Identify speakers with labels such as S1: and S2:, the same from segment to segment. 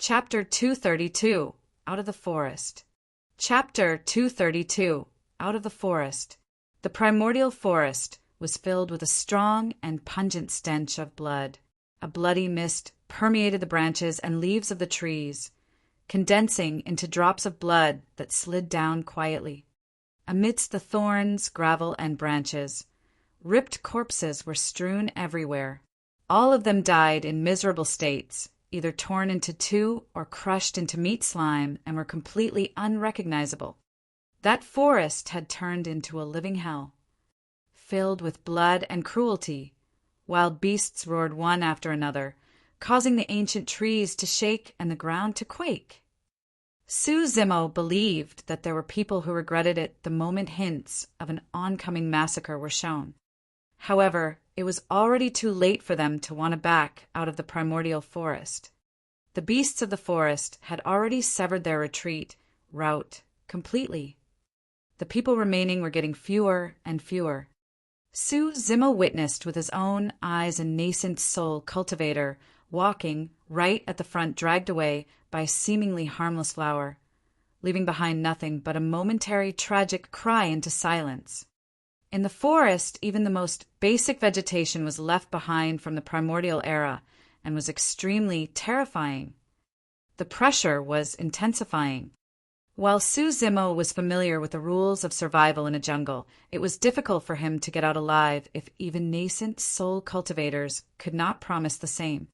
S1: Chapter 232, Out of the Forest. Chapter 232, Out of the Forest. The primordial forest was filled with a strong and pungent stench of blood. A bloody mist permeated the branches and leaves of the trees, condensing into drops of blood that slid down quietly. Amidst the thorns, gravel, and branches, ripped corpses were strewn everywhere. All of them died in miserable states, either torn into two or crushed into meat slime, and were completely unrecognizable. That forest had turned into a living hell, filled with blood and cruelty. Wild beasts roared one after another, causing the ancient trees to shake and the ground to quake. Suzumo believed that there were people who regretted it the moment hints of an oncoming massacre were shown. However, it was already too late for them to want to back out of the primordial forest. The beasts of the forest had already severed their route completely. The people remaining were getting fewer and fewer. Suzumo witnessed with his own eyes a nascent soul cultivator walking right at the front, dragged away by a seemingly harmless flower, leaving behind nothing but a momentary tragic cry into silence. In the forest, even the most basic vegetation was left behind from the primordial era and was extremely terrifying. The pressure was intensifying. While Suzumo was familiar with the rules of survival in a jungle, it was difficult for him to get out alive if even nascent soul cultivators could not promise the same.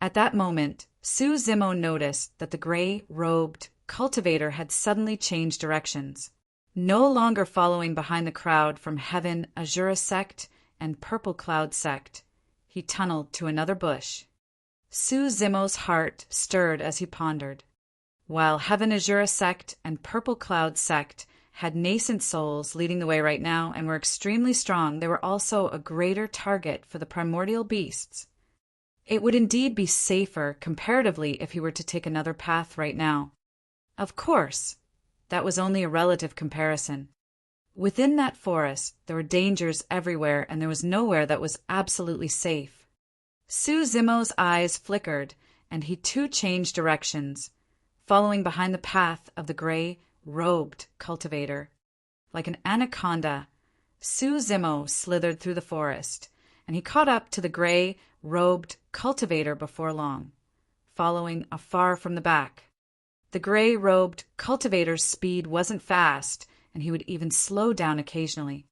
S1: At that moment, Suzumo noticed that the gray-robed cultivator had suddenly changed directions. No longer following behind the crowd from Heaven Azura sect and Purple Cloud sect, he tunneled to another bush. Suzumo's heart stirred as he pondered. While Heaven Azura sect and Purple Cloud sect had nascent souls leading the way right now and were extremely strong, they were also a greater target for the primordial beasts. It would indeed be safer comparatively if he were to take another path right now. Of course, that was only a relative comparison. Within that forest, there were dangers everywhere, and there was nowhere that was absolutely safe. Suzumo's eyes flickered, and he too changed directions, following behind the path of the gray-robed cultivator. Like an anaconda, Suzumo slithered through the forest, and he caught up to the gray-robed cultivator before long, following afar from the back. The gray-robed cultivator's speed wasn't fast, and he would even slow down occasionally.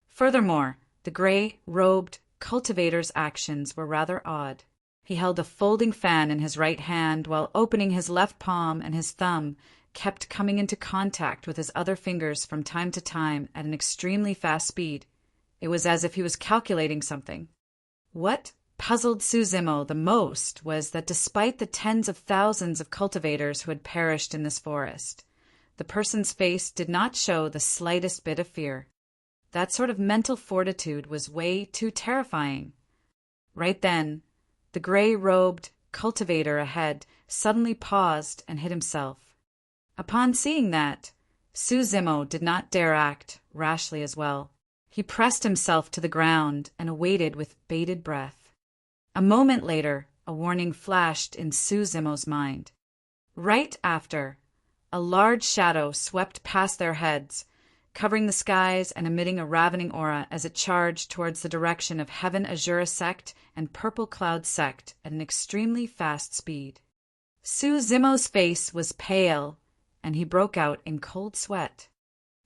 S1: Furthermore, the gray-robed cultivator's actions were rather odd. He held a folding fan in his right hand while opening his left palm, and his thumb kept coming into contact with his other fingers from time to time at an extremely fast speed. It was as if he was calculating something. What puzzled Suzumo the most was that despite the tens of thousands of cultivators who had perished in this forest, the person's face did not show the slightest bit of fear. That sort of mental fortitude was way too terrifying. Right then, the gray-robed cultivator ahead suddenly paused and hid himself. Upon seeing that, Suzumo did not dare act rashly as well. He pressed himself to the ground and awaited with bated breath. A moment later, a warning flashed in Suzumo's mind. Right after, a large shadow swept past their heads, covering the skies and emitting a ravening aura as it charged towards the direction of Heaven Azura sect and Purple Cloud sect at an extremely fast speed. Suzumo's face was pale, and he broke out in cold sweat.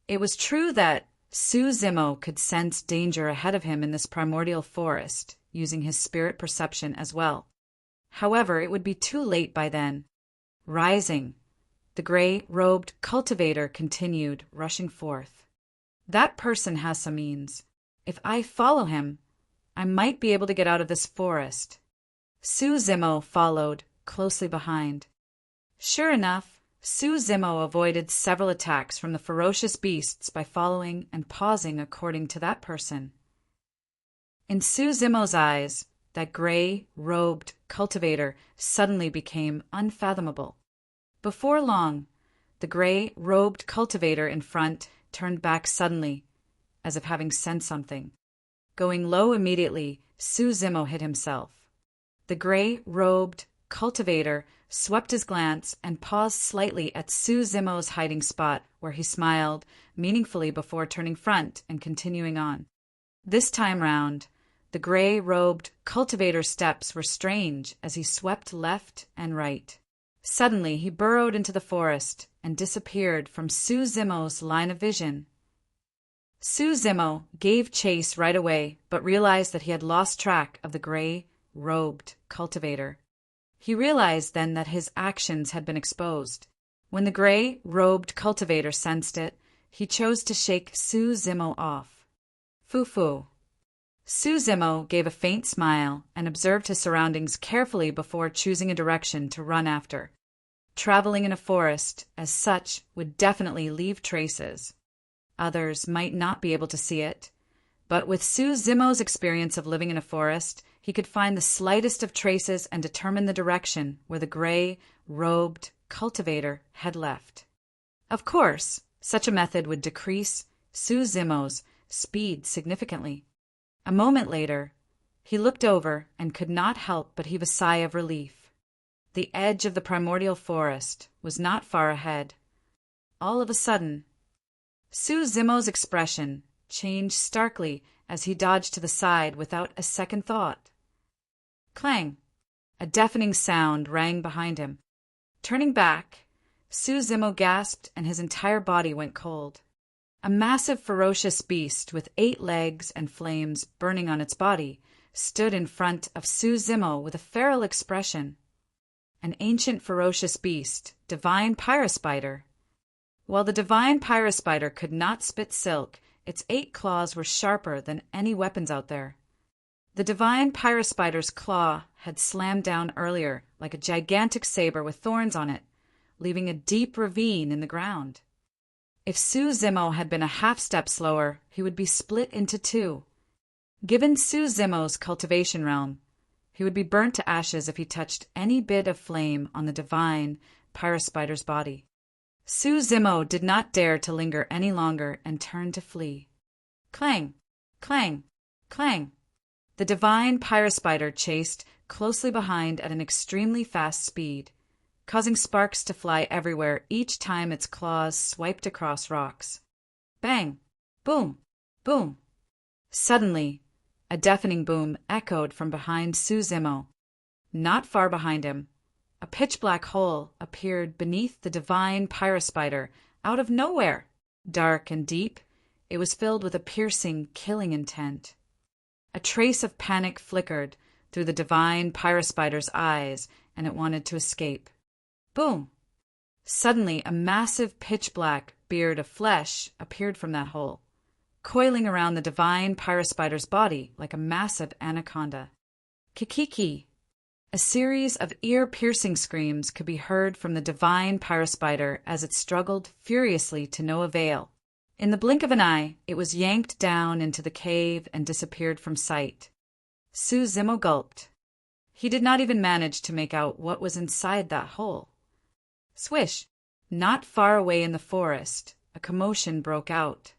S1: It was true that Suzumo could sense danger ahead of him in this primordial forest, using his spirit perception as well. However, it would be too late by then. Rising, the gray-robed cultivator continued, rushing forth. That person has some means. If I follow him, I might be able to get out of this forest. Suzumo followed closely behind. Sure enough, Suzumo avoided several attacks from the ferocious beasts by following and pausing according to that person. In Suzumo's eyes, that gray-robed cultivator suddenly became unfathomable. Before long, the gray-robed cultivator in front turned back suddenly, as if having sensed something. Going low immediately, Suzumo hid himself. The gray-robed cultivator swept his glance, and paused slightly at Suzumo's hiding spot, where he smiled meaningfully before turning front and continuing on. This time round, the gray-robed cultivator's steps were strange as he swept left and right. Suddenly, he burrowed into the forest and disappeared from Suzumo's line of vision. Suzumo gave chase right away, but realized that he had lost track of the gray-robed cultivator. He realized then that his actions had been exposed. When the gray-robed cultivator sensed it, he chose to shake Suzumo off. Foo-foo. Suzumo gave a faint smile and observed his surroundings carefully before choosing a direction to run after. Traveling in a forest, as such, would definitely leave traces. Others might not be able to see it, but with Suzumo's experience of living in a forest, he could find the slightest of traces and determine the direction where the gray-robed cultivator had left. Of course, such a method would decrease Suzumo's speed significantly. A moment later, he looked over and could not help but heave a sigh of relief. The edge of the primordial forest was not far ahead. All of a sudden, Suzumo's expression changed starkly as he dodged to the side without a second thought. Clang! A deafening sound rang behind him. Turning back, Suzumo gasped and his entire body went cold. A massive ferocious beast with 8 legs and flames burning on its body stood in front of Suzumo with a feral expression. An ancient ferocious beast, divine pyrospider. While the divine pyrospider could not spit silk, its 8 claws were sharper than any weapons out there. The divine pyrospider's claw had slammed down earlier like a gigantic saber with thorns on it, leaving a deep ravine in the ground. If Suzumo had been a half-step slower, he would be split into 2. Given Suzumo's cultivation realm, he would be burnt to ashes if he touched any bit of flame on the divine pyrospider's body. Suzumo did not dare to linger any longer and turned to flee. Clang! Clang! Clang! The divine pyrospider chased closely behind at an extremely fast speed, causing sparks to fly everywhere each time its claws swiped across rocks. Bang! Boom! Boom! Suddenly, a deafening boom echoed from behind Suzumo. Not far behind him, a pitch-black hole appeared beneath the divine pyrospider out of nowhere. Dark and deep, it was filled with a piercing, killing intent. A trace of panic flickered through the divine pyrospider's eyes, and it wanted to escape. Boom! Suddenly, a massive pitch-black beard of flesh appeared from that hole, coiling around the divine pyrospider's body like a massive anaconda. Kikiki! A series of ear-piercing screams could be heard from the divine pyrospider as it struggled furiously to no avail. In the blink of an eye, it was yanked down into the cave and disappeared from sight. Suzumo gulped. He did not even manage to make out what was inside that hole. Swish! Not far away in the forest, a commotion broke out.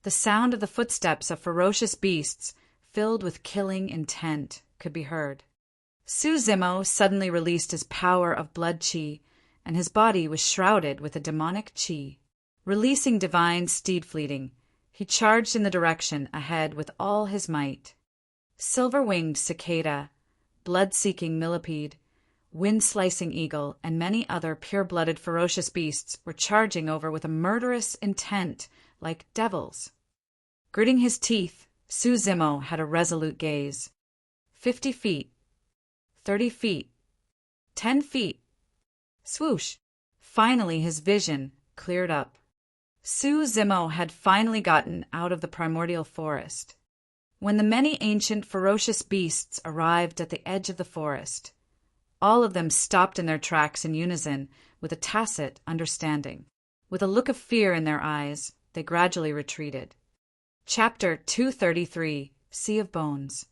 S1: The sound of the footsteps of ferocious beasts, filled with killing intent, could be heard. Suzumo suddenly released his power of blood chi, and his body was shrouded with a demonic chi. Releasing divine steed fleeting, he charged in the direction ahead with all his might. Silver-winged cicada, blood-seeking millipede, wind-slicing eagle, and many other pure-blooded ferocious beasts were charging over with a murderous intent like devils. Gritting his teeth, Suzumo had a resolute gaze. 50 feet. 30 feet. 10 feet. Swoosh! Finally his vision cleared up. Suzumo had finally gotten out of the primordial forest. When the many ancient ferocious beasts arrived at the edge of the forest, all of them stopped in their tracks in unison with a tacit understanding. With a look of fear in their eyes, they gradually retreated. Chapter 233, Sea of Bones.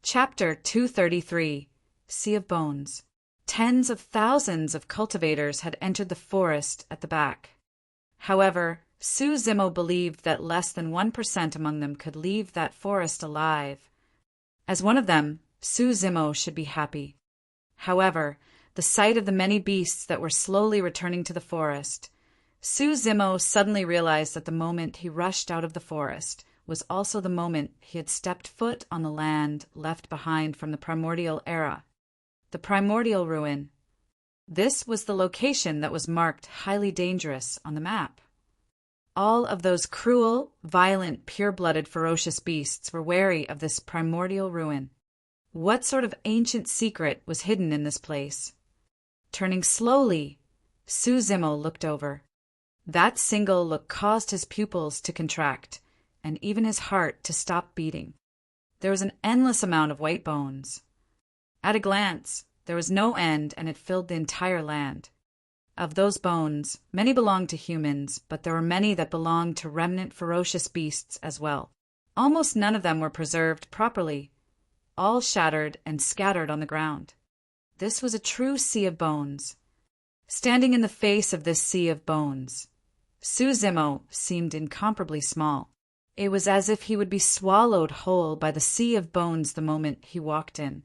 S1: Chapter 233, Sea of Bones. Tens of thousands of cultivators had entered the forest at the back. However, Suzumo believed that less than 1% among them could leave that forest alive. As one of them, Suzumo should be happy. However, the sight of the many beasts that were slowly returning to the forest. Su Zimo suddenly realized that the moment he rushed out of the forest was also the moment he had stepped foot on the land left behind from the primordial era. The primordial ruin. This was the location that was marked highly dangerous on the map. All of those cruel, violent, pure-blooded, ferocious beasts were wary of this primordial ruin. What sort of ancient secret was hidden in this place? Turning slowly, Su Zimo looked over. That single look caused his pupils to contract, and even his heart to stop beating. There was an endless amount of white bones. At a glance, there was no end, and it filled the entire land. Of those bones, many belonged to humans, but there were many that belonged to remnant ferocious beasts as well. Almost none of them were preserved properly, all shattered and scattered on the ground. This was a true sea of bones. Standing in the face of this sea of bones, Su Zimo seemed incomparably small. It was as if he would be swallowed whole by the sea of bones the moment he walked in.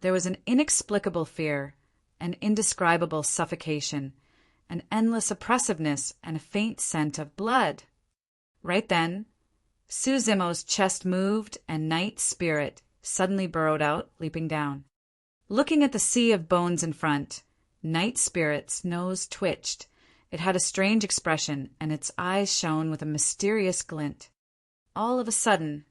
S1: There was an inexplicable fear, an indescribable suffocation, an endless oppressiveness, and a faint scent of blood. Right then, Su Zimo's chest moved, and Night Spirit suddenly burrowed out, leaping down. Looking at the sea of bones in front, Night Spirit's nose twitched. It had a strange expression, and its eyes shone with a mysterious glint. All of a sudden,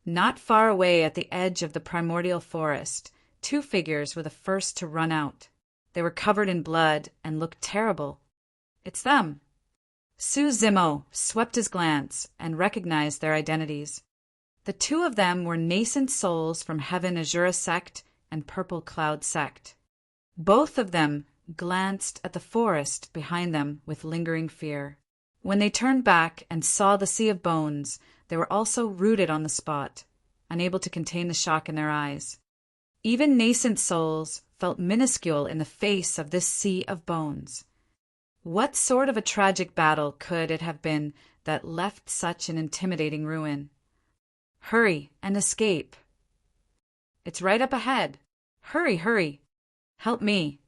S1: not far away at the edge of the primordial forest, two figures were the first to run out. They were covered in blood and looked terrible. It's them. Su Zimo swept his glance and recognized their identities. The two of them were nascent souls from Heaven Azura sect and Purple Cloud sect. Both of them glanced at the forest behind them with lingering fear. When they turned back and saw the sea of bones, they were also rooted on the spot, unable to contain the shock in their eyes. Even nascent souls felt minuscule in the face of this sea of bones. What sort of a tragic battle could it have been that left such an intimidating ruin? Hurry and escape. It's right up ahead. Hurry, hurry. Help me.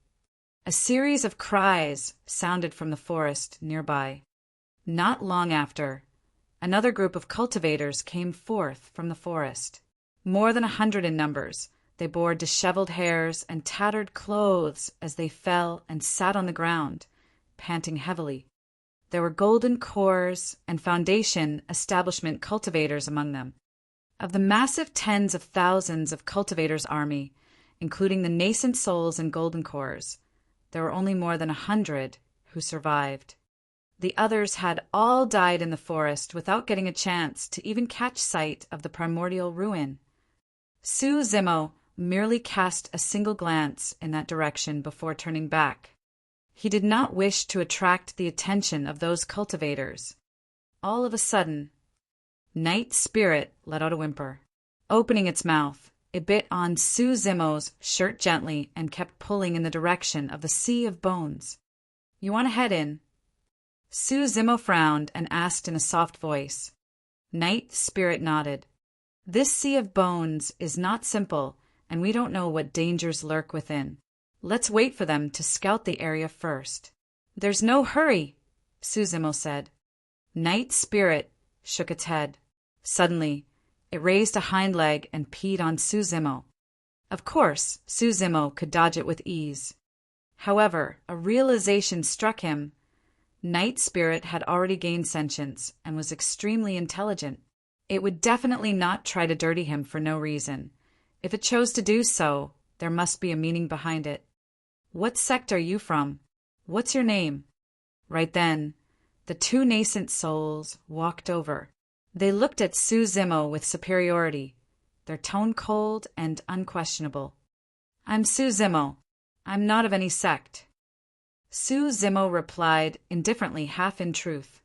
S1: A series of cries sounded from the forest nearby. Not long after, another group of cultivators came forth from the forest. More than 100 in numbers, they bore disheveled hairs and tattered clothes as they fell and sat on the ground, panting heavily. There were golden cores and foundation establishment cultivators among them. Of the massive tens of thousands of cultivators' army, including the nascent souls and golden cores, there were only more than 100 who survived. The others had all died in the forest without getting a chance to even catch sight of the primordial ruin. Su Zimo merely cast a single glance in that direction before turning back. He did not wish to attract the attention of those cultivators. All of a sudden, Night Spirit let out a whimper. Opening its mouth, it bit on Su Zimo's shirt gently and kept pulling in the direction of the sea of bones. "You want to head in?" Su Zimo frowned and asked in a soft voice. Night Spirit nodded. "This sea of bones is not simple, and we don't know what dangers lurk within. Let's wait for them to scout the area first." "There's no hurry," Su Zimo said. Night Spirit shook its head. Suddenly, it raised a hind leg and peed on Su Zimo. Of course, Su Zimo could dodge it with ease. However, a realization struck him. Night Spirit had already gained sentience and was extremely intelligent. It would definitely not try to dirty him for no reason. If it chose to do so, there must be a meaning behind it. "What sect are you from? What's your name?" Right then, the two nascent souls walked over. They looked at Su Zimo with superiority, their tone cold and unquestionable. "I'm Su Zimo. I'm not of any sect." Su Zimo replied indifferently, half in truth.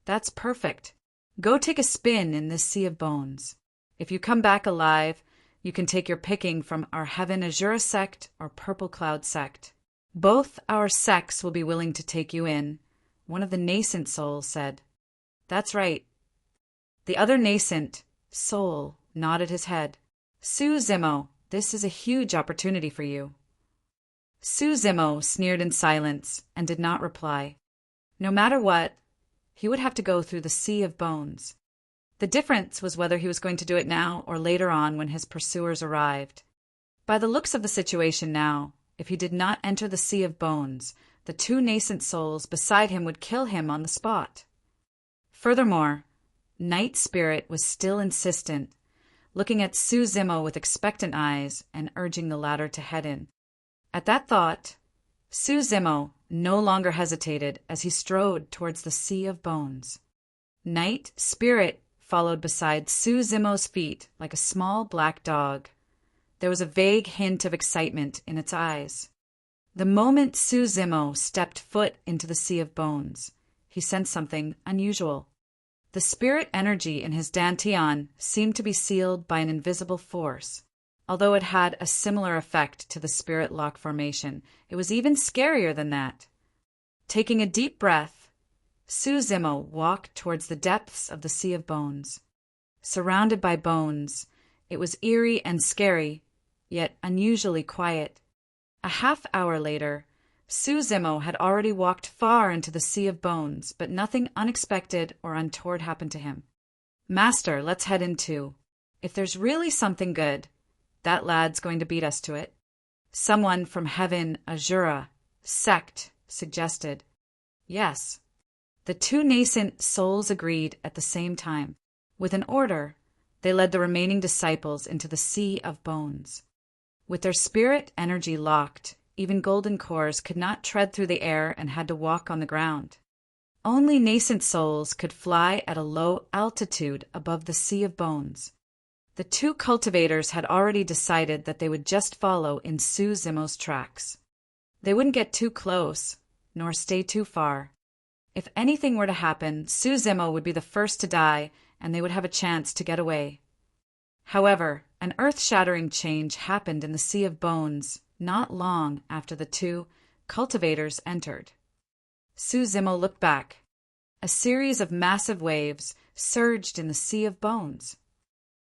S1: "That's perfect. Go take a spin in this sea of bones. If you come back alive, you can take your picking from our Heaven Azura sect or Purple Cloud sect. Both our sects will be willing to take you in," one of the nascent souls said. "That's right." The other nascent soul nodded his head. "Su Zimo, this is a huge opportunity for you." Zimo sneered in silence and did not reply. No matter what, he would have to go through the sea of bones. The difference was whether he was going to do it now or later on when his pursuers arrived. By the looks of the situation now, if he did not enter the sea of bones, the two nascent souls beside him would kill him on the spot. Furthermore, Night Spirit was still insistent, looking at Zimo with expectant eyes and urging the latter to head in. At that thought, Zimo no longer hesitated as he strode towards the sea of bones. Night Spirit followed beside Zimo's feet like a small black dog. There was a vague hint of excitement in its eyes. The moment Zimo stepped foot into the sea of bones, he sensed something unusual. The spirit energy in his dantian seemed to be sealed by an invisible force. Although it had a similar effect to the spirit lock formation, it was even scarier than that. Taking a deep breath, Zimo walked towards the depths of the sea of bones. Surrounded by bones, it was eerie and scary, yet unusually quiet. A half-hour later, Zimo had already walked far into the sea of bones, but nothing unexpected or untoward happened to him. "Master, let's head in too. If there's really something good, that lad's going to beat us to it," someone from Heaven Azura sect suggested. Yes. The two nascent souls agreed at the same time. With an order, they led the remaining disciples into the sea of bones. With their spirit energy locked, even golden cores could not tread through the air and had to walk on the ground. Only nascent souls could fly at a low altitude above the sea of bones. The two cultivators had already decided that they would just follow in Zimo's tracks. They wouldn't get too close, nor stay too far. If anything were to happen, Zimo would be the first to die, and they would have a chance to get away. However, an earth-shattering change happened in the sea of bones not long after the two cultivators entered. Zimo looked back. A series of massive waves surged in the sea of bones.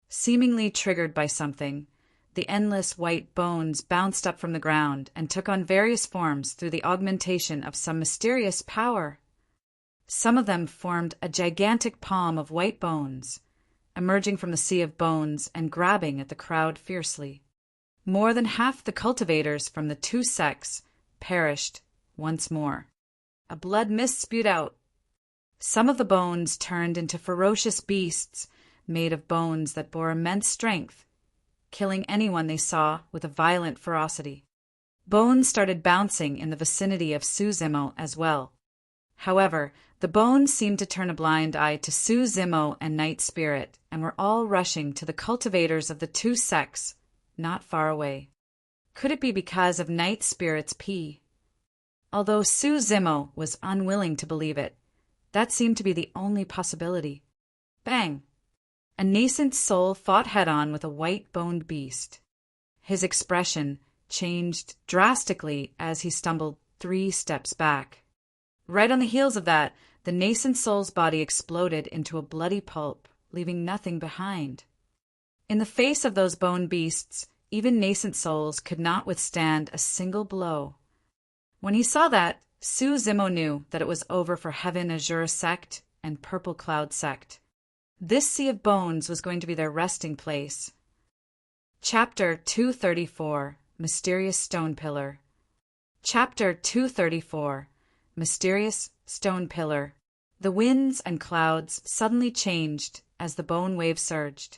S1: Seemingly triggered by something, the endless white bones bounced up from the ground and took on various forms through the augmentation of some mysterious power. Some of them formed a gigantic palm of white bones, emerging from the sea of bones and grabbing at the crowd fiercely. More than half the cultivators from the two sects perished once more. A blood mist spewed out. Some of the bones turned into ferocious beasts made of bones that bore immense strength, killing anyone they saw with a violent ferocity. Bones started bouncing in the vicinity of Zimo as well. However, the bones seemed to turn a blind eye to Zimo and Night Spirit and were all rushing to the cultivators of the two sects not far away. Could it be because of Night Spirit's pee? Although Zimo was unwilling to believe it, that seemed to be the only possibility. Bang! A nascent soul fought head-on with a white-boned beast. His expression changed drastically as he stumbled 3 steps back. Right on the heels of that, the nascent soul's body exploded into a bloody pulp, leaving nothing behind. In the face of those bone beasts, even nascent souls could not withstand a single blow. When he saw that, Zimo knew that it was over for Heaven Azure sect and Purple Cloud sect. This sea of bones was going to be their resting place. Chapter 234, Mysterious Stone Pillar. Chapter 234, Mysterious Stone Pillar. The winds and clouds suddenly changed as the bone wave surged.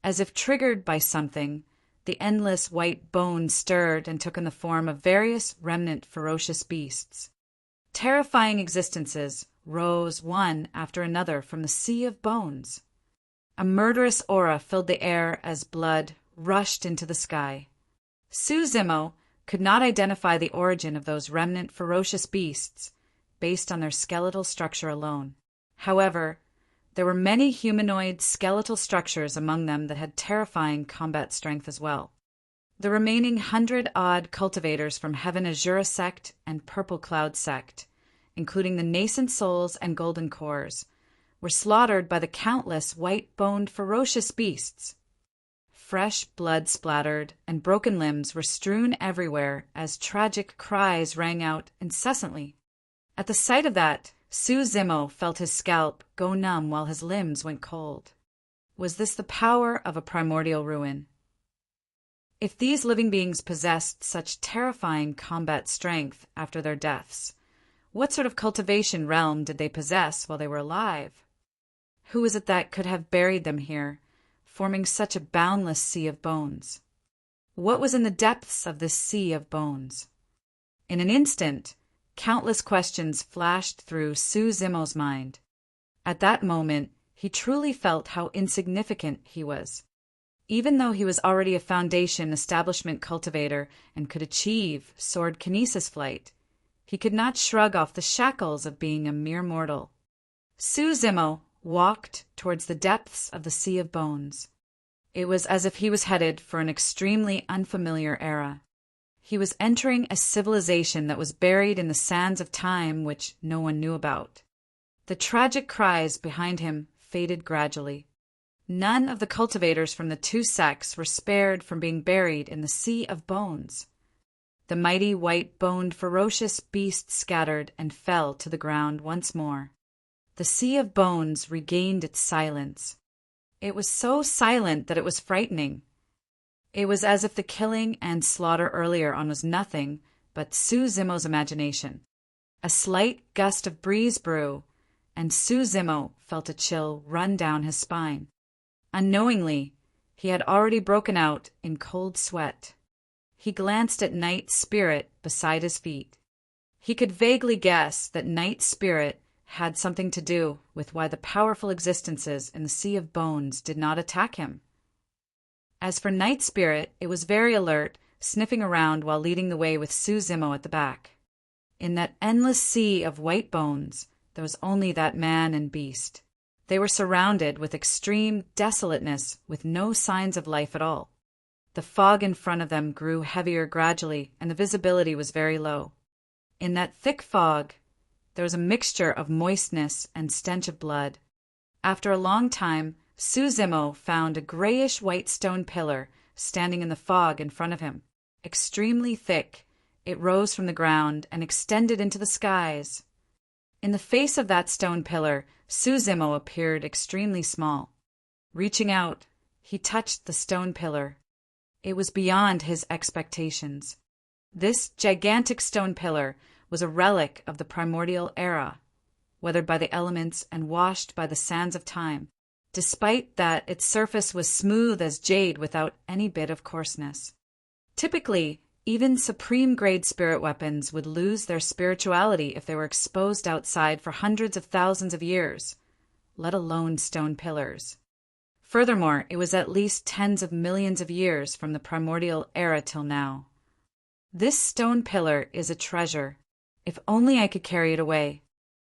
S1: As if triggered by something, the endless white bones stirred and took on the form of various remnant ferocious beasts. Terrifying existences rose one after another from the sea of bones. A murderous aura filled the air as blood rushed into the sky. Zimo could not identify the origin of those remnant ferocious beasts based on their skeletal structure alone. However, there were many humanoid skeletal structures among them that had terrifying combat strength as well. The remaining 100-odd cultivators from Heaven Azura sect and Purple Cloud sect, including the nascent souls and golden cores, were slaughtered by the countless white-boned ferocious beasts. Fresh blood splattered, and broken limbs were strewn everywhere as tragic cries rang out incessantly. At the sight of that, Zimo felt his scalp go numb while his limbs went cold. Was this the power of a primordial ruin? If these living beings possessed such terrifying combat strength after their deaths, what sort of cultivation realm did they possess while they were alive? Who was it that could have buried them here, forming such a boundless sea of bones? What was in the depths of this sea of bones? In an instant, countless questions flashed through Zimo's mind. At that moment, he truly felt how insignificant he was. Even though he was already a Foundation establishment cultivator and could achieve sword kinesis flight, he could not shrug off the shackles of being a mere mortal. Zimo walked towards the depths of the sea of bones. It was as if he was headed for an extremely unfamiliar era. He was entering a civilization that was buried in the sands of time which no one knew about. The tragic cries behind him faded gradually. None of the cultivators from the two sects were spared from being buried in the sea of bones. The mighty white-boned ferocious beast scattered and fell to the ground once more. The sea of bones regained its silence. It was so silent that it was frightening. It was as if the killing and slaughter earlier on was nothing but Zimo's imagination. A slight gust of breeze blew, and Zimo felt a chill run down his spine. Unknowingly, he had already broken out in cold sweat. He glanced at Night Spirit beside his feet. He could vaguely guess that Night Spirit had something to do with why the powerful existences in the Sea of Bones did not attack him. As for Night Spirit, it was very alert, sniffing around while leading the way with Zimo at the back. In that endless sea of white bones, there was only that man and beast. They were surrounded with extreme desolateness with no signs of life at all. The fog in front of them grew heavier gradually, and the visibility was very low. In that thick fog, there was a mixture of moistness and stench of blood. After a long time, Zimo found a grayish-white stone pillar standing in the fog in front of him. Extremely thick, it rose from the ground and extended into the skies. In the face of that stone pillar, Zimo appeared extremely small. Reaching out, he touched the stone pillar. It was beyond his expectations. This gigantic stone pillar was a relic of the primordial era, weathered by the elements and washed by the sands of time, despite that its surface was smooth as jade without any bit of coarseness. Typically, even supreme-grade spirit weapons would lose their spirituality if they were exposed outside for hundreds of thousands of years, let alone stone pillars. Furthermore, it was at least tens of millions of years from the primordial era till now. This stone pillar is a treasure. If only I could carry it away.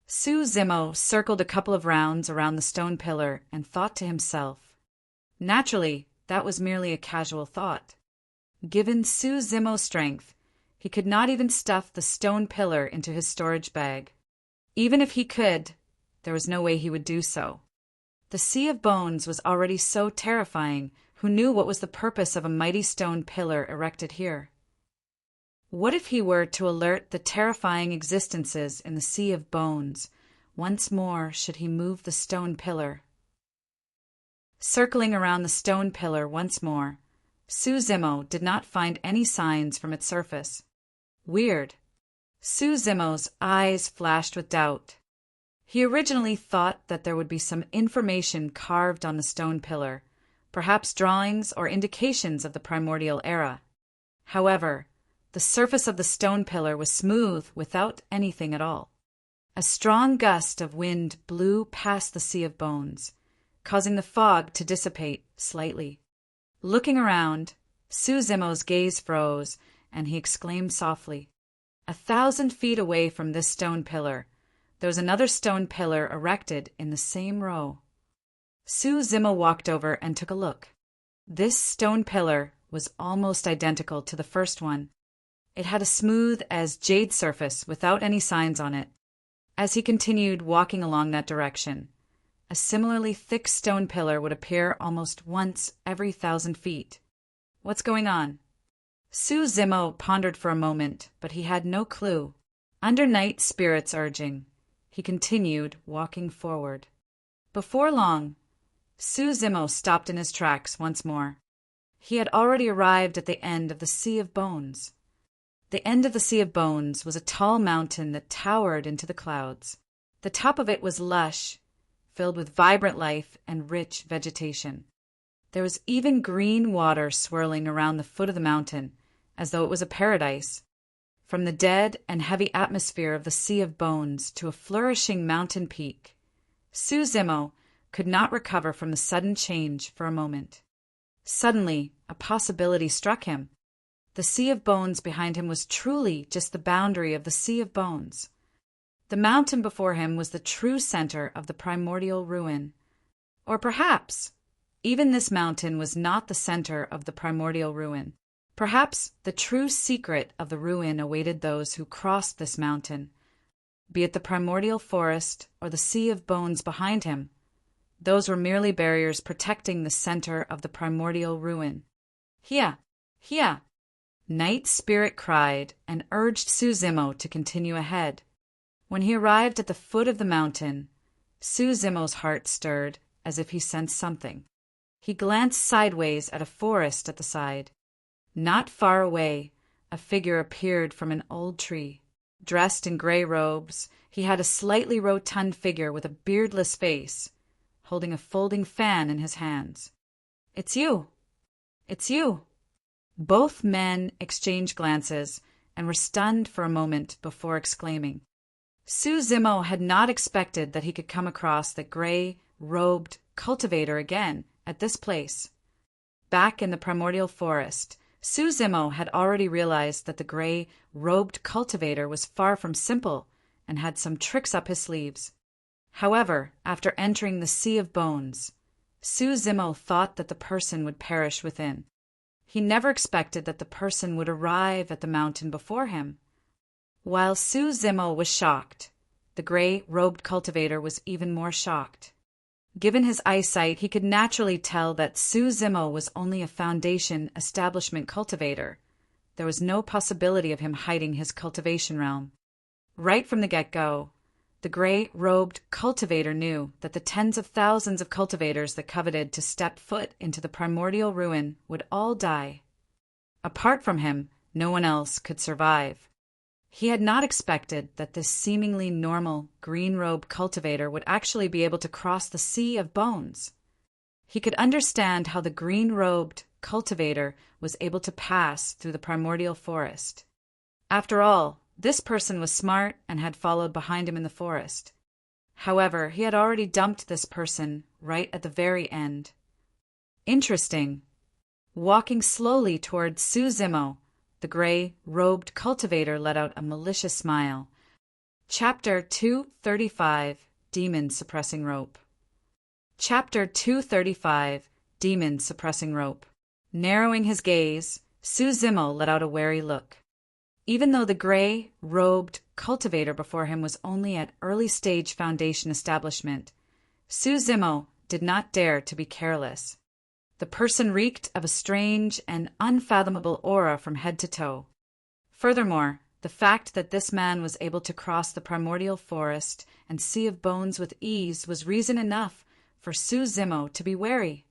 S1: Zimo circled a couple of rounds around the stone pillar and thought to himself. Naturally, that was merely a casual thought. Given Zimo's strength, he could not even stuff the stone pillar into his storage bag. Even if he could, there was no way he would do so. The Sea of Bones was already so terrifying, who knew what was the purpose of a mighty stone pillar erected here? What if he were to alert the terrifying existences in the Sea of Bones? Once more should he move the stone pillar. Circling around the stone pillar once more, Zimo did not find any signs from its surface. Weird. Zimo's eyes flashed with doubt. He originally thought that there would be some information carved on the stone pillar, perhaps drawings or indications of the primordial era. However, the surface of the stone pillar was smooth without anything at all. A strong gust of wind blew past the Sea of Bones, causing the fog to dissipate slightly. Looking around, Zimo's gaze froze, and he exclaimed softly, 1,000 feet away from this stone pillar, there was another stone pillar erected in the same row. Zimo walked over and took a look. This stone pillar was almost identical to the first one. It had a smooth as jade surface without any signs on it. As he continued walking along that direction, A similarly thick stone pillar would appear almost once every 1,000 feet. What's going on? Su Zimo pondered for a moment, but he had no clue. Under Night Spirit's urging, he continued walking forward. Before long, Su Zimo stopped in his tracks once more. He had already arrived at the end of the Sea of Bones. The end of the Sea of Bones was a tall mountain that towered into the clouds. The top of it was lush, filled with vibrant life and rich vegetation. There was even green water swirling around the foot of the mountain, as though it was a paradise. From the dead and heavy atmosphere of the Sea of Bones to a flourishing mountain peak, Su Zimo could not recover from the sudden change for a moment. Suddenly, a possibility struck him. The Sea of Bones behind him was truly just the boundary of the Sea of Bones. The mountain before him was the true center of the primordial ruin. Or perhaps, even this mountain was not the center of the primordial ruin. Perhaps the true secret of the ruin awaited those who crossed this mountain, be it the primordial forest or the Sea of Bones behind him. Those were merely barriers protecting the center of the primordial ruin. Here! Here! Night Spirit cried and urged Su Zimo to continue ahead. When he arrived at the foot of the mountain, Su Zimo's heart stirred as if he sensed something. He glanced sideways at a forest at the side. Not far away, a figure appeared from an old tree. Dressed in gray robes, he had a slightly rotund figure with a beardless face, holding a folding fan in his hands. "It's you! It's you!" Both men exchanged glances and were stunned for a moment before exclaiming. Su Zimo had not expected that he could come across the gray-robed cultivator again at this place. Back in the primordial forest, Su Zimo had already realized that the gray-robed cultivator was far from simple and had some tricks up his sleeves. However, after entering the Sea of Bones, Su Zimo thought that the person would perish within. He never expected that the person would arrive at the mountain before him. While Su Zimo was shocked, the gray-robed cultivator was even more shocked. Given his eyesight, he could naturally tell that Su Zimo was only a foundation establishment cultivator. There was no possibility of him hiding his cultivation realm. Right from the get-go, the gray-robed cultivator knew that the tens of thousands of cultivators that coveted to step foot into the primordial ruin would all die. Apart from him, no one else could survive. He had not expected that this seemingly normal green-robe cultivator would actually be able to cross the Sea of Bones. He could understand how the green-robed cultivator was able to pass through the primordial forest. After all, this person was smart and had followed behind him in the forest. However, he had already dumped this person right at the very end. Interesting. Walking slowly toward Su Zimo, the gray-robed cultivator let out a malicious smile. Chapter 235, Demon Suppressing Rope. Chapter 235, Demon Suppressing Rope. Narrowing his gaze, Su Zimo let out a wary look. Even though the gray-robed cultivator before him was only at early-stage foundation establishment, Su Zimo did not dare to be careless. The person reeked of a strange and unfathomable aura from head to toe. Furthermore, the fact that this man was able to cross the primordial forest and Sea of Bones with ease was reason enough for Su Zimo to be wary.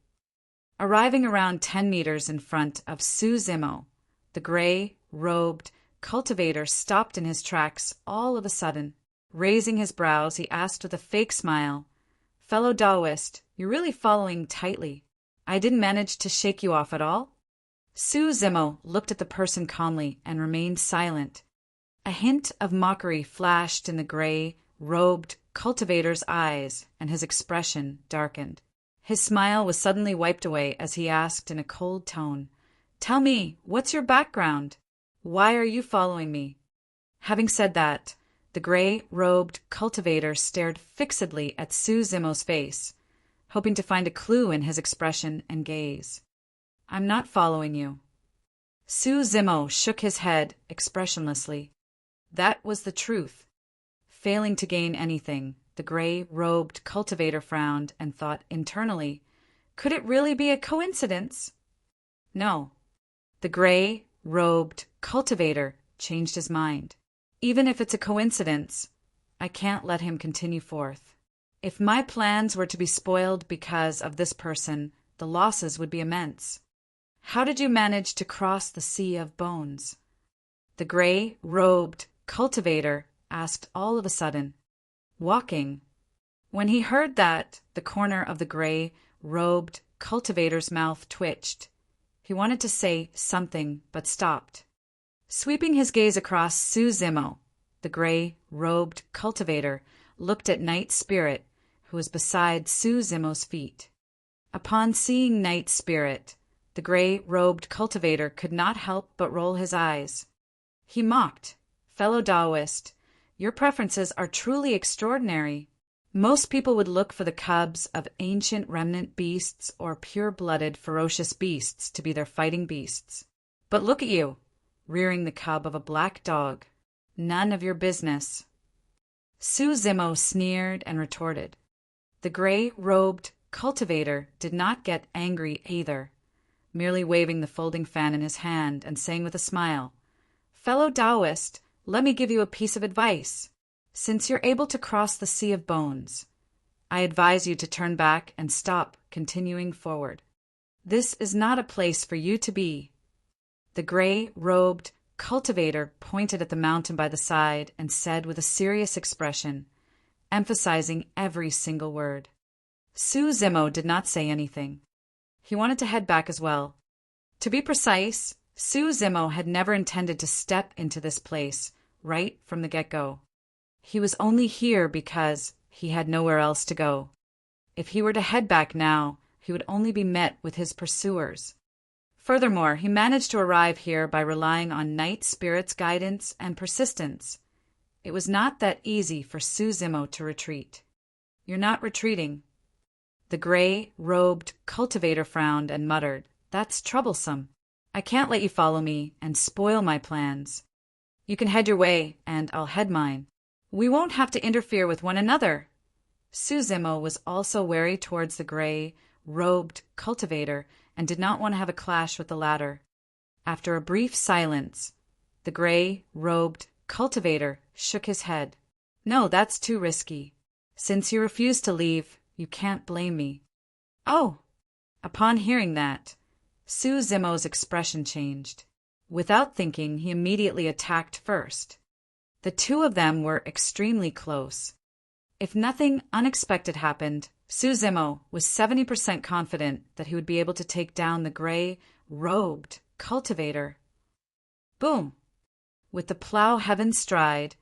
S1: Arriving around 10 meters in front of Su Zimo, the gray-robed cultivator stopped in his tracks all of a sudden. Raising his brows, he asked with a fake smile, "Fellow Taoist, you're really following tightly. I didn't manage to shake you off at all?" Su Zimo looked at the person calmly and remained silent. A hint of mockery flashed in the gray-robed cultivator's eyes, and his expression darkened. His smile was suddenly wiped away as he asked in a cold tone, "Tell me, what's your background? Why are you following me?" Having said that, the gray-robed cultivator stared fixedly at Su Zimo's face, hoping to find a clue in his expression and gaze. "I'm not following you." Su Zimo shook his head expressionlessly. That was the truth. Failing to gain anything, The gray-robed cultivator frowned and thought internally, could it really be a coincidence? No. The gray-robed cultivator changed his mind. Even if it's a coincidence, I can't let him continue forth. If my plans were to be spoiled because of this person, the losses would be immense. How did you manage to cross the sea of bones? The gray-robed cultivator asked all of a sudden. Walking. When he heard that, the corner of the gray-robed cultivator's mouth twitched. He wanted to say something, but stopped. Sweeping his gaze across Sue Zimmo, the gray-robed cultivator looked at Night Spirit, who was beside Sue Zimmo's feet. Upon seeing Night Spirit, the gray-robed cultivator could not help but roll his eyes. He mocked, "Fellow Taoist, your preferences are truly extraordinary. Most people would look for the cubs of ancient remnant beasts or pure-blooded ferocious beasts to be their fighting beasts. But look at you, rearing the cub of a black dog. None of your business." Sue Zimmo sneered and retorted. The gray-robed cultivator did not get angry either, merely waving the folding fan in his hand and saying with a smile, "Fellow Taoist, let me give you a piece of advice. Since you're able to cross the sea of bones, I advise you to turn back and stop continuing forward. This is not a place for you to be." The gray-robed cultivator pointed at the mountain by the side and said with a serious expression, emphasizing every single word. Sue Zimmo did not say anything. He wanted to head back as well. To be precise, Sue Zimmo had never intended to step into this place right from the get-go. He was only here because he had nowhere else to go. If he were to head back now, he would only be met with his pursuers. Furthermore, he managed to arrive here by relying on Night Spirit's guidance and persistence. It was not that easy for Sue Zimmo to retreat. "You're not retreating." The gray-robed cultivator frowned and muttered, "That's troublesome. I can't let you follow me and spoil my plans. You can head your way, and I'll head mine. We won't have to interfere with one another." Sue Zimmo was also wary towards the gray-robed cultivator and did not want to have a clash with the latter. After a brief silence, the gray-robed cultivator shook his head. "No, that's too risky. Since you refuse to leave, you can't blame me." "Oh!" Upon hearing that, Sue Zimmo's expression changed. Without thinking, he immediately attacked first. The two of them were extremely close. If nothing unexpected happened, Sue Zimmo was 70% confident that he would be able to take down the gray-robed cultivator. Boom! With the plow heaven's stride,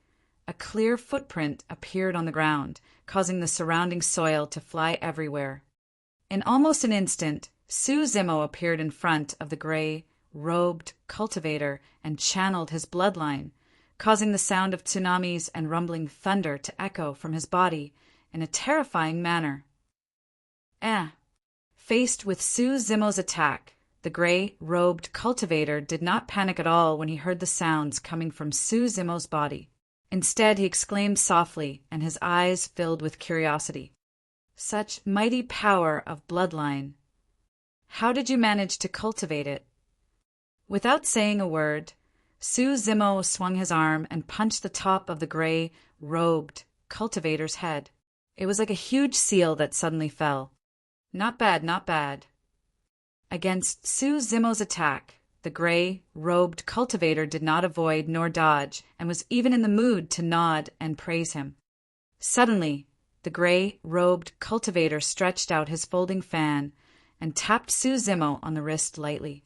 S1: a clear footprint appeared on the ground, causing the surrounding soil to fly everywhere. In almost an instant, Sue Zimmo appeared in front of the gray-robed cultivator and channeled his bloodline, causing the sound of tsunamis and rumbling thunder to echo from his body in a terrifying manner. Faced with Sue Zimmo's attack, the gray-robed cultivator did not panic at all when he heard the sounds coming from Sue Zimmo's body. Instead, he exclaimed softly, and his eyes filled with curiosity. "Such mighty power of bloodline. How did you manage to cultivate it?" Without saying a word, Sue Zimmo swung his arm and punched the top of the gray-robed cultivator's head. It was like a huge seal that suddenly fell. Not bad, not bad. Against Sue Zimmo's attack, the gray-robed cultivator did not avoid nor dodge and was even in the mood to nod and praise him. Suddenly, the gray-robed cultivator stretched out his folding fan and tapped Sue Zimmo on the wrist lightly.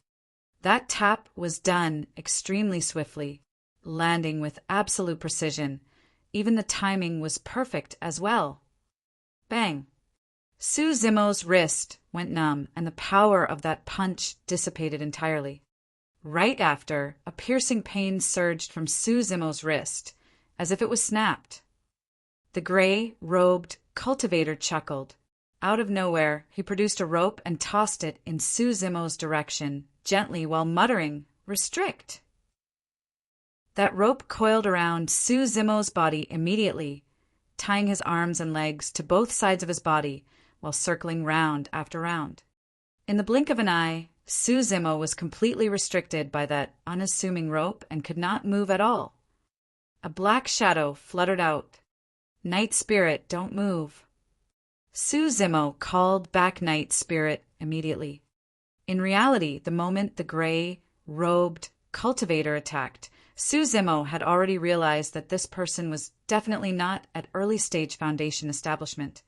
S1: That tap was done extremely swiftly, landing with absolute precision. Even the timing was perfect as well. Bang! Sue Zimmo's wrist went numb, and the power of that punch dissipated entirely. Right after, a piercing pain surged from Sue Zimmo's wrist, as if it was snapped. The gray-robed cultivator chuckled. Out of nowhere, he produced a rope and tossed it in Sue Zimmo's direction, gently while muttering, "Restrict!" That rope coiled around Sue Zimmo's body immediately, tying his arms and legs to both sides of his body while circling round after round. In the blink of an eye, Suzimo was completely restricted by that unassuming rope and could not move at all. A black shadow fluttered out. "Night Spirit, don't move." Suzimo called back Night Spirit immediately. In reality, the moment the gray-robed cultivator attacked, Suzimo had already realized that this person was definitely not at early-stage Foundation establishment.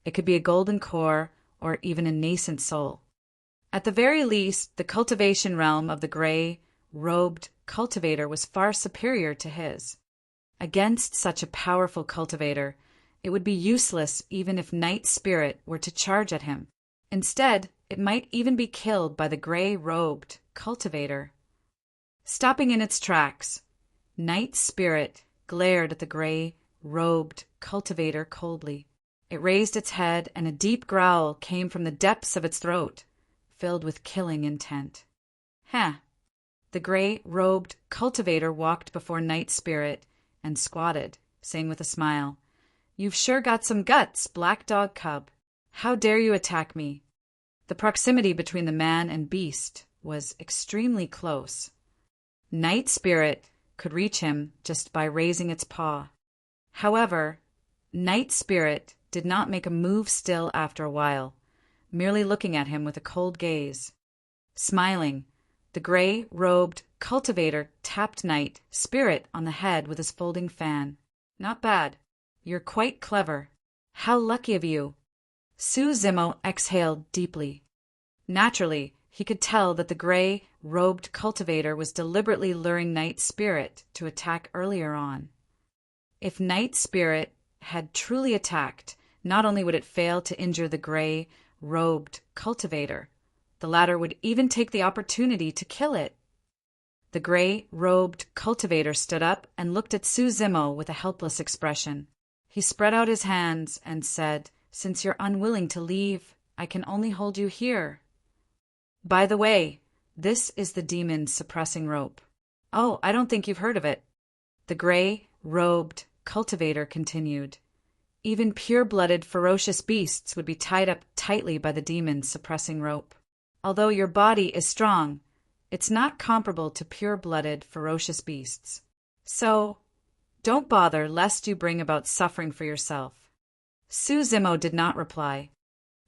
S1: It could be a golden core or even a nascent soul. At the very least, the cultivation realm of the gray-robed cultivator was far superior to his. Against such a powerful cultivator, it would be useless even if Night Spirit were to charge at him. Instead, it might even be killed by the gray-robed cultivator. Stopping in its tracks, Night Spirit glared at the gray-robed cultivator coldly. It raised its head, and a deep growl came from the depths of its throat, filled with killing intent. "Huh." The gray-robed cultivator walked before Night Spirit and squatted, saying with a smile, "You've sure got some guts, black dog cub. How dare you attack me?" The proximity between the man and beast was extremely close. Night Spirit could reach him just by raising its paw. However, Night Spirit did not make a move still after a while, merely looking at him with a cold gaze. Smiling, the gray-robed cultivator tapped Night Spirit on the head with his folding fan. "Not bad. You're quite clever. How lucky of you." Suzimo exhaled deeply. Naturally, he could tell that the gray-robed cultivator was deliberately luring Night Spirit to attack earlier on. If Night Spirit had truly attacked, not only would it fail to injure the gray-robed cultivator, the latter would even take the opportunity to kill it. The gray-robed cultivator stood up and looked at Suzimo with a helpless expression. He spread out his hands and said, "Since you're unwilling to leave, I can only hold you here. By the way, this is the demon's suppressing rope." "Oh, I don't think you've heard of it." The gray-robed cultivator continued. "Even pure-blooded, ferocious beasts would be tied up tightly by the demon's suppressing rope. Although your body is strong, it's not comparable to pure-blooded, ferocious beasts. So, don't bother lest you bring about suffering for yourself." Suzimo did not reply.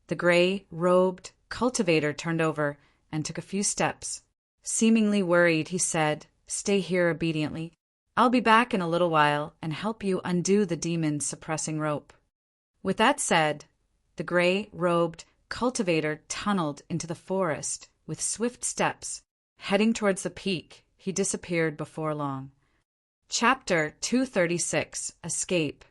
S1: The gray-robed cultivator turned over and took a few steps. Seemingly worried, he said, "Stay here obediently. I'll be back in a little while and help you undo the demon's suppressing rope." With that said, the gray-robed cultivator tunneled into the forest with swift steps. Heading towards the peak, he disappeared before long. Chapter 236, Escape.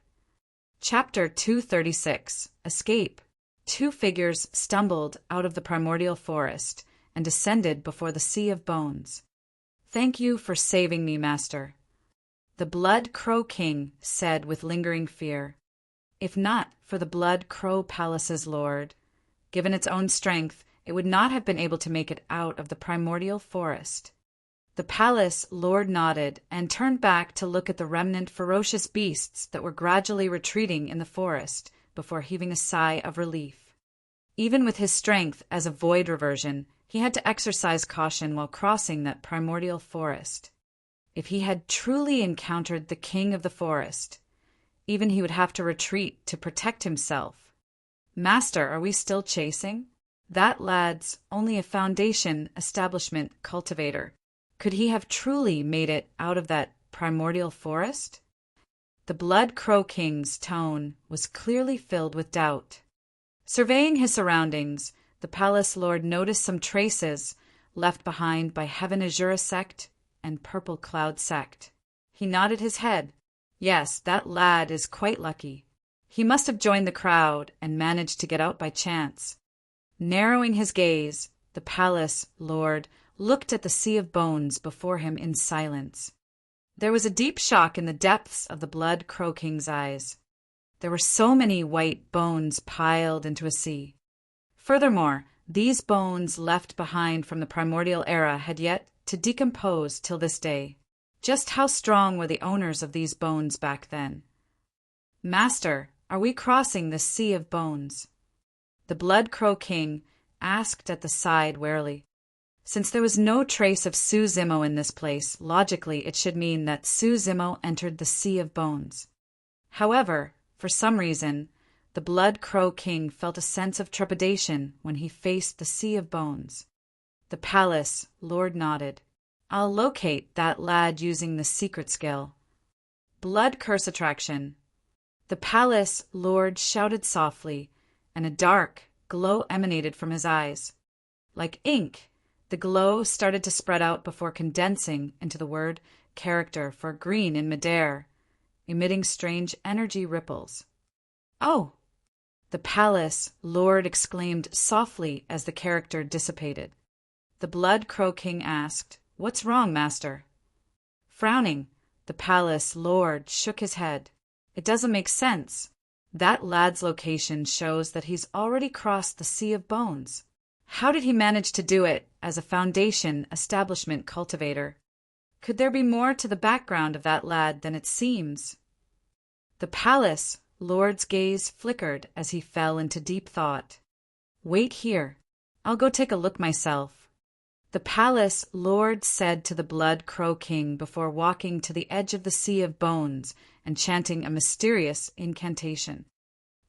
S1: Chapter 236, Escape. Two figures stumbled out of the primordial forest and descended before the sea of bones. "Thank you for saving me, master," the Blood Crow King said with lingering fear. If not for the Blood Crow Palace's lord, given its own strength, it would not have been able to make it out of the primordial forest. The palace lord nodded and turned back to look at the remnant ferocious beasts that were gradually retreating in the forest before heaving a sigh of relief. Even with his strength as a void reversion, he had to exercise caution while crossing that primordial forest. If he had truly encountered the king of the forest, even he would have to retreat to protect himself. "Master, are we still chasing? That lad's only a Foundation establishment cultivator. Could he have truly made it out of that primordial forest?" The Blood Crow King's tone was clearly filled with doubt. Surveying his surroundings, the palace lord noticed some traces left behind by Heaven Azura sect and Purple Cloud sect. He nodded his head. "Yes, that lad is quite lucky. He must have joined the crowd and managed to get out by chance." Narrowing his gaze, the palace lord looked at the sea of bones before him in silence. There was a deep shock in the depths of the Blood Crow King's eyes. There were so many white bones piled into a sea. Furthermore, these bones left behind from the primordial era had yet to decompose till this day. Just how strong were the owners of these bones back then? "Master, are we crossing the sea of bones?" The Blood Crow King asked at the side warily. Since there was no trace of Su Zimo in this place, logically it should mean that Su Zimo entered the Sea of Bones. However, for some reason, the Blood Crow King felt a sense of trepidation when he faced the Sea of Bones. The palace lord nodded. "I'll locate that lad using the secret skill." Blood curse attraction. The palace lord shouted softly, and a dark glow emanated from his eyes. Like ink, the glow started to spread out before condensing into the word character for green in midair, emitting strange energy ripples. "Oh!" the palace lord exclaimed softly as the character dissipated. The Blood Crow King asked, "What's wrong, master?" Frowning, the palace lord shook his head. "It doesn't make sense. That lad's location shows that he's already crossed the Sea of Bones. How did he manage to do it as a Foundation establishment cultivator? Could there be more to the background of that lad than it seems?" The palace lord's gaze flickered as he fell into deep thought. "Wait here. I'll go take a look myself," the palace lord said to the Blood Crow King before walking to the edge of the Sea of Bones and chanting a mysterious incantation.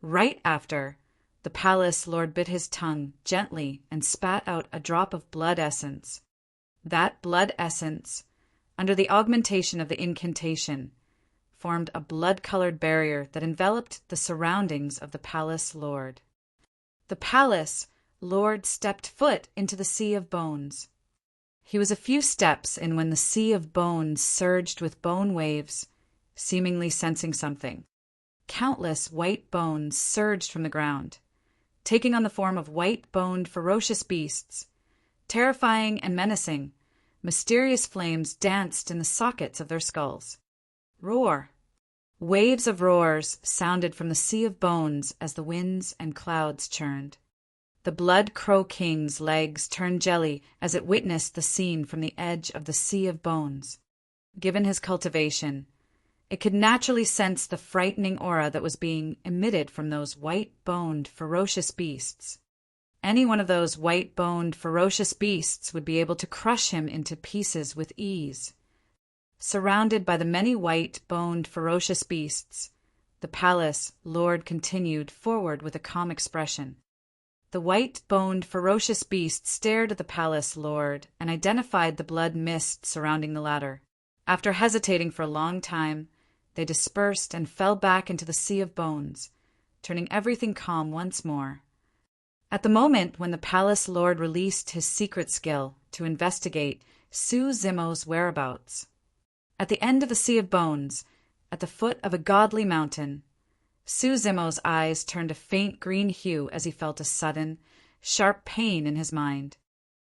S1: Right after, the palace lord bit his tongue gently and spat out a drop of blood essence. That blood essence, under the augmentation of the incantation, formed a blood-colored barrier that enveloped the surroundings of the palace lord. The palace lord stepped foot into the Sea of Bones. He was a few steps in when the Sea of Bones surged with bone waves, seemingly sensing something. Countless white bones surged from the ground, taking on the form of white-boned, ferocious beasts. Terrifying and menacing, mysterious flames danced in the sockets of their skulls. Roar! Waves of roars sounded from the Sea of Bones as the winds and clouds churned. The Blood Crow King's legs turned jelly as it witnessed the scene from the edge of the Sea of Bones. Given his cultivation, it could naturally sense the frightening aura that was being emitted from those white-boned, ferocious beasts. Any one of those white-boned, ferocious beasts would be able to crush him into pieces with ease. Surrounded by the many white-boned, ferocious beasts, the palace lord continued forward with a calm expression. The white-boned, ferocious beast stared at the palace lord and identified the blood mist surrounding the latter. After hesitating for a long time, they dispersed and fell back into the Sea of Bones, turning everything calm once more. At the moment when the palace lord released his secret skill to investigate Su Zimo's whereabouts. At the end of the Sea of Bones, at the foot of a godly mountain, Su Zimo's eyes turned a faint green hue as he felt a sudden, sharp pain in his mind.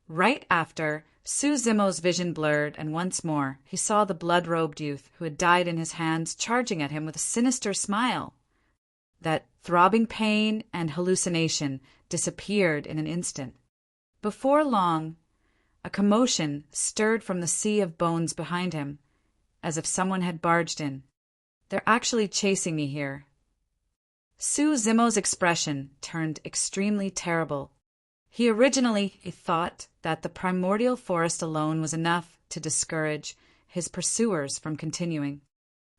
S1: Right after, Su Zimo's vision blurred, and once more he saw the blood-robed youth who had died in his hands charging at him with a sinister smile. That throbbing pain and hallucination disappeared in an instant. Before long, a commotion stirred from the Sea of Bones behind him, as if someone had barged in. "They're actually chasing me here." Su Zimo's expression turned extremely terrible. He originally thought that the primordial forest alone was enough to discourage his pursuers from continuing.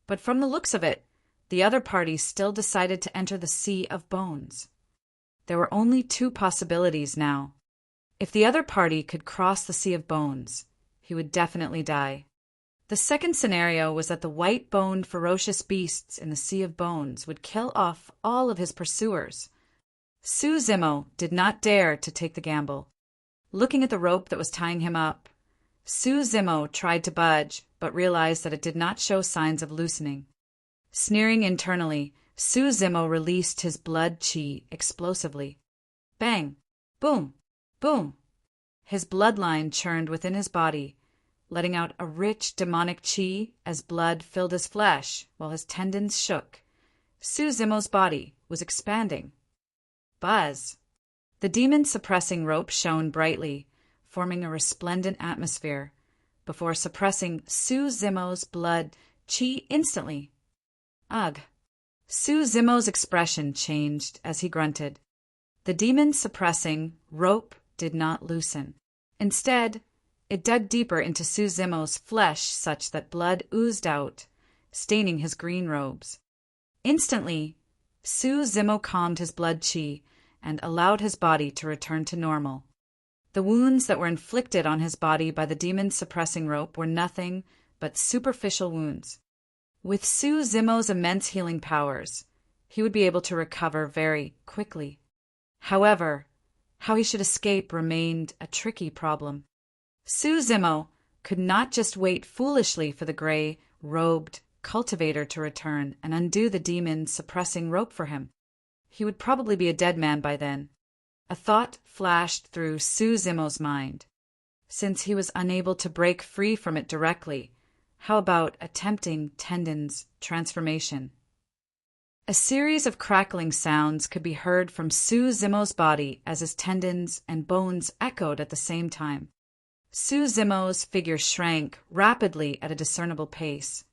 S1: But from the looks of it, the other party still decided to enter the Sea of Bones. There were only two possibilities now. If the other party could cross the Sea of Bones, he would definitely die. The second scenario was that the white-boned, ferocious beasts in the Sea of Bones would kill off all of his pursuers. Su Zimo did not dare to take the gamble. Looking at the rope that was tying him up, Su Zimo tried to budge, but realized that it did not show signs of loosening. Sneering internally, Su Zimo released his blood chi explosively. Bang! Boom! Boom! His bloodline churned within his body, letting out a rich demonic chi as blood filled his flesh while his tendons shook. Su Zimo's body was expanding. Buzz! The demon-suppressing rope shone brightly, forming a resplendent atmosphere, before suppressing Su Zimo's blood chi instantly. Ugh! Suzumo's expression changed as he grunted. The demon-suppressing rope did not loosen. Instead, it dug deeper into Suzumo's flesh such that blood oozed out, staining his green robes. Instantly, Suzumo calmed his blood chi and allowed his body to return to normal. The wounds that were inflicted on his body by the demon-suppressing rope were nothing but superficial wounds. With Suzumo's immense healing powers, he would be able to recover very quickly. However, how he should escape remained a tricky problem. Suzumo could not just wait foolishly for the gray-robed cultivator to return and undo the demon-suppressing rope for him. He would probably be a dead man by then. A thought flashed through Suzumo's mind. Since he was unable to break free from it directly, how about attempting Tendon's transformation? A series of crackling sounds could be heard from Suzumo's body as his tendons and bones echoed at the same time. Suzumo's figure shrank rapidly at a discernible pace.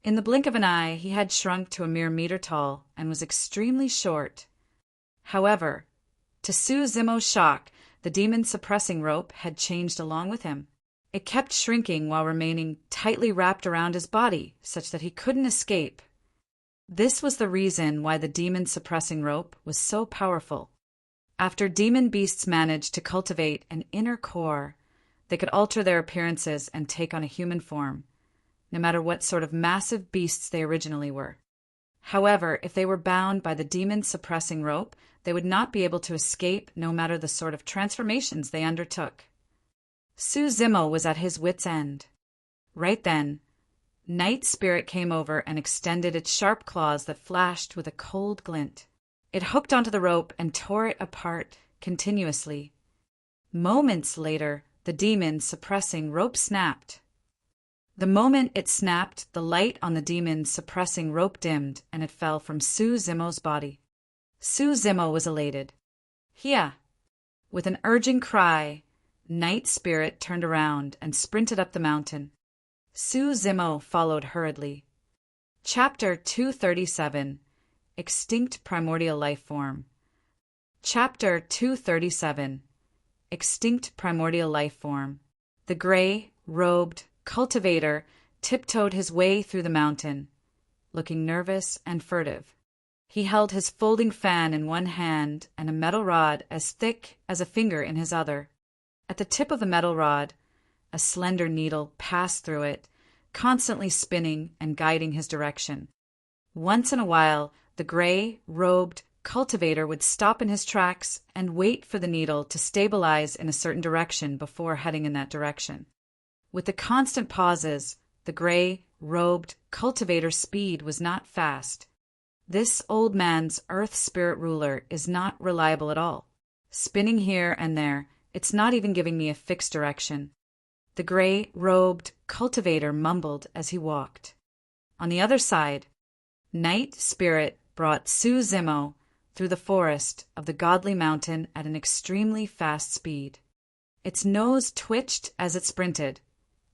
S1: In the blink of an eye, he had shrunk to a mere meter tall and was extremely short. However, to Suzumo's shock, the demon-suppressing rope had changed along with him. It kept shrinking while remaining tightly wrapped around his body, such that he couldn't escape. This was the reason why the demon-suppressing rope was so powerful. After demon beasts managed to cultivate an inner core, they could alter their appearances and take on a human form, no matter what sort of massive beasts they originally were. However, if they were bound by the demon-suppressing rope, they would not be able to escape no matter the sort of transformations they undertook. Suzumo was at his wits' end. Right then, Night Spirit came over and extended its sharp claws that flashed with a cold glint. It hooked onto the rope and tore it apart continuously. Moments later, the demon-suppressing rope snapped. The moment it snapped, the light on the demon-suppressing rope dimmed, and it fell from Suzumo's body. Suzumo was elated. "Here!" With an urging cry, Night Spirit turned around and sprinted up the mountain. Suzumo followed hurriedly. Chapter 237 Extinct Primordial Life Form. Chapter 237 Extinct Primordial Life Form. The gray-robed cultivator tiptoed his way through the mountain, looking nervous and furtive. He held his folding fan in one hand and a metal rod as thick as a finger in his other. At the tip of the metal rod, a slender needle passed through it, constantly spinning and guiding his direction. Once in a while, the gray-robed cultivator would stop in his tracks and wait for the needle to stabilize in a certain direction before heading in that direction. With the constant pauses, the gray-robed cultivator's speed was not fast. This old man's earth spirit ruler is not reliable at all. Spinning here and there, it's not even giving me a fixed direction. The gray-robed cultivator mumbled as he walked. On the other side, Night Spirit brought Suzumo through the forest of the godly mountain at an extremely fast speed. Its nose twitched as it sprinted,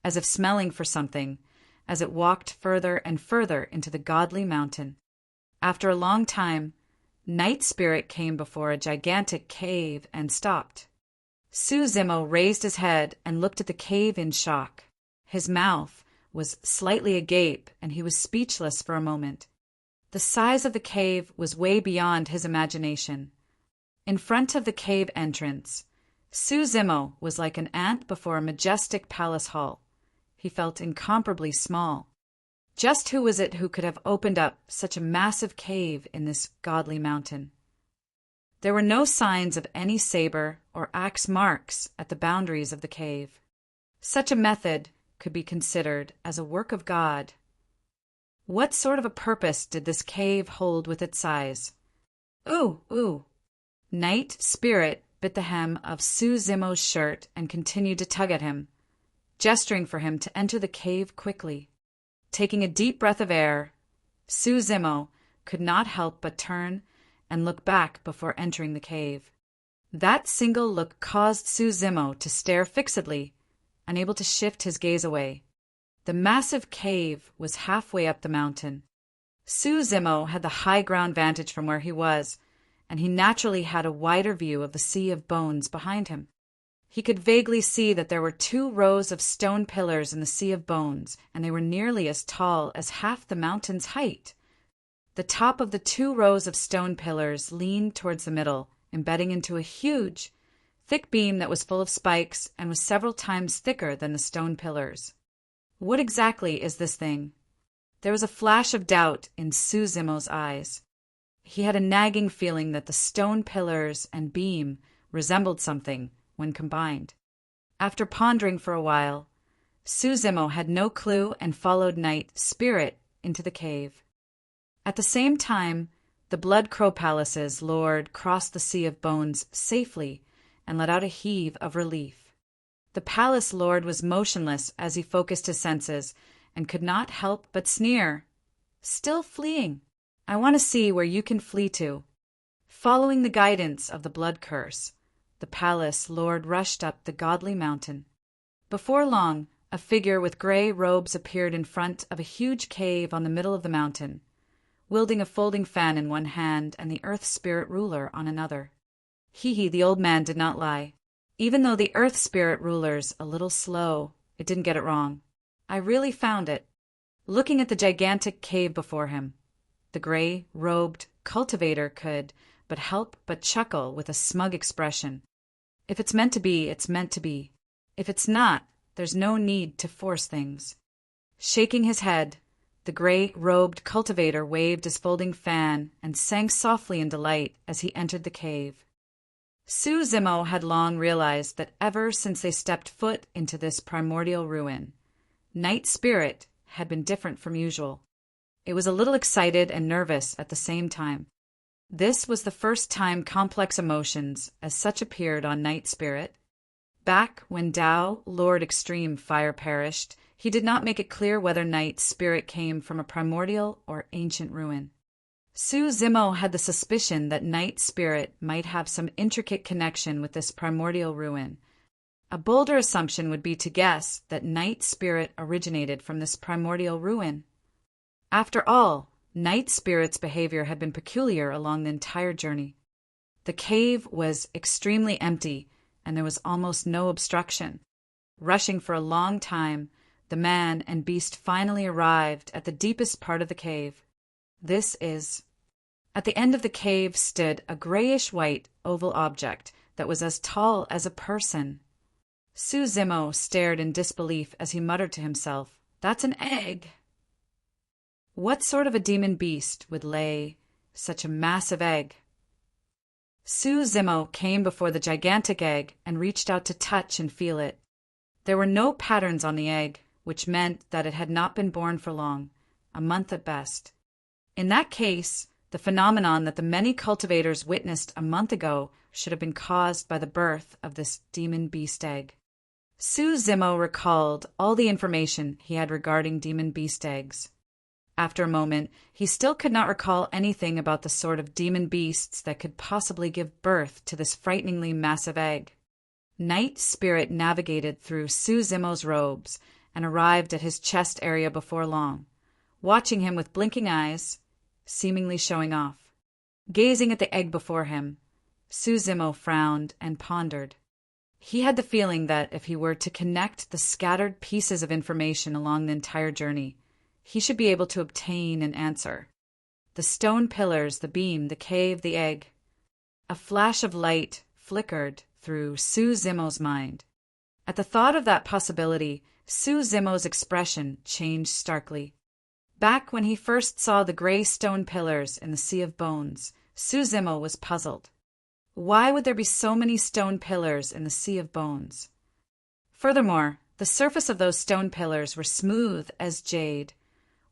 S1: as if smelling for something, as it walked further and further into the godly mountain. After a long time, Night Spirit came before a gigantic cave and stopped. Suzumo raised his head and looked at the cave in shock. His mouth was slightly agape, and he was speechless for a moment. The size of the cave was way beyond his imagination. In front of the cave entrance, Suzumo was like an ant before a majestic palace hall. He felt incomparably small. Just who was it who could have opened up such a massive cave in this godly mountain? There were no signs of any saber or axe marks at the boundaries of the cave. Such a method could be considered as a work of God. What sort of a purpose did this cave hold with its size? Ooh, ooh. Night Spirit bit the hem of Suzumo's shirt and continued to tug at him, gesturing for him to enter the cave quickly. Taking a deep breath of air, Suzumo could not help but turn and look back before entering the cave. That single look caused Suzumo to stare fixedly, unable to shift his gaze away. The massive cave was halfway up the mountain. Zimo had the high ground vantage from where he was, and he naturally had a wider view of the sea of bones behind him. He could vaguely see that there were 2 rows of stone pillars in the sea of bones, and they were nearly as tall as half the mountain's height. The top of the 2 rows of stone pillars leaned towards the middle, embedding into a huge, thick beam that was full of spikes and was several times thicker than the stone pillars. What exactly is this thing? There was a flash of doubt in Zimo's eyes. He had a nagging feeling that the stone pillars and beam resembled something when combined. After pondering for a while, Zimo had no clue and followed Night Spirit into the cave. At the same time, the Blood Crow Palace's lord crossed the sea of bones safely and let out a heave of relief. The palace lord was motionless as he focused his senses and could not help but sneer. Still fleeing. I want to see where you can flee to. Following the guidance of the blood curse, the palace lord rushed up the godly mountain. Before long, a figure with gray robes appeared in front of a huge cave on the middle of the mountain, wielding a folding fan in one hand and the Earth Spirit ruler on another. The old man did not lie. Even though the Earth Spirit ruler's a little slow, it didn't get it wrong. I really found it. Looking at the gigantic cave before him, the gray-robed cultivator could but help but chuckle with a smug expression. If it's meant to be, it's meant to be. If it's not, there's no need to force things. Shaking his head, the gray-robed cultivator waved his folding fan and sang softly in delight as he entered the cave. Zimo had long realized that ever since they stepped foot into this primordial ruin, Night Spirit had been different from usual. It was a little excited and nervous at the same time. This was the first time complex emotions as such appeared on Night Spirit. Back when Tao Lord Extreme Fire perished, he did not make it clear whether Night Spirit came from a primordial or ancient ruin. Zimo had the suspicion that Night Spirit might have some intricate connection with this primordial ruin. A bolder assumption would be to guess that Night Spirit originated from this primordial ruin. After all, Night Spirit's behavior had been peculiar along the entire journey. The cave was extremely empty, and there was almost no obstruction. Rushing for a long time, the man and beast finally arrived at the deepest part of the cave. At the end of the cave stood a grayish-white oval object that was as tall as a person. Zimo stared in disbelief as he muttered to himself, "That's an egg." What sort of a demon beast would lay such a massive egg? Zimo came before the gigantic egg and reached out to touch and feel it. There were no patterns on the egg, which meant that it had not been born for long, a month at best. In that case, the phenomenon that the many cultivators witnessed a month ago should have been caused by the birth of this demon beast egg. Zimo recalled all the information he had regarding demon beast eggs. After a moment, he still could not recall anything about the sort of demon beasts that could possibly give birth to this frighteningly massive egg. Night Spirit navigated through Zimo's robes and arrived at his chest area before long, watching him with blinking eyes, seemingly showing off. Gazing at the egg before him, Zimo frowned and pondered. He had the feeling that if he were to connect the scattered pieces of information along the entire journey, he should be able to obtain an answer. The stone pillars, the beam, the cave, the egg. A flash of light flickered through Zimo's mind. At the thought of that possibility, Zimo's expression changed starkly. Back when he first saw the gray stone pillars in the sea of bones, Zimo was puzzled. Why would there be so many stone pillars in the sea of bones? Furthermore, the surface of those stone pillars were smooth as jade.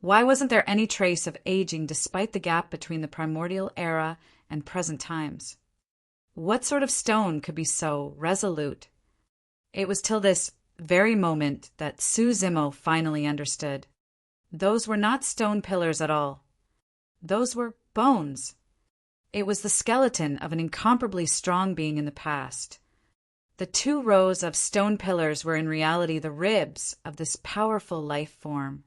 S1: Why wasn't there any trace of aging despite the gap between the primordial era and present times? What sort of stone could be so resolute? It was till this very moment that Zimo finally understood. Those were not stone pillars at all. Those were bones. It was the skeleton of an incomparably strong being in the past. The 2 rows of stone pillars were in reality the ribs of this powerful life form.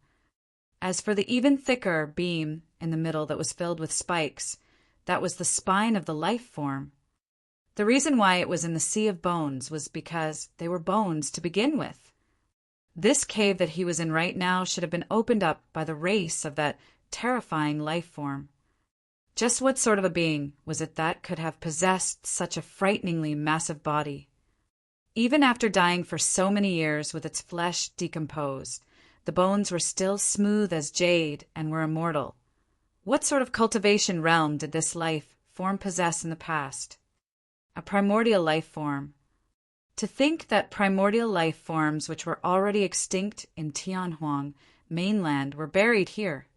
S1: As for the even thicker beam in the middle that was filled with spikes, that was the spine of the life form. The reason why it was in the sea of bones was because they were bones to begin with. This cave that he was in right now should have been opened up by the race of that terrifying life form. Just what sort of a being was it that could have possessed such a frighteningly massive body? Even after dying for so many years with its flesh decomposed, the bones were still smooth as jade and were immortal. What sort of cultivation realm did this life form possess in the past? A primordial life form. To think that primordial life forms which were already extinct in Tianhuang mainland were buried here.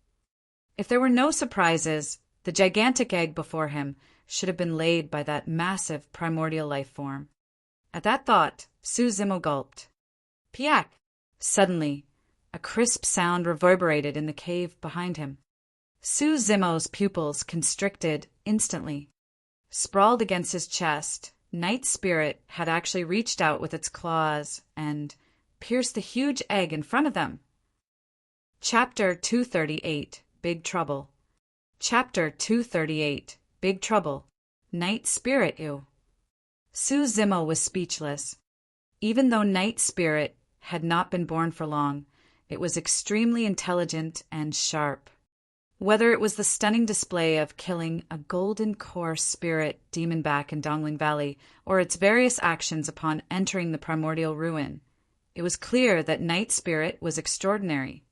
S1: If there were no surprises, the gigantic egg before him should have been laid by that massive primordial life form. At that thought, Su Zimo gulped. Piak! Suddenly, a crisp sound reverberated in the cave behind him. Su Zimo's pupils constricted instantly. Sprawled against his chest, Night Spirit had actually reached out with its claws and pierced the huge egg in front of them. Chapter 238, Big Trouble. Chapter 238, Big Trouble. Night Spirit Ew. Su Zimo was speechless. Even though Night Spirit had not been born for long, it was extremely intelligent and sharp. Whether it was the stunning display of killing a golden core spirit demonback in Dongling Valley, or its various actions upon entering the primordial ruin, it was clear that Night Spirit was extraordinary.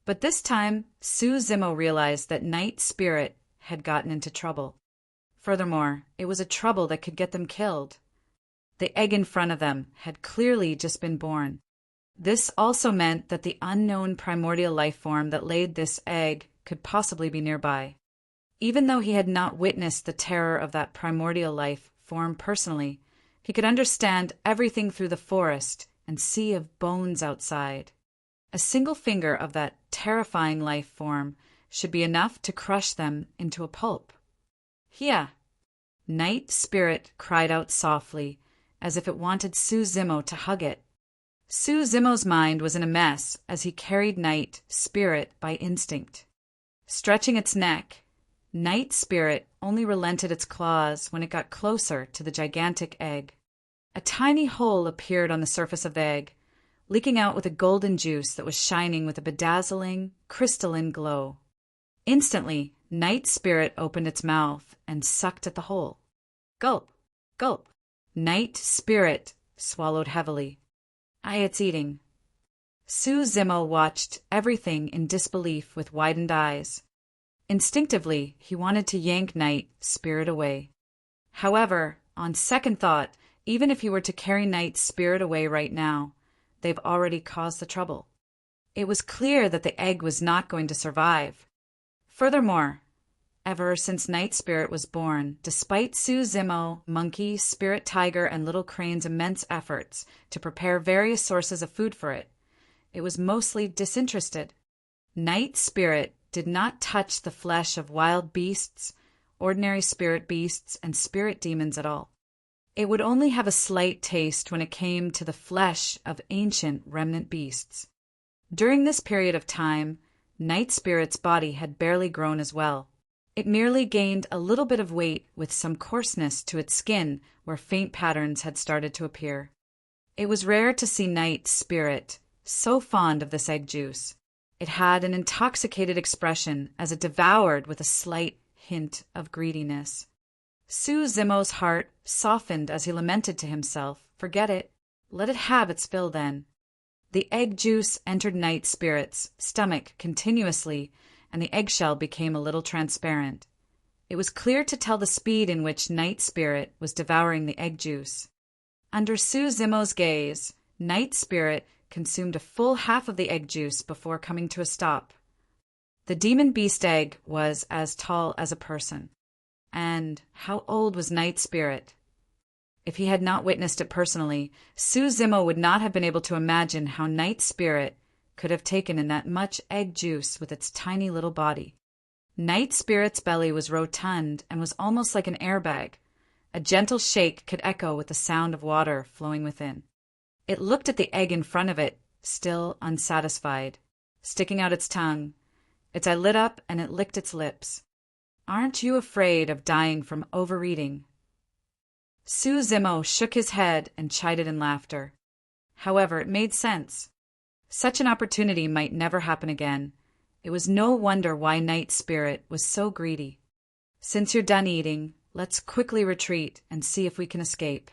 S1: But this time, Su Zimo realized that Night Spirit had gotten into trouble. Furthermore, it was a trouble that could get them killed. The egg in front of them had clearly just been born. This also meant that the unknown primordial life form that laid this egg could possibly be nearby. Even though he had not witnessed the terror of that primordial life form personally, he could understand everything through the forest and sea of bones outside. A single finger of that terrifying life form should be enough to crush them into a pulp. Here! Night Spirit cried out softly, as if it wanted Su Zimo to hug it. Su Zimo's mind was in a mess as he carried Night Spirit by instinct. Stretching its neck, Night Spirit only relented its claws when it got closer to the gigantic egg. A tiny hole appeared on the surface of the egg, leaking out with a golden juice that was shining with a bedazzling, crystalline glow. Instantly, Night Spirit opened its mouth and sucked at the hole. Gulp! Gulp! Night Spirit swallowed heavily. It's eating. Su Zimo watched everything in disbelief with widened eyes. Instinctively, he wanted to yank Night Spirit away. However, on second thought, even if he were to carry Night Spirit away right now, they've already caused the trouble. It was clear that the egg was not going to survive. Furthermore, ever since Night Spirit was born, despite Su Zimo, Monkey, Spirit Tiger, and Little Crane's immense efforts to prepare various sources of food for it, it was mostly disinterested. Night Spirit did not touch the flesh of wild beasts, ordinary spirit beasts, and spirit demons at all. It would only have a slight taste when it came to the flesh of ancient remnant beasts. During this period of time, Night Spirit's body had barely grown as well. It merely gained a little bit of weight with some coarseness to its skin where faint patterns had started to appear. It was rare to see Night Spirit so fond of this egg juice. It had an intoxicated expression as it devoured with a slight hint of greediness. Su Zimo's heart softened as he lamented to himself, "Forget it. Let it have its fill then." The egg juice entered Night Spirit's stomach continuously, and the eggshell became a little transparent. It was clear to tell the speed in which Night Spirit was devouring the egg juice. Under Su Zimo's gaze, Night Spirit consumed a full half of the egg juice before coming to a stop. The demon beast egg was as tall as a person. And how old was Night Spirit? If he had not witnessed it personally, Su Zimo would not have been able to imagine how Night Spirit could have taken in that much egg juice with its tiny little body. Night Spirit's belly was rotund and was almost like an airbag. A gentle shake could echo with the sound of water flowing within. It looked at the egg in front of it, still unsatisfied. Sticking out its tongue, Its eye lit up and it licked its lips. "Aren't you afraid of dying from overeating?" Suzumo shook his head and chided in laughter. However, it made sense. Such an opportunity might never happen again. It was no wonder why Night Spirit was so greedy. "Since you're done eating, let's quickly retreat and see if we can escape."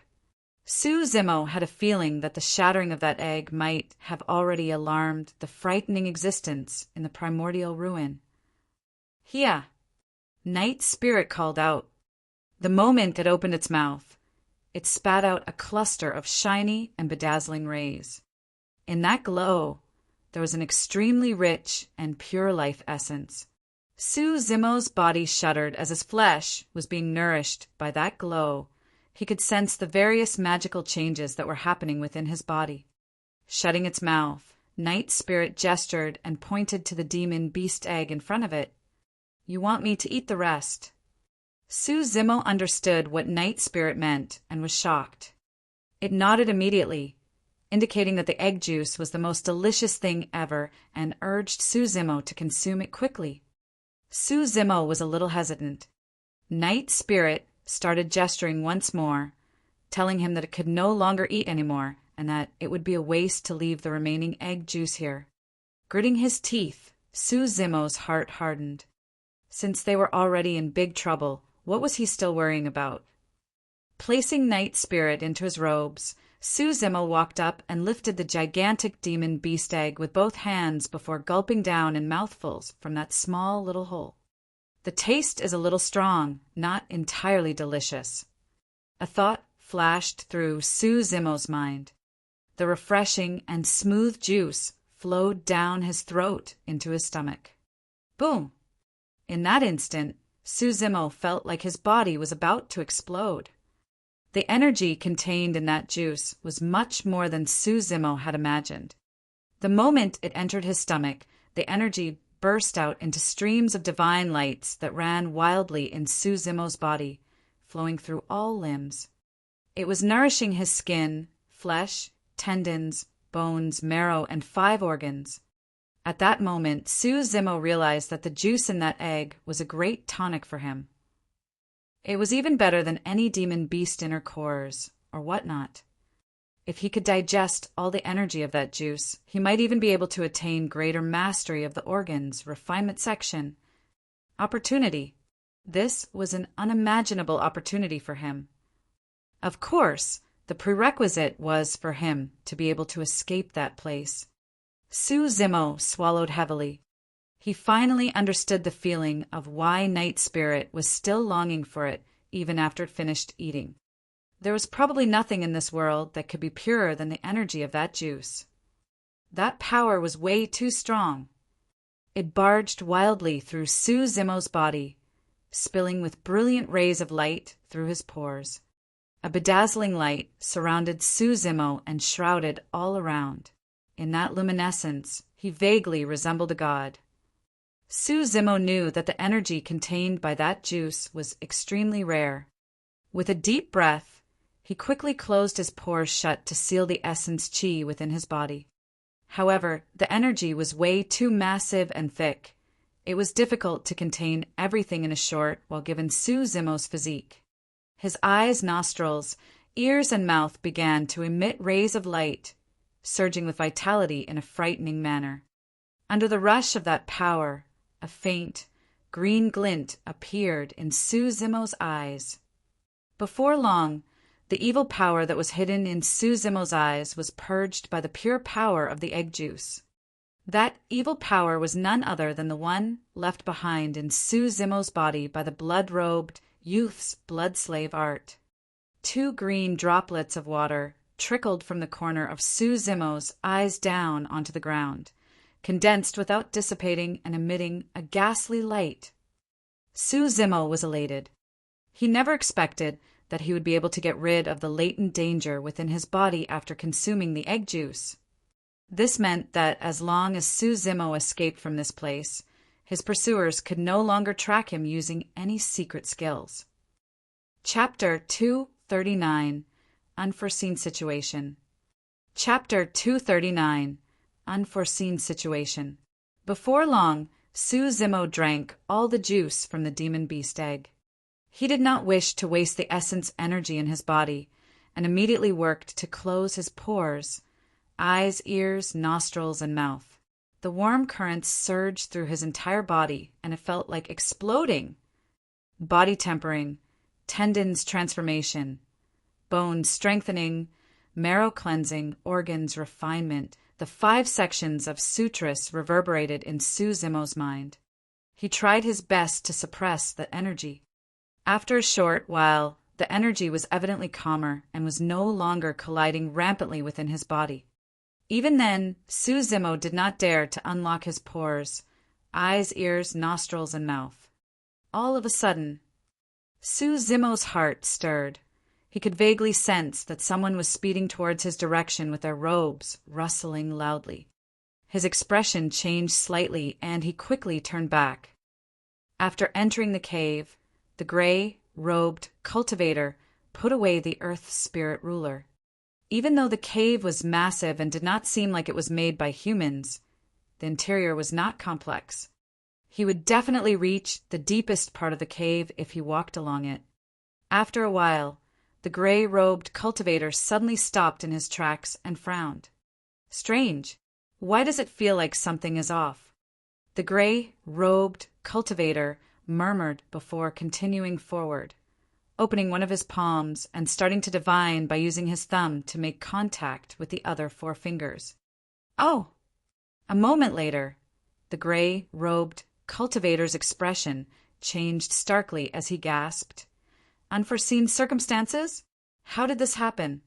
S1: Suzumo had a feeling that the shattering of that egg might have already alarmed the frightening existence in the primordial ruin. "Here!" Night Spirit called out. The moment it opened its mouth, it spat out a cluster of shiny and bedazzling rays. In that glow, there was an extremely rich and pure life essence. Suzumo's body shuddered as his flesh was being nourished by that glow. He could sense the various magical changes that were happening within his body. Shutting its mouth, Night Spirit gestured and pointed to the demon beast egg in front of it. "You want me to eat the rest?" Suzumo understood what Night Spirit meant and was shocked. It nodded immediately, indicating that the egg juice was the most delicious thing ever, and urged Suzumo to consume it quickly. Suzumo was a little hesitant. Night Spirit started gesturing once more, telling him that it could no longer eat anymore and that it would be a waste to leave the remaining egg juice here. Gritting his teeth, Suzumo's heart hardened. Since they were already in big trouble, what was he still worrying about? Placing Night Spirit into his robes, Suzumo walked up and lifted the gigantic demon beast egg with both hands before gulping down in mouthfuls from that small little hole. The taste is a little strong, not entirely delicious. A thought flashed through Suzumo's mind. The refreshing and smooth juice flowed down his throat into his stomach. Boom! In that instant, Suzumo felt like his body was about to explode. The energy contained in that juice was much more than Suzumo had imagined. The moment it entered his stomach, the energy burst out into streams of divine lights that ran wildly in Suzumo's body, flowing through all limbs. It was nourishing his skin, flesh, tendons, bones, marrow, and 5 organs. At that moment, Suzumo realized that the juice in that egg was a great tonic for him. It was even better than any demon beast inner cores, or whatnot. If he could digest all the energy of that juice, he might even be able to attain greater mastery of the organs, refinement section. Opportunity. This was an unimaginable opportunity for him. Of course, the prerequisite was for him to be able to escape that place. Suzumo swallowed heavily. He finally understood the feeling of why Night Spirit was still longing for it even after it finished eating. There was probably nothing in this world that could be purer than the energy of that juice. That power was way too strong. It barged wildly through Suzumo's body, spilling with brilliant rays of light through his pores. A bedazzling light surrounded Suzumo and shrouded all around. In that luminescence, he vaguely resembled a god. Suzumo knew that the energy contained by that juice was extremely rare. With a deep breath, he quickly closed his pores shut to seal the essence chi within his body. However, the energy was way too massive and thick. It was difficult to contain everything in a short while given Suzumo's physique. His eyes, nostrils, ears, and mouth began to emit rays of light, surging with vitality in a frightening manner. Under the rush of that power, a faint, green glint appeared in Suzumo's eyes. Before long, the evil power that was hidden in Suzumo's eyes was purged by the pure power of the egg juice. That evil power was none other than the one left behind in Suzumo's body by the blood-robed youth's blood-slave art. 2 green droplets of water trickled from the corner of Suzumo's eyes down onto the ground, condensed without dissipating and emitting a ghastly light. Suzumo was elated. He never expected that he would be able to get rid of the latent danger within his body after consuming the egg juice. This meant that as long as Suzumo escaped from this place, his pursuers could no longer track him using any secret skills. Chapter 239, Unforeseen Situation. Chapter 239, Unforeseen Situation. Before long, Zimo drank all the juice from the demon beast egg. He did not wish to waste the essence energy in his body, and immediately worked to close his pores, eyes, ears, nostrils, and mouth. The warm currents surged through his entire body, and it felt like exploding. Body tempering, tendons transformation, bones strengthening, marrow cleansing, organs refinement. The 5 sections of sutras reverberated in Zimo's mind. He tried his best to suppress the energy. After a short while, the energy was evidently calmer and was no longer colliding rampantly within his body. Even then, Zimo did not dare to unlock his pores, eyes, ears, nostrils, and mouth. All of a sudden, Zimo's heart stirred. He could vaguely sense that someone was speeding towards his direction with their robes rustling loudly. His expression changed slightly, and he quickly turned back. After entering the cave, the gray-robed cultivator put away the earth spirit ruler. Even though the cave was massive and did not seem like it was made by humans, the interior was not complex. He would definitely reach the deepest part of the cave if he walked along it. After a while, the gray-robed cultivator suddenly stopped in his tracks and frowned. Strange. Why does it feel like something is off? The gray-robed cultivator murmured before continuing forward, opening one of his palms and starting to divine by using his thumb to make contact with the other 4 fingers. Oh! A moment later, the gray-robed cultivator's expression changed starkly as he gasped, "Unforeseen circumstances? How did this happen?"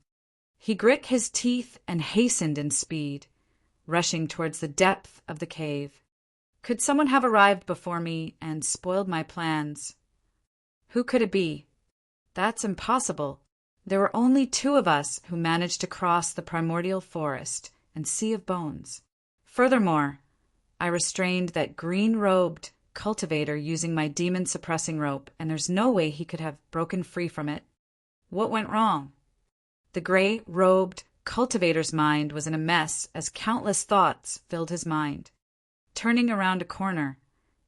S1: He grit his teeth and hastened in speed, rushing towards the depth of the cave. Could someone have arrived before me and spoiled my plans? Who could it be? That's impossible. There were only 2 of us who managed to cross the primordial forest and sea of bones. Furthermore, I restrained that green-robed cultivator using my demon-suppressing rope, and there's no way he could have broken free from it. What went wrong? The gray-robed cultivator's mind was in a mess as countless thoughts filled his mind. Turning around a corner,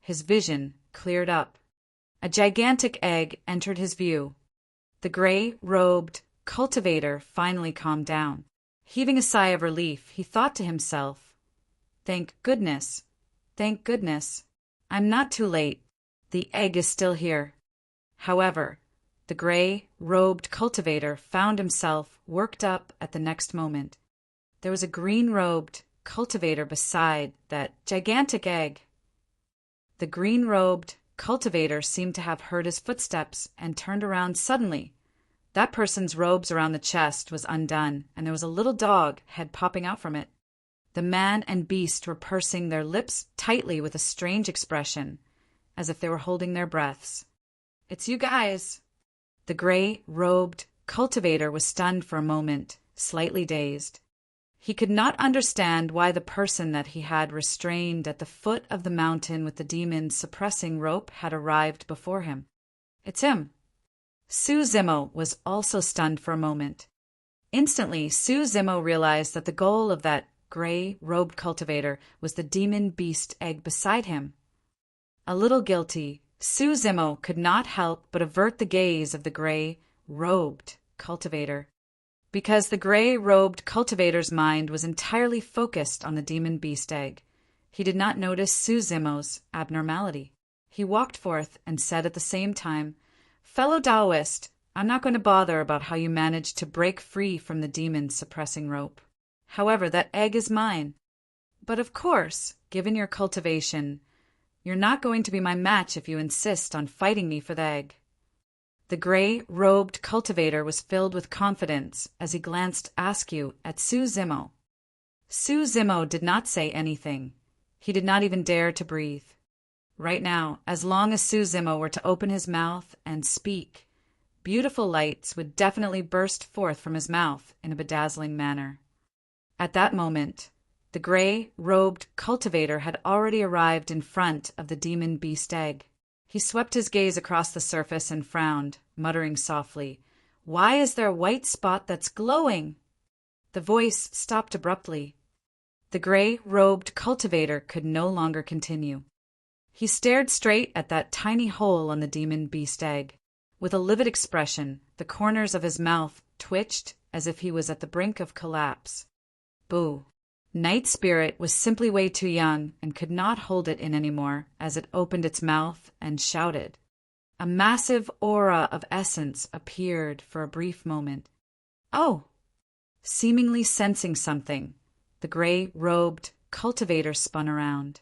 S1: his vision cleared up. A gigantic egg entered his view. The gray-robed cultivator finally calmed down. Heaving a sigh of relief, he thought to himself, "Thank goodness, thank goodness. I'm not too late. The egg is still here." However, the gray-robed cultivator found himself worked up at the next moment. There was a green-robed cultivator beside that gigantic egg. The green-robed cultivator seemed to have heard his footsteps and turned around suddenly. That person's robes around the chest was undone, and there was a little dog head popping out from it. The man and beast were pursing their lips tightly with a strange expression, as if they were holding their breaths. "It's you guys." The gray-robed cultivator was stunned for a moment, slightly dazed. He could not understand why the person that he had restrained at the foot of the mountain with the demon's suppressing rope had arrived before him. "It's him." Zimo was also stunned for a moment. Instantly, Zimo realized that the goal of that gray-robed cultivator was the demon beast egg beside him. A little guilty, Zimo could not help but avert the gaze of the gray-robed cultivator, because the gray-robed cultivator's mind was entirely focused on the demon beast egg. He did not notice Zimo's abnormality. He walked forth and said at the same time, "Fellow Taoist, I'm not going to bother about how you managed to break free from the demon's suppressing rope. However, that egg is mine. But of course, given your cultivation, you're not going to be my match if you insist on fighting me for the egg." The gray-robed cultivator was filled with confidence as he glanced askew at Zimo. Zimo did not say anything. He did not even dare to breathe. Right now, as long as Zimo were to open his mouth and speak, beautiful lights would definitely burst forth from his mouth in a bedazzling manner. At that moment, the gray-robed cultivator had already arrived in front of the demon beast egg. He swept his gaze across the surface and frowned, muttering softly, "Why is there a white spot that's glowing?" The voice stopped abruptly. The gray-robed cultivator could no longer continue. He stared straight at that tiny hole on the demon beast egg. With a livid expression, the corners of his mouth twitched as if he was at the brink of collapse. Boo! Night Spirit was simply way too young and could not hold it in anymore as it opened its mouth and shouted. A massive aura of essence appeared for a brief moment. Oh! Seemingly sensing something, the gray-robed cultivator spun around.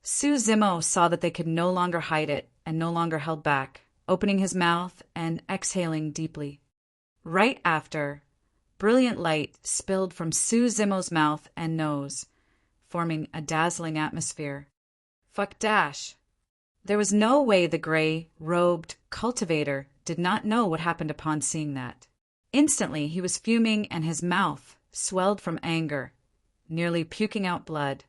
S1: Su Zimo saw that they could no longer hide it and no longer held back, opening his mouth and exhaling deeply. Right after, brilliant light spilled from Su Zimo's mouth and nose, forming a dazzling atmosphere. Fuck dash! There was no way the gray-robed cultivator did not know what happened upon seeing that. Instantly he was fuming and his mouth swelled from anger, nearly puking out blood.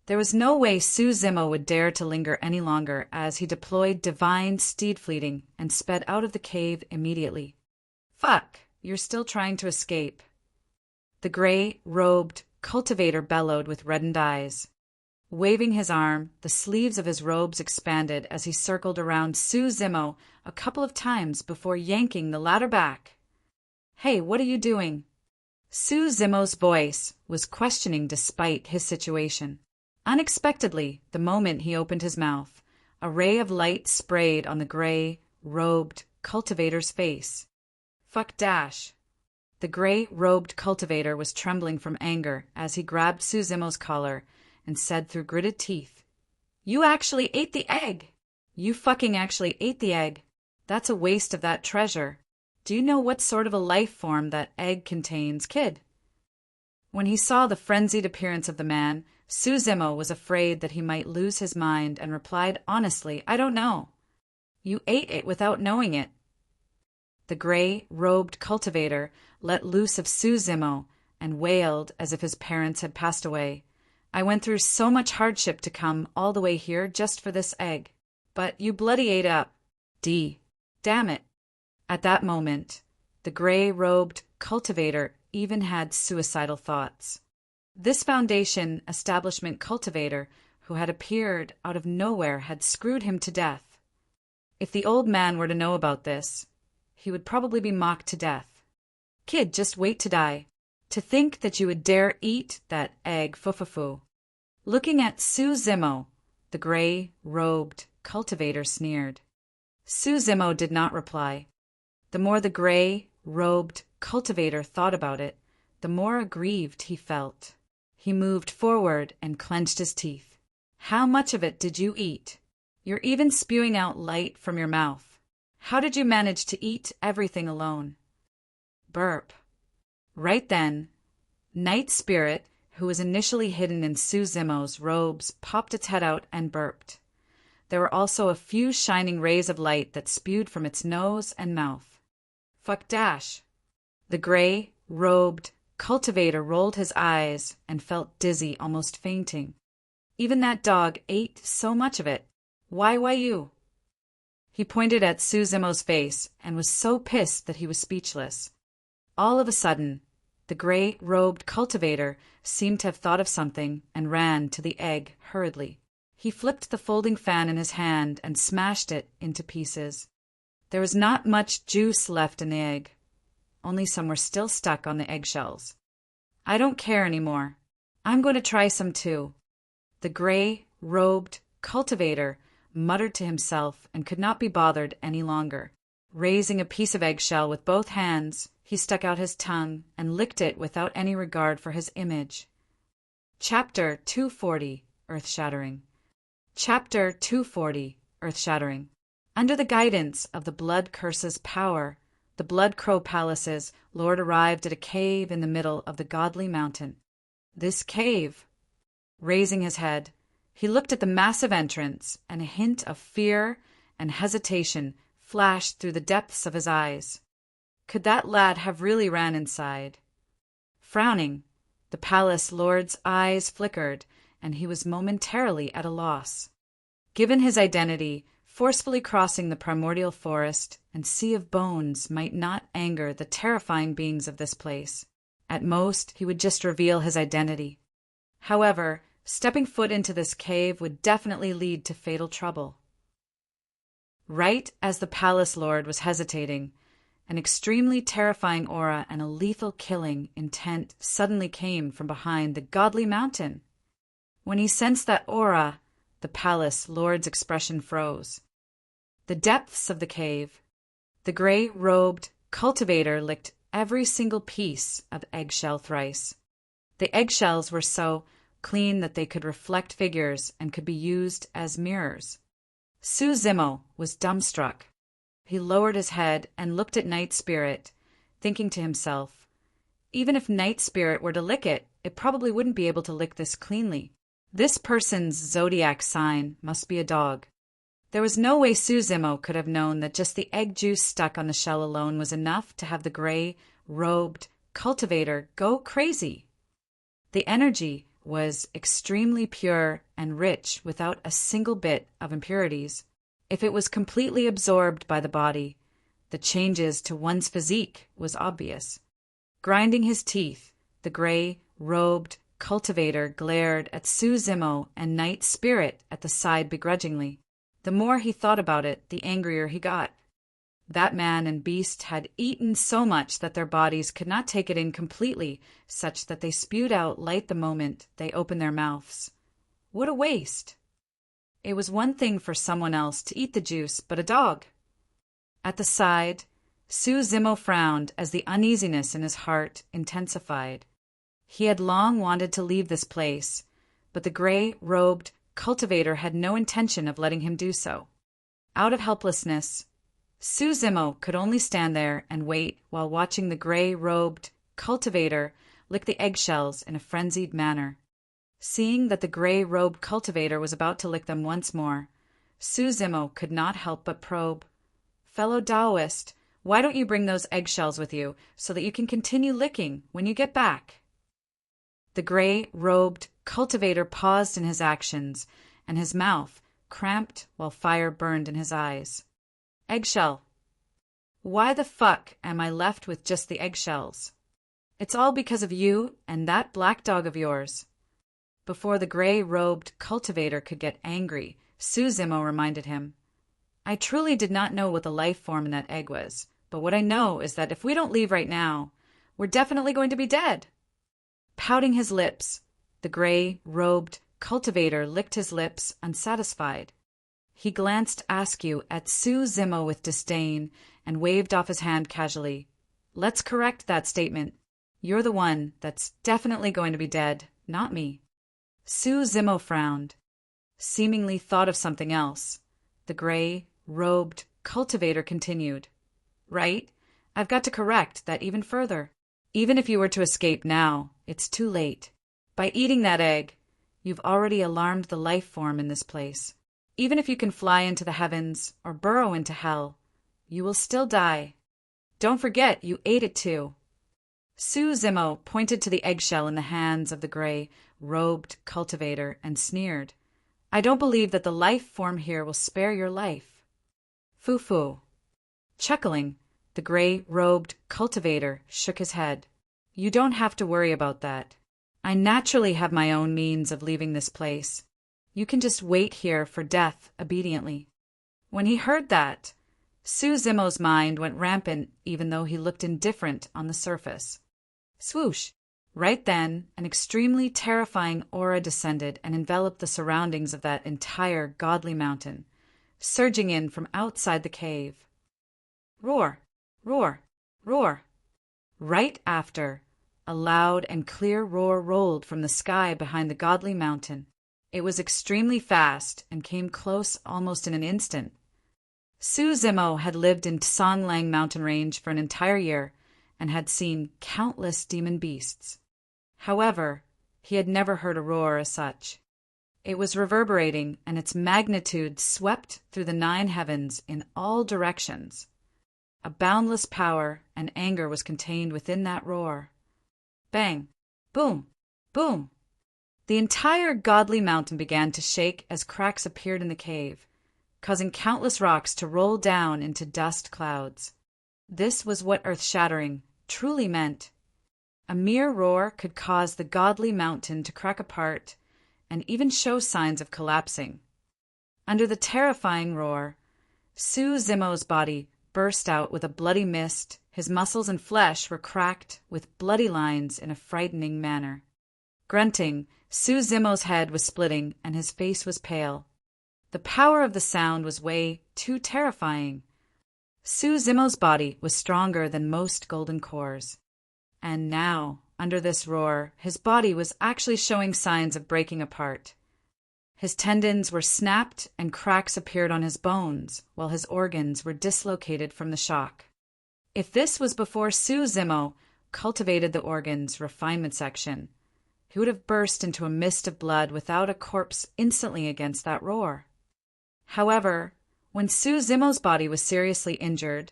S1: There was no way Su Zimo would dare to linger any longer as he deployed divine steed fleeting and sped out of the cave immediately. Fuck! You're still trying to escape. The gray-robed cultivator bellowed with reddened eyes. Waving his arm, the sleeves of his robes expanded as he circled around Su Zimo a couple of times before yanking the latter back. Hey, what are you doing? Su Zimo's voice was questioning despite his situation. Unexpectedly, the moment he opened his mouth, a ray of light sprayed on the gray-robed cultivator's face. Fuck dash! The gray-robed cultivator was trembling from anger as he grabbed Su Zimo's collar and said through gritted teeth, "You actually ate the egg! You fucking actually ate the egg! That's a waste of that treasure. Do you know what sort of a life form that egg contains, kid?" When he saw the frenzied appearance of the man, Su Zimo was afraid that he might lose his mind and replied honestly, "I don't know." "You ate it without knowing it." The gray-robed cultivator let loose of Su Zimo and wailed as if his parents had passed away. "I went through so much hardship to come all the way here just for this egg. But you bloody ate up. Damn it." At that moment, the gray-robed cultivator even had suicidal thoughts. This Foundation establishment cultivator who had appeared out of nowhere had screwed him to death. If the old man were to know about this, he would probably be mocked to death. "Kid, just wait to die. To think that you would dare eat that egg, fufufu." Looking at Su Zimo, the gray-robed cultivator sneered. Su Zimo did not reply. The more the gray-robed cultivator thought about it, the more aggrieved he felt. He moved forward and clenched his teeth. "How much of it did you eat? You're even spewing out light from your mouth. How did you manage to eat everything alone?" Burp. Right then, Night Spirit, who was initially hidden in Su Zimo's robes, popped its head out and burped. There were also a few shining rays of light that spewed from its nose and mouth. Fuck dash! The gray-robed cultivator rolled his eyes and felt dizzy, almost fainting. Even that dog ate so much of it. Why you? He pointed at Su Zimo's face and was so pissed that he was speechless. All of a sudden, the gray-robed cultivator seemed to have thought of something and ran to the egg hurriedly. He flipped the folding fan in his hand and smashed it into pieces. There was not much juice left in the egg. Only some were still stuck on the eggshells. "I don't care anymore. I'm going to try some too." The gray-robed cultivator muttered to himself and could not be bothered any longer. Raising a piece of eggshell with both hands, he stuck out his tongue and licked it without any regard for his image. Chapter 240, Earth-Shattering. Chapter 240, Earth-Shattering. Under the guidance of the Blood Curse's power, the Blood Crow Palace's lord arrived at a cave in the middle of the godly mountain. This cave. Raising his head, he looked at the massive entrance, and a hint of fear and hesitation flashed through the depths of his eyes. Could that lad have really ran inside? Frowning, the palace lord's eyes flickered, and he was momentarily at a loss. Given his identity, forcefully crossing the primordial forest and sea of bones might not anger the terrifying beings of this place. At most, he would just reveal his identity. However, Stepping foot into this cave would definitely lead to fatal trouble. Right as the palace lord was hesitating, an extremely terrifying aura and a lethal killing intent suddenly came from behind the godly mountain. When he sensed that aura, the palace lord's expression froze. The depths of the cave. The gray-robed cultivator licked every single piece of eggshell thrice. The eggshells were so clean that they could reflect figures and could be used as mirrors. Suzimo was dumbstruck. He lowered his head and looked at Night Spirit, thinking to himself, even if Night Spirit were to lick it, it probably wouldn't be able to lick this cleanly. This person's zodiac sign must be a dog. There was no way Suzimo could have known that just the egg juice stuck on the shell alone was enough to have the gray-robed cultivator go crazy. The energy was extremely pure and rich without a single bit of impurities. If it was completely absorbed by the body, the changes to one's physique was obvious. Grinding his teeth, the gray-robed cultivator glared at Suzimo and Night Spirit at the side begrudgingly. The more he thought about it, the angrier he got. That man and beast had eaten so much that their bodies could not take it in completely, such that they spewed out light the moment they opened their mouths. What a waste! It was one thing for someone else to eat the juice, but a dog. At the side, Suzimo frowned as the uneasiness in his heart intensified. He had long wanted to leave this place, but the gray-robed cultivator had no intention of letting him do so. Out of helplessness, Suzimo could only stand there and wait while watching the gray-robed cultivator lick the eggshells in a frenzied manner. Seeing that the gray-robed cultivator was about to lick them once more, Suzimo could not help but probe. Fellow Taoist, why don't you bring those eggshells with you so that you can continue licking when you get back? The gray-robed cultivator paused in his actions, and his mouth cramped while fire burned in his eyes. Eggshell. Why the fuck am I left with just the eggshells? It's all because of you and that black dog of yours. Before the gray-robed cultivator could get angry, Suzimo reminded him, I truly did not know what the life form in that egg was, but what I know is that if we don't leave right now, we're definitely going to be dead. Pouting his lips, the gray-robed cultivator licked his lips, unsatisfied. He glanced askew at Suzimo with disdain and waved off his hand casually. Let's correct that statement. You're the one that's definitely going to be dead, not me. Suzimo frowned, seemingly thought of something else. The gray-robed cultivator continued. Right, I've got to correct that even further. Even if you were to escape now, it's too late. By eating that egg, you've already alarmed the life form in this place. Even if you can fly into the heavens or burrow into hell, you will still die. Don't forget you ate it too. Suzimo pointed to the eggshell in the hands of the gray-robed cultivator and sneered. I don't believe that the life form here will spare your life. Foo-foo. Chuckling, the gray-robed cultivator shook his head. You don't have to worry about that. I naturally have my own means of leaving this place. You can just wait here for death obediently. When he heard that, Suzimo's mind went rampant even though he looked indifferent on the surface. Swoosh! Right then, an extremely terrifying aura descended and enveloped the surroundings of that entire godly mountain, surging in from outside the cave. Roar! Roar! Roar! Right after, a loud and clear roar rolled from the sky behind the godly mountain. It was extremely fast and came close almost in an instant. Suzimo had lived in Songlang mountain range for an entire year and had seen countless demon beasts. However, he had never heard a roar as such. It was reverberating, and its magnitude swept through the 9 heavens in all directions. A boundless power and anger was contained within that roar. Bang! Boom! Boom! The entire godly mountain began to shake as cracks appeared in the cave, causing countless rocks to roll down into dust clouds. This was what earth-shattering truly meant. A mere roar could cause the godly mountain to crack apart and even show signs of collapsing. Under the terrifying roar, Su Zimo's body burst out with a bloody mist. His muscles and flesh were cracked with bloody lines in a frightening manner. Grunting, Su Zimo's head was splitting and his face was pale. The power of the sound was way too terrifying. Su Zimo's body was stronger than most golden cores. And now, under this roar, his body was actually showing signs of breaking apart. His tendons were snapped and cracks appeared on his bones, while his organs were dislocated from the shock. If this was before Su Zimo cultivated the organ's refinement section, he would have burst into a mist of blood without a corpse instantly against that roar. However, when Su Zimo's body was seriously injured,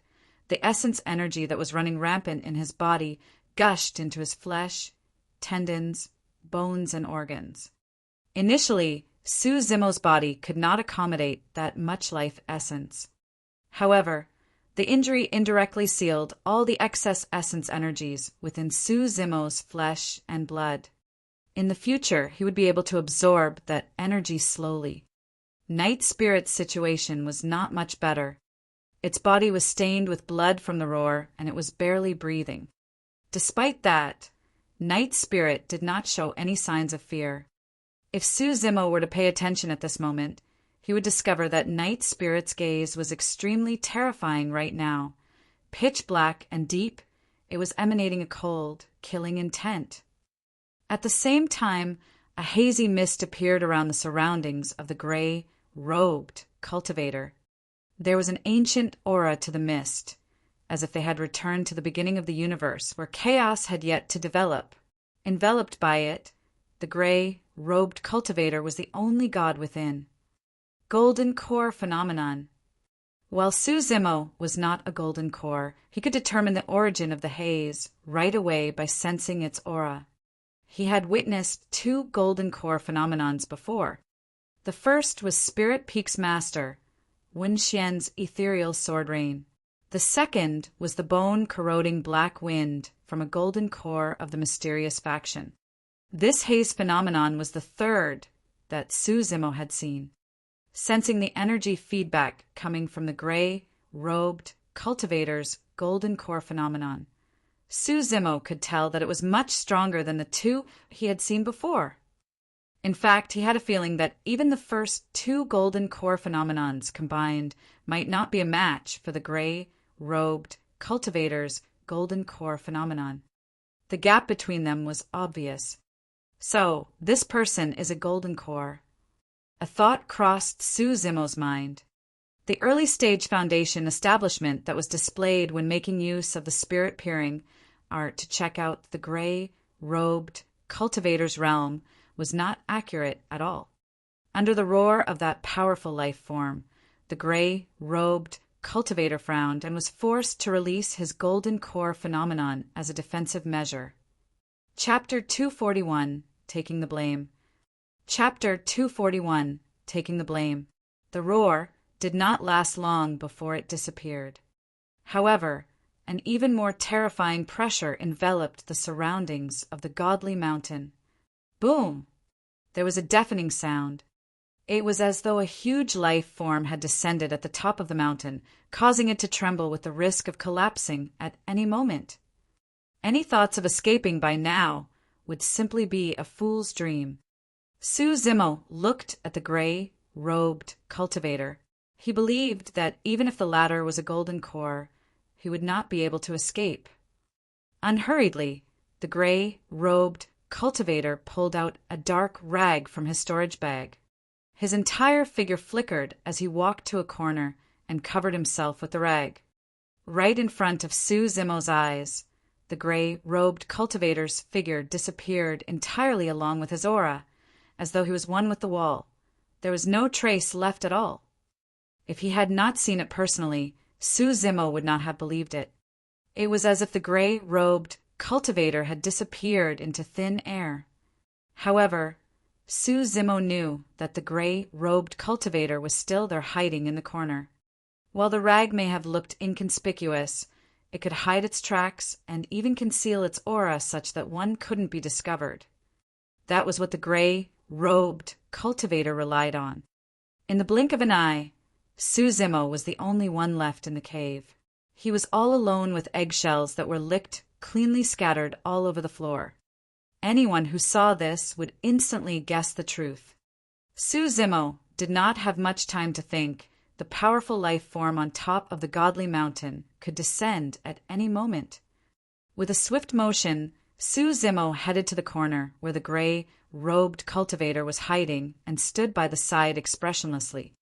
S1: the essence energy that was running rampant in his body gushed into his flesh, tendons, bones, and organs. Initially, Su Zimo's body could not accommodate that much life essence. However, the injury indirectly sealed all the excess essence energies within Su Zimo's flesh and blood. In the future, he would be able to absorb that energy slowly. Night Spirit's situation was not much better. Its body was stained with blood from the roar, and it was barely breathing. Despite that, Night Spirit did not show any signs of fear. If Su Zimo were to pay attention at this moment, he would discover that Night Spirit's gaze was extremely terrifying right now. Pitch black and deep, it was emanating a cold, killing intent. At the same time, a hazy mist appeared around the surroundings of the gray, robed cultivator. There was an ancient aura to the mist, as if they had returned to the beginning of the universe, where chaos had yet to develop. Enveloped by it, the gray, robed cultivator was the only god within. Golden core phenomenon. While Su Zimo was not a golden core, he could determine the origin of the haze right away by sensing its aura. He had witnessed 2 golden core phenomenons before. The first was Spirit Peak's master, Wen Xian's ethereal sword rain. The second was the bone-corroding black wind from a golden core of the mysterious faction. This haze phenomenon was the third that Su Zimo had seen. Sensing the energy feedback coming from the gray, robed cultivator's golden core phenomenon, Su Zimo could tell that it was much stronger than the 2 he had seen before. In fact, he had a feeling that even the first 2 golden core phenomenons combined might not be a match for the gray, robed cultivator's golden core phenomenon. The gap between them was obvious. So, this person is a golden core. A thought crossed Su Zimo's mind. The early-stage foundation establishment that was displayed when making use of the spirit peering art to check out the gray, robed cultivator's realm was not accurate at all. Under the roar of that powerful life form, the gray, robed cultivator frowned and was forced to release his golden core phenomenon as a defensive measure. Chapter 241, Taking the Blame. Chapter 241, Taking the Blame. The roar did not last long before it disappeared. However, an even more terrifying pressure enveloped the surroundings of the godly mountain. Boom! There was a deafening sound. It was as though a huge life form had descended at the top of the mountain, causing it to tremble with the risk of collapsing at any moment. Any thoughts of escaping by now would simply be a fool's dream. Su Zimo looked at the gray, robed cultivator. He believed that even if the latter was a golden core, he would not be able to escape. Unhurriedly, the gray, robed cultivator pulled out a dark rag from his storage bag. His entire figure flickered as he walked to a corner and covered himself with the rag. Right in front of Su Zimo's eyes, the gray-robed cultivator's figure disappeared entirely along with his aura, as though he was one with the wall. There was no trace left at all. If he had not seen it personally, Su Zimo would not have believed it. It was as if the gray-robed cultivator had disappeared into thin air. However, Su Zimo knew that the gray-robed cultivator was still there hiding in the corner. While the rag may have looked inconspicuous, it could hide its tracks and even conceal its aura such that one couldn't be discovered. That was what the gray, robed cultivator relied on. In the blink of an eye, Suzimo was the only one left in the cave. He was all alone with eggshells that were licked, cleanly scattered all over the floor. Anyone who saw this would instantly guess the truth. Suzimo did not have much time to think. The powerful life form on top of the godly mountain could descend at any moment. With a swift motion, Suzimo headed to the corner where the gray-robed cultivator was hiding and stood by the side expressionlessly.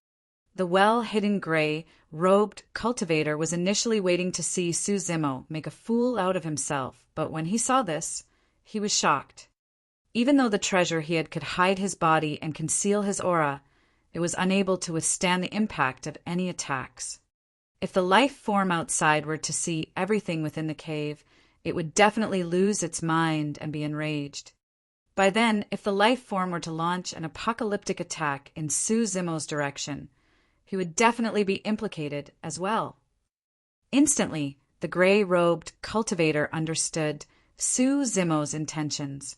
S1: The well-hidden gray-robed cultivator was initially waiting to see Suzimo make a fool out of himself, but when he saw this, he was shocked. Even though the treasure he had could hide his body and conceal his aura, it was unable to withstand the impact of any attacks. If the life form outside were to see everything within the cave, it would definitely lose its mind and be enraged. By then, if the life form were to launch an apocalyptic attack in Suzimo's direction, he would definitely be implicated as well. Instantly, the gray-robed cultivator understood Suzimo's intentions.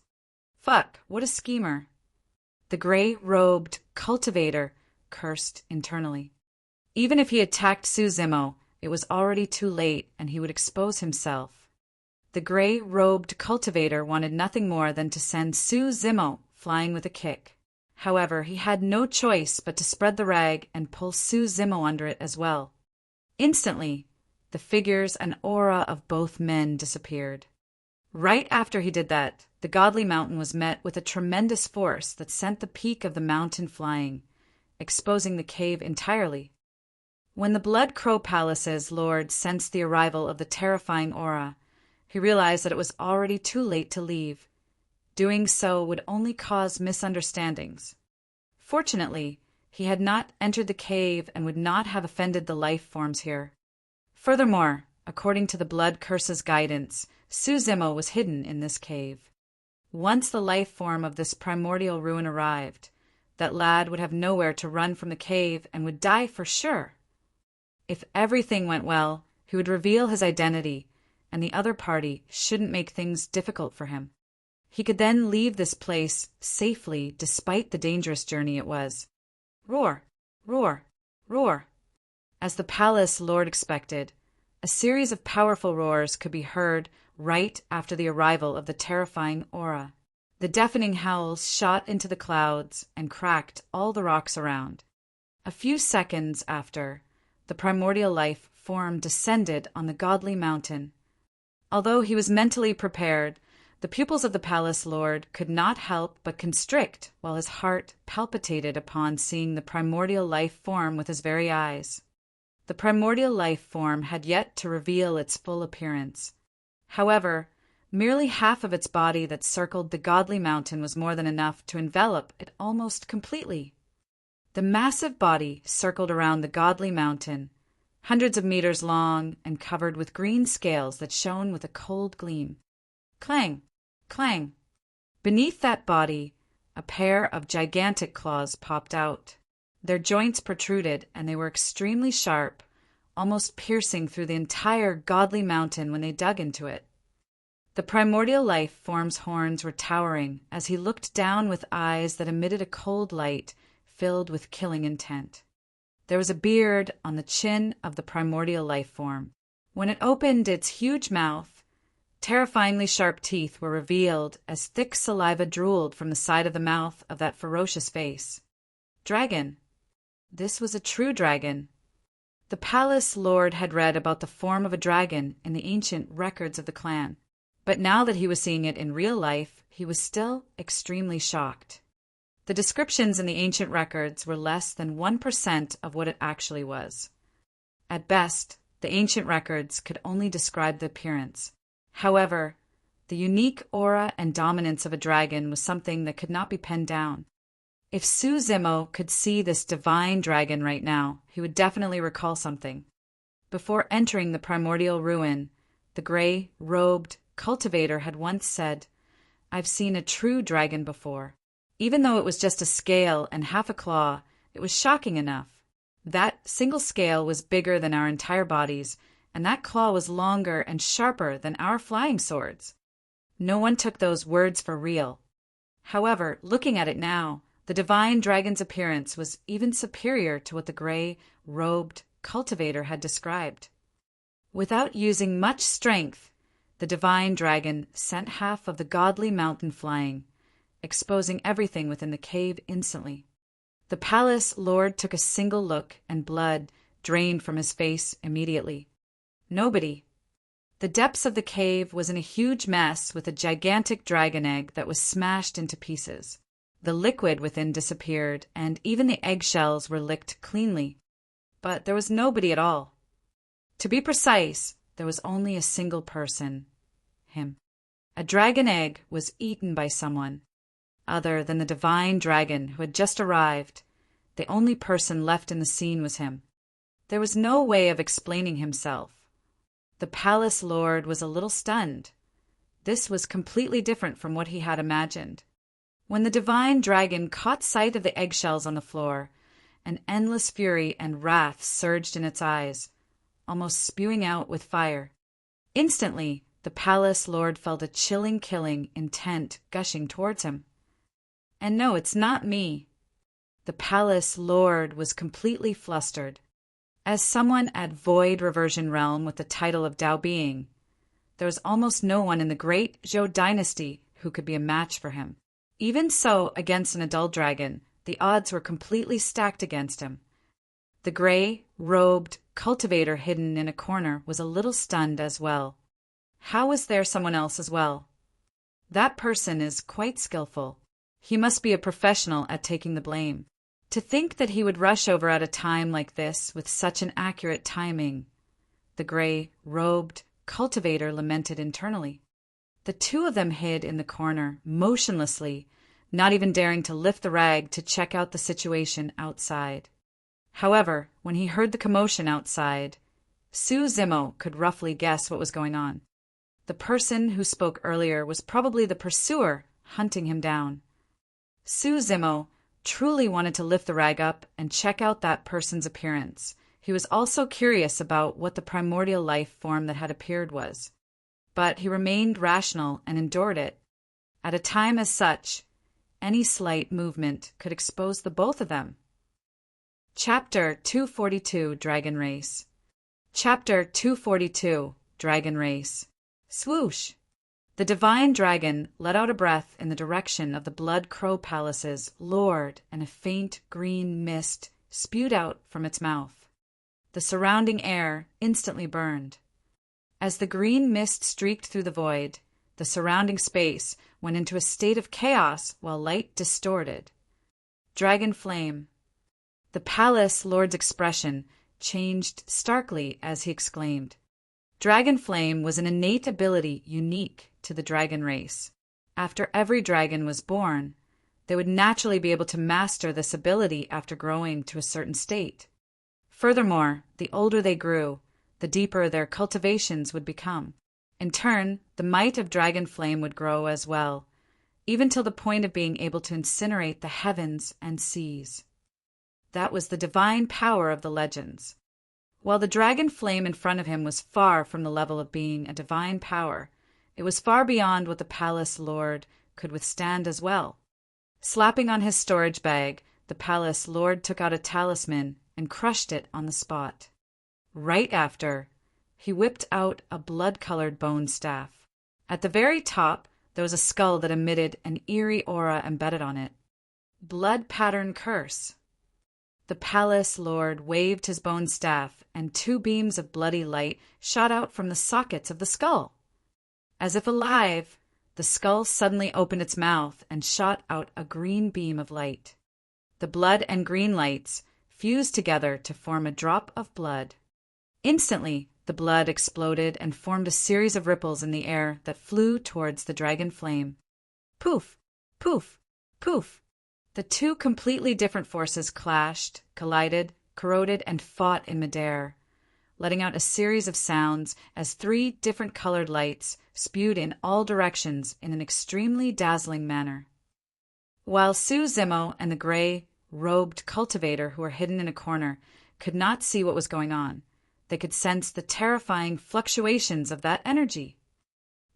S1: Fuck, what a schemer. The gray-robed cultivator cursed internally. Even if he attacked Suzimo, it was already too late and he would expose himself. The gray-robed cultivator wanted nothing more than to send Suzimo flying with a kick. However, he had no choice but to spread the rag and pull Suzimo under it as well. Instantly, the figures and aura of both men disappeared. Right after he did that, the godly mountain was met with a tremendous force that sent the peak of the mountain flying, exposing the cave entirely. When the Blood Crow Palace's lord sensed the arrival of the terrifying aura, he realized that it was already too late to leave. Doing so would only cause misunderstandings. Fortunately, he had not entered the cave and would not have offended the life forms here. Furthermore, according to the Blood Curse's guidance, Suzimo was hidden in this cave. Once the life form of this primordial ruin arrived, that lad would have nowhere to run from the cave and would die for sure. If everything went well, he would reveal his identity, and the other party shouldn't make things difficult for him. He could then leave this place safely despite the dangerous journey it was. Roar, roar, roar. As the palace lord expected, a series of powerful roars could be heard right after the arrival of the terrifying aura. The deafening howls shot into the clouds and cracked all the rocks around. A few seconds after, the primordial life form descended on the godly mountain. Although he was mentally prepared, the pupils of the palace lord could not help but constrict while his heart palpitated upon seeing the primordial life form with his very eyes. The primordial life form had yet to reveal its full appearance. However, merely half of its body that circled the godly mountain was more than enough to envelop it almost completely. The massive body circled around the godly mountain, hundreds of meters long and covered with green scales that shone with a cold gleam. Clang, clang. Beneath that body, a pair of gigantic claws popped out. Their joints protruded, and they were extremely sharp, almost piercing through the entire godly mountain when they dug into it. The primordial life form's horns were towering as he looked down with eyes that emitted a cold light filled with killing intent. There was a beard on the chin of the primordial life form. When it opened its huge mouth, terrifyingly sharp teeth were revealed as thick saliva drooled from the side of the mouth of that ferocious face. Dragon. This was a true dragon. The palace lord had read about the form of a dragon in the ancient records of the clan, but now that he was seeing it in real life, he was still extremely shocked. The descriptions in the ancient records were less than 1% of what it actually was. At best, the ancient records could only describe the appearance. However, the unique aura and dominance of a dragon was something that could not be penned down. If Suzimo could see this divine dragon right now, he would definitely recall something. Before entering the primordial ruin, the gray-robed cultivator had once said, "I've seen a true dragon before." Even though it was just a scale and half a claw, it was shocking enough. That single scale was bigger than our entire bodies, and that claw was longer and sharper than our flying swords. No one took those words for real. However, looking at it now, the divine dragon's appearance was even superior to what the gray-robed cultivator had described. Without using much strength, the divine dragon sent half of the godly mountain flying, exposing everything within the cave instantly. The palace lord took a single look, and blood drained from his face immediately. Nobody. The depths of the cave was in a huge mess with a gigantic dragon egg that was smashed into pieces. The liquid within disappeared, and even the eggshells were licked cleanly. But there was nobody at all. To be precise, there was only a single person. Him. A dragon egg was eaten by someone other than the divine dragon who had just arrived. The only person left in the scene was him. There was no way of explaining himself. The palace lord was a little stunned. This was completely different from what he had imagined. When the divine dragon caught sight of the eggshells on the floor, an endless fury and wrath surged in its eyes, almost spewing out with fire. Instantly, the palace lord felt a chilling, killing intent gushing towards him. And no, it's not me. The palace lord was completely flustered. As someone at Void Reversion Realm with the title of Tao Being, there was almost no one in the great Zhou dynasty who could be a match for him. Even so, against an adult dragon, the odds were completely stacked against him. The gray-robed cultivator hidden in a corner was a little stunned as well. How was there someone else as well? That person is quite skillful. He must be a professional at taking the blame. To think that he would rush over at a time like this with such an accurate timing. The gray-robed cultivator lamented internally. The two of them hid in the corner, motionlessly, not even daring to lift the rag to check out the situation outside. However, when he heard the commotion outside, Su Zimo could roughly guess what was going on. The person who spoke earlier was probably the pursuer hunting him down. Su Zimo truly wanted to lift the rag up and check out that person's appearance. He was also curious about what the primordial life form that had appeared was. But he remained rational and endured it. At a time as such, any slight movement could expose the both of them. Chapter 242, Dragon Race. Chapter 242, Dragon Race. Swoosh! The divine dragon let out a breath in the direction of the Blood Crow Palace's lord, and a faint green mist spewed out from its mouth. The surrounding air instantly burned. As the green mist streaked through the void, the surrounding space went into a state of chaos while light distorted. Dragon flame. The palace lord's expression changed starkly as he exclaimed. Dragon flame was an innate ability unique to the dragon race. After every dragon was born, they would naturally be able to master this ability after growing to a certain state. Furthermore, the older they grew, the deeper their cultivations would become. In turn, the might of dragon flame would grow as well, even till the point of being able to incinerate the heavens and seas. That was the divine power of the legends. While the dragon flame in front of him was far from the level of being a divine power, it was far beyond what the palace lord could withstand as well. Slapping on his storage bag, the palace lord took out a talisman and crushed it on the spot. Right after, he whipped out a blood-colored bone staff. At the very top, there was a skull that emitted an eerie aura embedded on it. Blood pattern curse. The palace lord waved his bone staff, and two beams of bloody light shot out from the sockets of the skull. As if alive, the skull suddenly opened its mouth and shot out a green beam of light. The blood and green lights fused together to form a drop of blood. Instantly, the blood exploded and formed a series of ripples in the air that flew towards the dragon flame. Poof! Poof! Poof! The two completely different forces clashed, collided, corroded, and fought in midair, letting out a series of sounds as three different colored lights spewed in all directions in an extremely dazzling manner. While Su Zimo and the gray-robed cultivator who were hidden in a corner could not see what was going on, they could sense the terrifying fluctuations of that energy.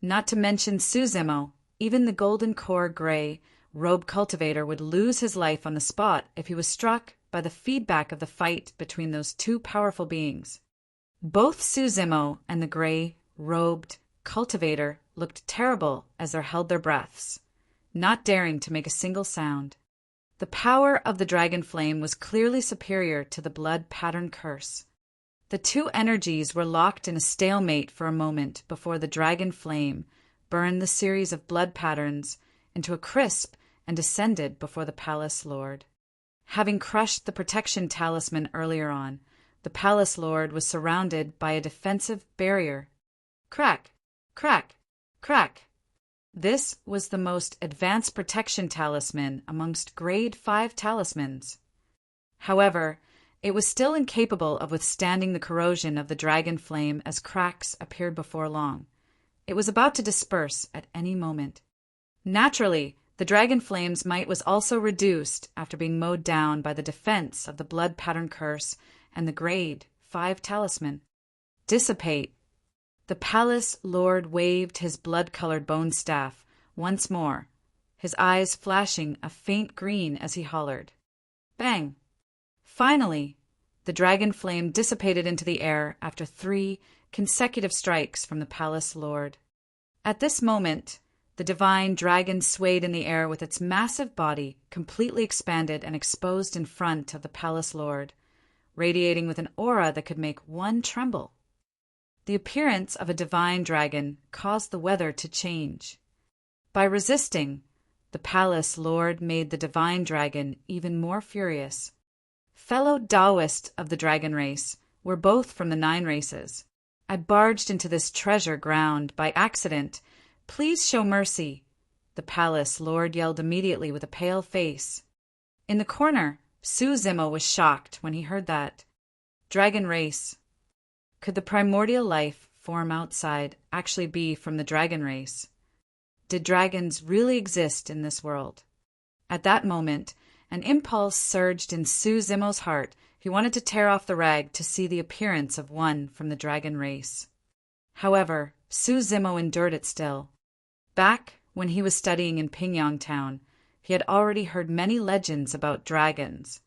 S1: Not to mention Su Zimo, even the golden core gray robe cultivator would lose his life on the spot if he was struck by the feedback of the fight between those two powerful beings. Both Suzimo and the gray-robed cultivator looked terrible as they held their breaths, not daring to make a single sound. The power of the dragon flame was clearly superior to the blood pattern curse. The two energies were locked in a stalemate for a moment before the dragon flame burned the series of blood patterns into a crisp and descended before the palace lord. Having crushed the protection talisman earlier on, the palace lord was surrounded by a defensive barrier. Crack! Crack! Crack! This was the most advanced protection talisman amongst Grade 5 talismans. However, it was still incapable of withstanding the corrosion of the dragon flame as cracks appeared before long. It was about to disperse at any moment. Naturally, the dragon flame's might was also reduced after being mowed down by the defense of the blood pattern curse and the Grade 5 talisman. Dissipate. The palace lord waved his blood-colored bone staff once more, his eyes flashing a faint green as he hollered. Bang! Finally, the dragon flame dissipated into the air after 3 consecutive strikes from the palace lord. At this moment, the divine dragon swayed in the air with its massive body completely expanded and exposed in front of the palace lord, radiating with an aura that could make one tremble. The appearance of a divine dragon caused the weather to change. By resisting, the palace lord made the divine dragon even more furious. Fellow Taoists of the dragon race were both from the 9 races. I barged into this treasure ground by accident. Please show mercy, the palace lord yelled immediately with a pale face. In the corner, Suzimo was shocked when he heard that. Dragon race. Could the primordial life form outside actually be from the dragon race? Did dragons really exist in this world? At that moment, an impulse surged in Suzimo's heart. He wanted to tear off the rag to see the appearance of one from the dragon race. However, Suzimo endured it still. Back when he was studying in Pingyang Town, he had already heard many legends about dragons.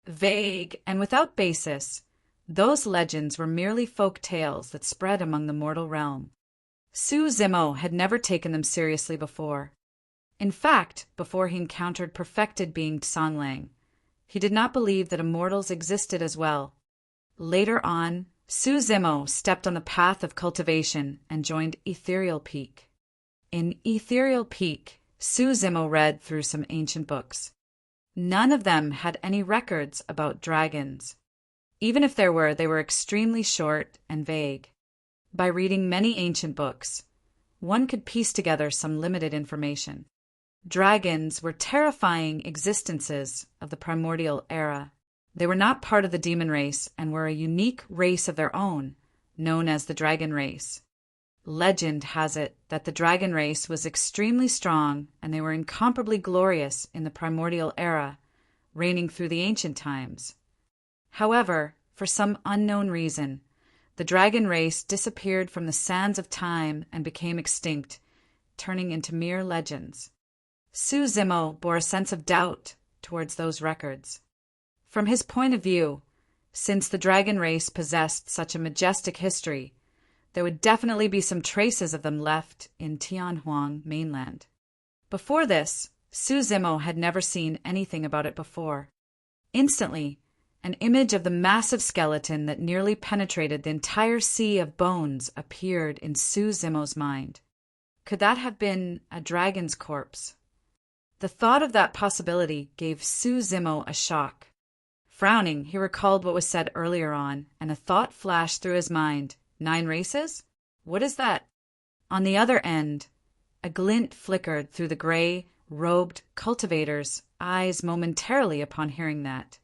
S1: Vague and without basis, those legends were merely folk tales that spread among the mortal realm. Suzimo had never taken them seriously before. In fact, before he encountered perfected being Songlang, he did not believe that immortals existed as well. Later on, Suzimo stepped on the path of cultivation and joined Ethereal Peak. In Ethereal Peak, Suzimo read through some ancient books. None of them had any records about dragons. Even if there were, they were extremely short and vague. By reading many ancient books, one could piece together some limited information. Dragons were terrifying existences of the primordial era. They were not part of the demon race and were a unique race of their own, known as the dragon race. Legend has it that the dragon race was extremely strong and they were incomparably glorious in the primordial era, reigning through the ancient times. However, for some unknown reason, the dragon race disappeared from the sands of time and became extinct, turning into mere legends. Suzimo bore a sense of doubt towards those records. From his point of view, since the dragon race possessed such a majestic history, there would definitely be some traces of them left in Tianhuang mainland. Before this, Suzimo had never seen anything about it before. Instantly, an image of the massive skeleton that nearly penetrated the entire sea of bones appeared in Suzimo's mind. Could that have been a dragon's corpse? The thought of that possibility gave Suzimo a shock. Frowning, he recalled what was said earlier on, and a thought flashed through his mind. 9 races? What is that? On the other end, a glint flickered through the gray-robed cultivator's eyes momentarily upon hearing that.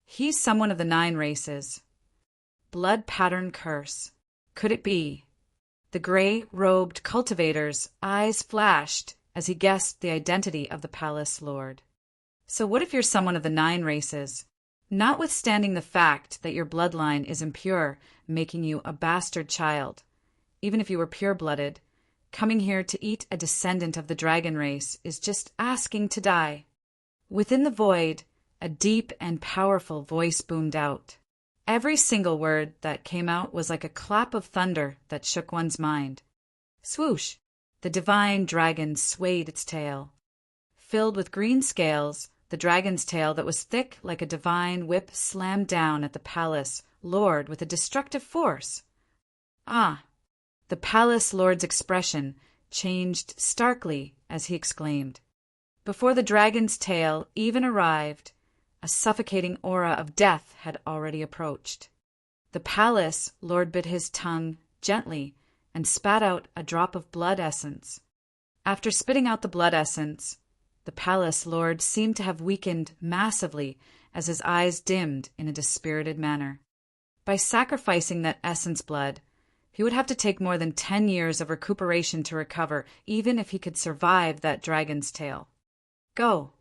S1: He's someone of the 9 races. Blood pattern curse. Could it be? The gray-robed cultivator's eyes flashed as he guessed the identity of the palace lord. So what if you're someone of the 9 races? Notwithstanding the fact that your bloodline is impure, making you a bastard child, even if you were pure-blooded, Coming here to eat a descendant of the dragon race is just asking to die." Within the void, a deep and powerful voice boomed out. Every single word that came out was like a clap of thunder that shook one's mind. Swoosh! The divine dragon swayed its tail. Filled with green scales, the dragon's tail that was thick like a divine whip slammed down at the palace lord with a destructive force. "Ah!" The palace lord's expression changed starkly as he exclaimed. Before the dragon's tail even arrived, a suffocating aura of death had already approached. The palace lord bit his tongue gently and spat out a drop of blood essence. After spitting out the blood essence, the palace lord seemed to have weakened massively as his eyes dimmed in a dispirited manner. By sacrificing that essence blood, he would have to take more than 10 years of recuperation to recover, even if he could survive that dragon's tail. "Go!"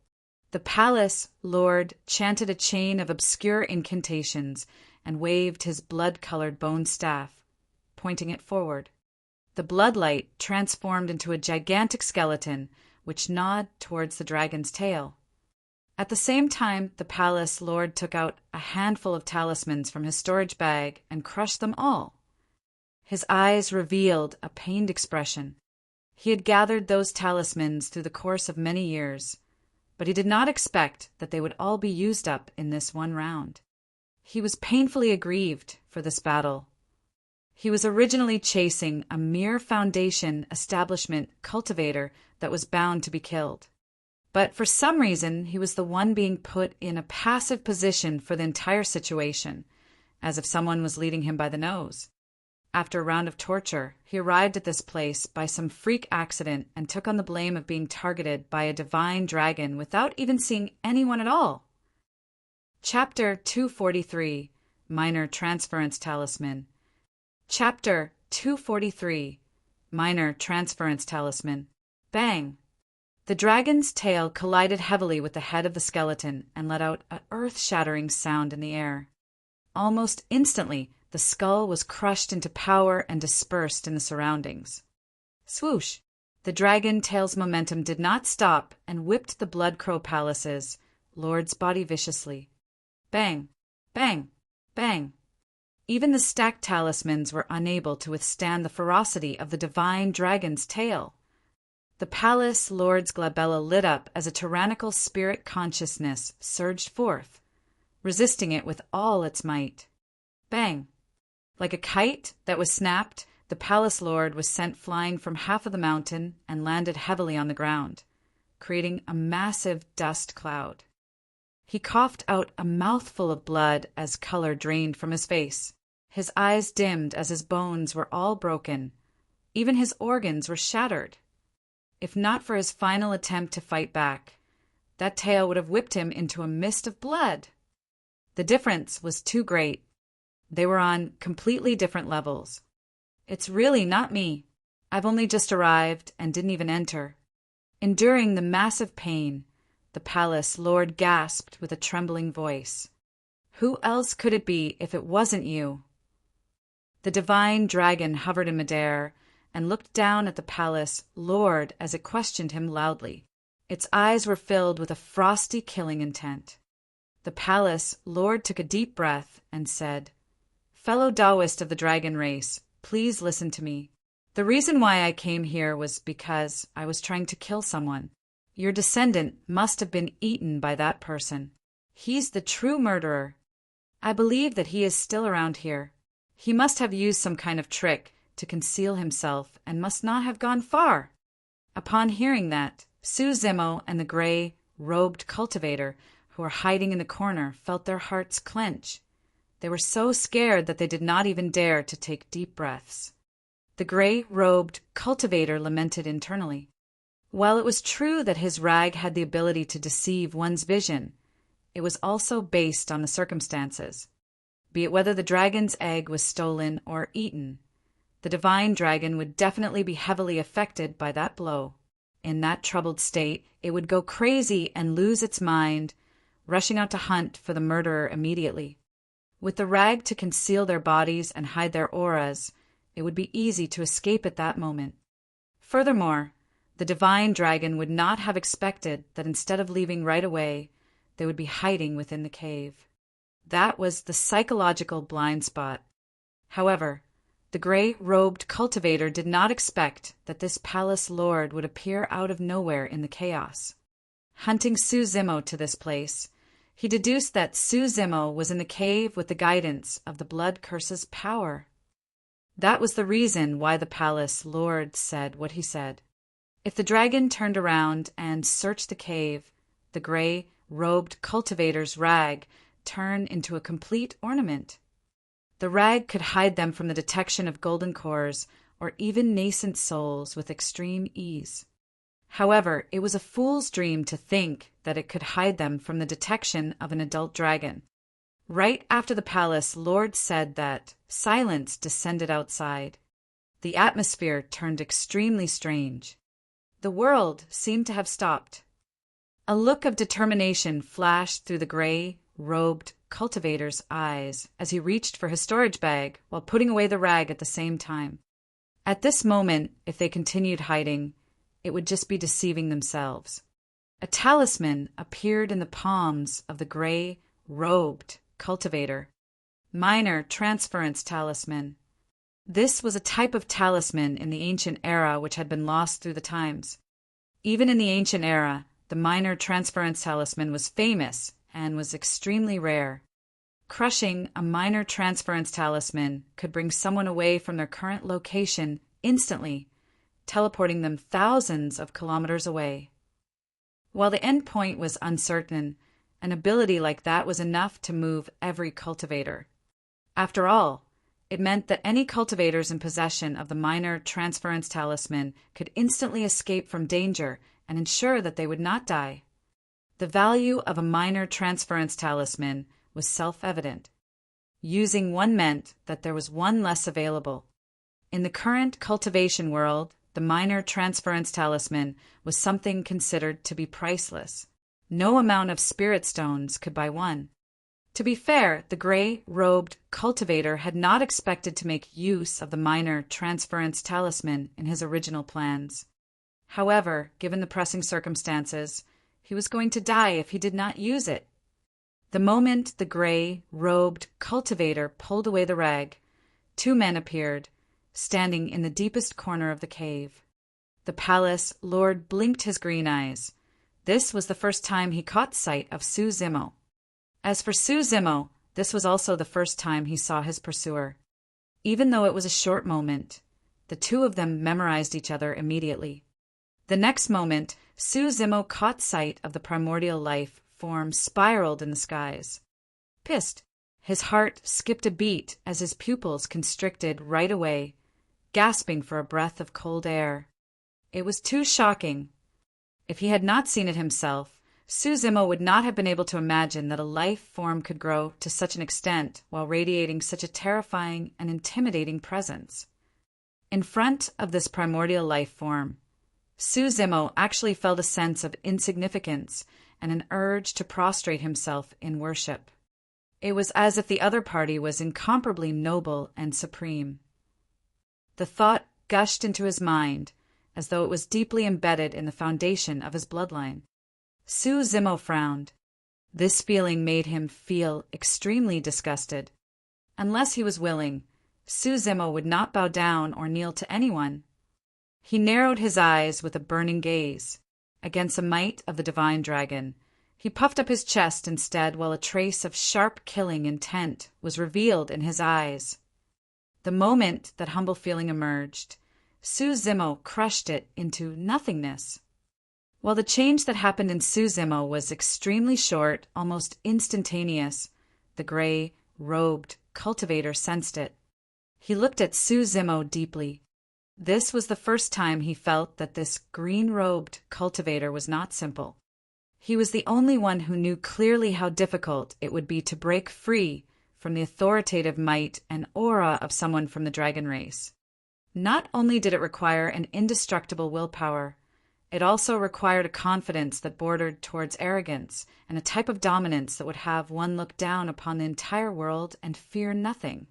S1: The palace lord chanted a chain of obscure incantations and waved his blood-colored bone staff, pointing it forward. The bloodlight transformed into a gigantic skeleton, which gnawed towards the dragon's tail. At the same time, the palace lord took out a handful of talismans from his storage bag and crushed them all. His eyes revealed a pained expression. He had gathered those talismans through the course of many years, but he did not expect that they would all be used up in this one round. He was painfully aggrieved for this battle. He was originally chasing a mere foundation establishment cultivator that was bound to be killed. But for some reason, he was the one being put in a passive position for the entire situation, as if someone was leading him by the nose. After a round of torture, he arrived at this place by some freak accident and took on the blame of being targeted by a divine dragon without even seeing anyone at all. Chapter 243, Minor Transference Talisman. Chapter 243, Minor Transference Talisman. Bang! The dragon's tail collided heavily with the head of the skeleton and let out an earth-shattering sound in the air. Almost instantly, the skull was crushed into powder and dispersed in the surroundings. Swoosh! The dragon tail's momentum did not stop and whipped the Blood Crow Palace's lord's body viciously. Bang! Bang! Bang! Even the stacked talismans were unable to withstand the ferocity of the divine dragon's tail. The palace lord's glabella lit up as a tyrannical spirit consciousness surged forth, resisting it with all its might. Bang! Like a kite that was snapped, the palace lord was sent flying from half of the mountain and landed heavily on the ground, creating a massive dust cloud. He coughed out a mouthful of blood as color drained from his face. His eyes dimmed as his bones were all broken. Even his organs were shattered. If not for his final attempt to fight back, that tail would have whipped him into a mist of blood. The difference was too great. They were on completely different levels. It's really not me. I've only just arrived and didn't even enter. Enduring the massive pain, the palace lord gasped with a trembling voice. Who else could it be if it wasn't you? The divine dragon hovered in midair and looked down at the palace lord as it questioned him loudly. Its eyes were filled with a frosty killing intent. The palace lord took a deep breath and said, "Fellow Taoist of the dragon race, please listen to me. The reason why I came here was because I was trying to kill someone. Your descendant must have been eaten by that person. He's the true murderer. I believe that he is still around here. He must have used some kind of trick to conceal himself and must not have gone far." Upon hearing that, Su Zimo and the gray-robed cultivator who were hiding in the corner felt their hearts clench. They were so scared that they did not even dare to take deep breaths. The gray-robed cultivator lamented internally. While it was true that his rag had the ability to deceive one's vision, it was also based on the circumstances. Be it whether the dragon's egg was stolen or eaten, the divine dragon would definitely be heavily affected by that blow. In that troubled state, it would go crazy and lose its mind, rushing out to hunt for the murderer immediately. With the rag to conceal their bodies and hide their auras, it would be easy to escape at that moment. Furthermore, the divine dragon would not have expected that instead of leaving right away, they would be hiding within the cave. That was the psychological blind spot. However, the gray-robed cultivator did not expect that this palace lord would appear out of nowhere in the chaos. Hunting Su Zimo to this place, he deduced that Su Zimo was in the cave with the guidance of the blood curse's power. That was the reason why the palace lord said what he said. If the dragon turned around and searched the cave, the gray-robed cultivator's rag turned into a complete ornament. The rag could hide them from the detection of golden cores or even nascent souls with extreme ease. However, it was a fool's dream to think that it could hide them from the detection of an adult dragon. Right after the palace lord said that, silence descended outside. The atmosphere turned extremely strange. The world seemed to have stopped. A look of determination flashed through the gray-robed cultivator's eyes as he reached for his storage bag while putting away the rag at the same time. At this moment, if they continued hiding, it would just be deceiving themselves. A talisman appeared in the palms of the gray-robed cultivator. Minor transference talisman. This was a type of talisman in the ancient era which had been lost through the times. Even in the ancient era, the minor transference talisman was famous and was extremely rare. Crushing a minor transference talisman could bring someone away from their current location instantly, teleporting them thousands of kilometers away. While the end point was uncertain, an ability like that was enough to move every cultivator. After all, it meant that any cultivators in possession of the minor transference talisman could instantly escape from danger and ensure that they would not die. The value of a minor transference talisman was self-evident. Using one meant that there was one less available. In the current cultivation world, the minor transference talisman was something considered to be priceless. No amount of spirit stones could buy one. To be fair, the gray-robed cultivator had not expected to make use of the minor transference talisman in his original plans. However, given the pressing circumstances, he was going to die if he did not use it. The moment the gray-robed cultivator pulled away the rag, two men appeared, standing in the deepest corner of the cave. The palace lord blinked his green eyes. This was the first time he caught sight of Su Zimo. As for Su Zimo, this was also the first time he saw his pursuer. Even though it was a short moment, the two of them memorized each other immediately. The next moment, Su Zimo caught sight of the primordial life form spiraled in the skies. Pissed, his heart skipped a beat as his pupils constricted right away, gasping for a breath of cold air. It was too shocking. If he had not seen it himself, Su Zimo would not have been able to imagine that a life form could grow to such an extent while radiating such a terrifying and intimidating presence. In front of this primordial life form, Su Zimo actually felt a sense of insignificance and an urge to prostrate himself in worship. It was as if the other party was incomparably noble and supreme. The thought gushed into his mind as though it was deeply embedded in the foundation of his bloodline. Su Zimo frowned. This feeling made him feel extremely disgusted. Unless he was willing, Su Zimo would not bow down or kneel to anyone. He narrowed his eyes with a burning gaze. Against the might of the divine dragon, he puffed up his chest instead while a trace of sharp killing intent was revealed in his eyes. The moment that humble feeling emerged, Su Zimo crushed it into nothingness. While the change that happened in Su Zimo was extremely short, almost instantaneous, the gray-robed cultivator sensed it. He looked at Su Zimo deeply. This was the first time he felt that this green-robed cultivator was not simple. He was the only one who knew clearly how difficult it would be to break free from the authoritative might and aura of someone from the dragon race. Not only did it require an indestructible willpower, it also required a confidence that bordered towards arrogance and a type of dominance that would have one look down upon the entire world and fear nothing.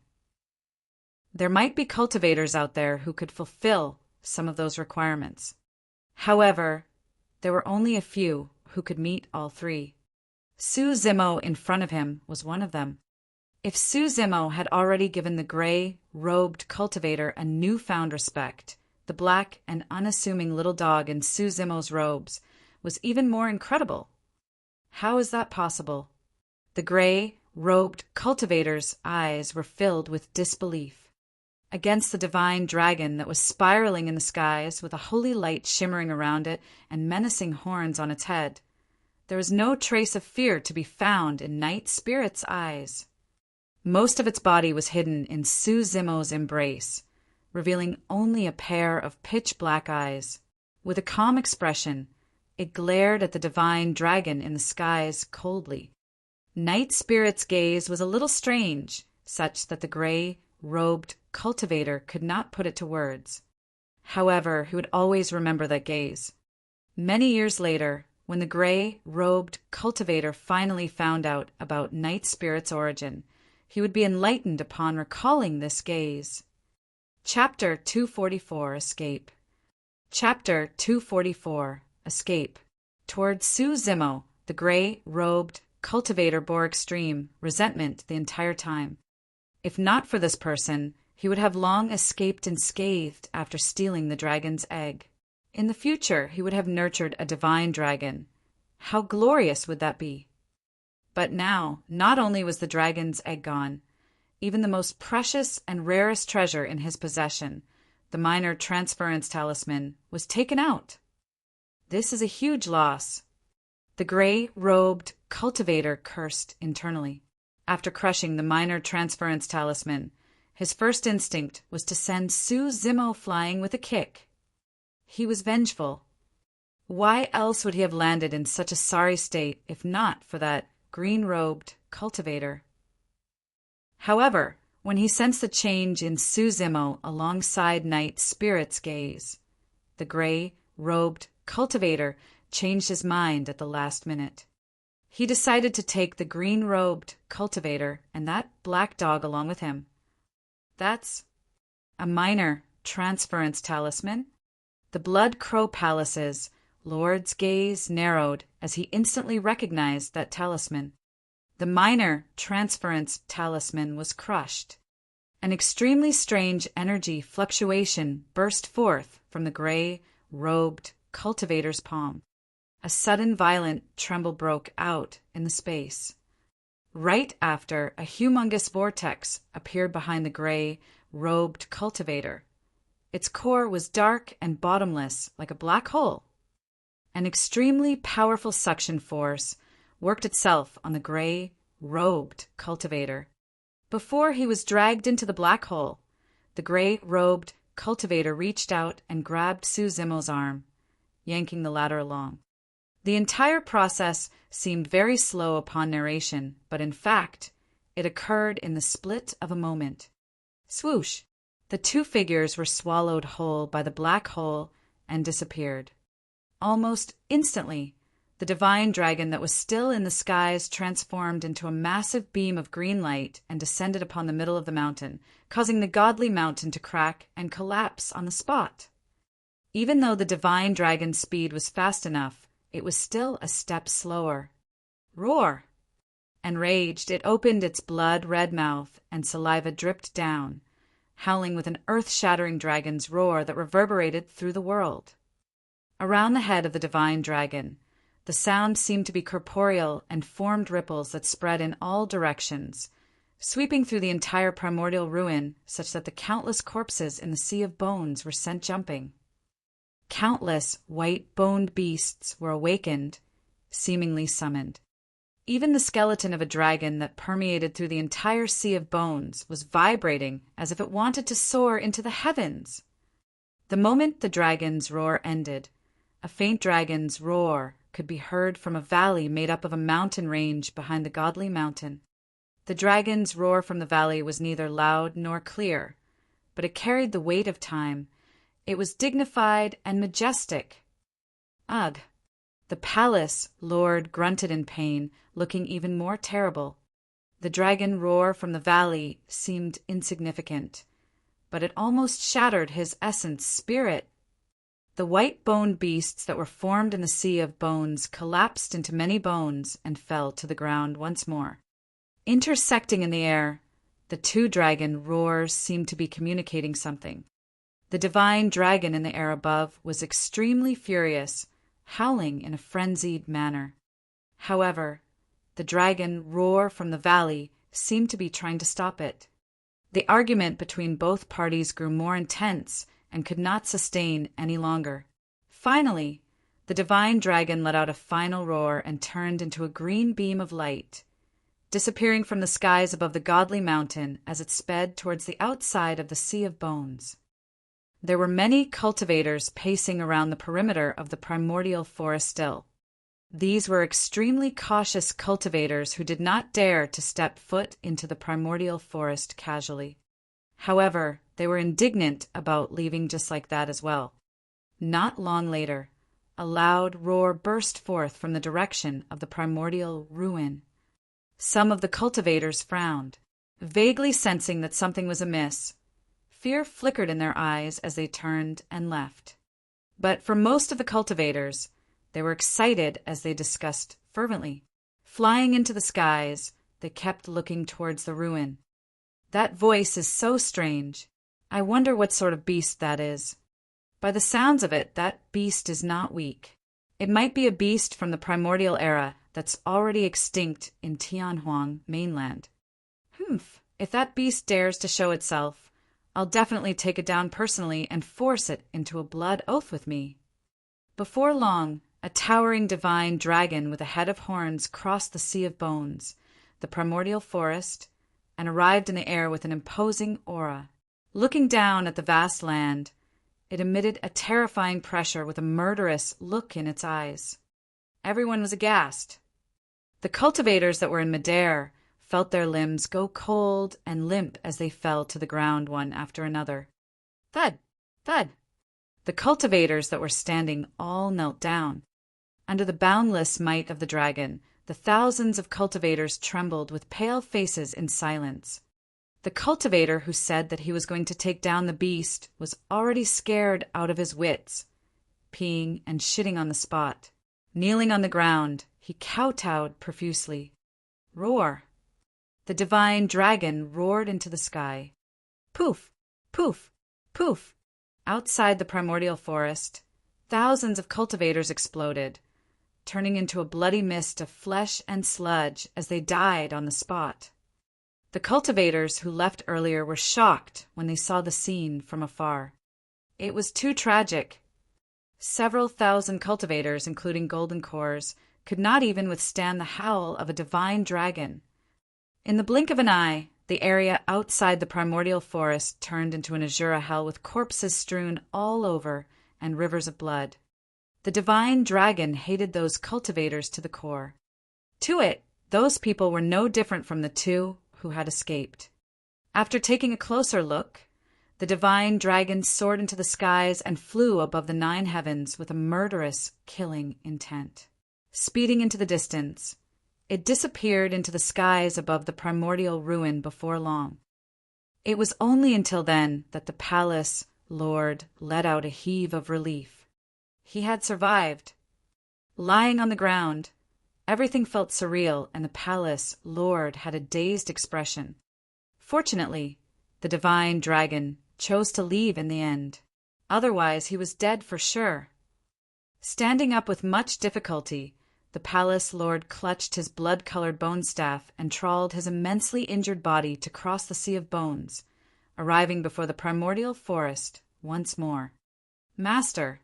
S1: There might be cultivators out there who could fulfill some of those requirements. However, there were only a few who could meet all three. Suzimo in front of him was one of them. If Suzimo had already given the gray-robed cultivator a newfound respect, the black and unassuming little dog in Suzimo's robes was even more incredible. How is that possible? The gray-robed cultivator's eyes were filled with disbelief. Against the divine dragon that was spiraling in the skies with a holy light shimmering around it and menacing horns on its head, there was no trace of fear to be found in Night Spirit's eyes. Most of its body was hidden in Suzimo's embrace, revealing only a pair of pitch-black eyes. With a calm expression, it glared at the divine dragon in the skies coldly. Night Spirit's gaze was a little strange, such that the gray-robed cultivator could not put it to words. However, he would always remember that gaze. Many years later, when the gray-robed cultivator finally found out about Night Spirit's origin, he would be enlightened upon recalling this gaze. Chapter 244, Escape. Chapter 244, Escape. Towards Suzimo, the gray-robed cultivator bore extreme resentment the entire time. If not for this person, he would have long escaped unscathed after stealing the dragon's egg. In the future, he would have nurtured a divine dragon. How glorious would that be? But now, not only was the dragon's egg gone, even the most precious and rarest treasure in his possession, the minor transference talisman, was taken out. This is a huge loss. The gray-robed cultivator cursed internally. After crushing the minor transference talisman, his first instinct was to send Suzimo flying with a kick. He was vengeful. Why else would he have landed in such a sorry state if not for that green-robed cultivator? However, when he sensed the change in Suzimo alongside Night Spirit's gaze, the gray-robed cultivator changed his mind at the last minute. He decided to take the green-robed cultivator and that black dog along with him. That's a minor transference talisman. The Blood Crow Palace's lord's gaze narrowed as he instantly recognized that talisman. The minor transference talisman was crushed. An extremely strange energy fluctuation burst forth from the gray-robed cultivator's palm. A sudden violent tremble broke out in the space. Right after, a humongous vortex appeared behind the gray-robed cultivator. Its core was dark and bottomless like a black hole. An extremely powerful suction force worked itself on the gray-robed cultivator. Before he was dragged into the black hole, the gray-robed cultivator reached out and grabbed Suzimo's arm, yanking the latter along. The entire process seemed very slow upon narration, but in fact, it occurred in the split of a moment. Swoosh! The two figures were swallowed whole by the black hole and disappeared. Almost instantly, the divine dragon that was still in the skies transformed into a massive beam of green light and descended upon the middle of the mountain, causing the godly mountain to crack and collapse on the spot. Even though the divine dragon's speed was fast enough, it was still a step slower. Roar! Enraged, it opened its blood-red mouth and saliva dripped down, howling with an earth-shattering dragon's roar that reverberated through the world. Around the head of the divine dragon, the sound seemed to be corporeal and formed ripples that spread in all directions, sweeping through the entire primordial ruin such that the countless corpses in the sea of bones were sent jumping. Countless white-boned beasts were awakened, seemingly summoned. Even the skeleton of a dragon that permeated through the entire sea of bones was vibrating as if it wanted to soar into the heavens. The moment the dragon's roar ended, a faint dragon's roar could be heard from a valley made up of a mountain range behind the godly mountain. The dragon's roar from the valley was neither loud nor clear, but it carried the weight of time. It was dignified and majestic. Ugh! The palace lord grunted in pain, looking even more terrible. The dragon roar from the valley seemed insignificant, but it almost shattered his essence, spirit, The white-boned beasts that were formed in the sea of bones collapsed into many bones and fell to the ground once more. Intersecting in the air, the two dragon roars seemed to be communicating something. The divine dragon in the air above was extremely furious, howling in a frenzied manner. However, the dragon roar from the valley seemed to be trying to stop it. The argument between both parties grew more intense and could not sustain any longer. Finally, the divine dragon let out a final roar and turned into a green beam of light, disappearing from the skies above the godly mountain as it sped towards the outside of the Sea of Bones. There were many cultivators pacing around the perimeter of the primordial forest still. These were extremely cautious cultivators who did not dare to step foot into the primordial forest casually. However, they were indignant about leaving just like that as well. Not long later, a loud roar burst forth from the direction of the primordial ruin. Some of the cultivators frowned, vaguely sensing that something was amiss. Fear flickered in their eyes as they turned and left. But for most of the cultivators, they were excited as they discussed fervently. Flying into the skies, they kept looking towards the ruin. That voice is so strange. I wonder what sort of beast that is. By the sounds of it, that beast is not weak. It might be a beast from the primordial era that's already extinct in Tianhuang mainland. If that beast dares to show itself, I'll definitely take it down personally and force it into a blood oath with me. Before long, a towering divine dragon with a head of horns crossed the Sea of Bones, the primordial forest, and arrived in the air with an imposing aura. Looking down at the vast land, it emitted a terrifying pressure with a murderous look in its eyes. Everyone was aghast. The cultivators that were in midair felt their limbs go cold and limp as they fell to the ground one after another. Thud! Thud! The cultivators that were standing all knelt down. Under the boundless might of the dragon, the thousands of cultivators trembled with pale faces in silence. The cultivator who said that he was going to take down the beast was already scared out of his wits, peeing and shitting on the spot. Kneeling on the ground, he kowtowed profusely. Roar! The divine dragon roared into the sky. Poof! Poof! Poof! Outside the primordial forest, thousands of cultivators exploded, turning into a bloody mist of flesh and sludge as they died on the spot. The cultivators who left earlier were shocked when they saw the scene from afar. It was too tragic. Several thousand cultivators, including golden cores, could not even withstand the howl of a divine dragon. In the blink of an eye, the area outside the primordial forest turned into an azura hell with corpses strewn all over and rivers of blood. The divine dragon hated those cultivators to the core. To it, those people were no different from the two who had escaped. After taking a closer look, the divine dragon soared into the skies and flew above the 9 heavens with a murderous, killing intent. Speeding into the distance, it disappeared into the skies above the primordial ruin before long. It was only until then that the palace lord let out a heave of relief. He had survived. Lying on the ground, everything felt surreal, and the palace lord had a dazed expression. Fortunately, the divine dragon chose to leave in the end. Otherwise, he was dead for sure. Standing up with much difficulty, the palace lord clutched his blood-colored bone staff and trawled his immensely injured body to cross the Sea of Bones, arriving before the primordial forest once more. Master,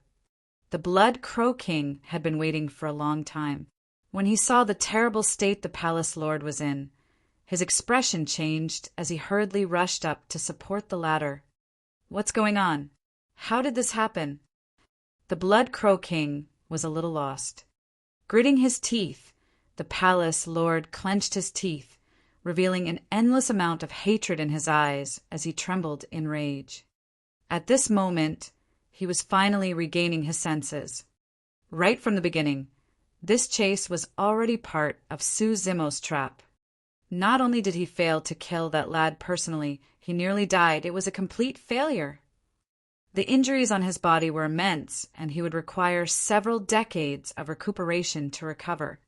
S1: the Blood Crow King had been waiting for a long time. When he saw the terrible state the palace lord was in, his expression changed as he hurriedly rushed up to support the latter. What's going on? How did this happen? The Blood Crow King was a little lost. Gritting his teeth, the palace lord clenched his teeth, revealing an endless amount of hatred in his eyes as he trembled in rage. At this moment, he was finally regaining his senses. Right from the beginning, this chase was already part of Su Zimo's trap. Not only did he fail to kill that lad personally, he nearly died. It was a complete failure. The injuries on his body were immense, and he would require several decades of recuperation to recover.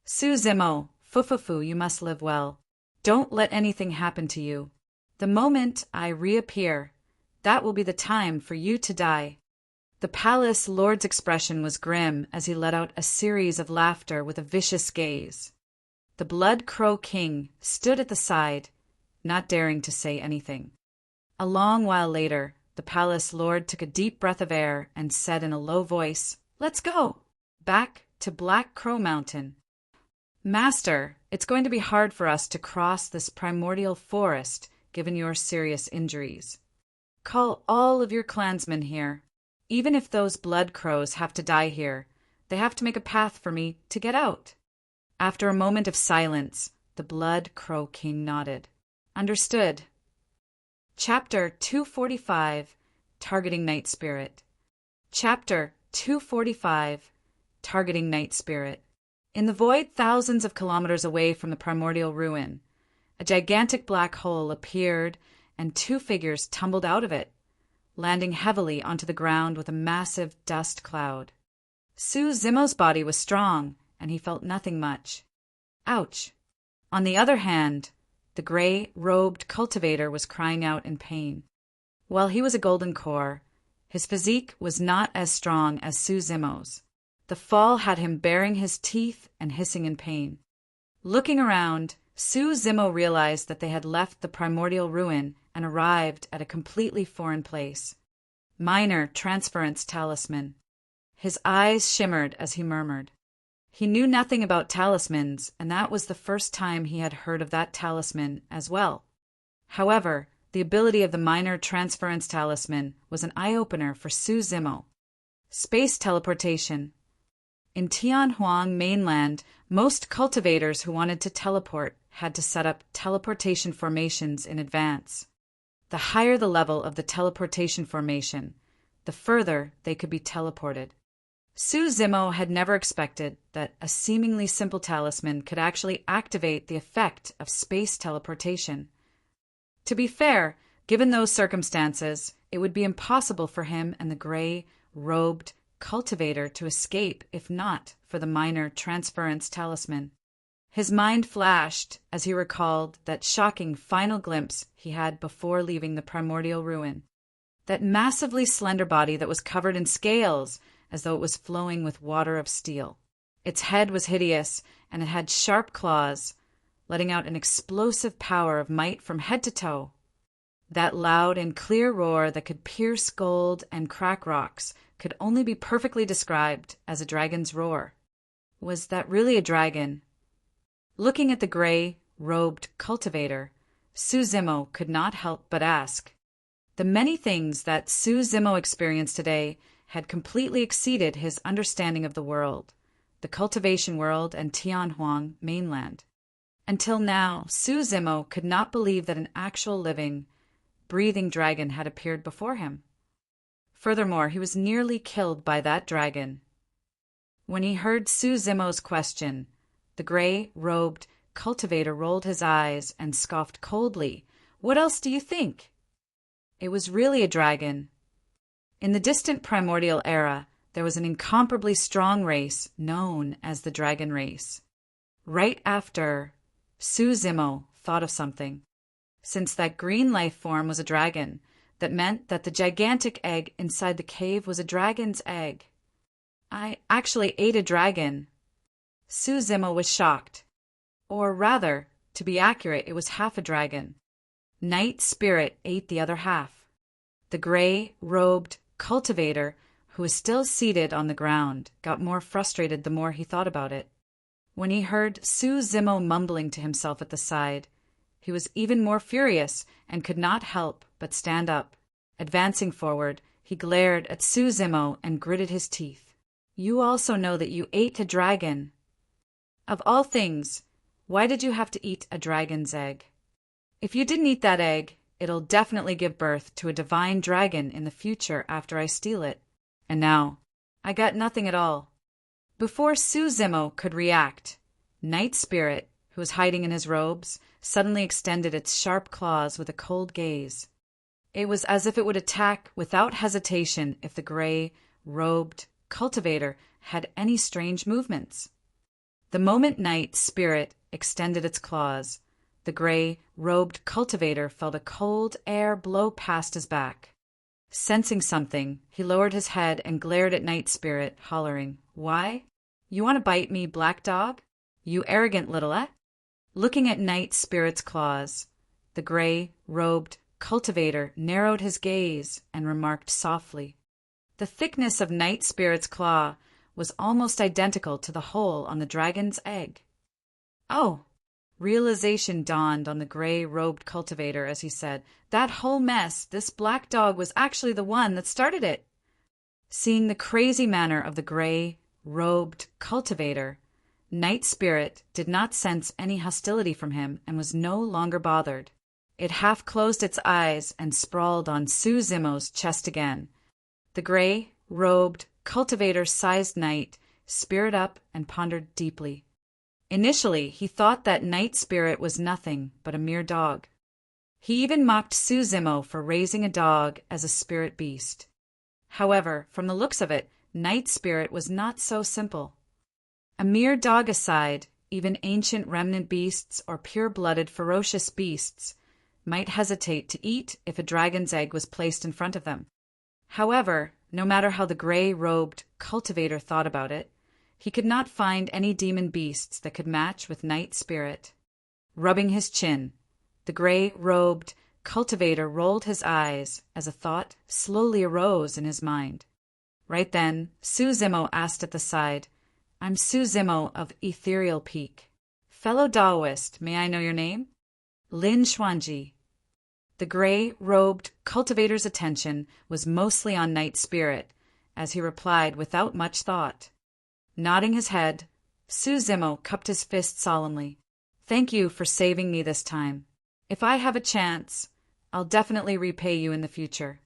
S1: Su-Zimo, Fufufu, you must live well. Don't let anything happen to you. The moment I reappear, that will be the time for you to die. The palace lord's expression was grim as he let out a series of laughter with a vicious gaze. The Blood Crow King stood at the side, not daring to say anything. A long while later, the palace lord took a deep breath of air and said in a low voice, "Let's go! Back to Black Crow Mountain." "Master, it's going to be hard for us to cross this primordial forest, given your serious injuries. Call all of your clansmen here. Even if those blood crows have to die here, they have to make a path for me to get out." After a moment of silence, the Blood Crow King nodded. "Understood." Chapter 245, Targeting Night Spirit. Chapter 245, Targeting Night Spirit. In the void thousands of kilometers away from the primordial ruin, a gigantic black hole appeared and two figures tumbled out of it, landing heavily onto the ground with a massive dust cloud. Su-Zimo's body was strong, and he felt nothing much. Ouch! On the other hand, the gray-robed cultivator was crying out in pain. While he was a golden core, his physique was not as strong as Su-Zimo's. The fall had him baring his teeth and hissing in pain. Looking around, Su-Zimo realized that they had left the primordial ruin and arrived at a completely foreign place. Minor Transference Talisman. His eyes shimmered as he murmured. He knew nothing about talismans, and that was the first time he had heard of that talisman as well. However, the ability of the Minor Transference Talisman was an eye-opener for Su-Zimo. Space teleportation. In Tianhuang mainland, most cultivators who wanted to teleport had to set up teleportation formations in advance. The higher the level of the teleportation formation, the further they could be teleported. Su-Zimo had never expected that a seemingly simple talisman could actually activate the effect of space teleportation. To be fair, given those circumstances, it would be impossible for him and the gray-robed cultivator to escape if not for the Minor Transference Talisman. His mind flashed as he recalled that shocking final glimpse he had before leaving the primordial ruin. That massively slender body that was covered in scales, as though it was flowing with water of steel. Its head was hideous, and it had sharp claws, letting out an explosive power of might from head to toe. That loud and clear roar that could pierce gold and crack rocks could only be perfectly described as a dragon's roar. Was that really a dragon? Looking at the gray-robed cultivator, Su-Zimo could not help but ask. The many things that Su-Zimo experienced today had completely exceeded his understanding of the world, the cultivation world and Tianhuang mainland. Until now, Su-Zimo could not believe that an actual living, breathing dragon had appeared before him. Furthermore, he was nearly killed by that dragon. When he heard Su-Zimo's question, the gray-robed cultivator rolled his eyes and scoffed coldly. "What else do you think?" It was really a dragon. In the distant primordial era, there was an incomparably strong race known as the Dragon Race. Right after, Su-Zimo thought of something. Since that green life form was a dragon, that meant that the gigantic egg inside the cave was a dragon's egg. "I actually ate a dragon." Su-Zimo was shocked. Or rather, to be accurate, it was half a dragon. Night Spirit ate the other half. The gray-robed cultivator, who was still seated on the ground, got more frustrated the more he thought about it. When he heard Su-Zimo mumbling to himself at the side, he was even more furious and could not help but stand up. Advancing forward, he glared at Su-Zimo and gritted his teeth. "You also know that you ate a dragon. Of all things, why did you have to eat a dragon's egg? If you didn't eat that egg, it'll definitely give birth to a divine dragon in the future after I steal it. And now, I got nothing at all." Before Su-Zimo could react, Night Spirit, who was hiding in his robes, suddenly extended its sharp claws with a cold gaze. It was as if it would attack without hesitation if the gray-robed cultivator had any strange movements. The moment Night Spirit extended its claws, the gray-robed cultivator felt a cold air blow past his back. Sensing something, he lowered his head and glared at Night Spirit, hollering, "Why? You want to bite me, black dog? You arrogant little. Looking at Night Spirit's claws, the gray-robed cultivator narrowed his gaze and remarked softly. The thickness of Night Spirit's claw was almost identical to the hole on the dragon's egg. Oh! Realization dawned on the gray-robed cultivator as he said, "That whole mess, this black dog was actually the one that started it." Seeing the crazy manner of the gray-robed cultivator, Night Spirit did not sense any hostility from him and was no longer bothered. It half closed its eyes and sprawled on Suzimo's chest again. The gray-robed cultivator sized Night Spirit up and pondered deeply. Initially, he thought that Night Spirit was nothing but a mere dog. He even mocked Suzimo for raising a dog as a spirit beast. However, from the looks of it, Night Spirit was not so simple. A mere dog aside, even ancient remnant beasts or pure-blooded ferocious beasts might hesitate to eat if a dragon's egg was placed in front of them. However, no matter how the gray-robed cultivator thought about it, he could not find any demon beasts that could match with Night Spirit. Rubbing his chin, the gray-robed cultivator rolled his eyes as a thought slowly arose in his mind. Right then, Suzimo asked at the side, "I'm Suzimo of Ethereal Peak. Fellow Taoist, may I know your name?" "Lin Xuanji." The gray-robed cultivator's attention was mostly on Night Spirit, as he replied without much thought. Nodding his head, Suzimo cupped his fist solemnly. "Thank you for saving me this time. If I have a chance, I'll definitely repay you in the future."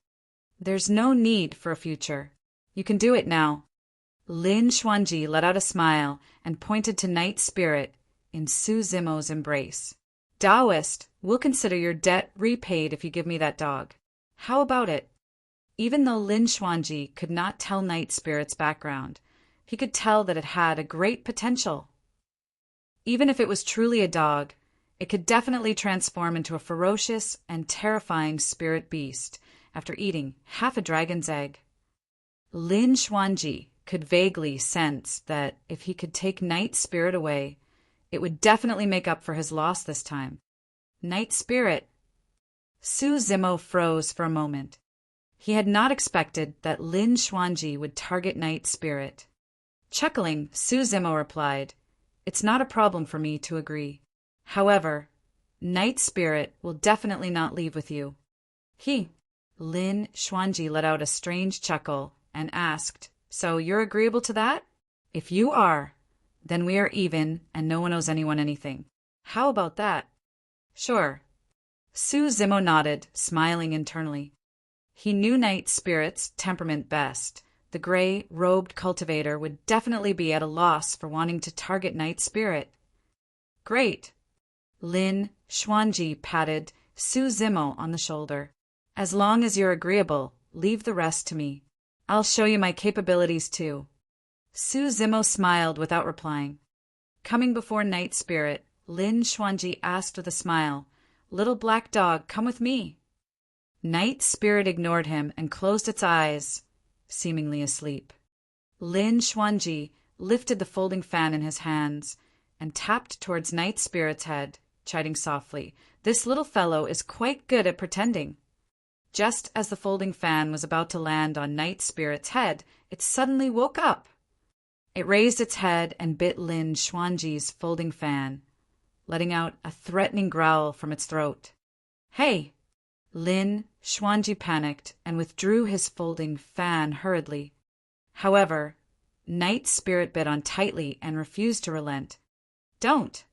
S1: "There's no need for a future. You can do it now." Lin Xuanji let out a smile and pointed to Night Spirit in Suzimo's embrace. "Taoist, we'll consider your debt repaid if you give me that dog. How about it?" Even though Lin Xuanji could not tell Night Spirit's background, he could tell that it had a great potential. Even if it was truly a dog, it could definitely transform into a ferocious and terrifying spirit beast after eating half a dragon's egg. Lin Xuanji could vaguely sense that if he could take Night Spirit away, it would definitely make up for his loss this time. Night Spirit. Suzimo froze for a moment. He had not expected that Lin Xuanji would target Night Spirit. Chuckling, Suzimo replied, "It's not a problem for me to agree. However, Night Spirit will definitely not leave with you." Lin Xuanji let out a strange chuckle and asked, "So you're agreeable to that?" "If you are, then we are even and no one owes anyone anything. How about that?" "Sure." Suzimo nodded, smiling internally. He knew Night Spirit's temperament best. The gray-robed cultivator would definitely be at a loss for wanting to target Night Spirit. "Great." Lin Xuanji patted Suzimo on the shoulder. "As long as you're agreeable, leave the rest to me. I'll show you my capabilities too." Suzimo smiled without replying. Coming before Night Spirit, Lin Xuanji asked with a smile, "Little black dog, come with me." Night Spirit ignored him and closed its eyes, seemingly asleep. Lin Xuanji lifted the folding fan in his hands and tapped towards Night Spirit's head, chiding softly, "This little fellow is quite good at pretending." Just as the folding fan was about to land on Night Spirit's head, it suddenly woke up. It raised its head and bit Lin Xuanji's folding fan, letting out a threatening growl from its throat. "Hey!" Lin Xuanji panicked and withdrew his folding fan hurriedly. However, Night Spirit bit on tightly and refused to relent. "Don't!"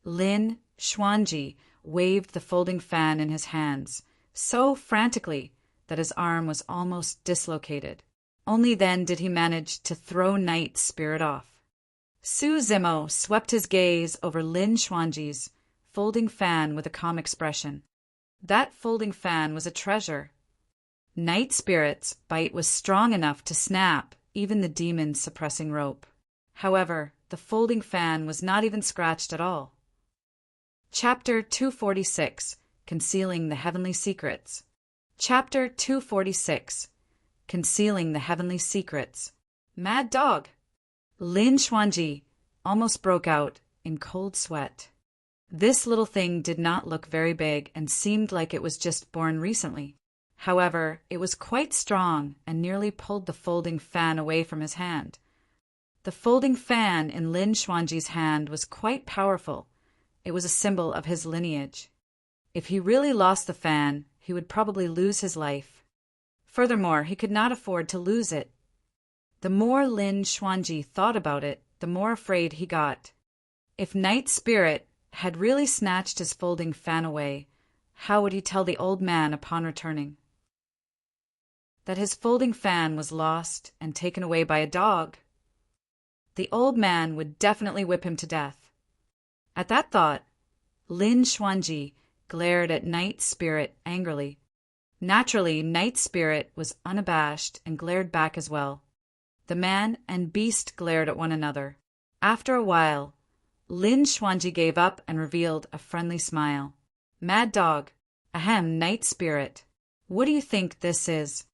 S1: Lin Xuanji waved the folding fan in his hands, so frantically that his arm was almost dislocated. Only then did he manage to throw Night Spirit off. Suzimo swept his gaze over Lin Xuanji's folding fan with a calm expression. That folding fan was a treasure. Night Spirit's bite was strong enough to snap even the demon's suppressing rope. However, the folding fan was not even scratched at all. Chapter 246, Concealing the Heavenly Secrets. Chapter 246, Concealing the Heavenly Secrets. Mad dog! Lin Xuanji almost broke out in cold sweat. This little thing did not look very big and seemed like it was just born recently. However, it was quite strong and nearly pulled the folding fan away from his hand. The folding fan in Lin Xuanji's hand was quite powerful. It was a symbol of his lineage. If he really lost the fan, he would probably lose his life. Furthermore, he could not afford to lose it. The more Lin Xuanji thought about it, the more afraid he got. If Night Spirit had really snatched his folding fan away, how would he tell the old man upon returning that his folding fan was lost and taken away by a dog? The old man would definitely whip him to death. At that thought, Lin Xuanji glared at Night Spirit angrily. Naturally, Night Spirit was unabashed and glared back as well. The man and beast glared at one another. After a while, Lin Xuanji gave up and revealed a friendly smile. Mad dog, ahem, Night Spirit, what do you think this is?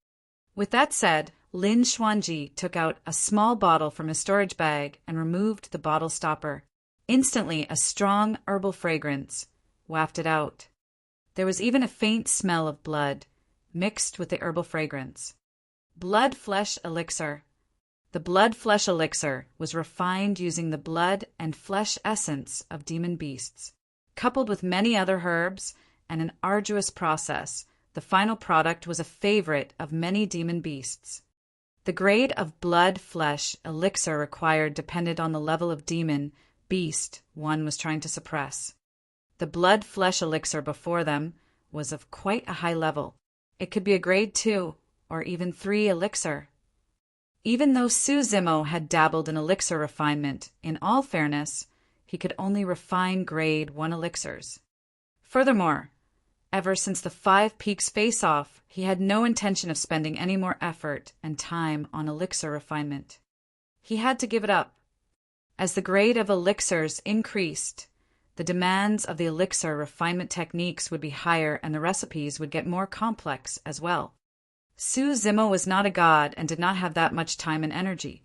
S1: With that said, Lin Xuanji took out a small bottle from his storage bag and removed the bottle stopper. Instantly, a strong herbal fragrance wafted out. There was even a faint smell of blood mixed with the herbal fragrance. Blood-flesh elixir. The blood-flesh elixir was refined using the blood and flesh essence of demon beasts. Coupled with many other herbs and an arduous process, the final product was a favorite of many demon beasts. The grade of blood-flesh elixir required depended on the level of demon beast one was trying to suppress. The blood-flesh elixir before them was of quite a high level. It could be a grade 2 or even 3 elixir. Even though Su Zimo had dabbled in elixir refinement, in all fairness, he could only refine grade 1 elixirs. Furthermore, ever since the 5 Peaks face-off, he had no intention of spending any more effort and time on elixir refinement. He had to give it up. As the grade of elixirs increased, the demands of the elixir refinement techniques would be higher and the recipes would get more complex as well. Su Zimo was not a god and did not have that much time and energy.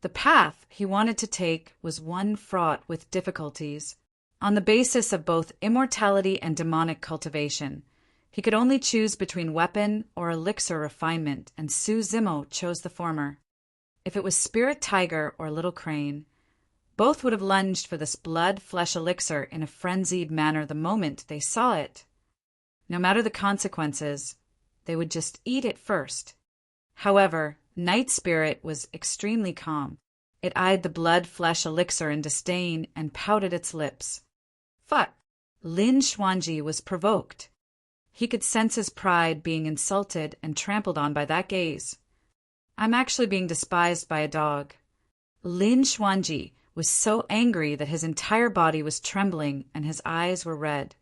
S1: The path he wanted to take was one fraught with difficulties. On the basis of both immortality and demonic cultivation, he could only choose between weapon or elixir refinement, and Su Zimo chose the former. If it was Spirit Tiger or Little Crane, both would have lunged for this blood-flesh elixir in a frenzied manner the moment they saw it. No matter the consequences, they would just eat it first. However, Night Spirit was extremely calm. It eyed the blood-flesh elixir in disdain and pouted its lips. Fuck! Lin Xuanji was provoked. He could sense his pride being insulted and trampled on by that gaze. I'm actually being despised by a dog. Lin Xuanji was so angry that his entire body was trembling and his eyes were red.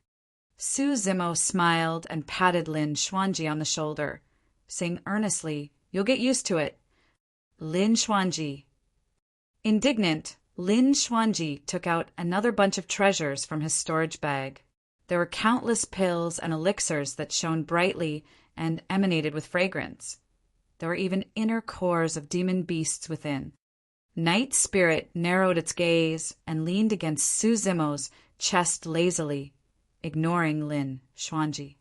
S1: Su Zimo smiled and patted Lin Xuanji on the shoulder, saying earnestly, "You'll get used to it." Lin Xuanji. Indignant, Lin Xuanji took out another bunch of treasures from his storage bag. There were countless pills and elixirs that shone brightly and emanated with fragrance. There were even inner cores of demon beasts within. Night Spirit narrowed its gaze and leaned against Su Zimo's chest lazily, ignoring Lin Xuanji.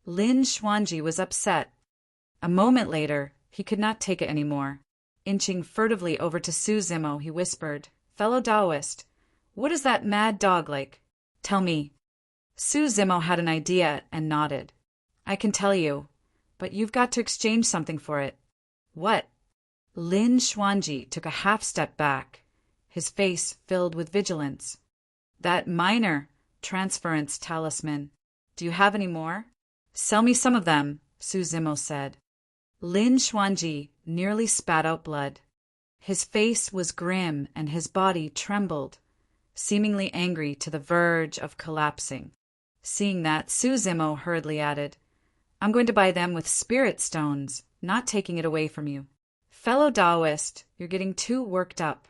S1: Lin Xuanji was upset. A moment later, he could not take it anymore. Inching furtively over to Su Zimo, he whispered, "Fellow Taoist, what is that mad dog like? Tell me." Su Zimo had an idea and nodded. "I can tell you, but you've got to exchange something for it." "What?" Lin Xuanji took a half step back, his face filled with vigilance. "That minor transference talisman. Do you have any more?" "Sell me some of them," Su Zimo said. Lin Xuanji nearly spat out blood. His face was grim and his body trembled, seemingly angry to the verge of collapsing. Seeing that, Su Zimo hurriedly added, I'm going to buy them with spirit stones, not taking it away from you. Fellow Taoist, you're getting too worked up.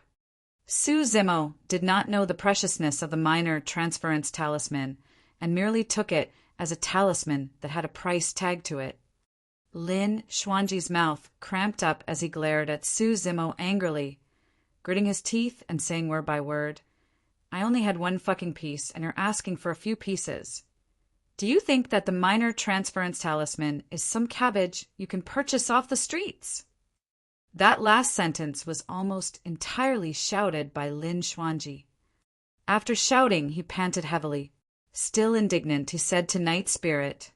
S1: Su Zimo did not know the preciousness of the minor transference talisman and merely took it as a talisman that had a price tag to it. Lin Xuanji's mouth cramped up as he glared at Su Zimo angrily, gritting his teeth and saying word by word, I only had one fucking piece and you're asking for a few pieces. Do you think that the minor transference talisman is some cabbage you can purchase off the streets? That last sentence was almost entirely shouted by Lin Xuanji. After shouting, he panted heavily. Still indignant, he said to Night Spirit,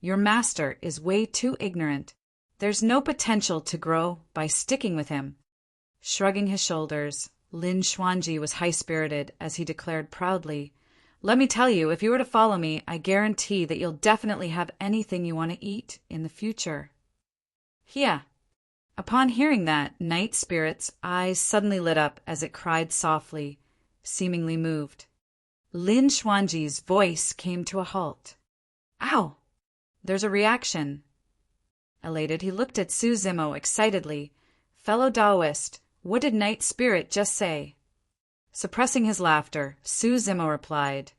S1: your master is way too ignorant. There's no potential to grow by sticking with him. Shrugging his shoulders, Lin Xuanji was high-spirited as he declared proudly, Let me tell you, if you were to follow me, I guarantee that you'll definitely have anything you want to eat in the future. Yeah. Upon hearing that, Night Spirit's eyes suddenly lit up as it cried softly, seemingly moved. Lin Xuanji's voice came to a halt. Ow! There's a reaction. Elated, he looked at Su Zimo excitedly. Fellow Taoist, what did Night Spirit just say? Suppressing his laughter, Su Zimo replied,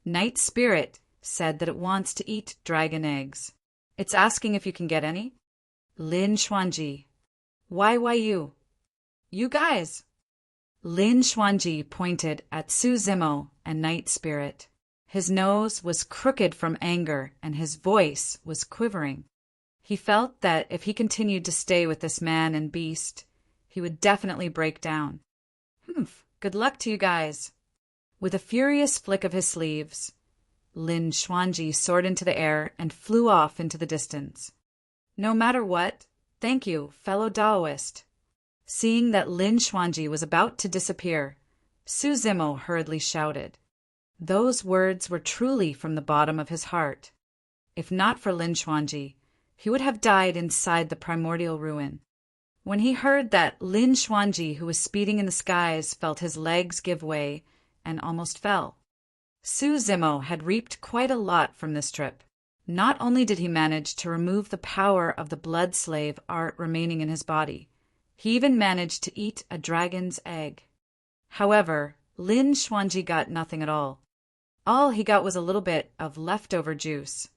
S1: Night Spirit said that it wants to eat dragon eggs. It's asking if you can get any? Lin Xuanji. Why you? You guys. Lin Xuanji pointed at Su Zimo and Night Spirit. His nose was crooked from anger and his voice was quivering. He felt that if he continued to stay with this man and beast, he would definitely break down. Good luck to you guys. With a furious flick of his sleeves, Lin Xuanji soared into the air and flew off into the distance. No matter what, thank you, fellow Taoist. Seeing that Lin Xuanji was about to disappear, Su Zimo hurriedly shouted. Those words were truly from the bottom of his heart. If not for Lin Xuanji, he would have died inside the primordial ruin. When he heard that Lin Xuanji, who was speeding in the skies, felt his legs give way and almost fell. Su Zimo had reaped quite a lot from this trip. Not only did he manage to remove the power of the blood slave art remaining in his body, he even managed to eat a dragon's egg. However, Lin Xuanji got nothing at all. All he got was a little bit of leftover juice.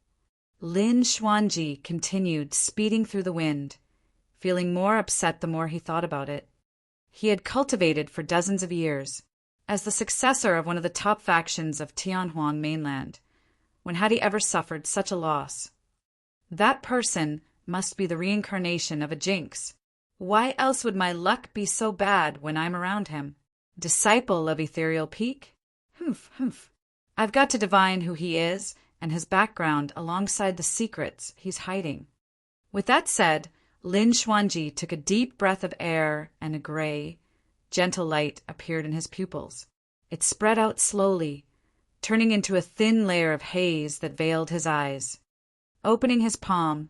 S1: Lin Xuanji continued speeding through the wind, feeling more upset the more he thought about it. He had cultivated for dozens of years, as the successor of one of the top factions of Tianhuang mainland. When had he ever suffered such a loss? That person must be the reincarnation of a jinx. Why else would my luck be so bad when I'm around him? Disciple of Ethereal Peak? I've got to divine who he is and his background alongside the secrets he's hiding. With that said, Lin Xuanji took a deep breath of air and a gray, gentle light appeared in his pupils. It spread out slowly, turning into a thin layer of haze that veiled his eyes. Opening his palm,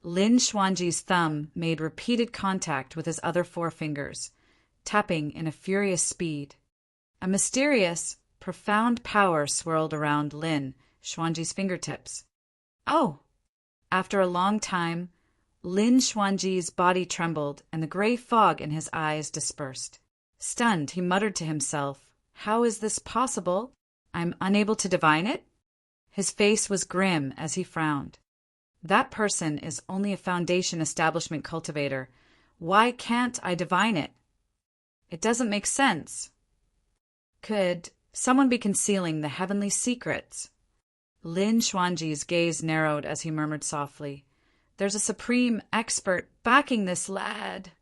S1: Lin Xuanji's thumb made repeated contact with his other four fingers, tapping in a furious speed. A mysterious, profound power swirled around Lin Xuanji's fingertips. Oh! After a long time, Lin Xuanji's body trembled and the gray fog in his eyes dispersed. Stunned, he muttered to himself, How is this possible? I'm unable to divine it? His face was grim as he frowned. That person is only a foundation establishment cultivator. Why can't I divine it? It doesn't make sense. Could someone be concealing the heavenly secrets? Lin Xuanji's gaze narrowed as he murmured softly, There's a supreme expert backing this lad.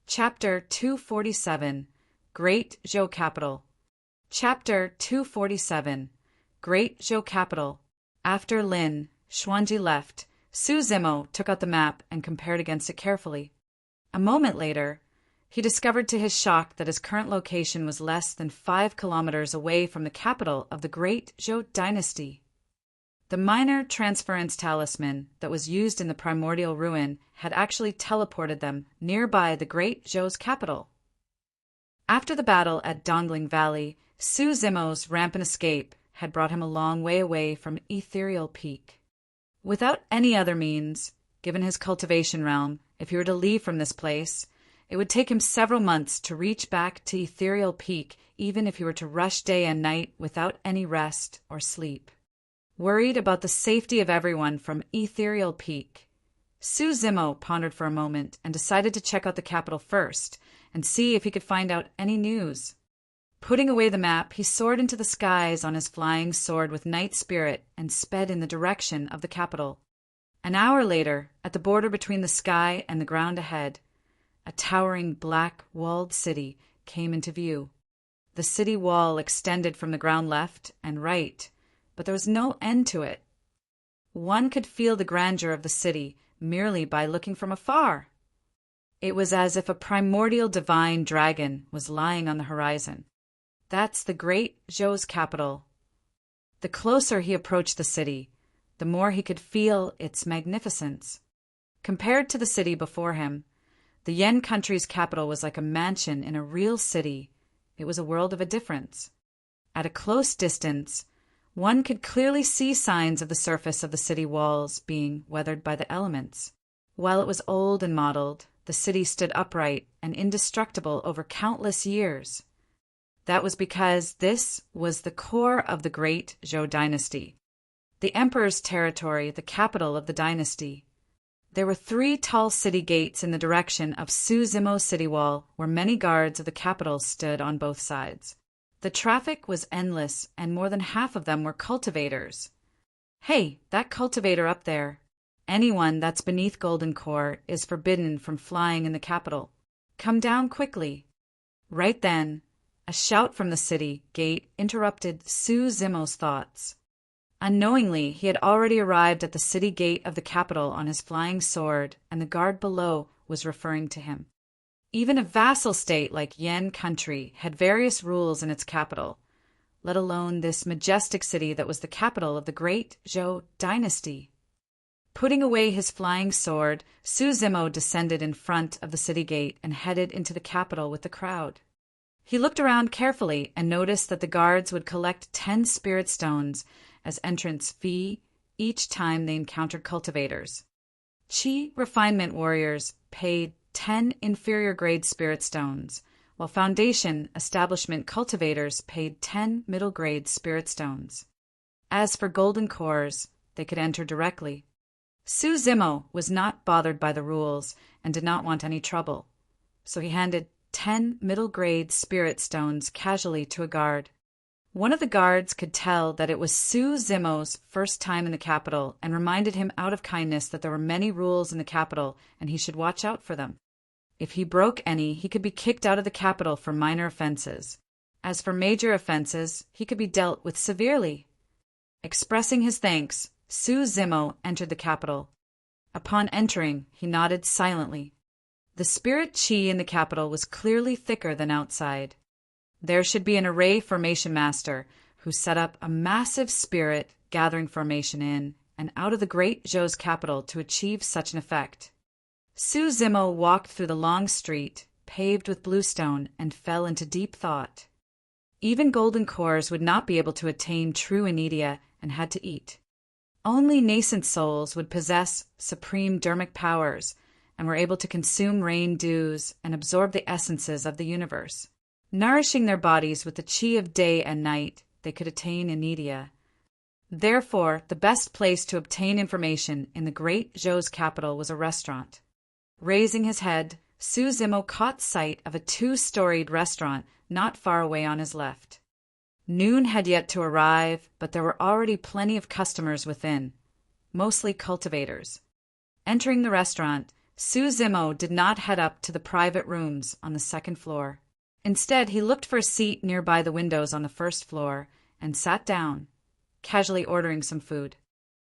S1: Chapter 247, Great Zhou Capital. Chapter 247, Great Zhou Capital. After Lin Xuanji left, Su Zimo took out the map and compared against it carefully. A moment later, he discovered to his shock that his current location was less than 5 kilometers away from the capital of the Great Zhou dynasty. The minor transference talisman that was used in the primordial ruin had actually teleported them nearby the Great Zhou's capital. After the battle at Dongling Valley, Su Zimo's rampant escape had brought him a long way away from Ethereal Peak. Without any other means, given his cultivation realm, if he were to leave from this place, it would take him several months to reach back to Ethereal Peak, even if he were to rush day and night without any rest or sleep. Worried about the safety of everyone from Ethereal Peak, Suzumo pondered for a moment and decided to check out the capital first and see if he could find out any news. Putting away the map, he soared into the skies on his flying sword with Night Spirit and sped in the direction of the capital. An hour later, at the border between the sky and the ground ahead, a towering black walled city came into view. The city wall extended from the ground left and right, but there was no end to it. One could feel the grandeur of the city merely by looking from afar. It was as if a primordial divine dragon was lying on the horizon. That's the great Zhou's capital. The closer he approached the city, the more he could feel its magnificence. Compared to the city before him, the Yen country's capital was like a mansion in a real city. It was a world of a difference. At a close distance, one could clearly see signs of the surface of the city walls being weathered by the elements. While it was old and mottled, the city stood upright and indestructible over countless years. That was because this was the core of the great Zhou dynasty, the emperor's territory, the capital of the dynasty. There were 3 tall city gates in the direction of Suzumo city wall, where many guards of the capital stood on both sides. The traffic was endless, and more than half of them were cultivators. Hey, that cultivator up there. Anyone that's beneath Golden Core is forbidden from flying in the capital. Come down quickly. Right then, a shout from the city gate interrupted Suzumo's thoughts. Unknowingly, he had already arrived at the city gate of the capital on his flying sword, and the guard below was referring to him. Even a vassal state like Yen country had various rules in its capital, let alone this majestic city that was the capital of the great Zhou dynasty. Putting away his flying sword, Suzumo descended in front of the city gate and headed into the capital with the crowd. He looked around carefully and noticed that the guards would collect 10 spirit stones as entrance fee each time they encountered cultivators. Qi refinement warriors paid 10 inferior grade spirit stones, while foundation establishment cultivators paid 10 middle grade spirit stones. As for golden cores, they could enter directly. Suzumo was not bothered by the rules and did not want any trouble, so he handed 10 middle-grade spirit stones casually to a guard. One of the guards could tell that it was Suzumo's first time in the capital and reminded him out of kindness that there were many rules in the capital and he should watch out for them. If he broke any, he could be kicked out of the capital for minor offenses. As for major offenses, he could be dealt with severely. Expressing his thanks, Suzumo entered the capital. Upon entering, he nodded silently. The spirit chi in the capital was clearly thicker than outside. There should be an array formation master who set up a massive spirit gathering formation in and out of the great Zhou's capital to achieve such an effect. Suzumo walked through the long street, paved with bluestone, and fell into deep thought. Even golden cores would not be able to attain true inedia and had to eat. Only nascent souls would possess supreme dermic powers and were able to consume rain dews and absorb the essences of the universe. Nourishing their bodies with the chi of day and night, they could attain inedia. Therefore, the best place to obtain information in the great Zhou's capital was a restaurant. Raising his head, Suzumo caught sight of a 2-storied restaurant not far away on his left. Noon had yet to arrive, but there were already plenty of customers within, mostly cultivators. Entering the restaurant, Suzumo did not head up to the private rooms on the 2nd floor. Instead, he looked for a seat nearby the windows on the 1st floor and sat down, casually ordering some food.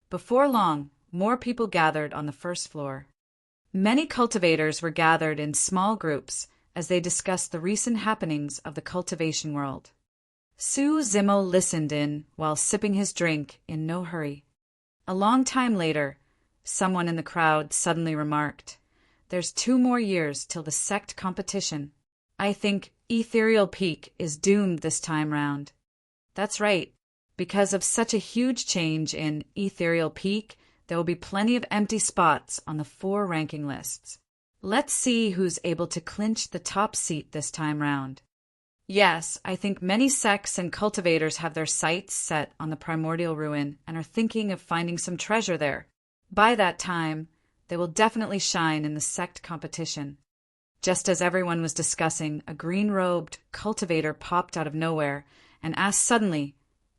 S1: Before long, more people gathered on the 1st floor. Many cultivators were gathered in small groups as they discussed the recent happenings of the cultivation world. Suzumo listened in while sipping his drink in no hurry. A long time later, someone in the crowd suddenly remarked, "There's 2 more years till the sect competition. I think Ethereal Peak is doomed this time round." "That's right," Because of such a huge change in ethereal peak, there will be plenty of empty spots on the 4 ranking lists. Let's see who's able to clinch the top seat this time round. Yes, I think many sects and cultivators have their sights set on the primordial ruin and are thinking of finding some treasure there. By that time, they will definitely shine in the sect competition. Just as everyone was discussing, a green-robed cultivator popped out of nowhere and asked suddenly,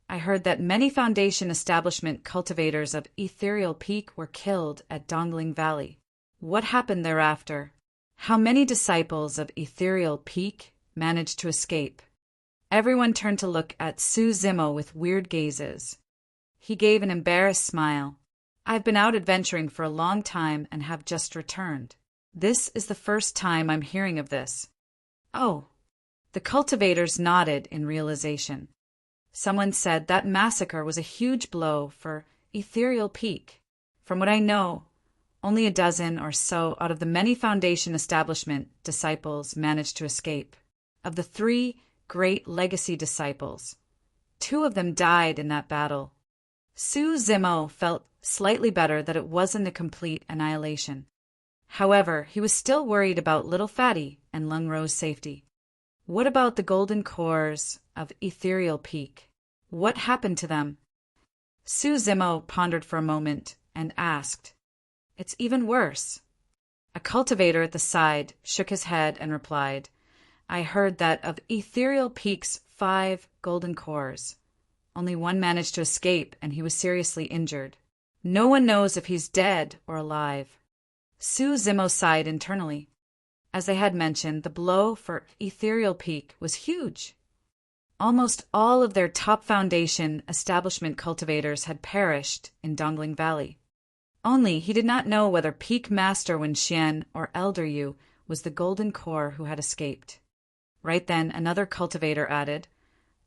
S1: "I heard that many Foundation establishment cultivators of Ethereal Peak were killed at Dongling Valley. What happened thereafter? How many disciples of Ethereal Peak managed to escape?" Everyone turned to look at Su Zimo with weird gazes. He gave an embarrassed smile. "I've been out adventuring for a long time and have just returned. This is the first time I'm hearing of this." "Oh." The cultivators nodded in realization. Someone said that massacre was a huge blow for Ethereal Peak. From what I know, only a dozen or so out of the many Foundation establishment disciples managed to escape. Of the 3 great legacy disciples, 2 of them died in that battle. Su Zimo felt slightly better that it wasn't a complete annihilation. However, he was still worried about Little Fatty and Lung Ro's safety. What about the golden cores of Ethereal Peak? What happened to them? Su Zimo pondered for a moment and asked, "It's even worse." A cultivator at the side shook his head and replied, "I heard that of Ethereal Peak's 5 golden cores, only 1 managed to escape and he was seriously injured. No one knows if he's dead or alive." Su Zimo sighed internally. As I had mentioned, the blow for Ethereal Peak was huge. Almost all of their top Foundation establishment cultivators had perished in Dongling Valley. Only he did not know whether Peak Master Wenxian or Elder Yu was the golden core who had escaped. Right then, another cultivator added,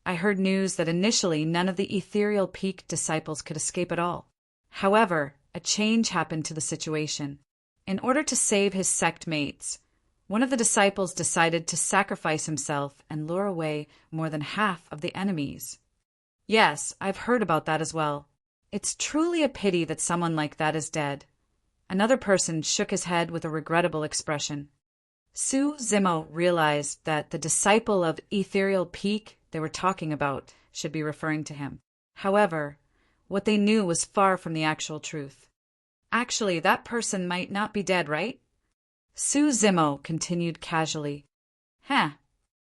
S1: "I heard news that initially none of the Ethereal Peak disciples could escape at all. However, a change happened to the situation. In order to save his sect mates, one of the disciples decided to sacrifice himself and lure away more than half of the enemies." "Yes, I've heard about that as well. It's truly a pity that someone like that is dead." Another person shook his head with a regrettable expression. Su Zimo realized that the disciple of Ethereal Peak they were talking about should be referring to him. However, what they knew was far from the actual truth. "Actually, that person might not be dead, right?" Su Zimo continued casually. "Huh."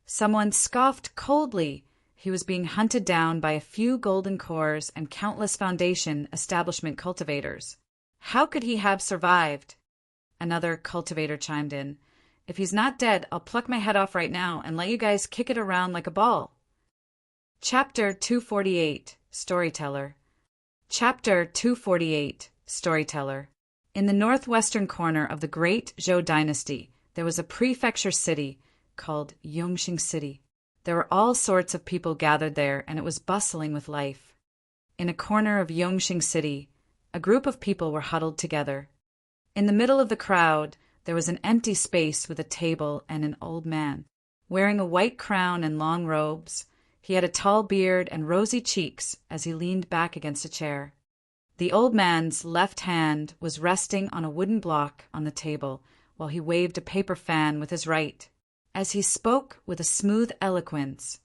S1: Someone scoffed coldly. He was being hunted down by a few golden cores and countless Foundation establishment cultivators. How could he have survived? Another cultivator chimed in. "If he's not dead, I'll pluck my head off right now and let you guys kick it around like a ball." Chapter 248, Storyteller. Chapter 248, Storyteller. In the northwestern corner of the great Zhou dynasty, there was a prefecture city called Yongxing City. There were all sorts of people gathered there, and it was bustling with life. In a corner of Yongxing City, a group of people were huddled together. In the middle of the crowd, there was an empty space with a table and an old man. Wearing a white crown and long robes, he had a tall beard and rosy cheeks as he leaned back against a chair. The old man's left hand was resting on a wooden block on the table, while he waved a paper fan with his right. As he spoke with a smooth eloquence,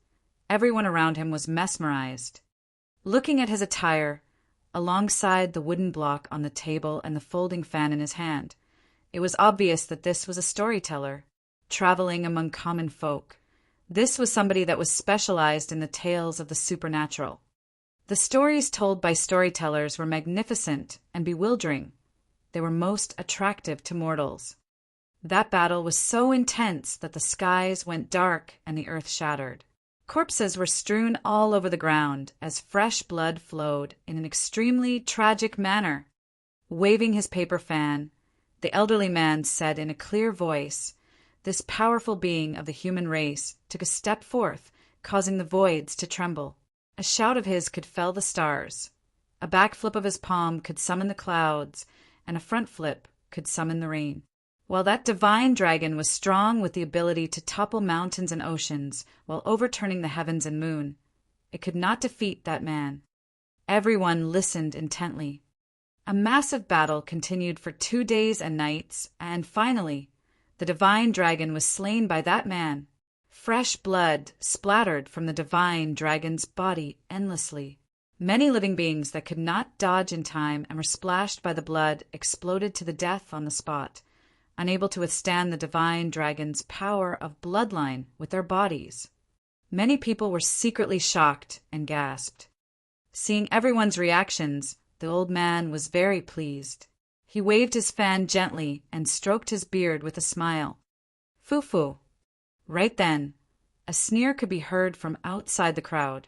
S1: everyone around him was mesmerized. Looking at his attire, alongside the wooden block on the table and the folding fan in his hand, it was obvious that this was a storyteller, traveling among common folk. This was somebody that was specialized in the tales of the supernatural. The stories told by storytellers were magnificent and bewildering. They were most attractive to mortals. That battle was so intense that the skies went dark and the earth shattered. Corpses were strewn all over the ground as fresh blood flowed in an extremely tragic manner. Waving his paper fan, the elderly man said in a clear voice, "This powerful being of the human race took a step forth, causing the voids to tremble. A shout of his could fell the stars. A backflip of his palm could summon the clouds, and a front flip could summon the rain. While that divine dragon was strong with the ability to topple mountains and oceans while overturning the heavens and moon, It could not defeat that man. Everyone listened intently. A massive battle continued for 2 days and nights, and finally, the divine dragon was slain by that man. Fresh blood splattered from the divine dragon's body endlessly. Many living beings that could not dodge in time and were splashed by the blood exploded to the death on the spot, unable to withstand the divine dragon's power of bloodline with their bodies. Many people were secretly shocked and gasped. Seeing everyone's reactions, the old man was very pleased. He waved his fan gently and stroked his beard with a smile. Foo-foo. Right then, a sneer could be heard from outside the crowd.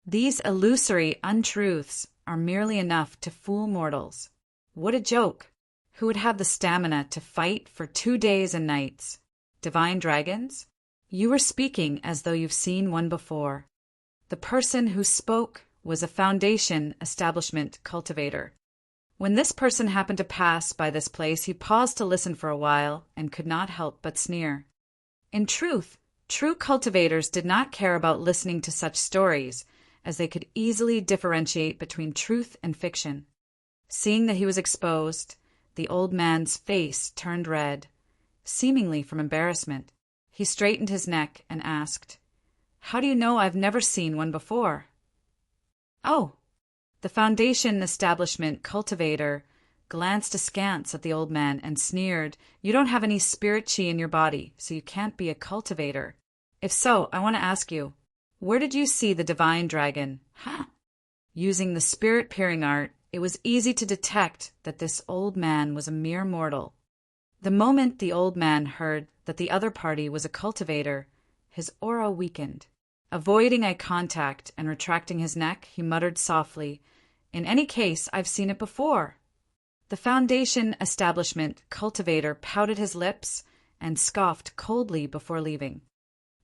S1: These illusory untruths are merely enough to fool mortals. What a joke! Who would have the stamina to fight for 2 days and nights? Divine dragons? You were speaking as though you've seen one before. The person who spoke was a Foundation establishment cultivator. When this person happened to pass by this place, he paused to listen for a while and could not help but sneer. In truth, true cultivators did not care about listening to such stories, as they could easily differentiate between truth and fiction. Seeing that he was exposed, the old man's face turned red, seemingly from embarrassment. He straightened his neck and asked, "How do you know I've never seen one before?" "Oh." The Foundation establishment cultivator glanced askance at the old man and sneered, "You don't have any spirit chi in your body, so you can't be a cultivator. If so, I want to ask you, where did you see the divine dragon?" Huh? Using the spirit peering art, it was easy to detect that this old man was a mere mortal. The moment the old man heard that the other party was a cultivator, his aura weakened. Avoiding eye contact and retracting his neck, he muttered softly, "In any case, I've seen it before." The Foundation establishment cultivator pouted his lips and scoffed coldly before leaving.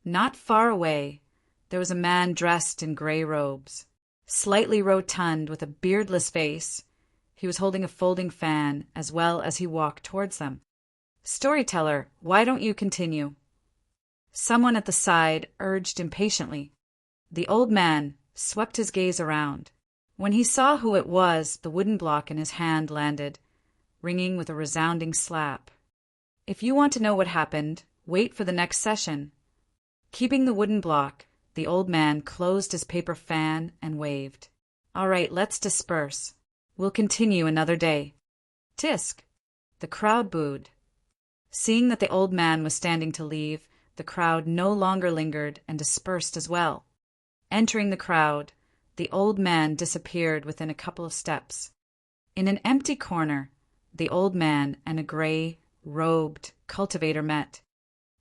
S1: Not far away, there was a man dressed in gray robes. Slightly rotund with a beardless face, he was holding a folding fan as well as he walked towards them. "Storyteller, why don't you continue?" Someone at the side urged impatiently. The old man swept his gaze around. When he saw who it was, the wooden block in his hand landed, ringing with a resounding slap. "If you want to know what happened, wait for the next session." Keeping the wooden block, the old man closed his paper fan and waved. "All right, let's disperse. We'll continue another day." Tisk! The crowd booed. Seeing that the old man was standing to leave, the crowd no longer lingered and dispersed as well. Entering the crowd, the old man disappeared within a couple of steps. In an empty corner, the old man and a gray-robed cultivator met.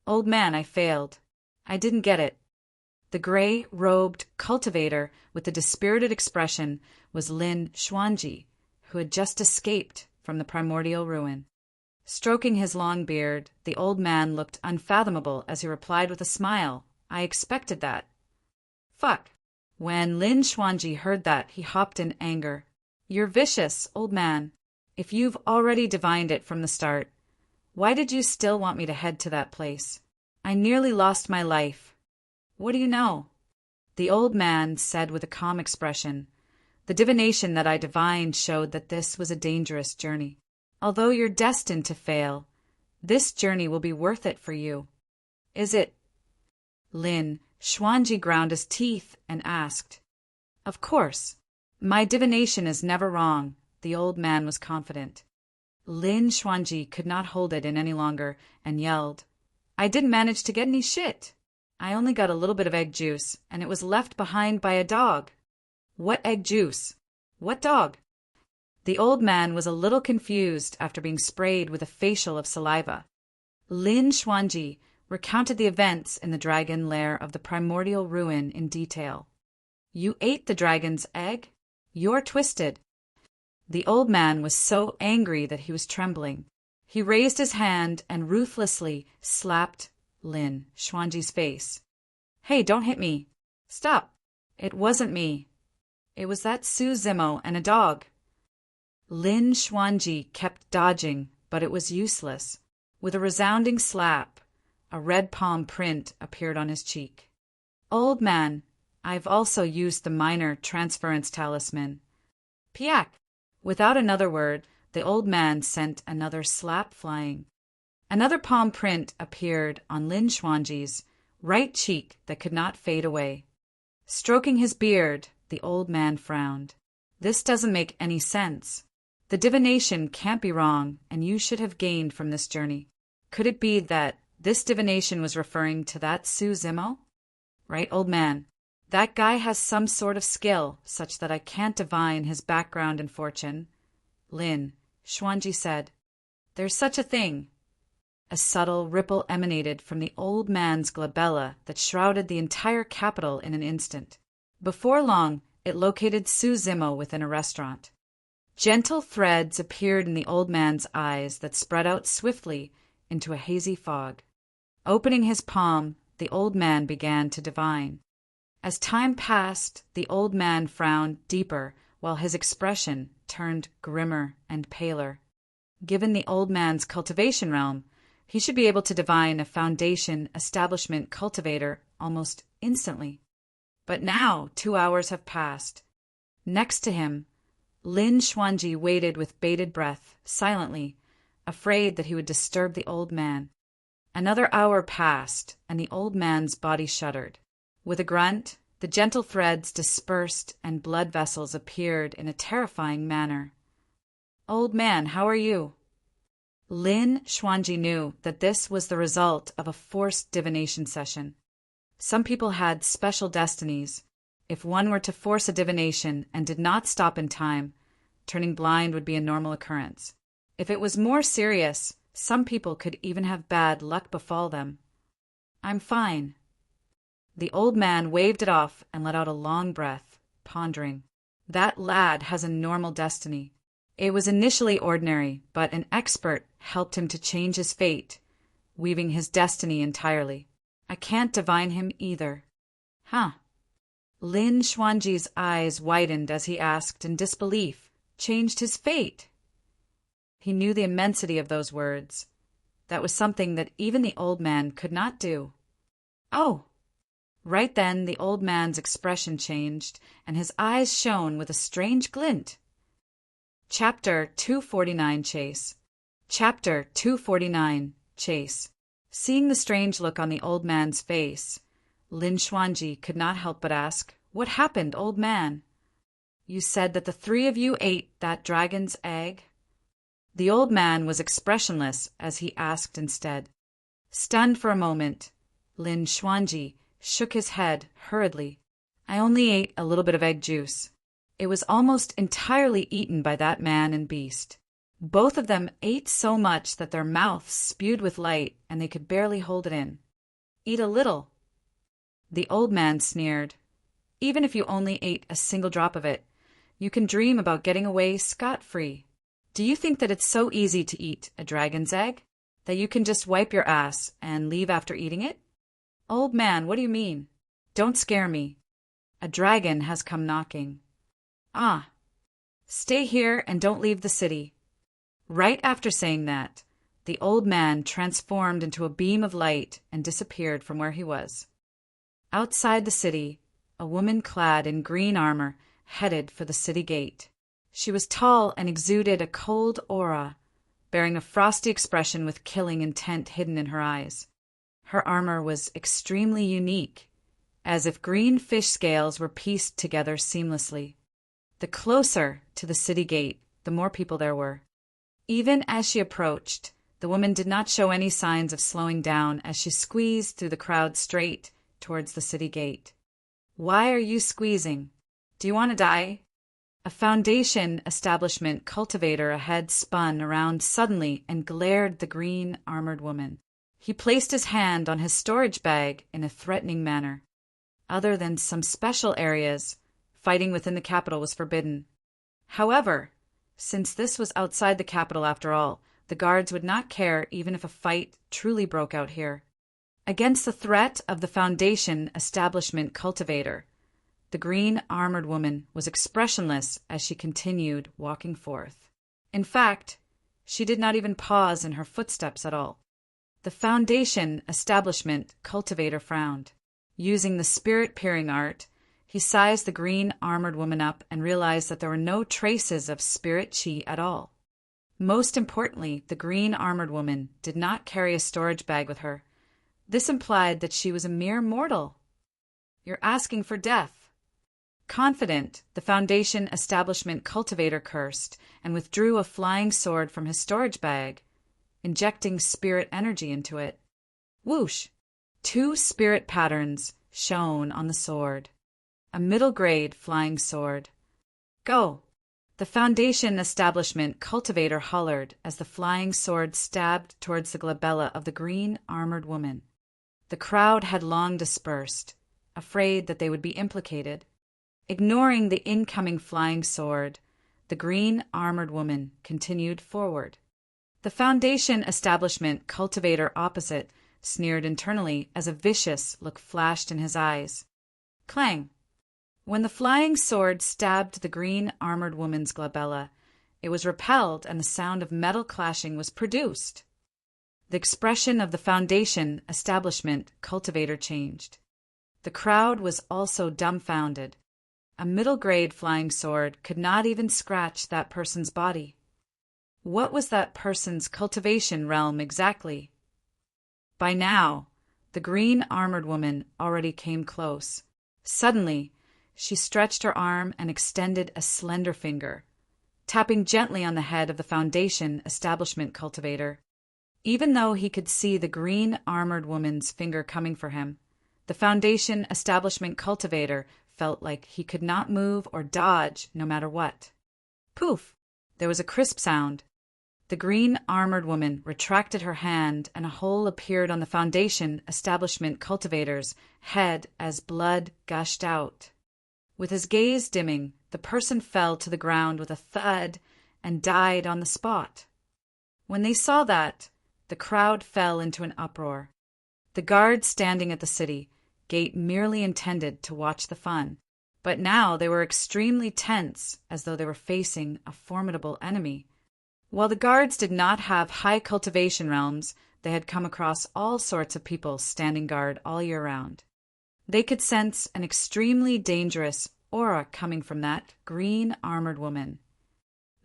S1: "Old man, I failed. I didn't get it." The gray-robed cultivator with the dispirited expression was Lin Xuanji, who had just escaped from the primordial ruin. Stroking his long beard, the old man looked unfathomable as he replied with a smile, "I expected that." "Fuck." When Lin Xuanji heard that, he hopped in anger. "You're vicious, old man. If you've already divined it from the start, why did you still want me to head to that place? I nearly lost my life. What do you know?" The old man said with a calm expression, "The divination that I divined showed that this was a dangerous journey. Although you're destined to fail, this journey will be worth it for you." "Is it?" Lin Xuanji ground his teeth and asked. "Of course. My divination is never wrong," the old man was confident. Lin Xuanji could not hold it in any longer and yelled, "I didn't manage to get any shit. I only got a little bit of egg juice, and it was left behind by a dog." "What egg juice? What dog?" The old man was a little confused after being sprayed with a facial of saliva. Lin Xuanji recounted the events in the dragon lair of the primordial ruin in detail. "You ate the dragon's egg? You're twisted." The old man was so angry that he was trembling. He raised his hand and ruthlessly slapped Lin Xuanji's face. "Hey, don't hit me. Stop. It wasn't me. It was that Su Zimo and a dog." Lin Xuanji kept dodging, but it was useless. With a resounding slap, a red palm print appeared on his cheek. "Old man, I've also used the minor transference talisman. Piak! Without another word, the old man sent another slap flying. Another palm print appeared on Lin Xuanji's right cheek that could not fade away. Stroking his beard, the old man frowned. This doesn't make any sense. The divination can't be wrong, and you should have gained from this journey. Could it be that this divination was referring to that Su Zimo? Right, old man? That guy has some sort of skill, such that I can't divine his background and fortune. Lin, Xuanji said. There's such a thing. A subtle ripple emanated from the old man's glabella that shrouded the entire capital in an instant. Before long, it located Su Zimo within a restaurant. Gentle threads appeared in the old man's eyes that spread out swiftly into a hazy fog. Opening his palm, the old man began to divine. As time passed, the old man frowned deeper while his expression turned grimmer and paler. Given the old man's cultivation realm, he should be able to divine a foundation establishment cultivator almost instantly. But now 2 hours have passed. Next to him, Lin Xuanji waited with bated breath, silently, afraid that he would disturb the old man. Another hour passed, and the old man's body shuddered. With a grunt, the gentle threads dispersed and blood vessels appeared in a terrifying manner. "Old man, how are you?" Lin Xuanji knew that this was the result of a forced divination session. Some people had special destinies. If one were to force a divination and did not stop in time, turning blind would be a normal occurrence. If it was more serious, some people could even have bad luck befall them. "I'm fine." The old man waved it off and let out a long breath, pondering. That lad has a normal destiny. It was initially ordinary, but an expert helped him to change his fate, weaving his destiny entirely. I can't divine him either. Huh. Lin Xuanji's eyes widened as he asked in disbelief, changed his fate? He knew the immensity of those words. That was something that even the old man could not do. Oh! Right then the old man's expression changed, and his eyes shone with a strange glint. Chapter 249 Chase. Chapter 249 Chase. Seeing the strange look on the old man's face, Lin Xuanji could not help but ask, "What happened, old man?" "You said that the 3 of you ate that dragon's egg?" The old man was expressionless as he asked instead. Stunned for a moment, Lin Xuanji shook his head hurriedly. "I only ate a little bit of egg juice. It was almost entirely eaten by that man and beast. Both of them ate so much that their mouths spewed with light and they could barely hold it in." "Eat a little." The old man sneered. "Even if you only ate a single drop of it, you can dream about getting away scot-free. Do you think that it's so easy to eat a dragon's egg? That you can just wipe your ass and leave after eating it?" "Old man, what do you mean? Don't scare me. A dragon has come knocking." "Ah. Stay here and don't leave the city." Right after saying that, the old man transformed into a beam of light and disappeared from where he was. Outside the city, a woman clad in green armor headed for the city gate. She was tall and exuded a cold aura, bearing a frosty expression with killing intent hidden in her eyes. Her armor was extremely unique, as if green fish scales were pieced together seamlessly. The closer to the city gate, the more people there were. Even as she approached, the woman did not show any signs of slowing down as she squeezed through the crowd straight towards the city gate. "Why are you squeezing? Do you want to die?" A foundation establishment cultivator ahead spun around suddenly and glared at the green armored woman. He placed his hand on his storage bag in a threatening manner. Other than some special areas, fighting within the capital was forbidden. However, since this was outside the capital after all, the guards would not care even if a fight truly broke out here. Against the threat of the foundation establishment cultivator, the green armored woman was expressionless as she continued walking forth. In fact, she did not even pause in her footsteps at all. The foundation establishment cultivator frowned. Using the spirit peering art, He sized the green armored woman up and realized that there were no traces of spirit chi at all. Most importantly, the green armored woman did not carry a storage bag with her. This implied that she was a mere mortal. You're asking for death. Confident, the Foundation establishment cultivator cursed and withdrew a flying sword from his storage bag, injecting spirit energy into it. Whoosh! 2 spirit patterns shone on the sword. A middle-grade flying sword. Go! The Foundation establishment cultivator hollered as the flying sword stabbed towards the glabella of the green armored woman. The crowd had long dispersed, afraid that they would be implicated. Ignoring the incoming flying sword, the green armored woman continued forward. The Foundation establishment cultivator opposite sneered internally as a vicious look flashed in his eyes. Clang! When the flying sword stabbed the green armored woman's glabella, it was repelled and the sound of metal clashing was produced. The expression of the Foundation establishment cultivator changed. The crowd was also dumbfounded. A middle-grade flying sword could not even scratch that person's body. What was that person's cultivation realm exactly? By now, the green armored woman already came close. Suddenly, she stretched her arm and extended a slender finger, tapping gently on the head of the Foundation establishment cultivator. Even though he could see the green armored woman's finger coming for him, the Foundation establishment cultivator felt like he could not move or dodge no matter what. Poof! There was a crisp sound. The green armored woman retracted her hand and a hole appeared on the Foundation establishment cultivator's head as blood gushed out. With his gaze dimming, the person fell to the ground with a thud and died on the spot. When they saw that, the crowd fell into an uproar. The guards standing at the city gate merely intended to watch the fun, but now they were extremely tense as though they were facing a formidable enemy. While the guards did not have high cultivation realms, they had come across all sorts of people standing guard all year round. They could sense an extremely dangerous aura coming from that green armored woman.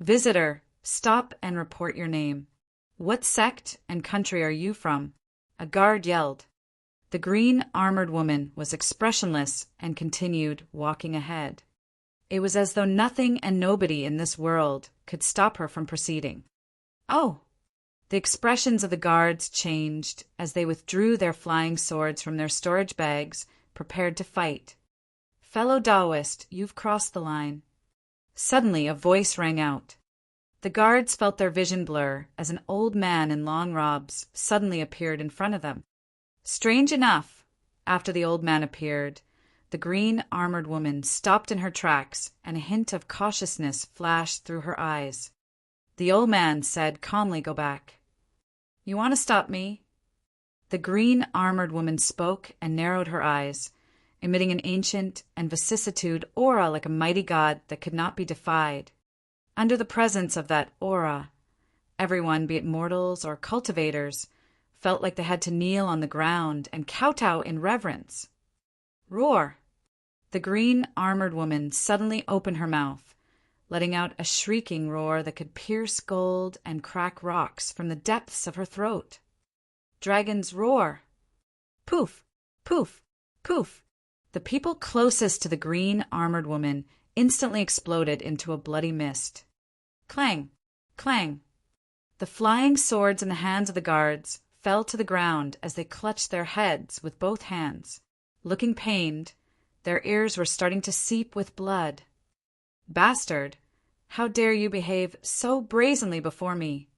S1: Visitor, stop and report your name. What sect and country are you from? A guard yelled. The green armored woman was expressionless and continued walking ahead. It was as though nothing and nobody in this world could stop her from proceeding. Oh! The expressions of the guards changed as they withdrew their flying swords from their storage bags, prepared to fight. Fellow Taoist, you've crossed the line. Suddenly a voice rang out. The guards felt their vision blur as an old man in long robes suddenly appeared in front of them. Strange enough, after the old man appeared, the green armored woman stopped in her tracks and a hint of cautiousness flashed through her eyes. The old man said calmly, "Go back." "You want to stop me?" The green armored woman spoke and narrowed her eyes, emitting an ancient and vicissitude aura like a mighty god that could not be defied. Under the presence of that aura, everyone, be it mortals or cultivators, felt like they had to kneel on the ground and kowtow in reverence. Roar! The green armored woman suddenly opened her mouth, letting out a shrieking roar that could pierce gold and crack rocks from the depths of her throat. Dragon's roar! Poof! Poof! Poof! The people closest to the green armored woman instantly exploded into a bloody mist. Clang! Clang! The flying swords in the hands of the guards fell to the ground as they clutched their heads with both hands. Looking pained, their ears were starting to seep with blood. "Bastard! How dare you behave so brazenly before me?"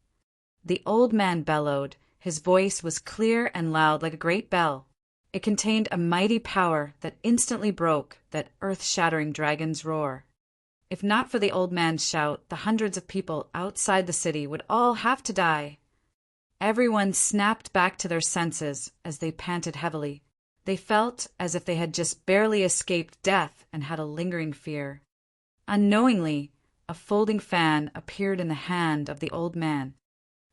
S1: The old man bellowed. His voice was clear and loud like a great bell. It contained a mighty power that instantly broke that earth-shattering dragon's roar. If not for the old man's shout, the hundreds of people outside the city would all have to die. Everyone snapped back to their senses as they panted heavily. They felt as if they had just barely escaped death and had a lingering fear. Unknowingly, a folding fan appeared in the hand of the old man.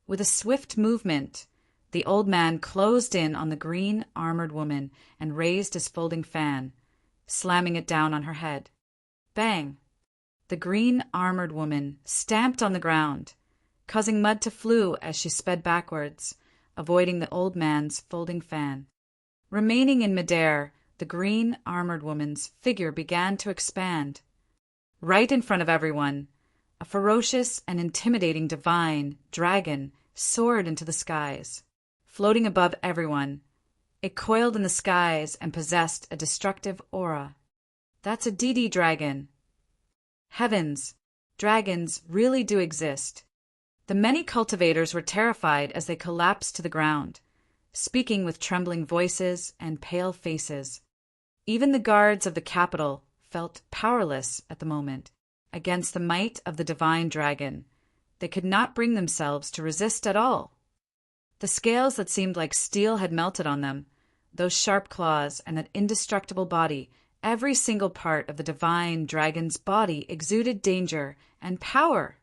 S1: With a swift movement, the old man closed in on the green armored woman and raised his folding fan, slamming it down on her head. Bang! The green armored woman stamped on the ground, causing mud to flew as she sped backwards, avoiding the old man's folding fan. Remaining in midair, the green armored woman's figure began to expand. Right in front of everyone, a ferocious and intimidating divine dragon soared into the skies. Floating above everyone, it coiled in the skies and possessed a destructive aura. That's a DD dragon. Heavens, dragons really do exist. The many cultivators were terrified as they collapsed to the ground, speaking with trembling voices and pale faces. Even the guards of the capital felt powerless at the moment against the might of the divine dragon. They could not bring themselves to resist at all. The scales that seemed like steel had melted on them, those sharp claws and that indestructible body. Every single part of the divine dragon's body exuded danger and power.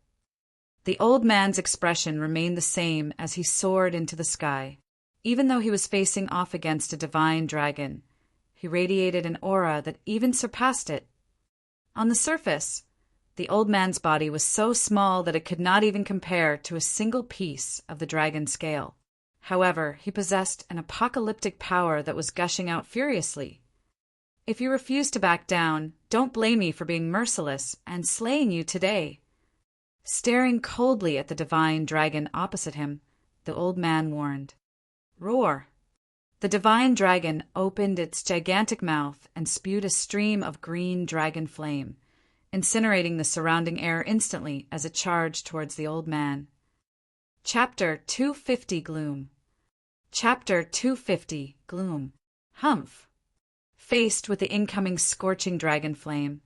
S1: The old man's expression remained the same as he soared into the sky. Even though he was facing off against a divine dragon, he radiated an aura that even surpassed it. On the surface, the old man's body was so small that it could not even compare to a single piece of the dragon scale. However, he possessed an apocalyptic power that was gushing out furiously. If you refuse to back down, don't blame me for being merciless and slaying you today. Staring coldly at the divine dragon opposite him, the old man warned. Roar! The divine dragon opened its gigantic mouth and spewed a stream of green dragon flame, incinerating the surrounding air instantly as it charged towards the old man. Chapter 250 Gloom. Chapter 250 Gloom. Humph! Faced with the incoming scorching dragon flame,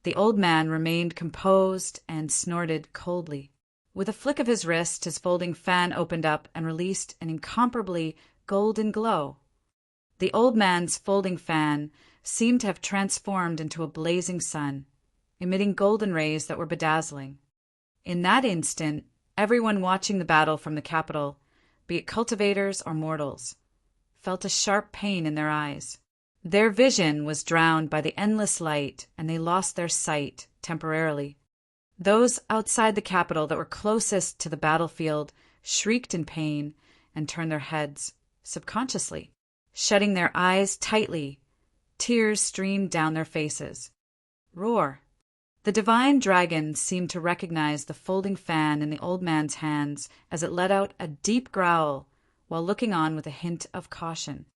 S1: the old man remained composed and snorted coldly. With a flick of his wrist, his folding fan opened up and released an incomparably golden glow. The old man's folding fan seemed to have transformed into a blazing sun, emitting golden rays that were bedazzling. In that instant, everyone watching the battle from the capital, be it cultivators or mortals, felt a sharp pain in their eyes. Their vision was drowned by the endless light, and they lost their sight temporarily. Those outside the capital that were closest to the battlefield shrieked in pain and turned their heads, subconsciously. Shutting their eyes tightly, tears streamed down their faces. Roar! The divine dragon seemed to recognize the folding fan in the old man's hands as it let out a deep growl while looking on with a hint of caution.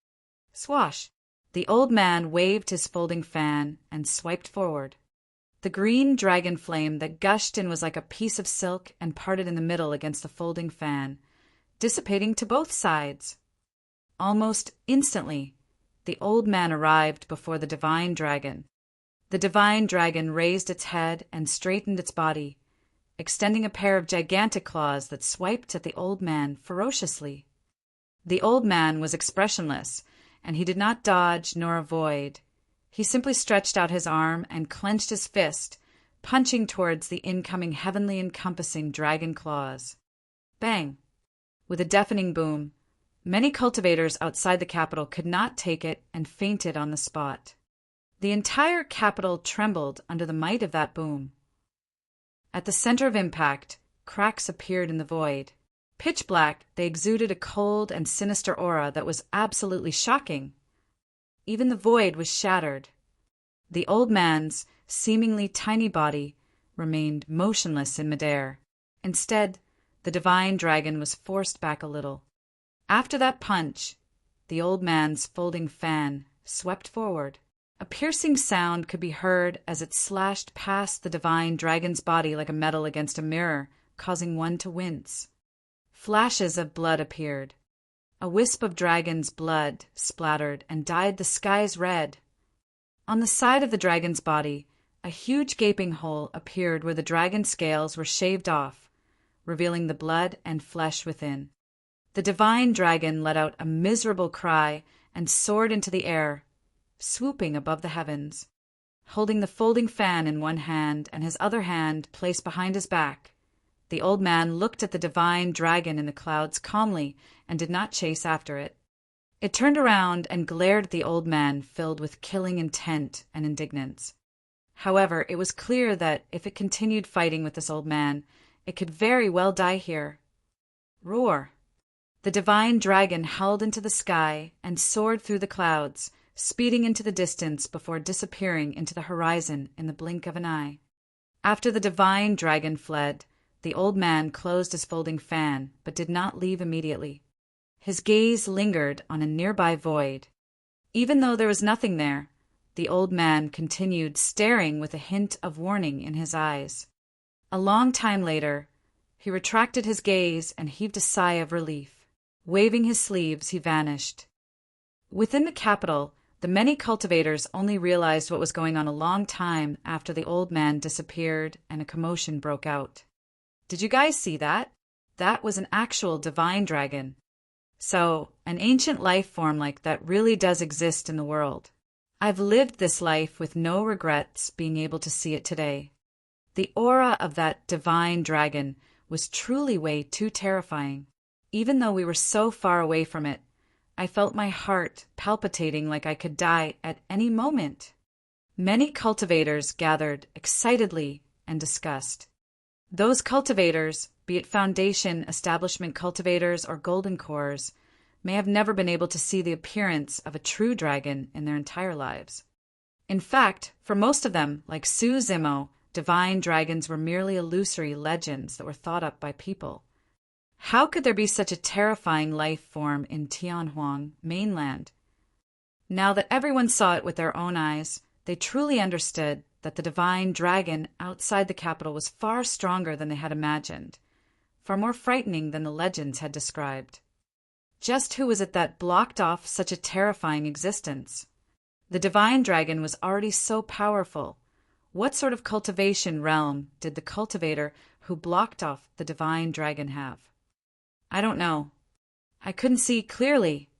S1: Swash! The old man waved his folding fan and swiped forward. The green dragon flame that gushed in was like a piece of silk and parted in the middle against the folding fan, dissipating to both sides. Almost instantly, the old man arrived before the divine dragon. The divine dragon raised its head and straightened its body, extending a pair of gigantic claws that swiped at the old man ferociously. The old man was expressionless, and he did not dodge nor avoid. He simply stretched out his arm and clenched his fist, punching towards the incoming heavenly encompassing dragon claws. Bang! With a deafening boom, many cultivators outside the capital could not take it and fainted on the spot. The entire capital trembled under the might of that boom. At the center of impact, cracks appeared in the void. Pitch black, they exuded a cold and sinister aura that was absolutely shocking. Even the void was shattered. The old man's seemingly tiny body remained motionless in midair. Instead, the divine dragon was forced back a little. After that punch, the old man's folding fan swept forward. A piercing sound could be heard as it slashed past the divine dragon's body like a metal against a mirror, causing one to wince. Flashes of blood appeared. A wisp of dragon's blood splattered and dyed the skies red. On the side of the dragon's body, a huge gaping hole appeared where the dragon scales were shaved off, revealing the blood and flesh within. The divine dragon let out a miserable cry and soared into the air, swooping above the heavens. Holding the folding fan in one hand and his other hand placed behind his back, the old man looked at the divine dragon in the clouds calmly and did not chase after it. It turned around and glared at the old man, filled with killing intent and indignance. However, it was clear that if it continued fighting with this old man, it could very well die here. Roar! The divine dragon howled into the sky and soared through the clouds, speeding into the distance before disappearing into the horizon in the blink of an eye. After the divine dragon fled, the old man closed his folding fan, but did not leave immediately. His gaze lingered on a nearby void. Even though there was nothing there, the old man continued staring with a hint of warning in his eyes. A long time later, he retracted his gaze and heaved a sigh of relief. Waving his sleeves, he vanished. Within the capital, the many cultivators only realized what was going on a long time after the old man disappeared and a commotion broke out. Did you guys see that? That was an actual divine dragon. So, an ancient life form like that really does exist in the world. I've lived this life with no regrets being able to see it today. The aura of that divine dragon was truly way too terrifying. Even though we were so far away from it, I felt my heart palpitating like I could die at any moment. Many cultivators gathered excitedly and discussed. Those cultivators, be it Foundation, Establishment cultivators, or Golden Cores, may have never been able to see the appearance of a true dragon in their entire lives. In fact, for most of them, like Su Zimo, divine dragons were merely illusory legends that were thought up by people. How could there be such a terrifying life form in Tianhuang mainland? Now that everyone saw it with their own eyes, they truly understood that the divine dragon outside the capital was far stronger than they had imagined, far more frightening than the legends had described. Just who was it that blocked off such a terrifying existence? The divine dragon was already so powerful. What sort of cultivation realm did the cultivator who blocked off the divine dragon have? I don't know. I couldn't see clearly.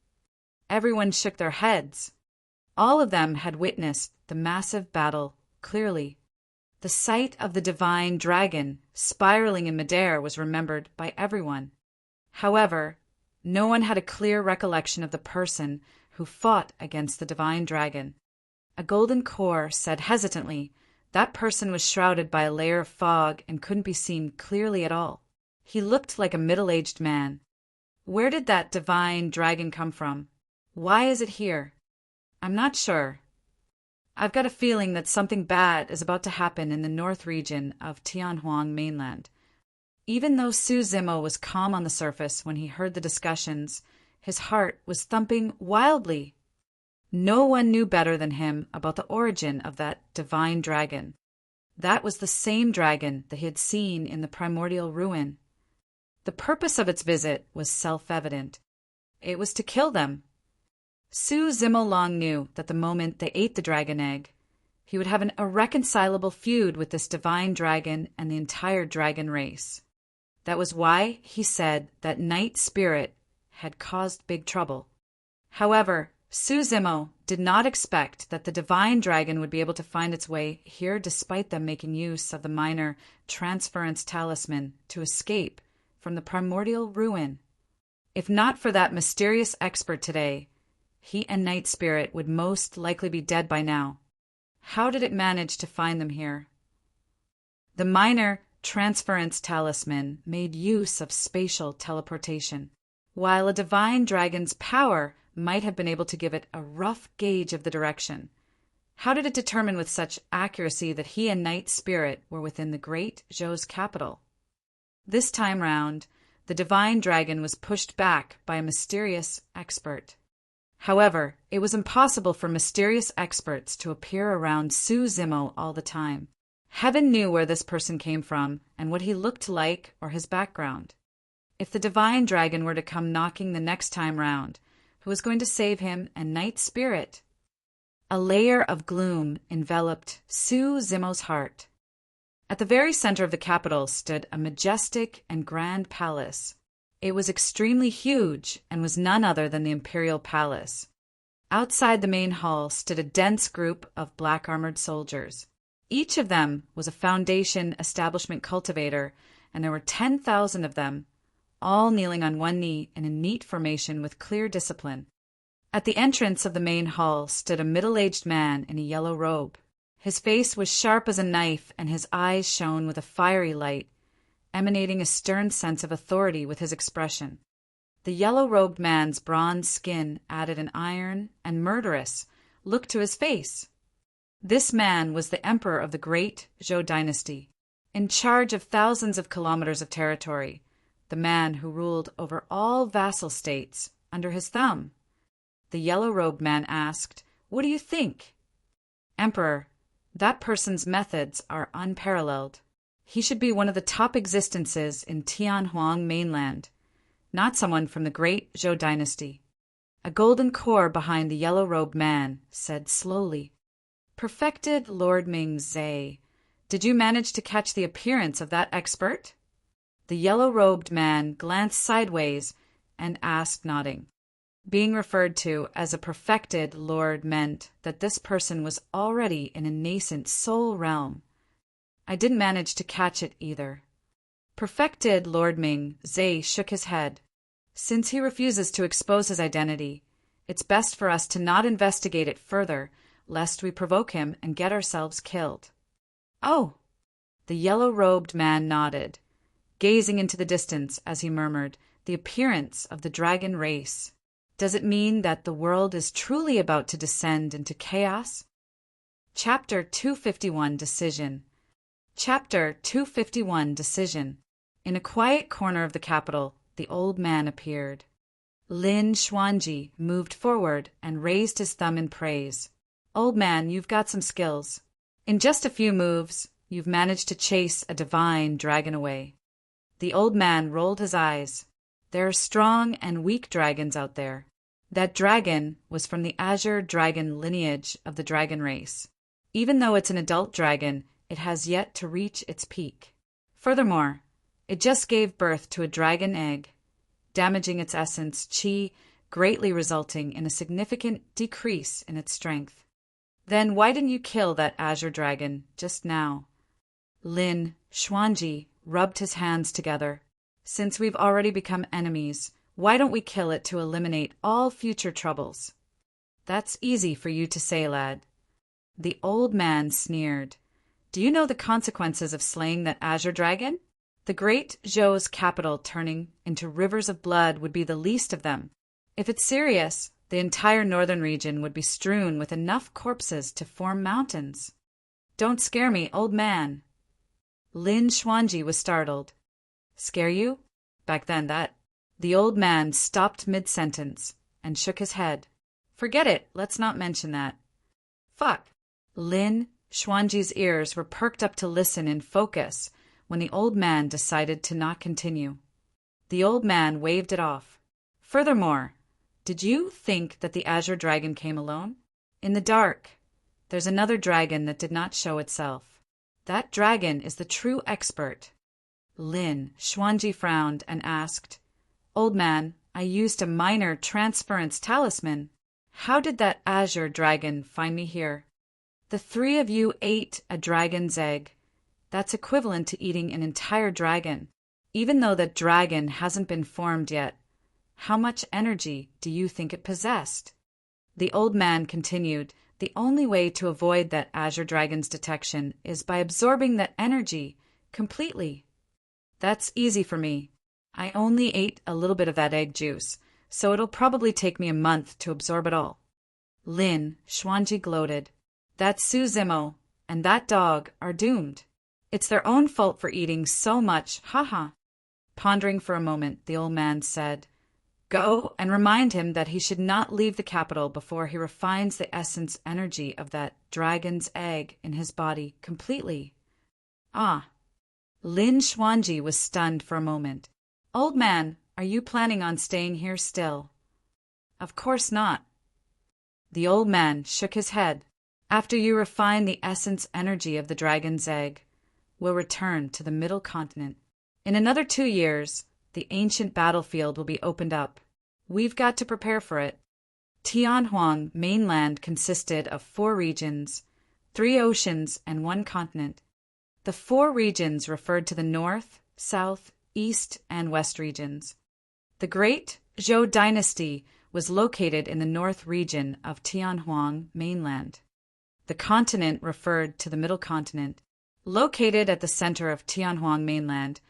S1: Everyone shook their heads. All of them had witnessed the massive battle clearly. The sight of the divine dragon spiraling in midair was remembered by everyone. However, no one had a clear recollection of the person who fought against the divine dragon. A golden core said hesitantly that person was shrouded by a layer of fog and couldn't be seen clearly at all. He looked like a middle-aged man. Where did that divine dragon come from? Why is it here? I'm not sure. I've got a feeling that something bad is about to happen in the north region of Tianhuang mainland. Even though Su Zimo was calm on the surface when he heard the discussions, his heart was thumping wildly. No one knew better than him about the origin of that divine dragon. That was the same dragon that he had seen in the primordial ruin. The purpose of its visit was self-evident. It was to kill them. Su Zimo long knew that the moment they ate the dragon egg, he would have an irreconcilable feud with this divine dragon and the entire dragon race. That was why he said that Night Spirit had caused big trouble. However, Su Zimo did not expect that the divine dragon would be able to find its way here despite them making use of the minor transference talisman to escape from the primordial ruin. If not for that mysterious expert today, he and Night Spirit would most likely be dead by now. How did it manage to find them here? The minor transference talisman made use of spatial teleportation, while a divine dragon's power might have been able to give it a rough gauge of the direction. How did it determine with such accuracy that he and Night Spirit were within the great Zhou's capital? This time round, the divine dragon was pushed back by a mysterious expert. However, it was impossible for mysterious experts to appear around Su Zimo all the time. Heaven knew where this person came from and what he looked like or his background. If the divine dragon were to come knocking the next time round, who was going to save him and Night Spirit? A layer of gloom enveloped Su Zimo's heart. At the very center of the capital stood a majestic and grand palace. It was extremely huge and was none other than the Imperial Palace. Outside the main hall stood a dense group of black-armored soldiers. Each of them was a Foundation Establishment cultivator, and there were 10,000 of them, all kneeling on one knee in a neat formation with clear discipline. At the entrance of the main hall stood a middle-aged man in a yellow robe. His face was sharp as a knife, and his eyes shone with a fiery light, emanating a stern sense of authority with his expression. The yellow-robed man's bronze skin added an iron and murderous look to his face. This man was the emperor of the great Zhou dynasty, in charge of thousands of kilometers of territory, the man who ruled over all vassal states under his thumb. The yellow-robed man asked, "What do you think?" "Emperor, that person's methods are unparalleled. He should be one of the top existences in Tianhuang mainland, not someone from the great Zhou dynasty." A golden core behind the yellow-robed man said slowly, "Perfected Lord Ming Zhe, did you manage to catch the appearance of that expert?" The yellow-robed man glanced sideways and asked, nodding. Being referred to as a perfected lord meant that this person was already in a nascent soul realm. "I didn't manage to catch it either." Perfected Lord Ming Zhe shook his head. "Since he refuses to expose his identity, it's best for us to not investigate it further, lest we provoke him and get ourselves killed." "Oh!" The yellow-robed man nodded, gazing into the distance as he murmured, "The appearance of the dragon race. Does it mean that the world is truly about to descend into chaos?" Chapter 251 Decision. Chapter 251 Decision. In a quiet corner of the capital, the old man appeared. Lin Xuanji moved forward and raised his thumb in praise. "Old man, you've got some skills. In just a few moves, you've managed to chase a divine dragon away." The old man rolled his eyes. "There are strong and weak dragons out there. That dragon was from the azure dragon lineage of the dragon race. Even though it's an adult dragon, it has yet to reach its peak. Furthermore, it just gave birth to a dragon egg, damaging its essence qi, greatly resulting in a significant decrease in its strength. Then why didn't you kill that azure dragon just now?" Lin Xuanji rubbed his hands together. "Since we've already become enemies, why don't we kill it to eliminate all future troubles?" "That's easy for you to say, lad." The old man sneered. "Do you know the consequences of slaying that azure dragon? The great Zhou's capital turning into rivers of blood would be the least of them. If it's serious, the entire northern region would be strewn with enough corpses to form mountains." "Don't scare me, old man." Lin Xuanji was startled. "Scare you?" Back then, that... The old man stopped mid-sentence and shook his head. "Forget it, let's not mention that." "Fuck." Lin Xuanji's ears were perked up to listen in focus when the old man decided to not continue. The old man waved it off. "Furthermore, did you think that the azure dragon came alone? In the dark, there's another dragon that did not show itself. That dragon is the true expert." Lin Xuanji frowned and asked, "Old man, I used a minor transference talisman. How did that azure dragon find me here?" "The three of you ate a dragon's egg. That's equivalent to eating an entire dragon. Even though that dragon hasn't been formed yet, how much energy do you think it possessed?" The old man continued, "The only way to avoid that azure dragon's detection is by absorbing that energy completely." "That's easy for me. I only ate a little bit of that egg juice, so it'll probably take me a month to absorb it all." Lin Xuanji gloated. "That Su Zimo and that dog are doomed. It's their own fault for eating so much, haha." Pondering for a moment, the old man said, "Go and remind him that he should not leave the capital before he refines the essence energy of that dragon's egg in his body completely." "Ah." Lin Xuanji was stunned for a moment. "Old man, are you planning on staying here still?" "Of course not." The old man shook his head. "After you refine the essence energy of the dragon's egg, we'll return to the middle continent. In another 2 years, the ancient battlefield will be opened up. We've got to prepare for it." Tianhuang mainland consisted of 4 regions, 3 oceans, and 1 continent. The 4 regions referred to the north, south, east, and west regions. The great Zhou dynasty was located in the north region of Tianhuang mainland. The continent referred to the Middle Continent. Located at the center of Tianhuang mainland,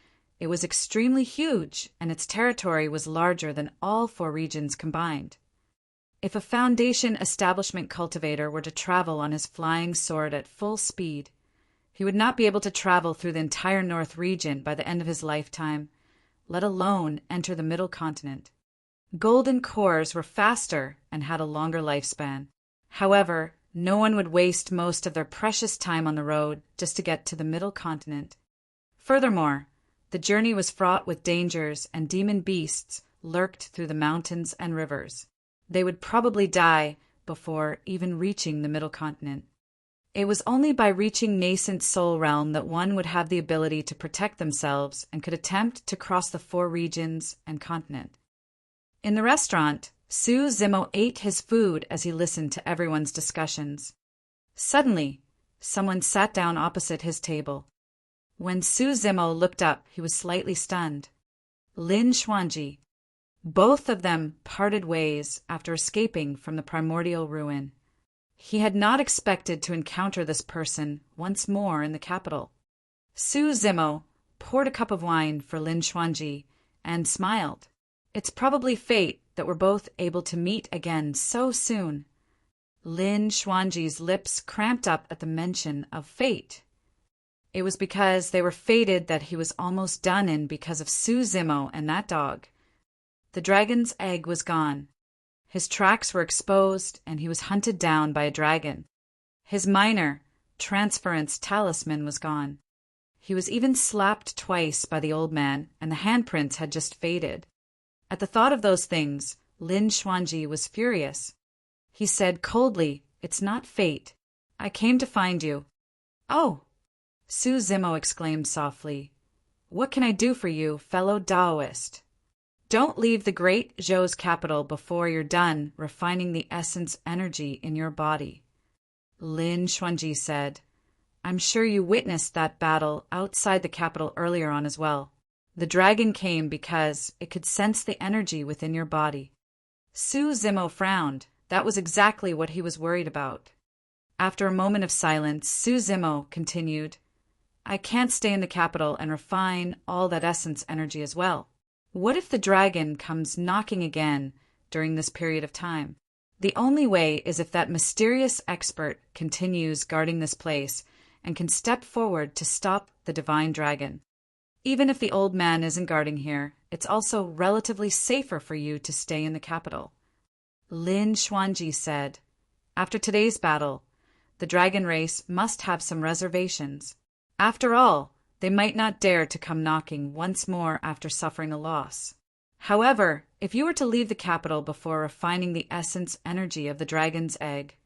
S1: it was extremely huge, and its territory was larger than all 4 regions combined. If a Foundation establishment cultivator were to travel on his flying sword at full speed, he would not be able to travel through the entire North region by the end of his lifetime, let alone enter the Middle Continent. Golden cores were faster and had a longer lifespan. However, no one would waste most of their precious time on the road just to get to the Middle Continent. Furthermore, the journey was fraught with dangers, and demon beasts lurked through the mountains and rivers. They would probably die before even reaching the Middle Continent. It was only by reaching nascent soul realm that one would have the ability to protect themselves and could attempt to cross the 4 regions and continent. In the restaurant, Su Zimo ate his food as he listened to everyone's discussions. Suddenly, someone sat down opposite his table. When Su Zimo looked up, he was slightly stunned. Lin Xuanji. Both of them parted ways after escaping from the primordial ruin. He had not expected to encounter this person once more in the capital. Su Zimo poured a cup of wine for Lin Xuanji and smiled. It's probably fate that we're both able to meet again so soon. Lin Xuanji's lips cramped up at the mention of fate. It was because they were fated that he was almost done in because of Su Zimo and that dog. The dragon's egg was gone. His tracks were exposed, and he was hunted down by a dragon. His minor, transference talisman was gone. He was even slapped twice by the old man, and the handprints had just faded. At the thought of those things, Lin Xuanji was furious. He said coldly, "It's not fate. I came to find you." "Oh!" Su Zimo exclaimed softly. "What can I do for you, fellow Taoist? Don't leave the great Zhou's capital before you're done refining the essence energy in your body." Lin Xuanji said, "I'm sure you witnessed that battle outside the capital earlier on as well. The dragon came because it could sense the energy within your body." Su Zimo frowned. That was exactly what he was worried about. After a moment of silence, Su Zimo continued, "I can't stay in the capital and refine all that essence energy as well. What if the dragon comes knocking again during this period of time? The only way is if that mysterious expert continues guarding this place and can step forward to stop the divine dragon. Even if the old man isn't guarding here, it's also relatively safer for you to stay in the capital." Lin Xuanji said, "After today's battle, the dragon race must have some reservations. After all, they might not dare to come knocking once more after suffering a loss. However, if you were to leave the capital before refining the essence energy of the dragon's egg,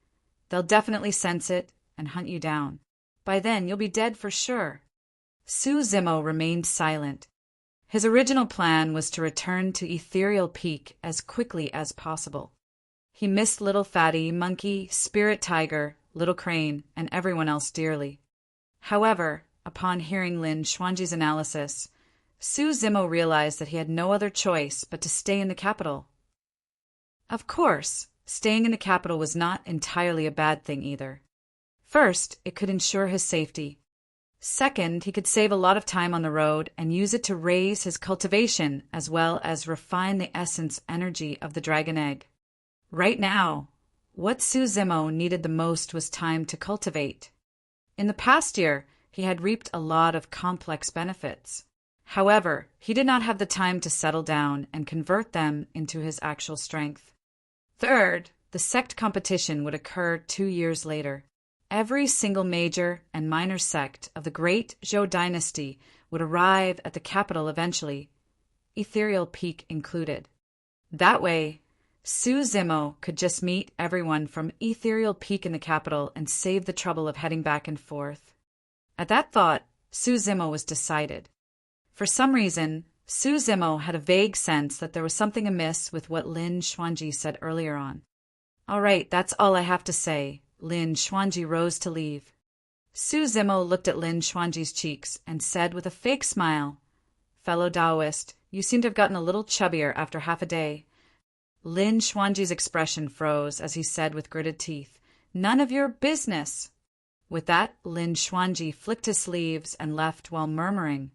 S1: they'll definitely sense it and hunt you down. By then, you'll be dead for sure." Su Zimo remained silent. His original plan was to return to Ethereal Peak as quickly as possible. He missed Little Fatty, Monkey, Spirit Tiger, Little Crane, and everyone else dearly. However, upon hearing Lin Xuanji's analysis, Su Zimo realized that he had no other choice but to stay in the capital. Of course, staying in the capital was not entirely a bad thing either. First, it could ensure his safety. Second, he could save a lot of time on the road and use it to raise his cultivation as well as refine the essence energy of the dragon egg. Right now, what Su Zimo needed the most was time to cultivate. In the past year, he had reaped a lot of complex benefits. However, he did not have the time to settle down and convert them into his actual strength. Third, the sect competition would occur 2 years later. Every single major and minor sect of the great Zhou dynasty would arrive at the capital eventually, Ethereal Peak included. That way, Su Zimo could just meet everyone from Ethereal Peak in the capital and save the trouble of heading back and forth. At that thought, Su Zimo was decided. For some reason, Su Zimo had a vague sense that there was something amiss with what Lin Xuanji said earlier on. "All right, that's all I have to say." Lin Xuanji rose to leave. Su Zimo looked at Lin Xuanji's cheeks and said with a fake smile, "Fellow Taoist, you seem to have gotten a little chubbier after half a day. Lin Xuanji's expression froze as he said with gritted teeth, "None of your business." With that, Lin Xuanji flicked his sleeves and left while murmuring,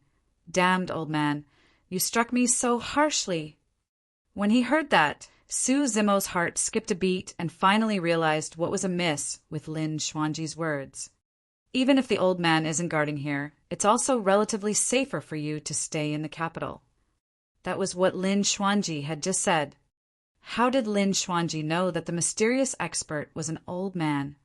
S1: "Damned old man, you struck me so harshly." When he heard that, Su Zimo's heart skipped a beat and finally realized what was amiss with Lin Xuanji's words. "Even if the old man isn't guarding here, it's also relatively safer for you to stay in the capital." That was what Lin Xuanji had just said. How did Lin Xuanji know that the mysterious expert was an old man?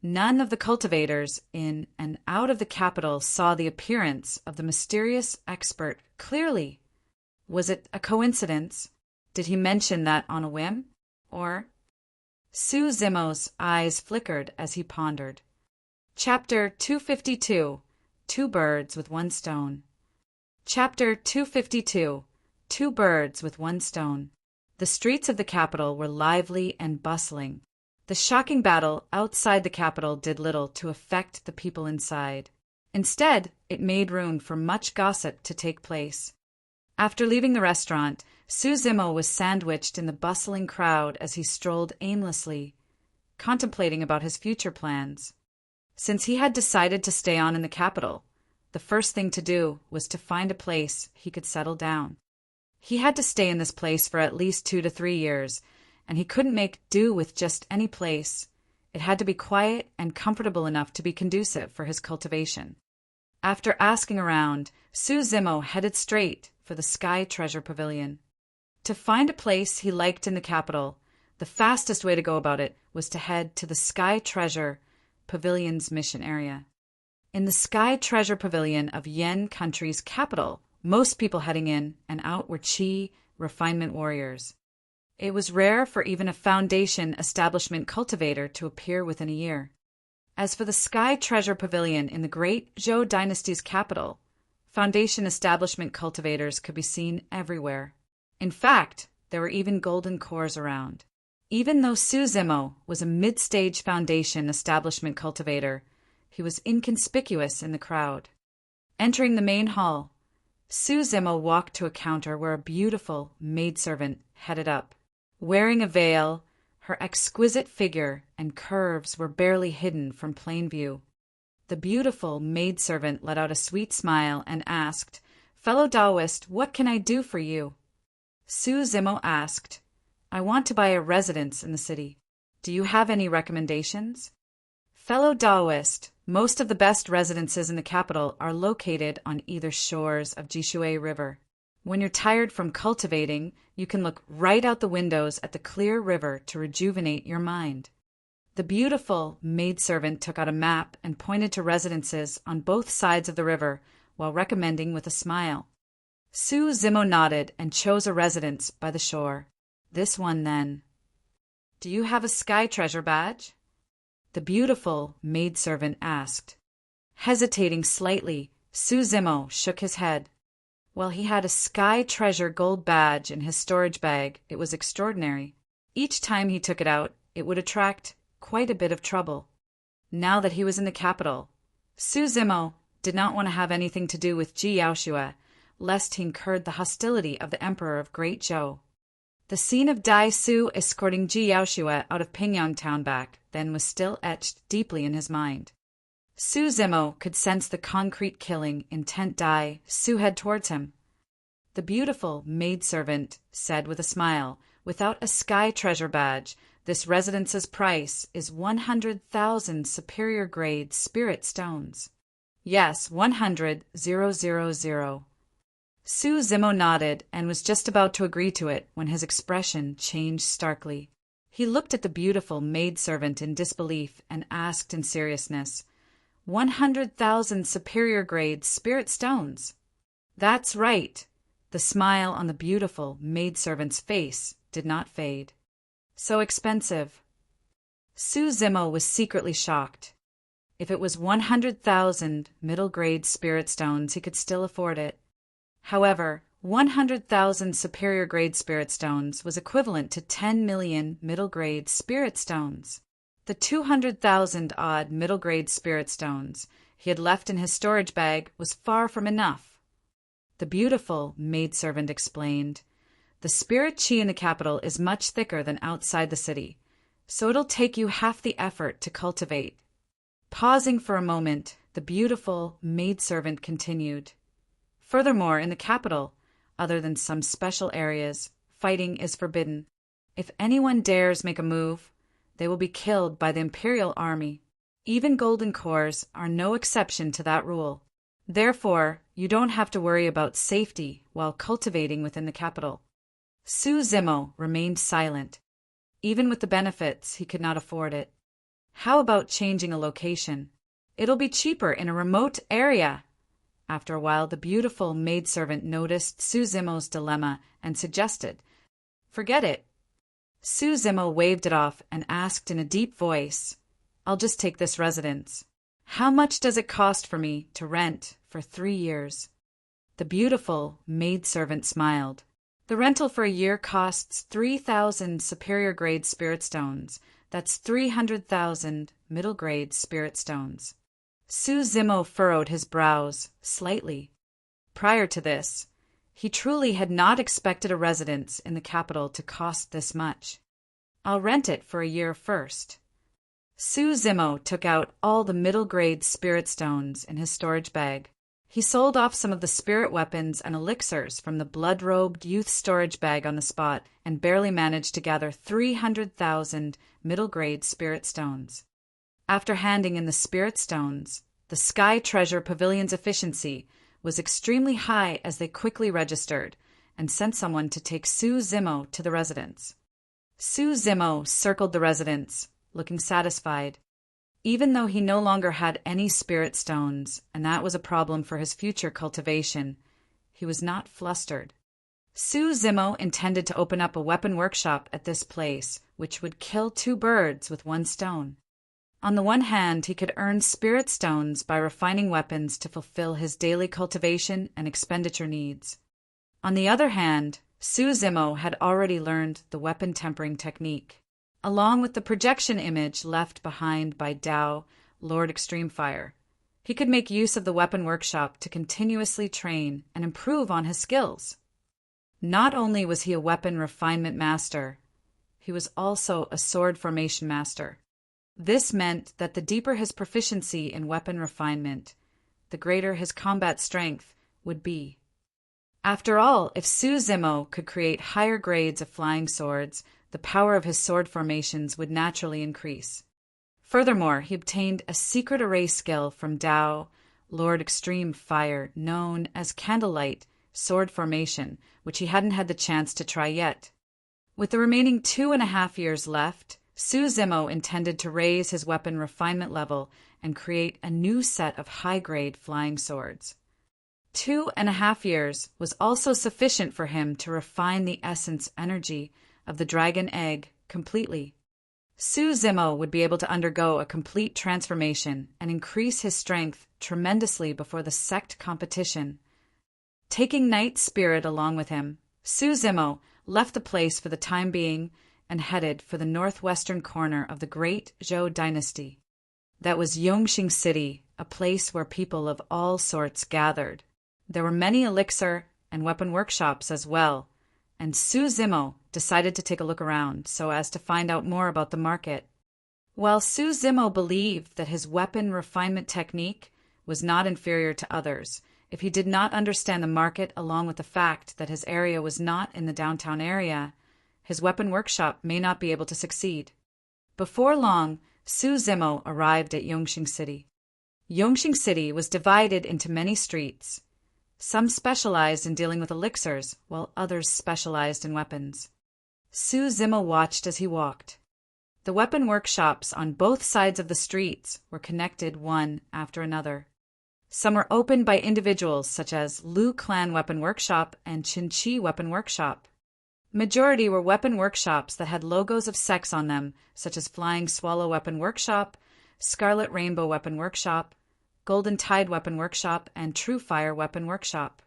S1: None of the cultivators in and out of the capital saw the appearance of the mysterious expert clearly. Was it a coincidence? Did he mention that on a whim? Or? Su Zimo's eyes flickered as he pondered. Chapter 252. Two Birds with One Stone. Chapter 252. Two Birds with One Stone. The streets of the capital were lively and bustling. The shocking battle outside the capital did little to affect the people inside. Instead, it made room for much gossip to take place. After leaving the restaurant, Su Zimo was sandwiched in the bustling crowd as he strolled aimlessly, contemplating about his future plans. Since he had decided to stay on in the capital, the first thing to do was to find a place he could settle down. He had to stay in this place for at least 2 to 3 years, and he couldn't make do with just any place. It had to be quiet and comfortable enough to be conducive for his cultivation. After asking around, Su Zimo headed straight for the Sky Treasure Pavilion. To find a place he liked in the capital, the fastest way to go about it was to head to the Sky Treasure Pavilion's mission area. In the Sky Treasure Pavilion of Yen Country's capital, most people heading in and out were Qi refinement warriors. It was rare for even a foundation establishment cultivator to appear within a year. As for the Sky Treasure Pavilion in the Great Zhou Dynasty's capital, foundation establishment cultivators could be seen everywhere. In fact, there were even golden cores around. Even though Su Zimo was a mid-stage foundation establishment cultivator, he was inconspicuous in the crowd. Entering the main hall, Su Zimo walked to a counter where a beautiful maidservant headed up. Wearing a veil, her exquisite figure and curves were barely hidden from plain view. The beautiful maidservant let out a sweet smile and asked, "Fellow Taoist, what can I do for you?" Su Zimo asked, "I want to buy a residence in the city. Do you have any recommendations?" "Fellow Taoist, most of the best residences in the capital are located on either shores of Jishui River. When you're tired from cultivating, you can look right out the windows at the clear river to rejuvenate your mind." The beautiful maidservant took out a map and pointed to residences on both sides of the river while recommending with a smile. Su Zimo nodded and chose a residence by the shore. "This one, then." "Do you have a Sky Treasure badge?" the beautiful maidservant asked. Hesitating slightly, Su Zimo shook his head. While he had a Sky Treasure gold badge in his storage bag, it was extraordinary. Each time he took it out, it would attract quite a bit of trouble. Now that he was in the capital, Su Zimo did not want to have anything to do with Ji Yaoshua, lest he incurred the hostility of the Emperor of Great Zhou. The scene of Dai Su escorting Ji Yaoshua out of Pingyang town back then was still etched deeply in his mind. Su Zimo could sense the concrete killing intent Dai Su had towards him. The beautiful maidservant said with a smile, "Without a Sky Treasure badge, this residence's price is 100,000 superior grade spirit stones." "Yes, 100,000. Su Zimo nodded and was just about to agree to it when his expression changed starkly. He looked at the beautiful maidservant in disbelief and asked in seriousness, 100,000 superior grade spirit stones? "That's right." The smile on the beautiful maidservant's face did not fade. "So expensive." Su Zimo was secretly shocked. If it was 100,000 middle-grade spirit stones, he could still afford it. However, 100,000 superior-grade spirit stones was equivalent to 10 million middle-grade spirit stones. The 200,000-odd middle-grade spirit stones he had left in his storage bag was far from enough. The beautiful maidservant explained, The spirit chi in the capital is much thicker than outside the city, so it'll take you half the effort to cultivate. Pausing for a moment, the beautiful maidservant continued. Furthermore, in the capital, other than some special areas, fighting is forbidden. If anyone dares make a move, they will be killed by the imperial army. Even golden cores are no exception to that rule. Therefore, you don't have to worry about safety while cultivating within the capital. Su Zimo remained silent. Even with the benefits, he could not afford it. How about changing a location? It'll be cheaper in a remote area. After a while, the beautiful maidservant noticed Su Zimo's dilemma and suggested, "Forget it." Su Zimo waved it off and asked in a deep voice, "I'll just take this residence. How much does it cost for me to rent for 3 years?" The beautiful maidservant smiled. "The rental for a year costs 3,000 superior grade spirit stones. That's 300,000 middle grade spirit stones." Su Zimo furrowed his brows slightly. Prior to this, he truly had not expected a residence in the capital to cost this much. "I'll rent it for a year first." Su Zimo took out all the middle grade spirit stones in his storage bag. He sold off some of the spirit weapons and elixirs from the blood-robed youth storage bag on the spot and barely managed to gather 300,000 middle-grade spirit stones. After handing in the spirit stones, the Sky Treasure Pavilion's efficiency was extremely high as they quickly registered and sent someone to take Su Zimo to the residence. Su Zimo circled the residence, looking satisfied. Even though he no longer had any spirit stones, and that was a problem for his future cultivation, he was not flustered. Su Zimo intended to open up a weapon workshop at this place, which would kill 2 birds with 1 stone. On the one hand, he could earn spirit stones by refining weapons to fulfill his daily cultivation and expenditure needs. On the other hand, Su Zimo had already learned the weapon tempering technique. Along with the projection image left behind by Dao, Lord Extremefire, he could make use of the weapon workshop to continuously train and improve on his skills. Not only was he a weapon refinement master, he was also a sword formation master. This meant that the deeper his proficiency in weapon refinement, the greater his combat strength would be. After all, if Su Zimo could create higher grades of flying swords, the power of his sword formations would naturally increase. Furthermore, he obtained a secret array skill from Dao, Lord Extremefire, known as Candlelight Sword Formation, which he hadn't had the chance to try yet. With the remaining 2.5 years left, Su Zimo intended to raise his weapon refinement level and create a new set of high-grade flying swords. 2.5 years was also sufficient for him to refine the essence energy of the dragon egg completely. Su Zimo would be able to undergo a complete transformation and increase his strength tremendously before the sect competition. Taking Night Spirit along with him, Su Zimo left the place for the time being and headed for the northwestern corner of the Great Zhou Dynasty. That was Yongxing City, a place where people of all sorts gathered. There were many elixir and weapon workshops as well, and Su Zimo decided to take a look around so as to find out more about the market. While Su Zimo believed that his weapon refinement technique was not inferior to others, if he did not understand the market along with the fact that his area was not in the downtown area, his weapon workshop may not be able to succeed. Before long, Su Zimo arrived at Yongxing City. Yongxing City was divided into many streets. Some specialized in dealing with elixirs, while others specialized in weapons. Su Zimo watched as he walked. The weapon workshops on both sides of the streets were connected one after another. Some were opened by individuals such as Lu Clan Weapon Workshop and Qin Chi Weapon Workshop. Majority were weapon workshops that had logos of sects on them, such as Flying Swallow Weapon Workshop, Scarlet Rainbow Weapon Workshop, Golden Tide Weapon Workshop, and True Fire Weapon Workshop.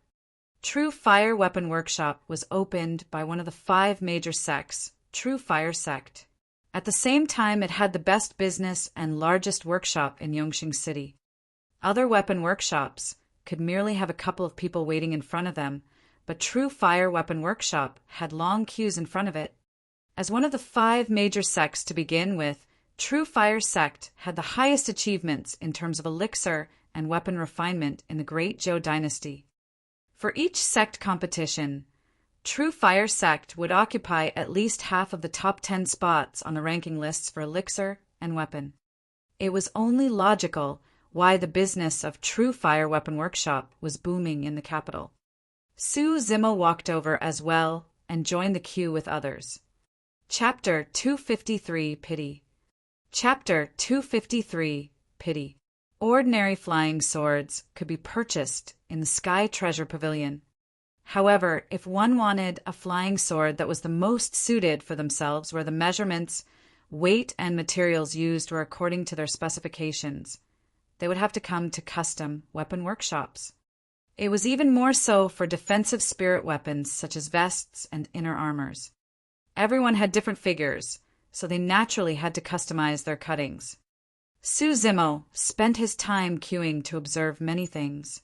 S1: True Fire Weapon Workshop was opened by one of the 5 major sects, True Fire Sect. At the same time, it had the best business and largest workshop in Yongxing City. Other weapon workshops could merely have a couple of people waiting in front of them, but True Fire Weapon Workshop had long queues in front of it. As one of the 5 major sects to begin with, True Fire Sect had the highest achievements in terms of elixir and weapon refinement in the Great Zhou Dynasty. For each sect competition, True Fire Sect would occupy at least half of the top 10 spots on the ranking lists for elixir and weapon. It was only logical why the business of True Fire Weapon Workshop was booming in the capital. Su Zimo walked over as well and joined the queue with others. Chapter 253 Pity. Chapter 253 Pity. Ordinary flying swords could be purchased in the Sky Treasure Pavilion. However, if one wanted a flying sword that was the most suited for themselves, where the measurements, weight, and materials used were according to their specifications, they would have to come to custom weapon workshops. It was even more so for defensive spirit weapons such as vests and inner armors. Everyone had different figures, so they naturally had to customize their cuttings. Su Zimo spent his time queuing to observe many things.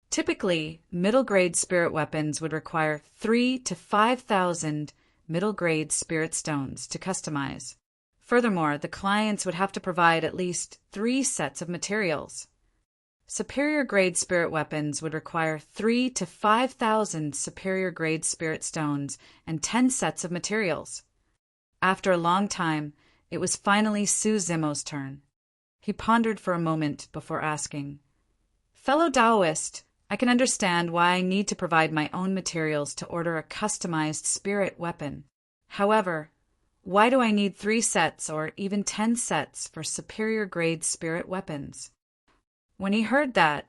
S1: Typically, middle-grade spirit weapons would require 3,000 to 5,000 middle-grade spirit stones to customize. Furthermore, the clients would have to provide at least 3 sets of materials. Superior-grade spirit weapons would require 3,000 to 5,000 superior-grade spirit stones and 10 sets of materials. After a long time, it was finally Su Zimo's turn. He pondered for a moment before asking, "Fellow Taoist, I can understand why I need to provide my own materials to order a customized spirit weapon. However, why do I need 3 sets or even 10 sets for superior-grade spirit weapons?" When he heard that,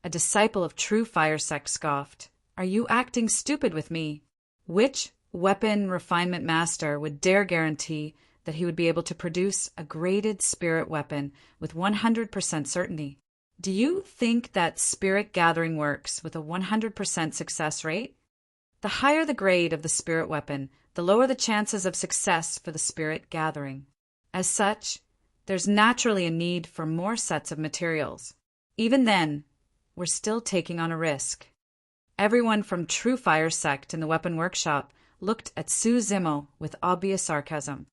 S1: a disciple of True Fire Sect scoffed, "Are you acting stupid with me? Which weapon refinement master would dare guarantee that he would be able to produce a graded spirit weapon with 100% certainty? Do you think that spirit gathering works with a 100% success rate? The higher the grade of the spirit weapon, the lower the chances of success for the spirit gathering. As such, there's naturally a need for more sets of materials. Even then, we're still taking on a risk." Everyone from True Fire Sect in the weapon workshop looked at Su Zimo with obvious sarcasm.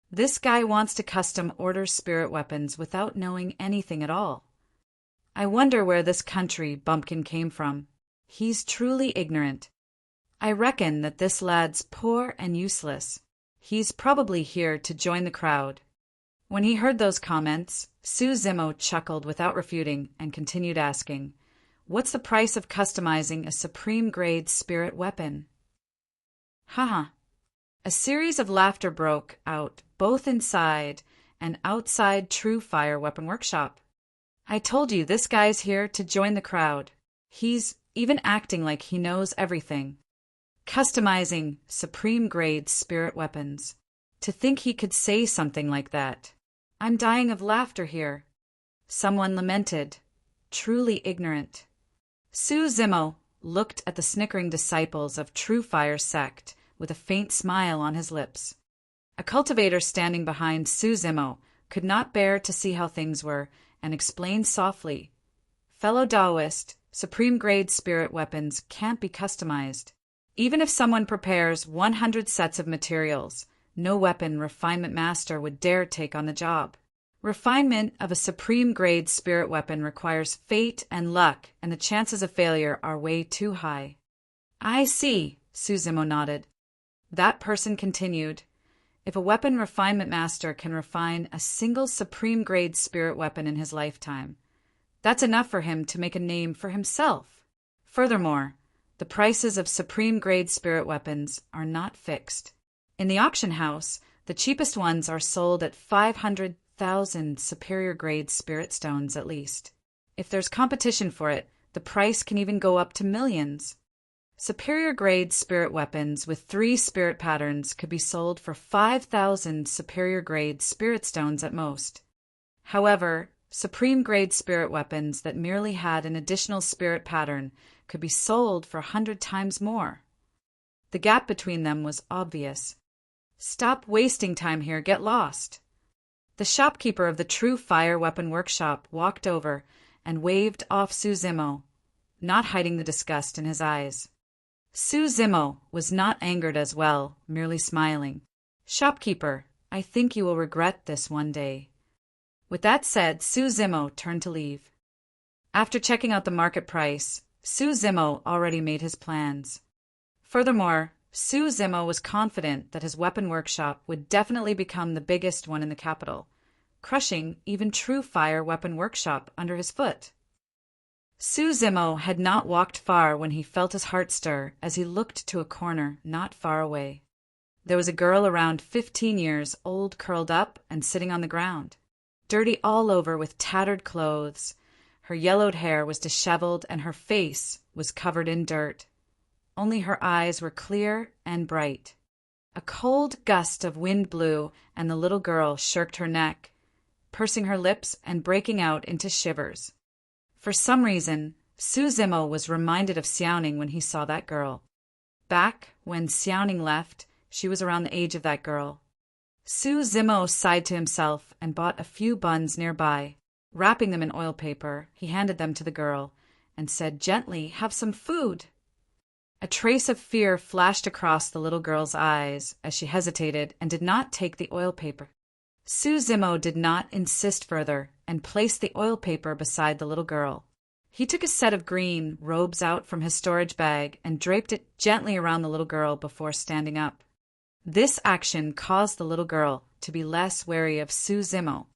S1: This guy wants to custom order spirit weapons without knowing anything at all. I wonder where this country bumpkin came from. He's truly ignorant. I reckon that this lad's poor and useless. He's probably here to join the crowd. When he heard those comments, Su Zimo chuckled without refuting and continued asking, "What's the price of customizing a supreme-grade spirit weapon?" Haha. A series of laughter broke out both inside and outside True Fire Weapon Workshop. I told you this guy's here to join the crowd. He's even acting like he knows everything. Customizing supreme-grade spirit weapons. To think he could say something like that. I'm dying of laughter here. Someone lamented. Truly ignorant. Su Zimo looked at the snickering disciples of True Fire Sect with a faint smile on his lips. A cultivator standing behind Su Zimo could not bear to see how things were and explained softly, "Fellow Taoist, supreme-grade spirit weapons can't be customized. Even if someone prepares 100 sets of materials, no weapon refinement master would dare take on the job. Refinement of a supreme-grade spirit weapon requires fate and luck, and the chances of failure are way too high." "I see," Su Zimo nodded. That person continued, "If a weapon refinement master can refine a single supreme-grade spirit weapon in his lifetime, that's enough for him to make a name for himself. Furthermore, the prices of supreme-grade spirit weapons are not fixed. In the auction house, the cheapest ones are sold at 500,000 superior-grade spirit stones at least. If there's competition for it, the price can even go up to millions. Superior-grade spirit weapons with 3 spirit patterns could be sold for 5,000 superior-grade spirit stones at most. However, supreme-grade spirit weapons that merely had an additional spirit pattern could be sold for 100 times more. The gap between them was obvious. Stop wasting time here, get lost." The shopkeeper of the True Fire Weapon Workshop walked over and waved off Su Zimo, not hiding the disgust in his eyes. Zimo was not angered as well, merely smiling. "Shopkeeper, I think you will regret this one day." With that said, Zimo turned to leave. After checking out the market price, Zimo already made his plans. Furthermore, Zimo was confident that his weapon workshop would definitely become the biggest one in the capital, crushing even True Fire Weapon Workshop under his foot. Zimo had not walked far when he felt his heart stir as he looked to a corner not far away. There was a girl around 15 years old, curled up and sitting on the ground, dirty all over with tattered clothes. Her yellowed hair was disheveled and her face was covered in dirt. Only her eyes were clear and bright. A cold gust of wind blew and the little girl shirked her neck, pursing her lips and breaking out into shivers. For some reason, Zimo was reminded of Xiaoning when he saw that girl. Back when Xiaoning left, she was around the age of that girl. Zimo sighed to himself and bought a few buns nearby. Wrapping them in oil paper, he handed them to the girl and said gently, "Have some food." A trace of fear flashed across the little girl's eyes as she hesitated and did not take the oil paper. Zimo did not insist further and placed the oil paper beside the little girl. He took a set of green robes out from his storage bag and draped it gently around the little girl before standing up. This action caused the little girl to be less wary of Zimo.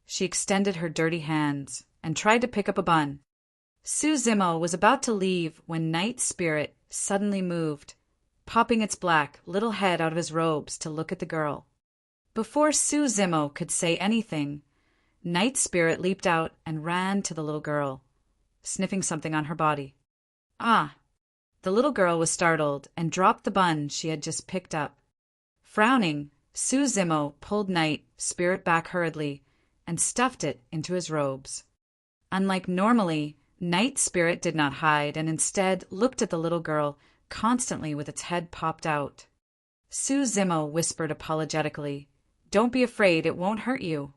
S1: She extended her dirty hands and tried to pick up a bun. Zimo was about to leave when Night Spirit suddenly moved, popping its black little head out of his robes to look at the girl. Before Zimo could say anything, Night Spirit leaped out and ran to the little girl, sniffing something on her body. Ah! The little girl was startled and dropped the bun she had just picked up. Frowning, Zimo pulled Night Spirit back hurriedly and stuffed it into his robes. Unlike normally, Night Spirit did not hide and instead looked at the little girl constantly with its head popped out. Zimo whispered apologetically, "Don't be afraid, it won't hurt you."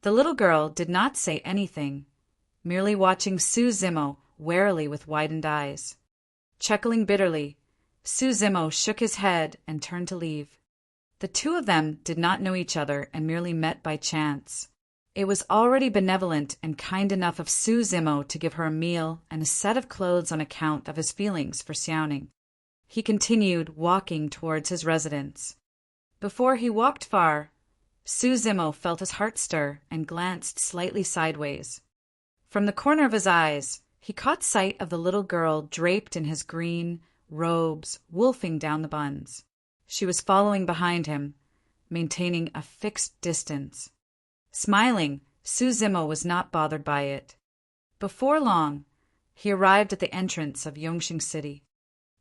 S1: The little girl did not say anything, merely watching Zimo warily with widened eyes. Chuckling bitterly, Zimo shook his head and turned to leave. The two of them did not know each other and merely met by chance. It was already benevolent and kind enough of Zimo to give her a meal and a set of clothes on account of his feelings for Xiaoning. He continued walking towards his residence. Before he walked far, Zimo felt his heart stir and glanced slightly sideways. From the corner of his eyes, he caught sight of the little girl draped in his green robes, wolfing down the buns. She was following behind him, maintaining a fixed distance. Smiling, Zimo was not bothered by it. Before long, he arrived at the entrance of Yongxing City.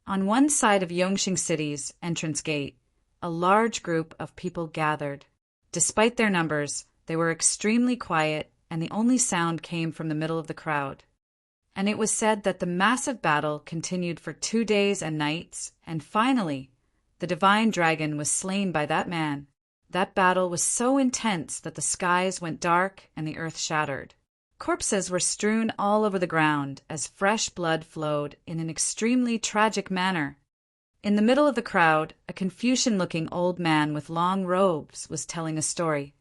S1: On one side of Yongxing City's entrance gate, a large group of people gathered. Despite their numbers, they were extremely quiet, and the only sound came from the middle of the crowd. And it was said that the massive battle continued for 2 days and nights, and finally, the divine dragon was slain by that man. That battle was so intense that the skies went dark and the earth shattered. Corpses were strewn all over the ground as fresh blood flowed in an extremely tragic manner. In the middle of the crowd, a Confucian-looking old man with long robes was telling a story.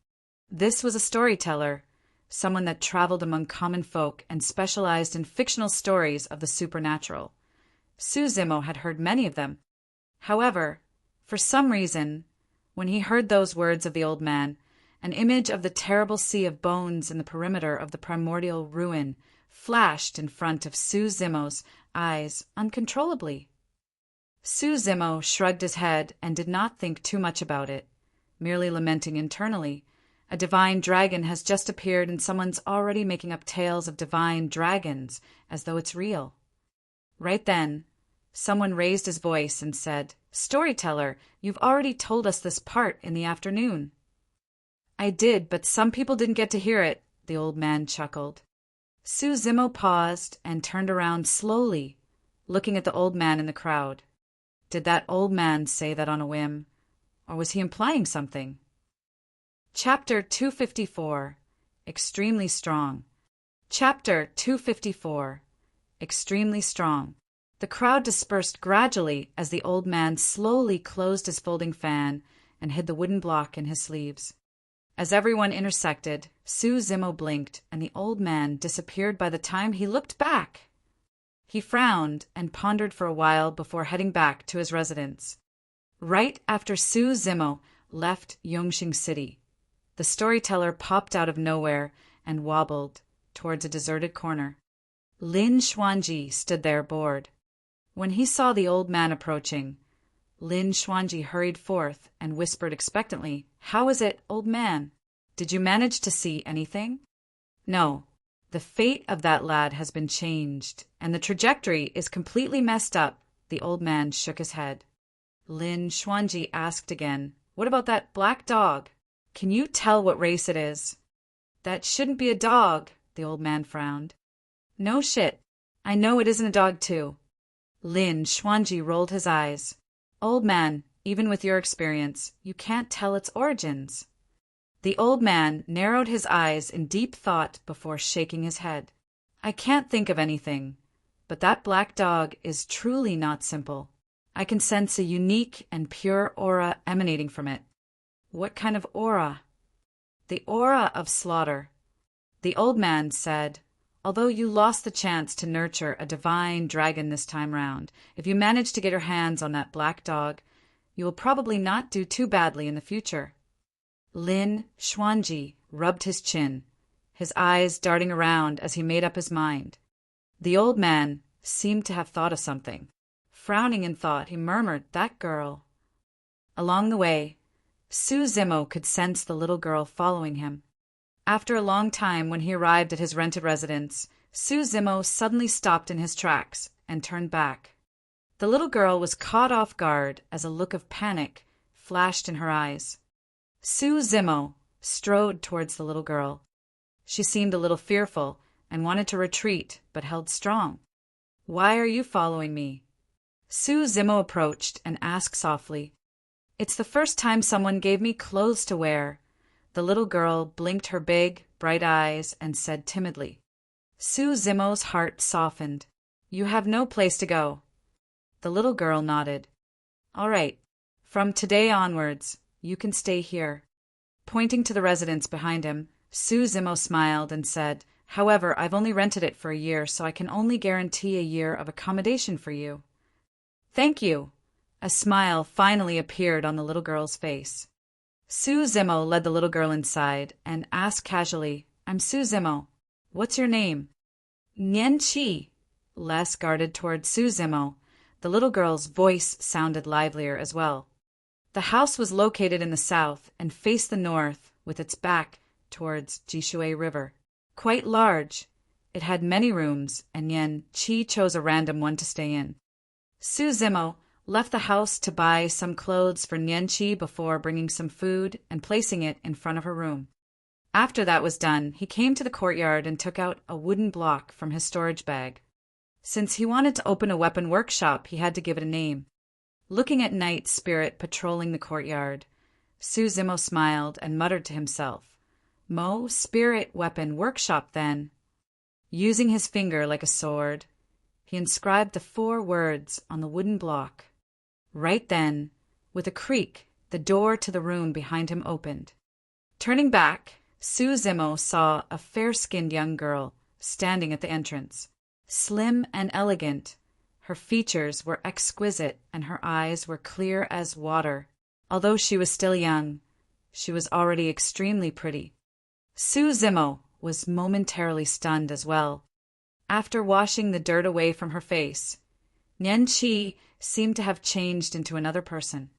S1: This was a storyteller, someone that traveled among common folk and specialized in fictional stories of the supernatural. Zimo had heard many of them. However, for some reason, when he heard those words of the old man, an image of the terrible sea of bones in the perimeter of the primordial ruin flashed in front of Zimo's eyes uncontrollably. Zimo shrugged his head and did not think too much about it, merely lamenting internally, "A divine dragon has just appeared and someone's already making up tales of divine dragons as though it's real." Right then, someone raised his voice and said, "Storyteller, you've already told us this part in the afternoon." "I did, but some people didn't get to hear it," the old man chuckled. Zimo paused and turned around slowly, looking at the old man in the crowd. Did that old man say that on a whim, or was he implying something? Chapter 254. Extremely Strong. Chapter 254. Extremely Strong. The crowd dispersed gradually as the old man slowly closed his folding fan and hid the wooden block in his sleeves. As everyone intersected, Sue Zimmo blinked, and the old man disappeared by the time he looked back. He frowned and pondered for a while before heading back to his residence. Right after Sue Zimmo left Yongxing City, the storyteller popped out of nowhere and wobbled towards a deserted corner. Lin Xuanji stood there bored. When he saw the old man approaching, Lin Xuanji hurried forth and whispered expectantly, "How is it, old man? Did you manage to see anything?" "No. The fate of that lad has been changed, and the trajectory is completely messed up." The old man shook his head. Lin Xuanji asked again, "What about that black dog? Can you tell what race it is?" "That shouldn't be a dog," the old man frowned. "No shit. I know it isn't a dog too." Lin Xuanji rolled his eyes. "Old man, even with your experience, you can't tell its origins." The old man narrowed his eyes in deep thought before shaking his head. "I can't think of anything, but that black dog is truly not simple. I can sense a unique and pure aura emanating from it." "What kind of aura?" "The aura of slaughter." The old man said, "Although you lost the chance to nurture a divine dragon this time round, if you manage to get your hands on that black dog, you will probably not do too badly in the future." Lin Xuanji rubbed his chin, his eyes darting around as he made up his mind. The old man seemed to have thought of something. Frowning in thought, he murmured, "That girl." Along the way, Sue Zimmo could sense the little girl following him. After a long time, when he arrived at his rented residence, Sue Zimmo suddenly stopped in his tracks and turned back. The little girl was caught off guard as a look of panic flashed in her eyes. Sue Zimmo strode towards the little girl. She seemed a little fearful and wanted to retreat, but held strong. "Why are you following me?" Sue Zimmo approached and asked softly. "It's the first time someone gave me clothes to wear." The little girl blinked her big, bright eyes and said timidly. Sue Zimmo's heart softened. "You have no place to go." The little girl nodded. "All right. From today onwards, you can stay here." Pointing to the residence behind him, Sue Zimmo smiled and said, "However, I've only rented it for a year, so I can only guarantee a year of accommodation for you." "Thank you." A smile finally appeared on the little girl's face. Sue Zimmo led the little girl inside and asked casually, "I'm Sue Zimmo. What's your name?" "Nian Qi." Less guarded toward Sue Zimmo, the little girl's voice sounded livelier as well. The house was located in the south and faced the north with its back towards Jishui River. Quite large, it had many rooms, and Nian Qi chose a random one to stay in. Sue Zimmo left the house to buy some clothes for Nian Qi before bringing some food and placing it in front of her room. After that was done, he came to the courtyard and took out a wooden block from his storage bag. Since he wanted to open a weapon workshop, he had to give it a name. Looking at Night Spirit patrolling the courtyard, Sue Zimmo smiled and muttered to himself, "Mo Spirit Weapon Workshop, then." Using his finger like a sword, he inscribed the 4 words on the wooden block. Right then, with a creak, the door to the room behind him opened. Turning back, Sue Zimmo saw a fair-skinned young girl standing at the entrance. Slim and elegant, her features were exquisite and her eyes were clear as water. Although she was still young, she was already extremely pretty. Sue Zimmo was momentarily stunned as well. After washing the dirt away from her face, Nian Qi seemed to have changed into another person.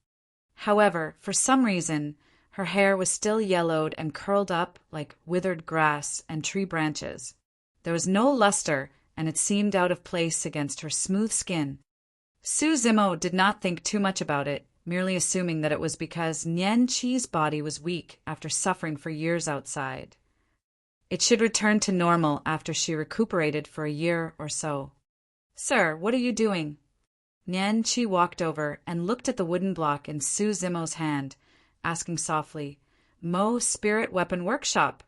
S1: However, for some reason, her hair was still yellowed and curled up like withered grass and tree branches. There was no luster, and it seemed out of place against her smooth skin. Sue Zimmo did not think too much about it, merely assuming that it was because Nian Qi's body was weak after suffering for years outside. It should return to normal after she recuperated for a year or so. "Sir, what are you doing?" Nian Qi walked over and looked at the wooden block in Sue Zimmo's hand, asking softly, "Mo Spirit Weapon Workshop.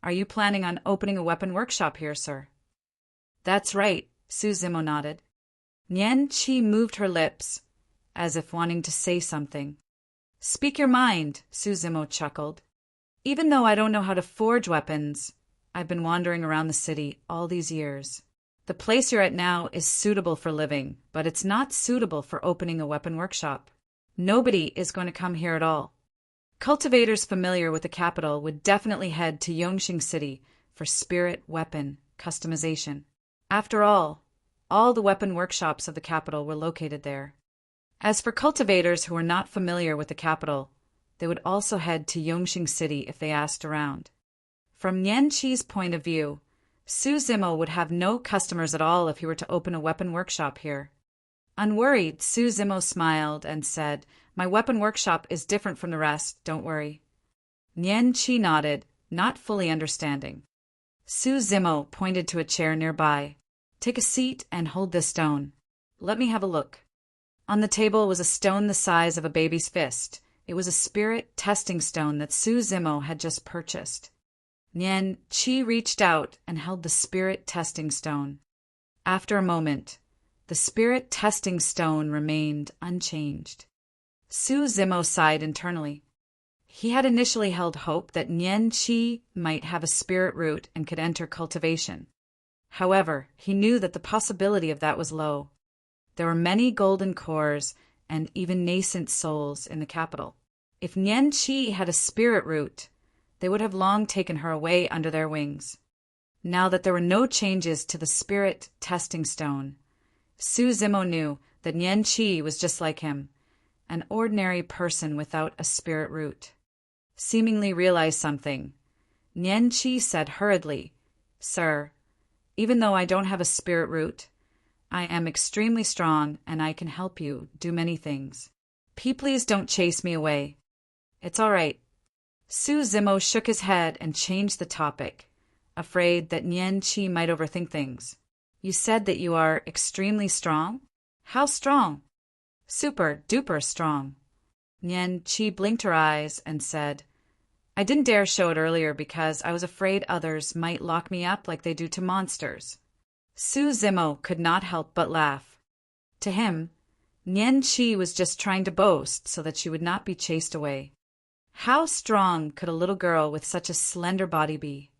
S1: Are you planning on opening a weapon workshop here, sir?" "That's right," Sue Zimmo nodded. Nian Qi moved her lips, as if wanting to say something. Speak your mind, Su Zimo chuckled. Even though I don't know how to forge weapons, I've been wandering around the city all these years. The place you're at now is suitable for living, but it's not suitable for opening a weapon workshop. Nobody is going to come here at all. Cultivators familiar with the capital would definitely head to Yongxing City for spirit weapon customization. After all the weapon workshops of the capital were located there. As for cultivators who were not familiar with the capital, they would also head to Yongxing City if they asked around. From Nian Qi's point of view, Su Zimo would have no customers at all if he were to open a weapon workshop here. Unworried, Su Zimo smiled and said, My weapon workshop is different from the rest, don't worry. Nian Qi nodded, not fully understanding. Su Zimo pointed to a chair nearby. Take a seat and hold this stone. Let me have a look. On the table was a stone the size of a baby's fist. It was a spirit testing stone that Su Zimo had just purchased. Nian Qi reached out and held the spirit testing stone. After a moment, the spirit testing stone remained unchanged. Su Zimo sighed internally. He had initially held hope that Nian Qi might have a spirit root and could enter cultivation. However, he knew that the possibility of that was low. There were many golden cores and even nascent souls in the capital. If Nian Qi had a spirit root, they would have long taken her away under their wings. Now that there were no changes to the spirit testing stone, Su Zimo knew that Nian Qi was just like him, an ordinary person without a spirit root. Seemingly realized something, Nian Qi said hurriedly, Sir, even though I don't have a spirit root, I am extremely strong and I can help you do many things. Please don't chase me away. It's all right. Su Zimo shook his head and changed the topic, afraid that Nian Qi might overthink things. You said that you are extremely strong? How strong? Super duper strong. Nian Qi blinked her eyes and said, I didn't dare show it earlier because I was afraid others might lock me up like they do to monsters. Su Zimo could not help but laugh. To him, Nian Qi was just trying to boast so that she would not be chased away. How strong could a little girl with such a slender body be?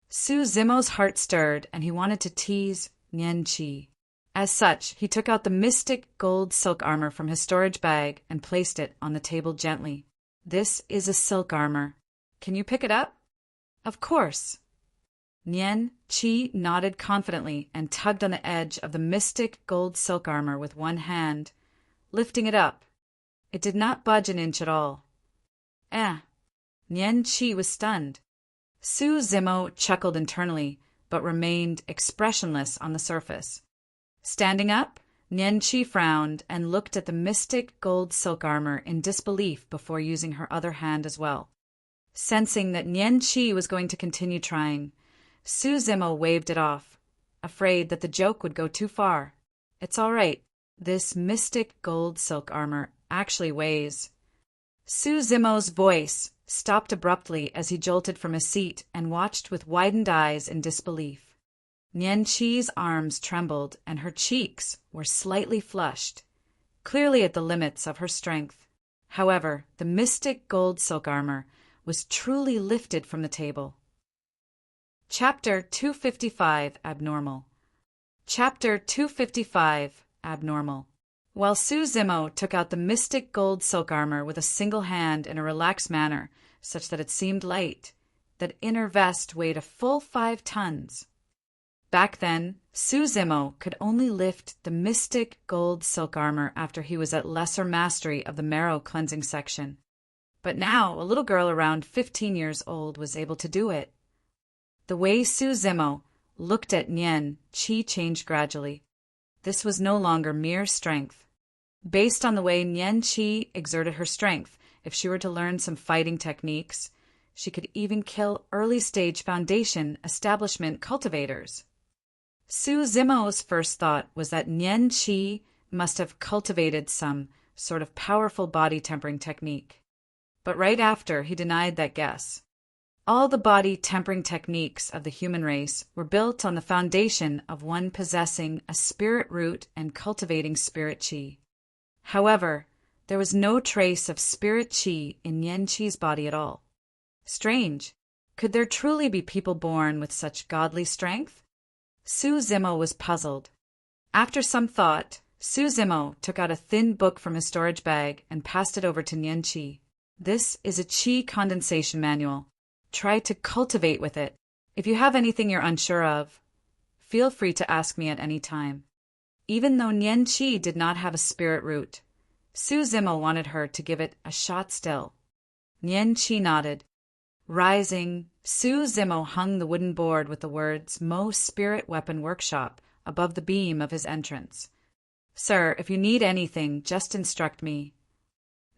S1: Su Zimo's heart stirred and he wanted to tease Nian Qi. As such, he took out the mystic gold silk armor from his storage bag and placed it on the table gently. This is a silk armor. Can you pick it up? Of course. Nian Qi nodded confidently and tugged on the edge of the mystic gold silk armor with one hand, lifting it up. It did not budge an inch at all. Nian Qi was stunned. Su Zimo chuckled internally, but remained expressionless on the surface. Standing up, Nian Qi frowned and looked at the mystic gold silk armor in disbelief before using her other hand as well. Sensing that Nian Qi was going to continue trying, Su Zimo waved it off, afraid that the joke would go too far. It's all right. This mystic gold silk armor actually weighs. Su Zimo's voice stopped abruptly as he jolted from his seat and watched with widened eyes in disbelief. Nian Qi's arms trembled and her cheeks were slightly flushed, clearly at the limits of her strength. However, the mystic gold silk armor was truly lifted from the table. Chapter 255 Abnormal. Chapter 255 Abnormal. While Su Zimo took out the mystic gold silk armor with a single hand in a relaxed manner, such that it seemed light, that inner vest weighed a full 5 tons. Back then, Su Zimo could only lift the mystic gold silk armor after he was at lesser mastery of the marrow cleansing section. But now, a little girl around 15 years old was able to do it. The way Su Zimo looked at Nian Qi changed gradually. This was no longer mere strength. Based on the way Nian Qi exerted her strength, if she were to learn some fighting techniques, she could even kill early-stage foundation establishment cultivators. Su Zimo's first thought was that Nian Qi must have cultivated some sort of powerful body tempering technique. But right after, he denied that guess. All the body tempering techniques of the human race were built on the foundation of one possessing a spirit root and cultivating spirit chi. However, there was no trace of spirit chi in Nian Qi's body at all. Strange. Could there truly be people born with such godly strength? Su Zimo was puzzled. After some thought, Su Zimo took out a thin book from his storage bag and passed it over to Nian Qi. This is a Qi condensation manual. Try to cultivate with it. If you have anything you're unsure of, feel free to ask me at any time. Even though Nian Qi did not have a spirit root, Su Zimo wanted her to give it a shot still. Nian Qi nodded. Rising, Su Zimo hung the wooden board with the words Mo Spirit Weapon Workshop above the beam of his entrance. Sir, if you need anything, just instruct me.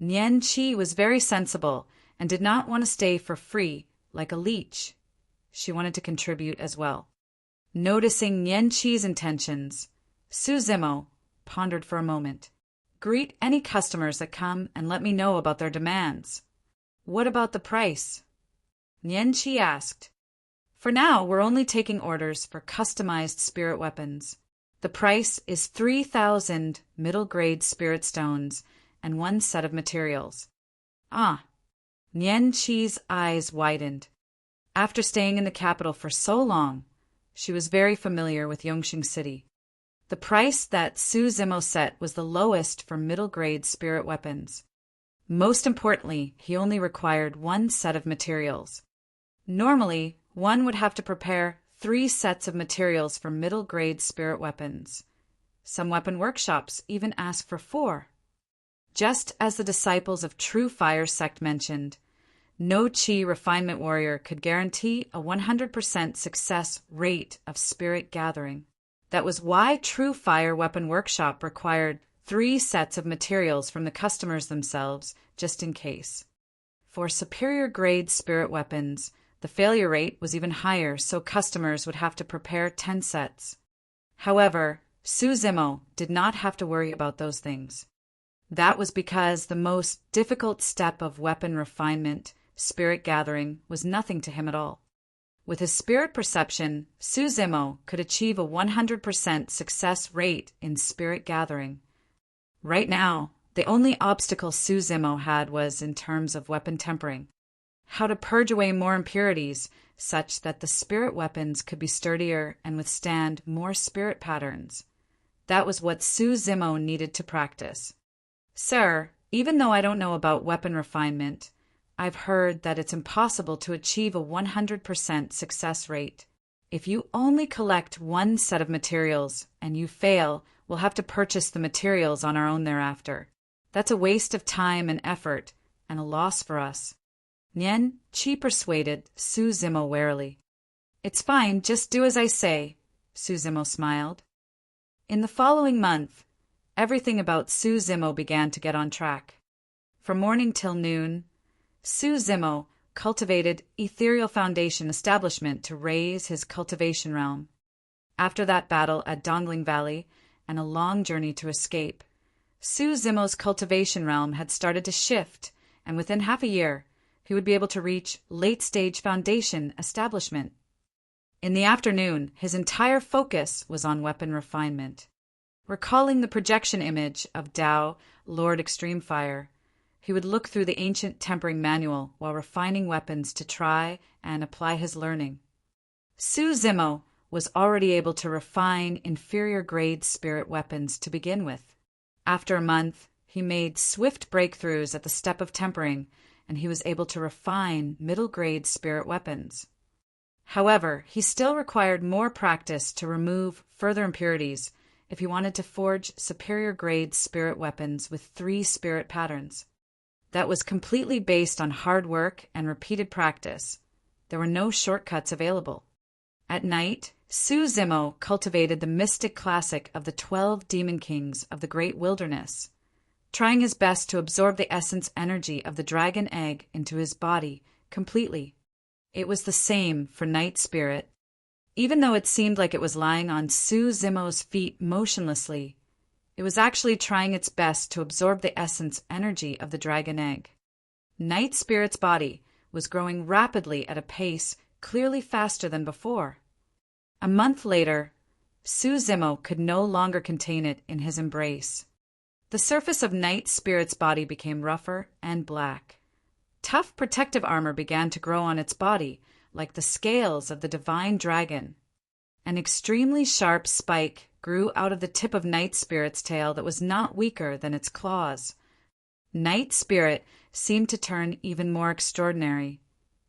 S1: Nian Qi was very sensible and did not want to stay for free like a leech. She wanted to contribute as well. Noticing Nian Qi's intentions, Su Zimo pondered for a moment. Greet any customers that come and let me know about their demands. What about the price? Nian Qi asked. For now, we're only taking orders for customized spirit weapons. The price is 3,000 middle-grade spirit stones and one set of materials. Ah! Nian Qi's eyes widened. After staying in the capital for so long, she was very familiar with Yongqing City. The price that Su Zimo set was the lowest for middle-grade spirit weapons. Most importantly, he only required one set of materials. Normally, one would have to prepare 3 sets of materials for middle-grade spirit weapons. Some weapon workshops even ask for 4. Just as the disciples of True Fire sect mentioned, no Qi refinement warrior could guarantee a 100% success rate of spirit gathering. That was why True Fire Weapon Workshop required 3 sets of materials from the customers themselves, just in case. For superior grade spirit weapons, the failure rate was even higher, so customers would have to prepare 10 sets. However, Su Zimo did not have to worry about those things. That was because the most difficult step of weapon refinement, spirit gathering, was nothing to him at all. With his spirit perception, Su Zimo could achieve a 100% success rate in spirit gathering. Right now, the only obstacle Su Zimo had was in terms of weapon tempering. How to purge away more impurities such that the spirit weapons could be sturdier and withstand more spirit patterns. That was what Su Zimo needed to practice. Sir, even though I don't know about weapon refinement, I've heard that it's impossible to achieve a 100% success rate. If you only collect 1 set of materials and you fail, we'll have to purchase the materials on our own thereafter. That's a waste of time and effort and a loss for us. Nian Qi persuaded Su Zimo warily. It's fine, just do as I say, Su Zimo smiled. In the following month, everything about Su Zimo began to get on track. From morning till noon, Su Zimo cultivated ethereal foundation establishment to raise his cultivation realm. After that battle at Dongling Valley and a long journey to escape, Su Zimo's cultivation realm had started to shift, and within half a year, he would be able to reach late-stage foundation establishment. In the afternoon, his entire focus was on weapon refinement. Recalling the projection image of Tao, Lord Extreme Fire, he would look through the ancient tempering manual while refining weapons to try and apply his learning. Su Zimo was already able to refine inferior-grade spirit weapons to begin with. After a month, he made swift breakthroughs at the step of tempering, and he was able to refine middle-grade spirit weapons. However, he still required more practice to remove further impurities if he wanted to forge superior-grade spirit weapons with 3 spirit patterns. That was completely based on hard work and repeated practice. There were no shortcuts available. At night, Su Zimo cultivated the mystic classic of the 12 demon kings of the great wilderness, trying his best to absorb the essence energy of the dragon egg into his body completely. It was the same for Night Spirit. Even though it seemed like it was lying on Su Zimo's feet motionlessly, it was actually trying its best to absorb the essence energy of the dragon egg. Night Spirit's body was growing rapidly at a pace clearly faster than before. A month later, Su Zimo could no longer contain it in his embrace. The surface of Night Spirit's body became rougher and black. Tough protective armor began to grow on its body, like the scales of the divine dragon. An extremely sharp spike grew out of the tip of Night Spirit's tail that was not weaker than its claws. Night Spirit seemed to turn even more extraordinary,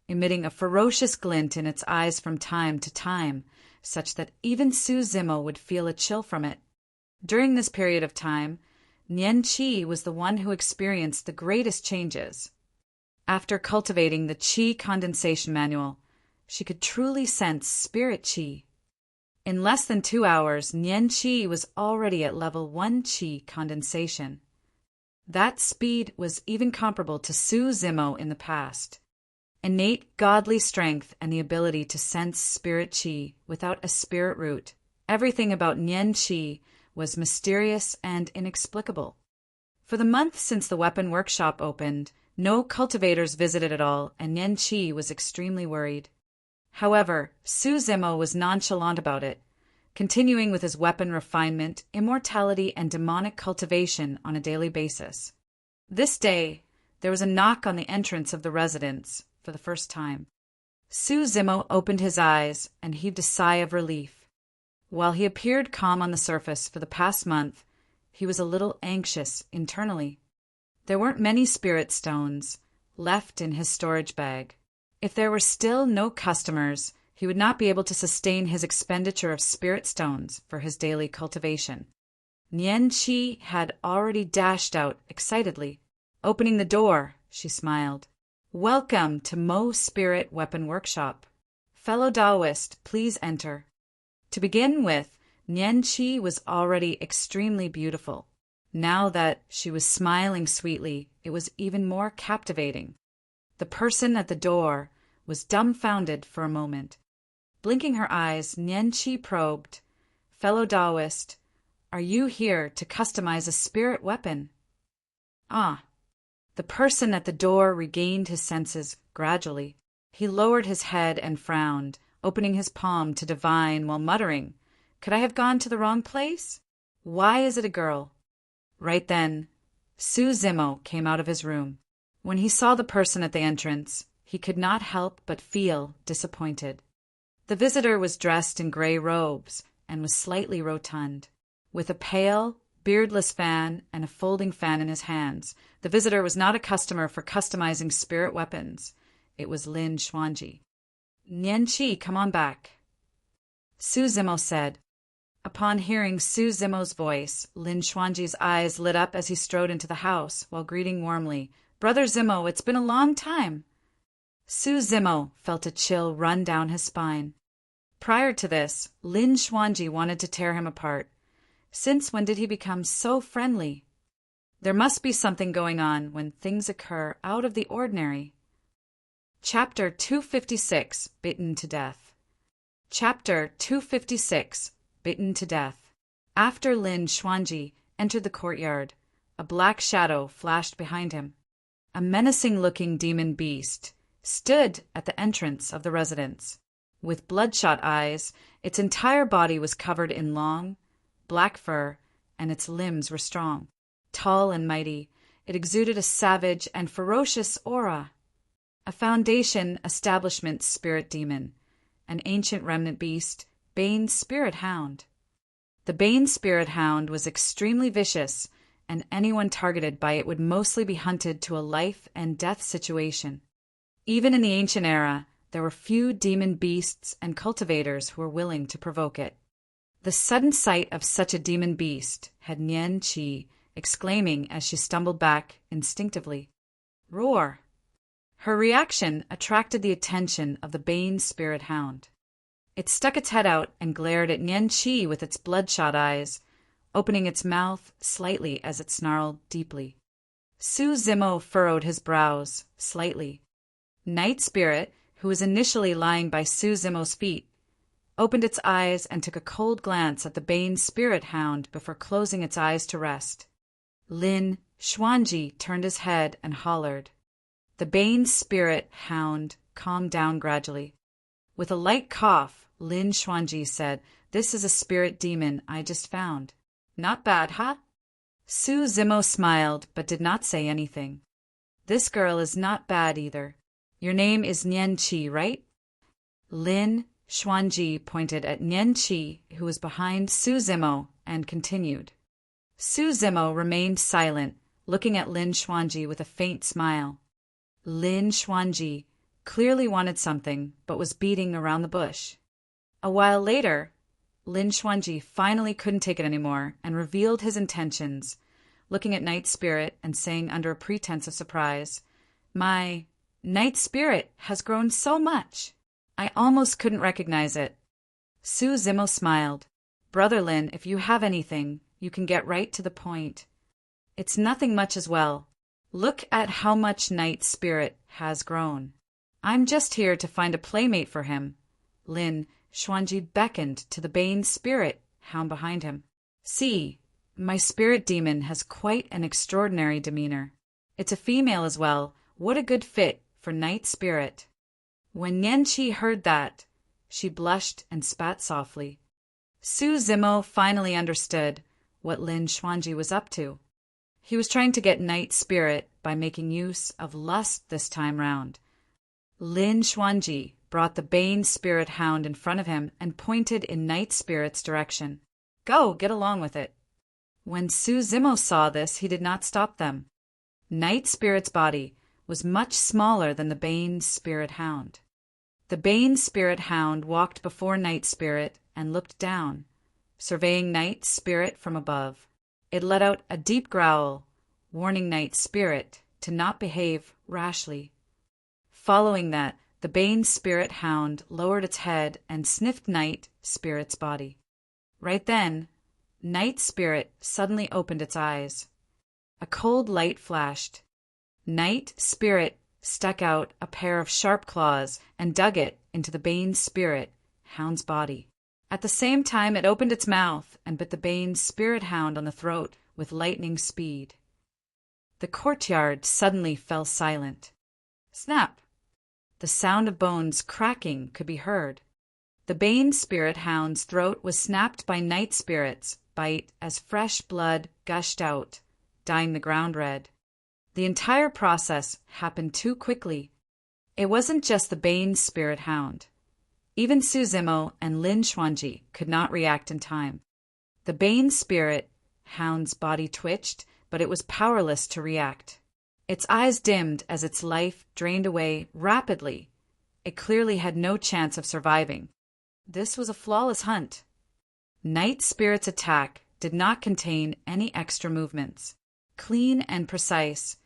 S1: emitting a ferocious glint in its eyes from time to time, such that even Su Zimo would feel a chill from it. During this period of time, Nian Qi was the one who experienced the greatest changes. After cultivating the Qi condensation manual, she could truly sense spirit Qi. In less than 2 hours, Nian Qi was already at level 1 Qi condensation. That speed was even comparable to Su Zimo in the past. Innate godly strength and the ability to sense spirit Qi without a spirit root. Everything about Nian Qi was mysterious and inexplicable. For the month since the weapon workshop opened, no cultivators visited at all, and Nian Qi was extremely worried. However, Su Zimo was nonchalant about it, continuing with his weapon refinement, immortality, and demonic cultivation on a daily basis. This day, there was a knock on the entrance of the residence for the first time. Su Zimo opened his eyes and heaved a sigh of relief. While he appeared calm on the surface for the past month, he was a little anxious internally. There weren't many spirit stones left in his storage bag. If there were still no customers, he would not be able to sustain his expenditure of spirit stones for his daily cultivation. Nian Qi had already dashed out excitedly. Opening the door, she smiled. "Welcome to Mo Spirit Weapon Workshop. Fellow Taoist, please enter." To begin with, Nian Qi was already extremely beautiful. Now that she was smiling sweetly, it was even more captivating. The person at the door was dumbfounded for a moment. Blinking her eyes, Nian Qi probed, "Fellow Taoist, are you here to customize a spirit weapon?" "Ah." The person at the door regained his senses gradually. He lowered his head and frowned, opening his palm to divine while muttering, "Could I have gone to the wrong place? Why is it a girl?" Right then, Su Zimo came out of his room. When he saw the person at the entrance, he could not help but feel disappointed. The visitor was dressed in gray robes and was slightly rotund. With a pale, beardless fan and a folding fan in his hands, the visitor was not a customer for customizing spirit weapons. It was Lin Xuanji. "Nian Qi, come on back," Su Zimo said. Upon hearing Su Zimo's voice, Lin Xuanji's eyes lit up as he strode into the house while greeting warmly, "Brother Zimo, it's been a long time." Su Zimo felt a chill run down his spine. Prior to this, Lin Xuanji wanted to tear him apart. Since when did he become so friendly? There must be something going on when things occur out of the ordinary. Chapter 256, Bitten to Death. Chapter 256, Bitten to Death. After Lin Xuanji entered the courtyard, a black shadow flashed behind him. A menacing-looking demon beast stood at the entrance of the residence. With bloodshot eyes, its entire body was covered in long, black fur, and its limbs were strong. Tall and mighty, it exuded a savage and ferocious aura. A Foundation Establishment Spirit Demon, an ancient remnant beast, Bane's Spirit Hound. The Bane Spirit Hound was extremely vicious, and anyone targeted by it would mostly be hunted to a life and death situation. Even in the ancient era, there were few demon beasts and cultivators who were willing to provoke it. The sudden sight of such a demon beast had Nian Qi exclaiming as she stumbled back instinctively, "Roar!" Her reaction attracted the attention of the Bane Spirit Hound. It stuck its head out and glared at Nian Qi with its bloodshot eyes, opening its mouth slightly as it snarled deeply. Su Zimo furrowed his brows slightly. Night Spirit, who was initially lying by Su Zimo's feet, opened its eyes and took a cold glance at the Bane Spirit Hound before closing its eyes to rest. Lin Xuanji turned his head and hollered, The Bane spirit hound calmed down gradually. With a light cough, Lin Xuanji said, "This is a spirit demon I just found. Not bad, huh?" Su Zimo smiled but did not say anything. "This girl is not bad either. Your name is Nian Qi, right?" Lin Xuanji pointed at Nian Qi, who was behind Su Zimo, and continued. Su Zimo remained silent, looking at Lin Xuanji with a faint smile. Lin Xuanji clearly wanted something, but was beating around the bush. A while later, Lin Xuanji finally couldn't take it anymore and revealed his intentions, looking at Night Spirit and saying under a pretense of surprise, "My Night Spirit has grown so much. I almost couldn't recognize it." Su Zimo smiled. "Brother Lin, if you have anything, you can get right to the point. It's nothing much as well. Look at how much Night Spirit has grown. I'm just here to find a playmate for him." Lin Xuanji beckoned to the Bane spirit hound behind him. "See, my spirit demon has quite an extraordinary demeanor. It's a female as well. What a good fit for Night Spirit." When Nianqi heard that, she blushed and spat softly. Su Zimo finally understood what Lin Xuanji was up to. He was trying to get Night Spirit by making use of lust this time round. Lin Xuanji brought the Bane spirit hound in front of him and pointed in Night Spirit's direction. "Go, get along with it." When Su Zimo saw this, he did not stop them. Night Spirit's body was much smaller than the Bane spirit hound. The Bane spirit hound walked before Night Spirit and looked down, surveying Night Spirit from above. It let out a deep growl, warning Night Spirit to not behave rashly. Following that, the Bane spirit hound lowered its head and sniffed Night Spirit's body. Right then, Night Spirit suddenly opened its eyes. A cold light flashed. Night Spirit stuck out a pair of sharp claws and dug it into the Bane spirit hound's body. At the same time, it opened its mouth and bit the Bane spirit hound on the throat with lightning speed. The courtyard suddenly fell silent. Snap! The sound of bones cracking could be heard. The Bane spirit hound's throat was snapped by Night Spirit's bite as fresh blood gushed out, dyeing the ground red. The entire process happened too quickly. It wasn't just the Bane spirit hound. Even Su Zimo and Lin Xuanji could not react in time. The Bane spirit hound's body twitched, but it was powerless to react. Its eyes dimmed as its life drained away rapidly. It clearly had no chance of surviving. This was a flawless hunt. Night Spirit's attack did not contain any extra movements. Clean and precise,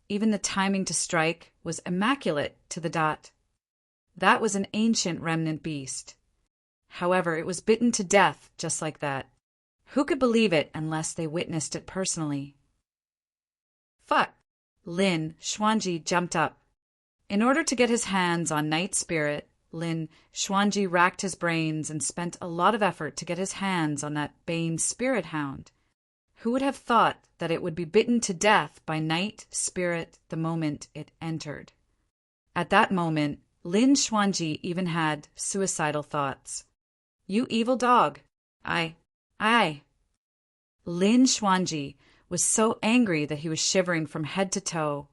S1: even the timing to strike was immaculate to the dot. That was an ancient remnant beast. However, it was bitten to death just like that. Who could believe it unless they witnessed it personally? Fuck! Lin Xuanji jumped up. In order to get his hands on Night Spirit, Lin Xuanji racked his brains and spent a lot of effort to get his hands on that Bane spirit hound. Who would have thought that it would be bitten to death by Night Spirit the moment it entered? At that moment, Lin Xuanji even had suicidal thoughts. "You evil dog! I. Lin Xuanji was so angry that he was shivering from head to toe,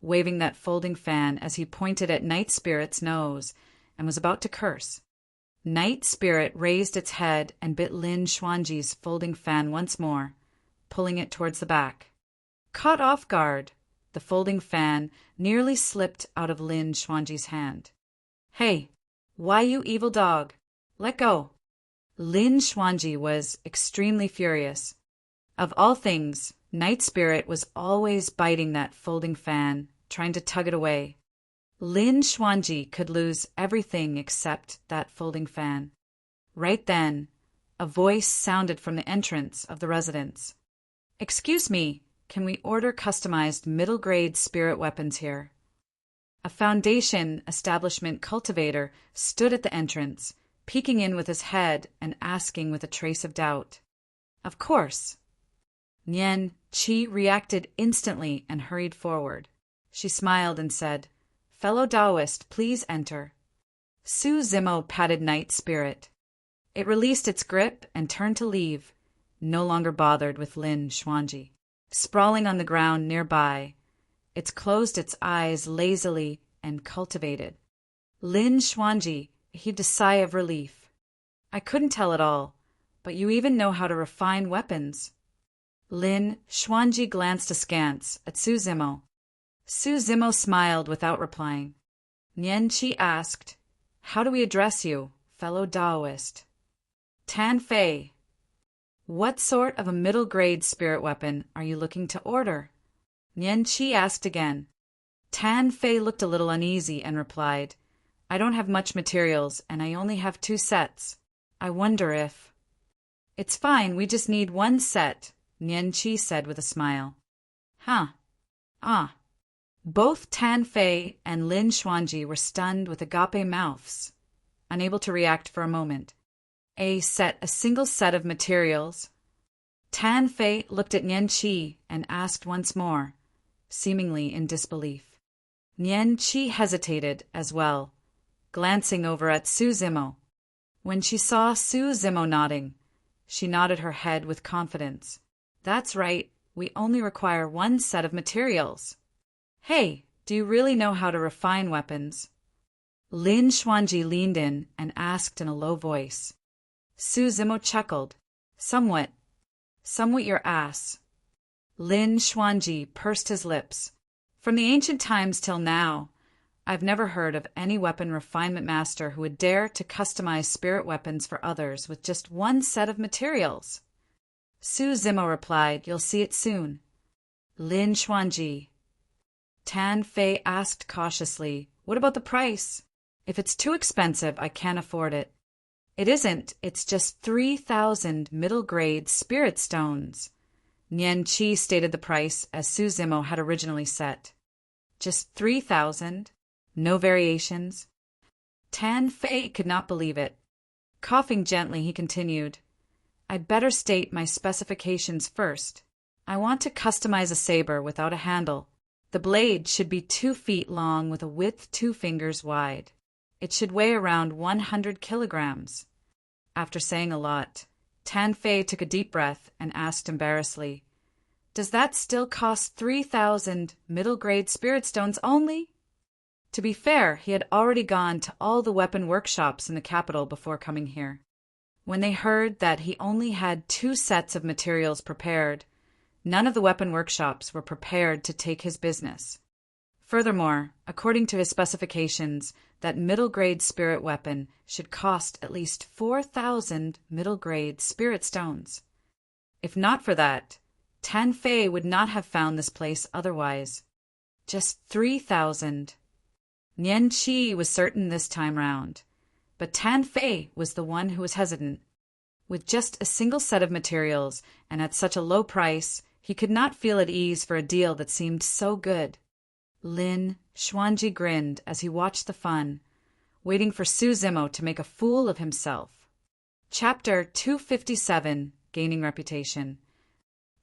S1: waving that folding fan as he pointed at Night Spirit's nose and was about to curse. Night Spirit raised its head and bit Lin Xuanji's folding fan once more, pulling it towards the back. Caught off guard, the folding fan nearly slipped out of Lin Xuanji's hand. "Hey, why you evil dog? Let go!" Lin Xuanji was extremely furious. Of all things, Night Spirit was always biting that folding fan, trying to tug it away. Lin Xuanji could lose everything except that folding fan. Right then, a voice sounded from the entrance of the residence. "Excuse me, can we order customized middle-grade spirit weapons here?" A Foundation establishment cultivator stood at the entrance, peeking in with his head and asking with a trace of doubt. "Of course." Nian Qi reacted instantly and hurried forward. She smiled and said, "Fellow Taoist, please enter." Su Zimo patted Night Spirit. It released its grip and turned to leave, no longer bothered with Lin Xuanji. Sprawling on the ground nearby, it closed its eyes lazily and cultivated. Lin Xuanji heaved a sigh of relief. "I couldn't tell it all, but you even know how to refine weapons." Lin Xuanji glanced askance at Su Zimo. Su Zimo smiled without replying. Nian Qi asked, "How do we address you, fellow Taoist?" "Tan Fei." "What sort of a middle-grade spirit weapon are you looking to order?" Nian Qi asked again. Tan Fei looked a little uneasy and replied, "I don't have much materials, and I only have 2 sets. I wonder if—" "It's fine, we just need 1 set," Nian Qi said with a smile. "Huh. Ah." Both Tan Fei and Lin Xuanji were stunned with agape mouths, unable to react for a moment. A single set of materials. Tan Fei looked at Nian Qi and asked once more, seemingly in disbelief. Nian Qi hesitated as well, glancing over at Su Zimo. When she saw Su Zimo nodding, she nodded her head with confidence. "That's right, we only require 1 set of materials." "Hey, do you really know how to refine weapons?" Lin Xuanji leaned in and asked in a low voice. Su Zimo chuckled. Somewhat your ass." Lin Xuanji pursed his lips. "From the ancient times till now, I've never heard of any weapon refinement master who would dare to customize spirit weapons for others with just 1 set of materials." Su Zimo replied, "You'll see it soon." Lin Xuanji. Tan Fei asked cautiously, "What about the price? If it's too expensive, I can't afford it." "It isn't, it's just 3,000 middle-grade spirit stones." Nian Qi stated the price as Su Zimo had originally set. "Just 3,000? No variations?" Tan Fei could not believe it. Coughing gently, he continued, "I'd better state my specifications first. I want to customize a saber without a handle. The blade should be 2 feet long with a width 2 fingers wide. It should weigh around 100 kilograms. After saying a lot, Tan Fei took a deep breath and asked embarrassedly, "Does that still cost 3,000 middle-grade spirit stones only?" To be fair, he had already gone to all the weapon workshops in the capital before coming here. When they heard that he only had 2 sets of materials prepared, none of the weapon workshops were prepared to take his business. Furthermore, according to his specifications, that middle-grade spirit weapon should cost at least 4,000 middle-grade spirit stones. If not for that, Tan Fei would not have found this place otherwise. Just 3,000. Nian Qi was certain this time round, but Tan Fei was the one who was hesitant. With just a single set of materials and at such a low price, he could not feel at ease for a deal that seemed so good. Lin Xuanji grinned as he watched the fun, waiting for Su Zimo to make a fool of himself. Chapter 257, Gaining Reputation.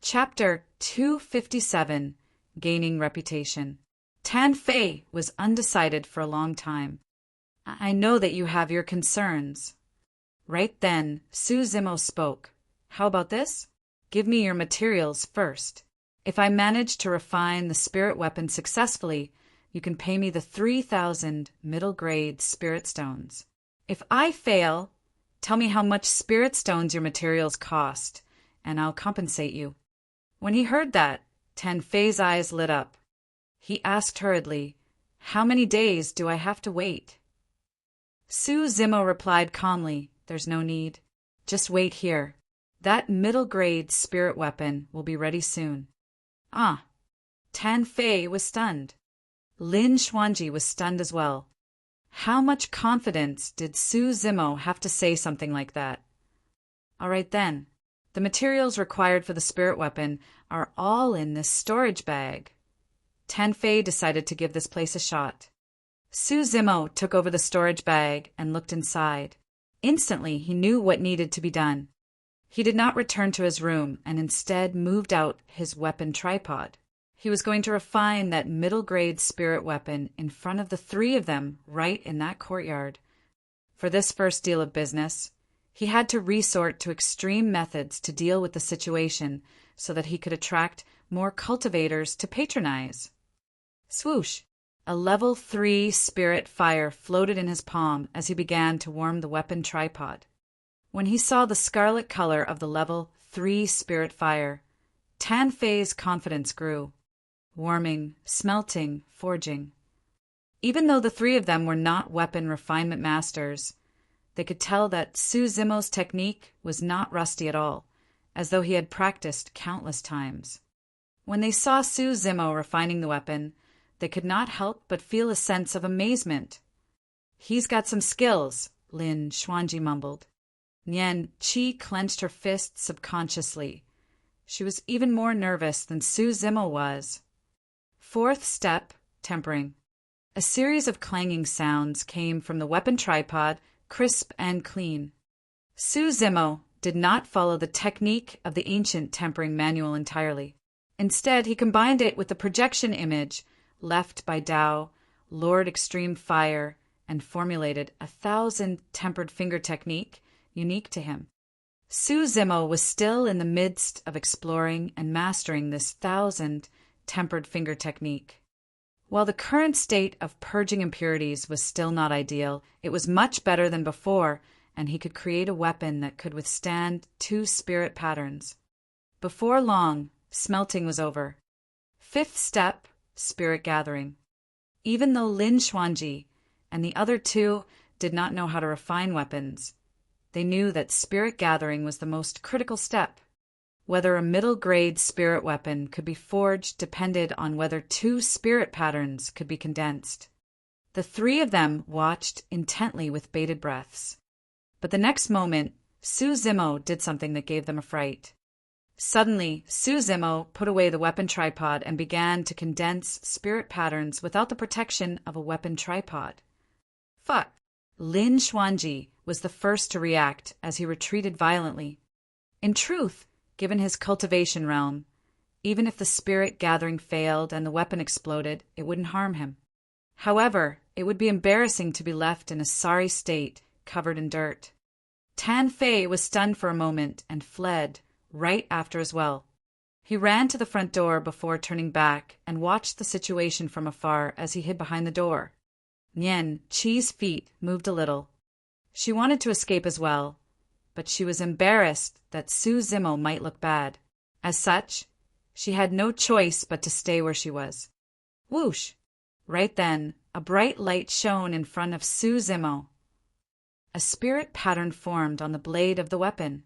S1: Chapter 257, Gaining Reputation. Tan Fei was undecided for a long time. "I know that you have your concerns." Right then, Su Zimo spoke. "How about this? Give me your materials first. If I manage to refine the spirit weapon successfully, you can pay me the 3,000 middle-grade spirit stones. If I fail, tell me how much spirit stones your materials cost, and I'll compensate you." When he heard that, Tan Fei's eyes lit up. He asked hurriedly, "How many days do I have to wait?" Su Zimo replied calmly, "There's no need. Just wait here. That middle-grade spirit weapon will be ready soon." Ah! Tan Fei was stunned. Lin Xuanji was stunned as well. How much confidence did Su Zimo have to say something like that? All right then. The materials required for the spirit weapon are all in this storage bag. Tan Fei decided to give this place a shot. Su Zimo took over the storage bag and looked inside. Instantly, he knew what needed to be done. He did not return to his room and instead moved out his weapon tripod. He was going to refine that middle-grade spirit weapon in front of the three of them right in that courtyard. For this first deal of business, he had to resort to extreme methods to deal with the situation so that he could attract more cultivators to patronize. Swoosh! A level 3 spirit fire floated in his palm as he began to warm the weapon tripod. When he saw the scarlet color of the level 3 spirit fire, Tan Fei's confidence grew. Warming, smelting, forging. Even though the three of them were not weapon refinement masters, they could tell that Su Zimo's technique was not rusty at all, as though he had practiced countless times. When they saw Su Zimo refining the weapon, they could not help but feel a sense of amazement. "He's got some skills," Lin Xuanji mumbled. Nian Qi clenched her fist subconsciously. She was even more nervous than Su Zimo was. Fourth step, tempering. A series of clanging sounds came from the weapon tripod, crisp and clean. Su Zimo did not follow the technique of the ancient tempering manual entirely. Instead, he combined it with the projection image left by Dao, Lord Extreme Fire, and formulated 1,000 tempered finger technique unique to him. Su Zimo was still in the midst of exploring and mastering this 1,000 tempered finger technique. While the current state of purging impurities was still not ideal, it was much better than before, and he could create a weapon that could withstand 2 spirit patterns. Before long, smelting was over. Fifth step, spirit gathering. Even though Lin Xuanji and the other 2 did not know how to refine weapons, they knew that spirit gathering was the most critical step. Whether a middle-grade spirit weapon could be forged depended on whether 2 spirit patterns could be condensed. The three of them watched intently with bated breaths. But the next moment, Su Zimo did something that gave them a fright. Suddenly, Su Zimo put away the weapon tripod and began to condense spirit patterns without the protection of a weapon tripod. Fuck! Lin Xuanji was the first to react as he retreated violently. In truth, given his cultivation realm, even if the spirit gathering failed and the weapon exploded, it wouldn't harm him. However, it would be embarrassing to be left in a sorry state, covered in dirt. Tan Fei was stunned for a moment and fled, right after as well. He ran to the front door before turning back and watched the situation from afar as he hid behind the door. Nian Qi's feet moved a little. She wanted to escape as well, but she was embarrassed that Su Zimo might look bad. As such, she had no choice but to stay where she was. Whoosh! Right then, a bright light shone in front of Su Zimo. A spirit pattern formed on the blade of the weapon.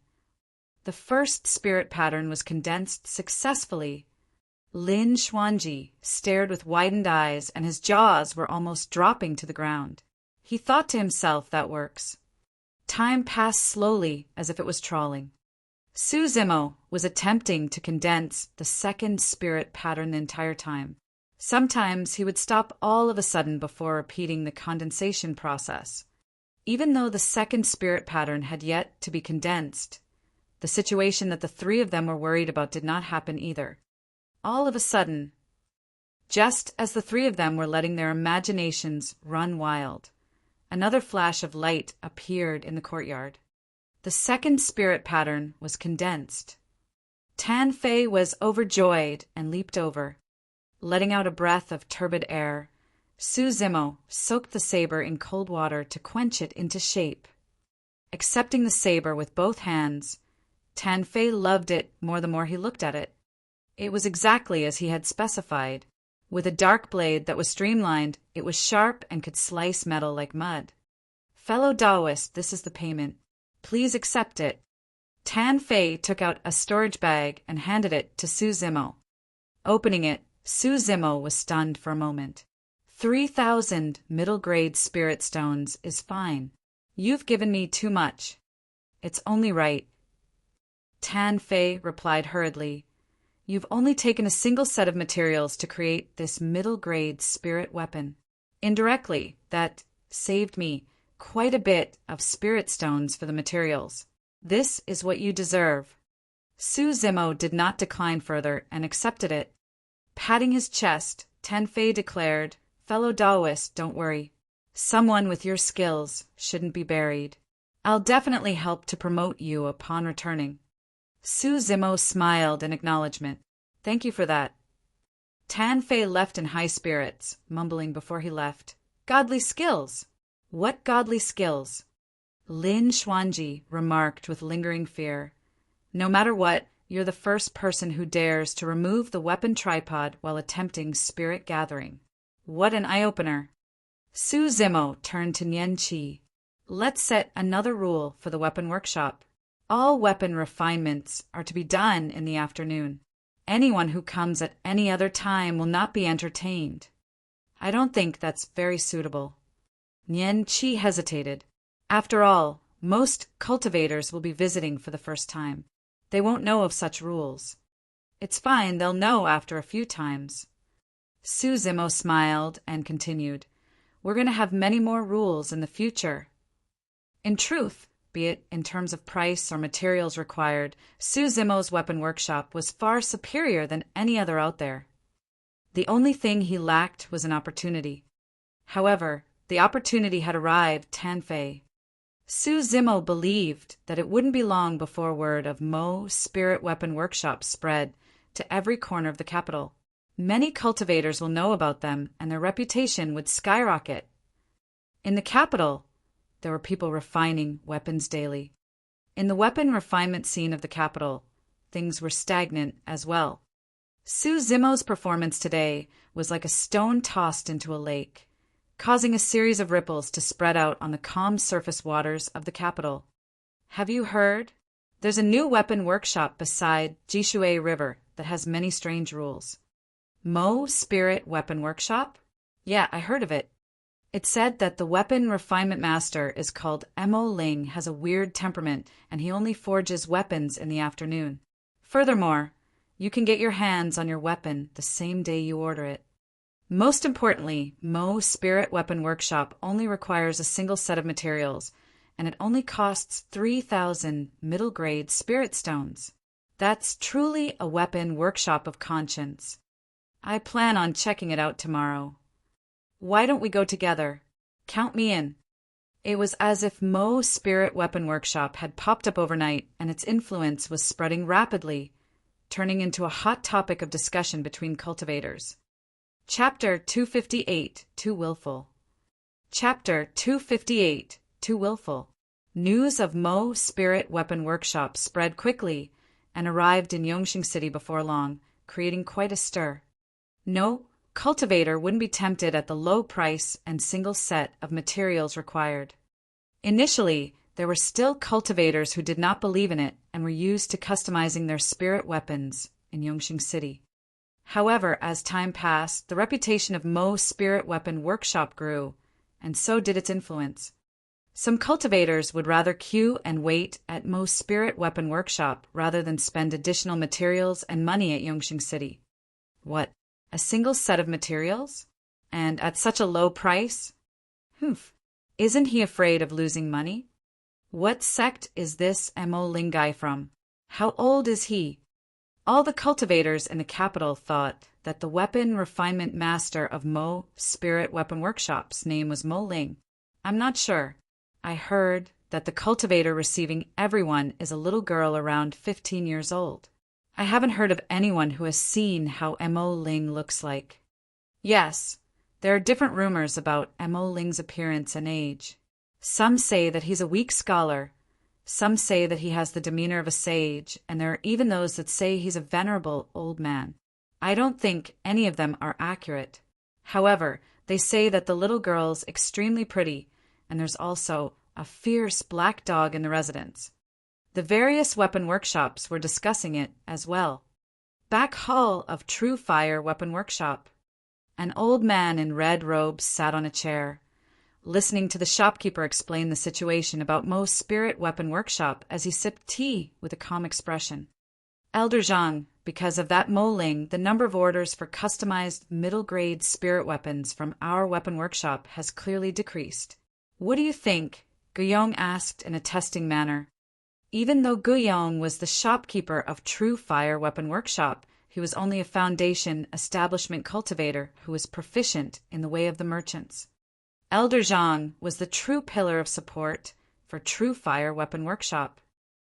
S1: The first spirit pattern was condensed successfully. Lin Xuanji stared with widened eyes, and his jaws were almost dropping to the ground. He thought to himself, that works. Time passed slowly, as if it was trawling. Su Zimo was attempting to condense the second spirit pattern the entire time. Sometimes he would stop all of a sudden before repeating the condensation process. Even though the second spirit pattern had yet to be condensed, the situation that the three of them were worried about did not happen either. All of a sudden, just as the three of them were letting their imaginations run wild, another flash of light appeared in the courtyard. The second spirit pattern was condensed. Tan Fei was overjoyed and leaped over. Letting out a breath of turbid air, Su Zimo soaked the saber in cold water to quench it into shape. Accepting the saber with both hands, Tan Fei loved it more the more he looked at it. It was exactly as he had specified. With a dark blade that was streamlined, it was sharp and could slice metal like mud. Fellow Taoist, this is the payment. Please accept it. Tan Fei took out a storage bag and handed it to Su Zimo. Opening it, Su Zimo was stunned for a moment. 3,000 middle-grade spirit stones is fine. You've given me too much. It's only right. Tan Fei replied hurriedly. You've only taken a single set of materials to create this middle-grade spirit weapon. Indirectly, that saved me quite a bit of spirit stones for the materials. This is what you deserve. Su Zimo did not decline further and accepted it. Patting his chest, Tanfei declared, "Fellow Daoist, don't worry. Someone with your skills shouldn't be buried. I'll definitely help to promote you upon returning." Su Zimo smiled in acknowledgement. "Thank you for that." Tanfei left in high spirits, mumbling before he left, "Godly skills? What godly skills?" Lin Xuanji remarked with lingering fear, "No matter what, you're the first person who dares to remove the weapon tripod while attempting spirit gathering. What an eye-opener." Su Zimo turned to Nian Qi. "Let's set another rule for the weapon workshop. All weapon refinements are to be done in the afternoon. Anyone who comes at any other time will not be entertained." "I don't think that's very suitable." Nian Qi hesitated. "After all, most cultivators will be visiting for the first time. They won't know of such rules." "It's fine, they'll know after a few times." Su Zimo smiled and continued, "We're going to have many more rules in the future." In truth, be it in terms of price or materials required, Su Zimo's weapon workshop was far superior than any other out there. The only thing he lacked was an opportunity. However, the opportunity had arrived Tanfei. Su Zimo believed that it wouldn't be long before word of Mo's spirit weapon workshop spread to every corner of the capital. Many cultivators will know about them, and their reputation would skyrocket. In the capital, there were people refining weapons daily. In the weapon refinement scene of the capital, things were stagnant as well. Su Zimo's performance today was like a stone tossed into a lake, causing a series of ripples to spread out on the calm surface waters of the capital. "Have you heard? There's a new weapon workshop beside Jishui River that has many strange rules." "Mo Spirit Weapon Workshop?" "Yeah, I heard of it. It said that the weapon refinement master is called Mo Ling, has a weird temperament, and he only forges weapons in the afternoon. Furthermore, you can get your hands on your weapon the same day you order it. Most importantly, Mo Spirit Weapon Workshop only requires a single set of materials, and it only costs 3,000 middle-grade spirit stones. That's truly a weapon workshop of conscience. I plan on checking it out tomorrow. Why don't we go together? Count me in." It was as if Mo's Spirit Weapon Workshop had popped up overnight, and its influence was spreading rapidly, turning into a hot topic of discussion between cultivators. Chapter 258, Too Willful. Chapter 258, Too Willful. News of Mo's Spirit Weapon Workshop spread quickly and arrived in Yongxing City before long, creating quite a stir. No cultivator wouldn't be tempted at the low price and single set of materials required. Initially, there were still cultivators who did not believe in it and were used to customizing their spirit weapons in Yongxing City. However, as time passed, the reputation of Mo's Spirit Weapon Workshop grew, and so did its influence. Some cultivators would rather queue and wait at Mo's Spirit Weapon Workshop rather than spend additional materials and money at Yongxing City. What? A single set of materials? And at such a low price? Humph. Isn't he afraid of losing money? What sect is this Mo Ling guy from? How old is he? All the cultivators in the capital thought that the weapon refinement master of Mo Spirit Weapon Workshop's name was Mo Ling. I'm not sure. I heard that the cultivator receiving everyone is a little girl around 15 years old. I haven't heard of anyone who has seen how Mo Ling looks like. Yes, there are different rumors about Mo Ling's appearance and age. Some say that he's a weak scholar. Some say that he has the demeanor of a sage, and there are even those that say he's a venerable old man. I don't think any of them are accurate. However, they say that the little girl's extremely pretty, and there's also a fierce black dog in the residence. The various weapon workshops were discussing it as well. Back hall of True Fire Weapon Workshop. An old man in red robes sat on a chair, listening to the shopkeeper explain the situation about Mo's Spirit Weapon Workshop as he sipped tea with a calm expression. "Elder Zhang, because of that Mo Ling, the number of orders for customized middle-grade spirit weapons from our weapon workshop has clearly decreased." "What do you think?" Guiyong asked in a testing manner. Even though Guiyong was the shopkeeper of True Fire Weapon Workshop, He was only a foundation establishment cultivator who was proficient in the way of the merchants. Elder Zhang was the true pillar of support for True Fire Weapon Workshop.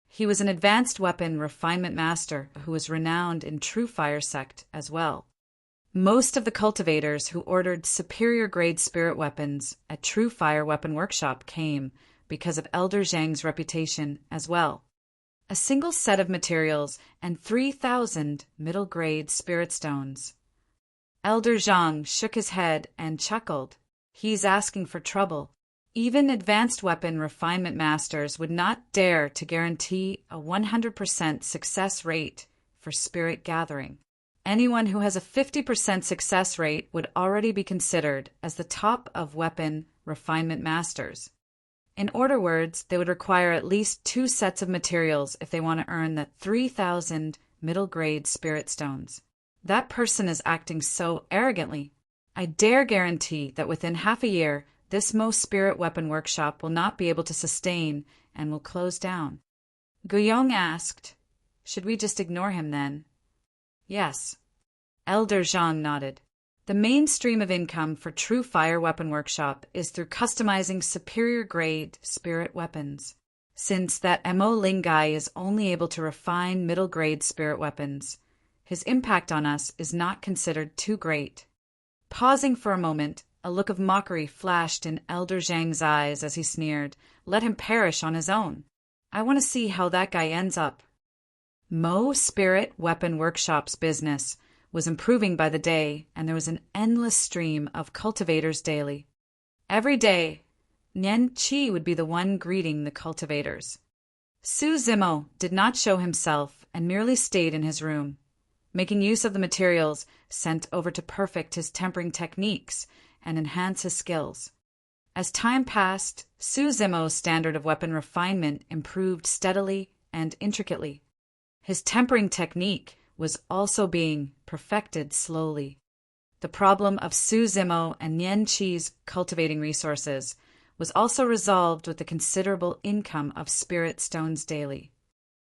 S1: He was an advanced weapon refinement master who was renowned in True Fire sect as well. Most of the cultivators who ordered superior-grade spirit weapons at True Fire Weapon Workshop came because of Elder Zhang's reputation as well. A single set of materials and 3,000 middle-grade spirit stones. Elder Zhang shook his head and chuckled. He's asking for trouble. Even advanced weapon refinement masters would not dare to guarantee a 100% success rate for spirit gathering. Anyone who has a 50% success rate would already be considered as the top of weapon refinement masters. In other words, they would require at least 2 sets of materials if they want to earn the 3,000 middle-grade spirit stones. That person is acting so arrogantly. I dare guarantee that within half a year, this most spirit weapon workshop will not be able to sustain and will close down. Guyong asked, "Should we just ignore him then?" "Yes." Elder Zhang nodded. The main stream of income for True Fire Weapon Workshop is through customizing superior-grade spirit weapons. Since that Mo Ling guy is only able to refine middle-grade spirit weapons, his impact on us is not considered too great. Pausing for a moment, a look of mockery flashed in Elder Zhang's eyes as he sneered, "Let him perish on his own. I want to see how that guy ends up." Mo Spirit Weapon Workshop's business was improving by the day, and there was an endless stream of cultivators daily. Every day, Nian Qi would be the one greeting the cultivators. Su Zimo did not show himself and merely stayed in his room, making use of the materials sent over to perfect his tempering techniques and enhance his skills. As time passed, Su Zimo's standard of weapon refinement improved steadily and intricately. His tempering technique was also being perfected slowly. The problem of Su Zimo and Nian Qi's cultivating resources was also resolved with the considerable income of spirit stones daily.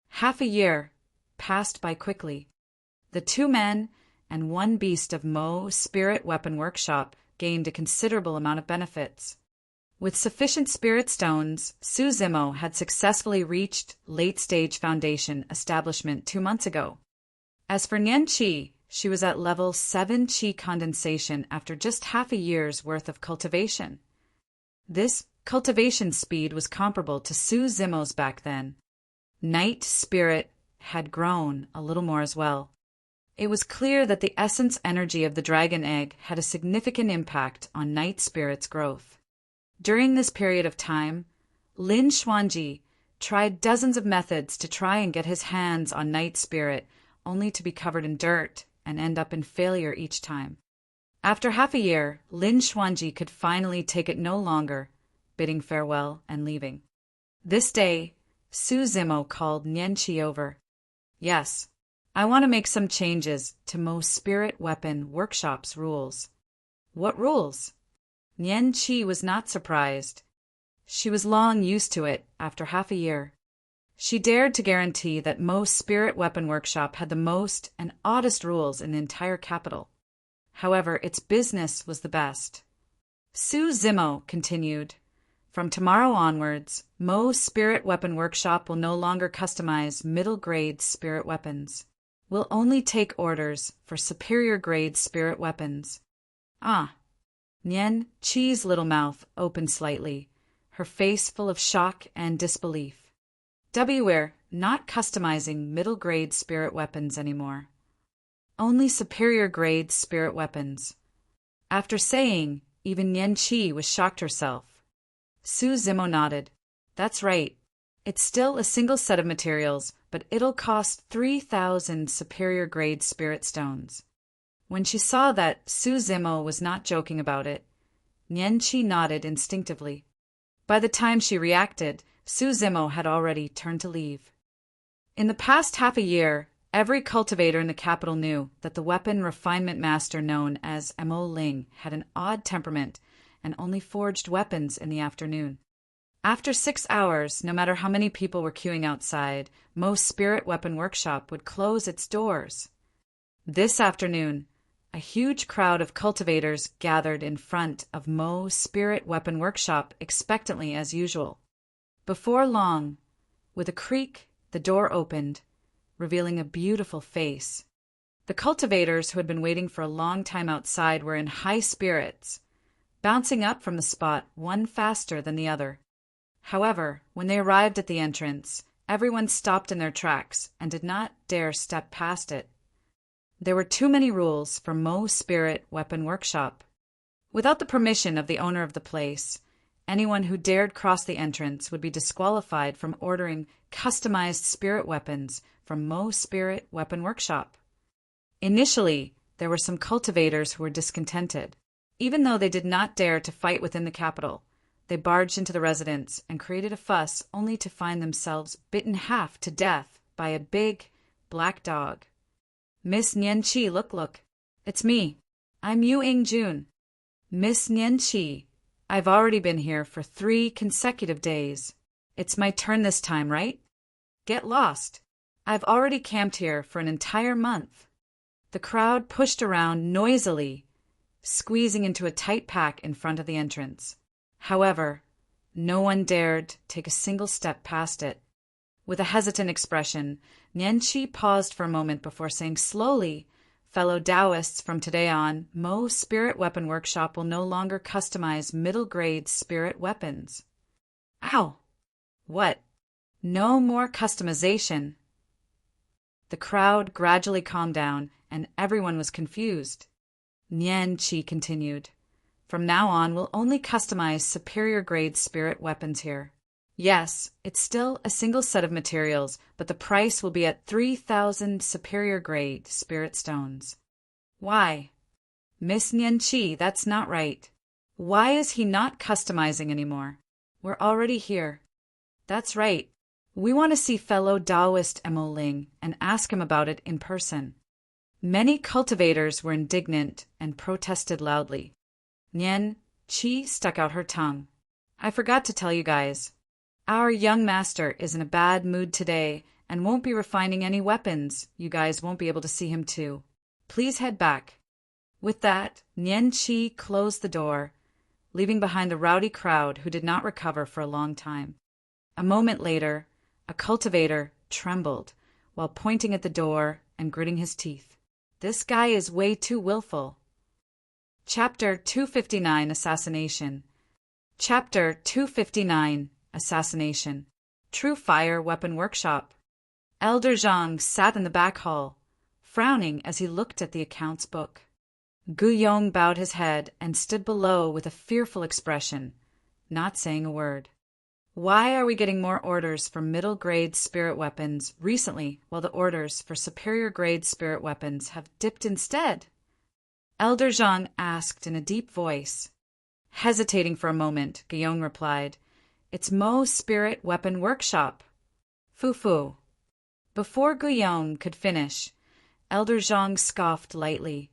S1: Half a year passed by quickly. The 2 men and 1 beast of Mo Spirit Weapon Workshop gained a considerable amount of benefits. With sufficient spirit stones, Su Zimo had successfully reached late-stage foundation establishment 2 months ago. As for Nian Qi, she was at level 7 Qi condensation after just half a year's worth of cultivation. This cultivation speed was comparable to Su Zimo's back then. Night Spirit had grown a little more as well. It was clear that the essence energy of the dragon egg had a significant impact on Night Spirit's growth. During this period of time, Lin Xuanji tried dozens of methods to try and get his hands on Night Spirit, only to be covered in dirt and end up in failure each time. After half a year, Lin Xuanji could finally take it no longer, bidding farewell and leaving. This day, Su Zimo called Nian Qi over. "Yes, I want to make some changes to Mo Spirit Weapon Workshop's rules." "What rules?" Nian Qi was not surprised. She was long used to it after half a year. She dared to guarantee that Mo Spirit Weapon Workshop had the most and oddest rules in the entire capital. However, its business was the best. Su Zimo continued, "From tomorrow onwards, Mo Spirit Weapon Workshop will no longer customize middle-grade spirit weapons. We'll only take orders for superior-grade spirit weapons." "Ah." Nian Qi's little mouth opened slightly, her face full of shock and disbelief. We're not customizing middle-grade spirit weapons anymore. Only superior-grade spirit weapons. After saying, even Nian Qi was shocked herself. Su Zimo nodded. "That's right. It's still a single set of materials, but it'll cost 3,000 superior-grade spirit stones." When she saw that Su Zimo was not joking about it, Nian Qi nodded instinctively. By the time she reacted, Su Zimo had already turned to leave. In the past half a year, every cultivator in the capital knew that the weapon refinement master known as Mo Ling had an odd temperament and only forged weapons in the afternoon. After 6 hours, no matter how many people were queuing outside, Mo Spirit Weapon Workshop would close its doors. This afternoon, a huge crowd of cultivators gathered in front of Mo's spirit weapon workshop expectantly as usual. Before long, with a creak, the door opened, revealing a beautiful face. The cultivators who had been waiting for a long time outside were in high spirits, bouncing up from the spot one faster than the other. However, when they arrived at the entrance, everyone stopped in their tracks and did not dare step past it. There were too many rules for Mo's Spirit Weapon Workshop. Without the permission of the owner of the place, anyone who dared cross the entrance would be disqualified from ordering customized spirit weapons from Mo's Spirit Weapon Workshop. Initially, there were some cultivators who were discontented. Even though they did not dare to fight within the capital, they barged into the residence and created a fuss only to find themselves bitten half to death by a big, black dog. Miss Nianqi, look. It's me. I'm Yu Jun. Miss Nianqi, I've already been here for 3 consecutive days. It's my turn this time, right? Get lost. I've already camped here for an entire month. The crowd pushed around noisily, squeezing into a tight pack in front of the entrance. However, no one dared take a single step past it. With a hesitant expression, Nianqi paused for a moment before saying slowly, "Fellow Taoists, from today on, Mo's Spirit Weapon Workshop will no longer customize middle-grade spirit weapons." Ow! What? No more customization? The crowd gradually calmed down, and everyone was confused. Nianqi continued, "From now on, we'll only customize superior-grade spirit weapons here. Yes, it's still a single set of materials, but the price will be at 3,000 superior-grade spirit stones." Why? Miss Nianqi, that's not right. Why is he not customizing anymore? We're already here. That's right. We want to see fellow Taoist Mo Ling and ask him about it in person. Many cultivators were indignant and protested loudly. Nianqi stuck out her tongue. "I forgot to tell you guys. Our young master is in a bad mood today and won't be refining any weapons. You guys won't be able to see him too. Please head back." With that, Nianqi closed the door, leaving behind the rowdy crowd who did not recover for a long time. A moment later, a cultivator trembled while pointing at the door and gritting his teeth. This guy is way too willful. Chapter 259, Assassination. Chapter 259, Assassination. True Fire Weapon Workshop. Elder Zhang sat in the back hall, frowning as he looked at the accounts book. Guyong bowed his head and stood below with a fearful expression, not saying a word. Why are we getting more orders for middle-grade spirit weapons recently while the orders for superior-grade spirit weapons have dipped instead? Elder Zhang asked in a deep voice. Hesitating for a moment, Guyong replied, "It's Mo's Spirit Weapon Workshop." Fu. Before Guyong could finish, Elder Zhang scoffed lightly.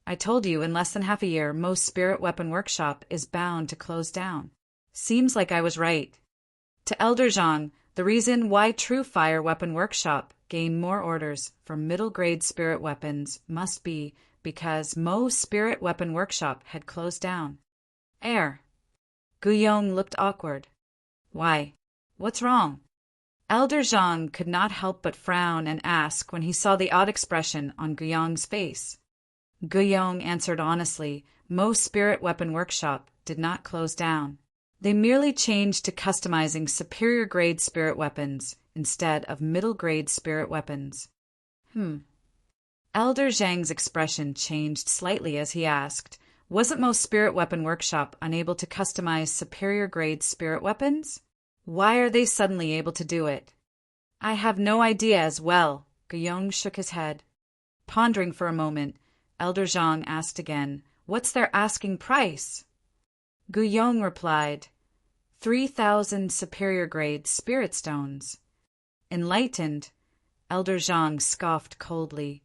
S1: "I told you in less than half a year Mo's Spirit Weapon Workshop is bound to close down. Seems like I was right." To Elder Zhang, the reason why True Fire Weapon Workshop gained more orders for middle-grade spirit weapons must be because Mo's Spirit Weapon Workshop had closed down. Guyong looked awkward. "Why? What's wrong?" Elder Zhang could not help but frown and ask when he saw the odd expression on Guyong's face. Guyong answered honestly, Mo's Spirit Weapon Workshop did not close down. They merely changed to customizing superior-grade spirit weapons instead of middle-grade spirit weapons. Elder Zhang's expression changed slightly as he asked, wasn't Mo's Spirit Weapon Workshop unable to customize superior-grade spirit weapons? Why are they suddenly able to do it? I have no idea as well. Guyong shook his head. Pondering for a moment, Elder Zhang asked again, "What's their asking price?" Guyong replied, 3,000 superior-grade spirit stones. Enlightened, Elder Zhang scoffed coldly.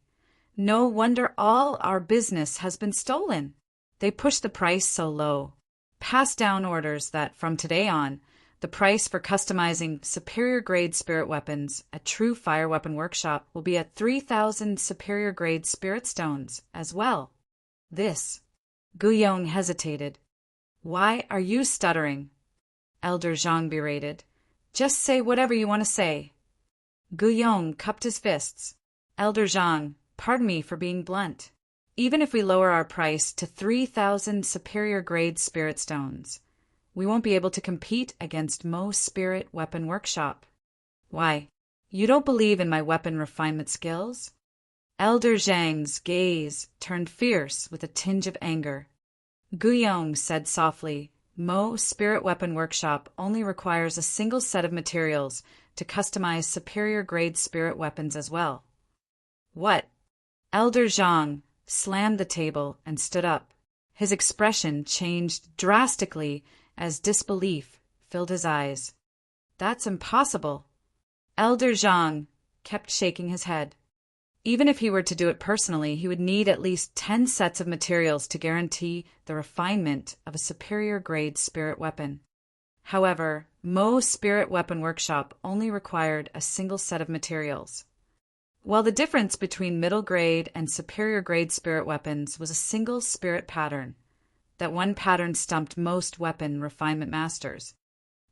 S1: "No wonder all our business has been stolen. They pushed the price so low, passed down orders that from today on, The price for customizing superior-grade spirit weapons at True Fire Weapon Workshop will be at 3,000 superior-grade spirit stones as well. This. Guyong hesitated. Why are you stuttering? Elder Zhang berated. Just say whatever you want to say. Guyong cupped his fists. Elder Zhang, pardon me for being blunt. Even if we lower our price to 3,000 superior-grade spirit stones, we won't be able to compete against Mo Spirit Weapon Workshop. Why? You don't believe in my weapon refinement skills? Elder Zhang's gaze turned fierce with a tinge of anger. Guyong said softly, Mo Spirit Weapon Workshop only requires a single set of materials to customize superior-grade spirit weapons as well. What? Elder Zhang slammed the table and stood up. His expression changed drastically as disbelief filled his eyes. That's impossible. Elder Zhang kept shaking his head. Even if he were to do it personally, he would need at least 10 sets of materials to guarantee the refinement of a superior-grade spirit weapon. However, Mo Spirit Weapon Workshop only required a single set of materials. While the difference between middle-grade and superior-grade spirit weapons was a single spirit pattern, that one pattern stumped most weapon refinement masters.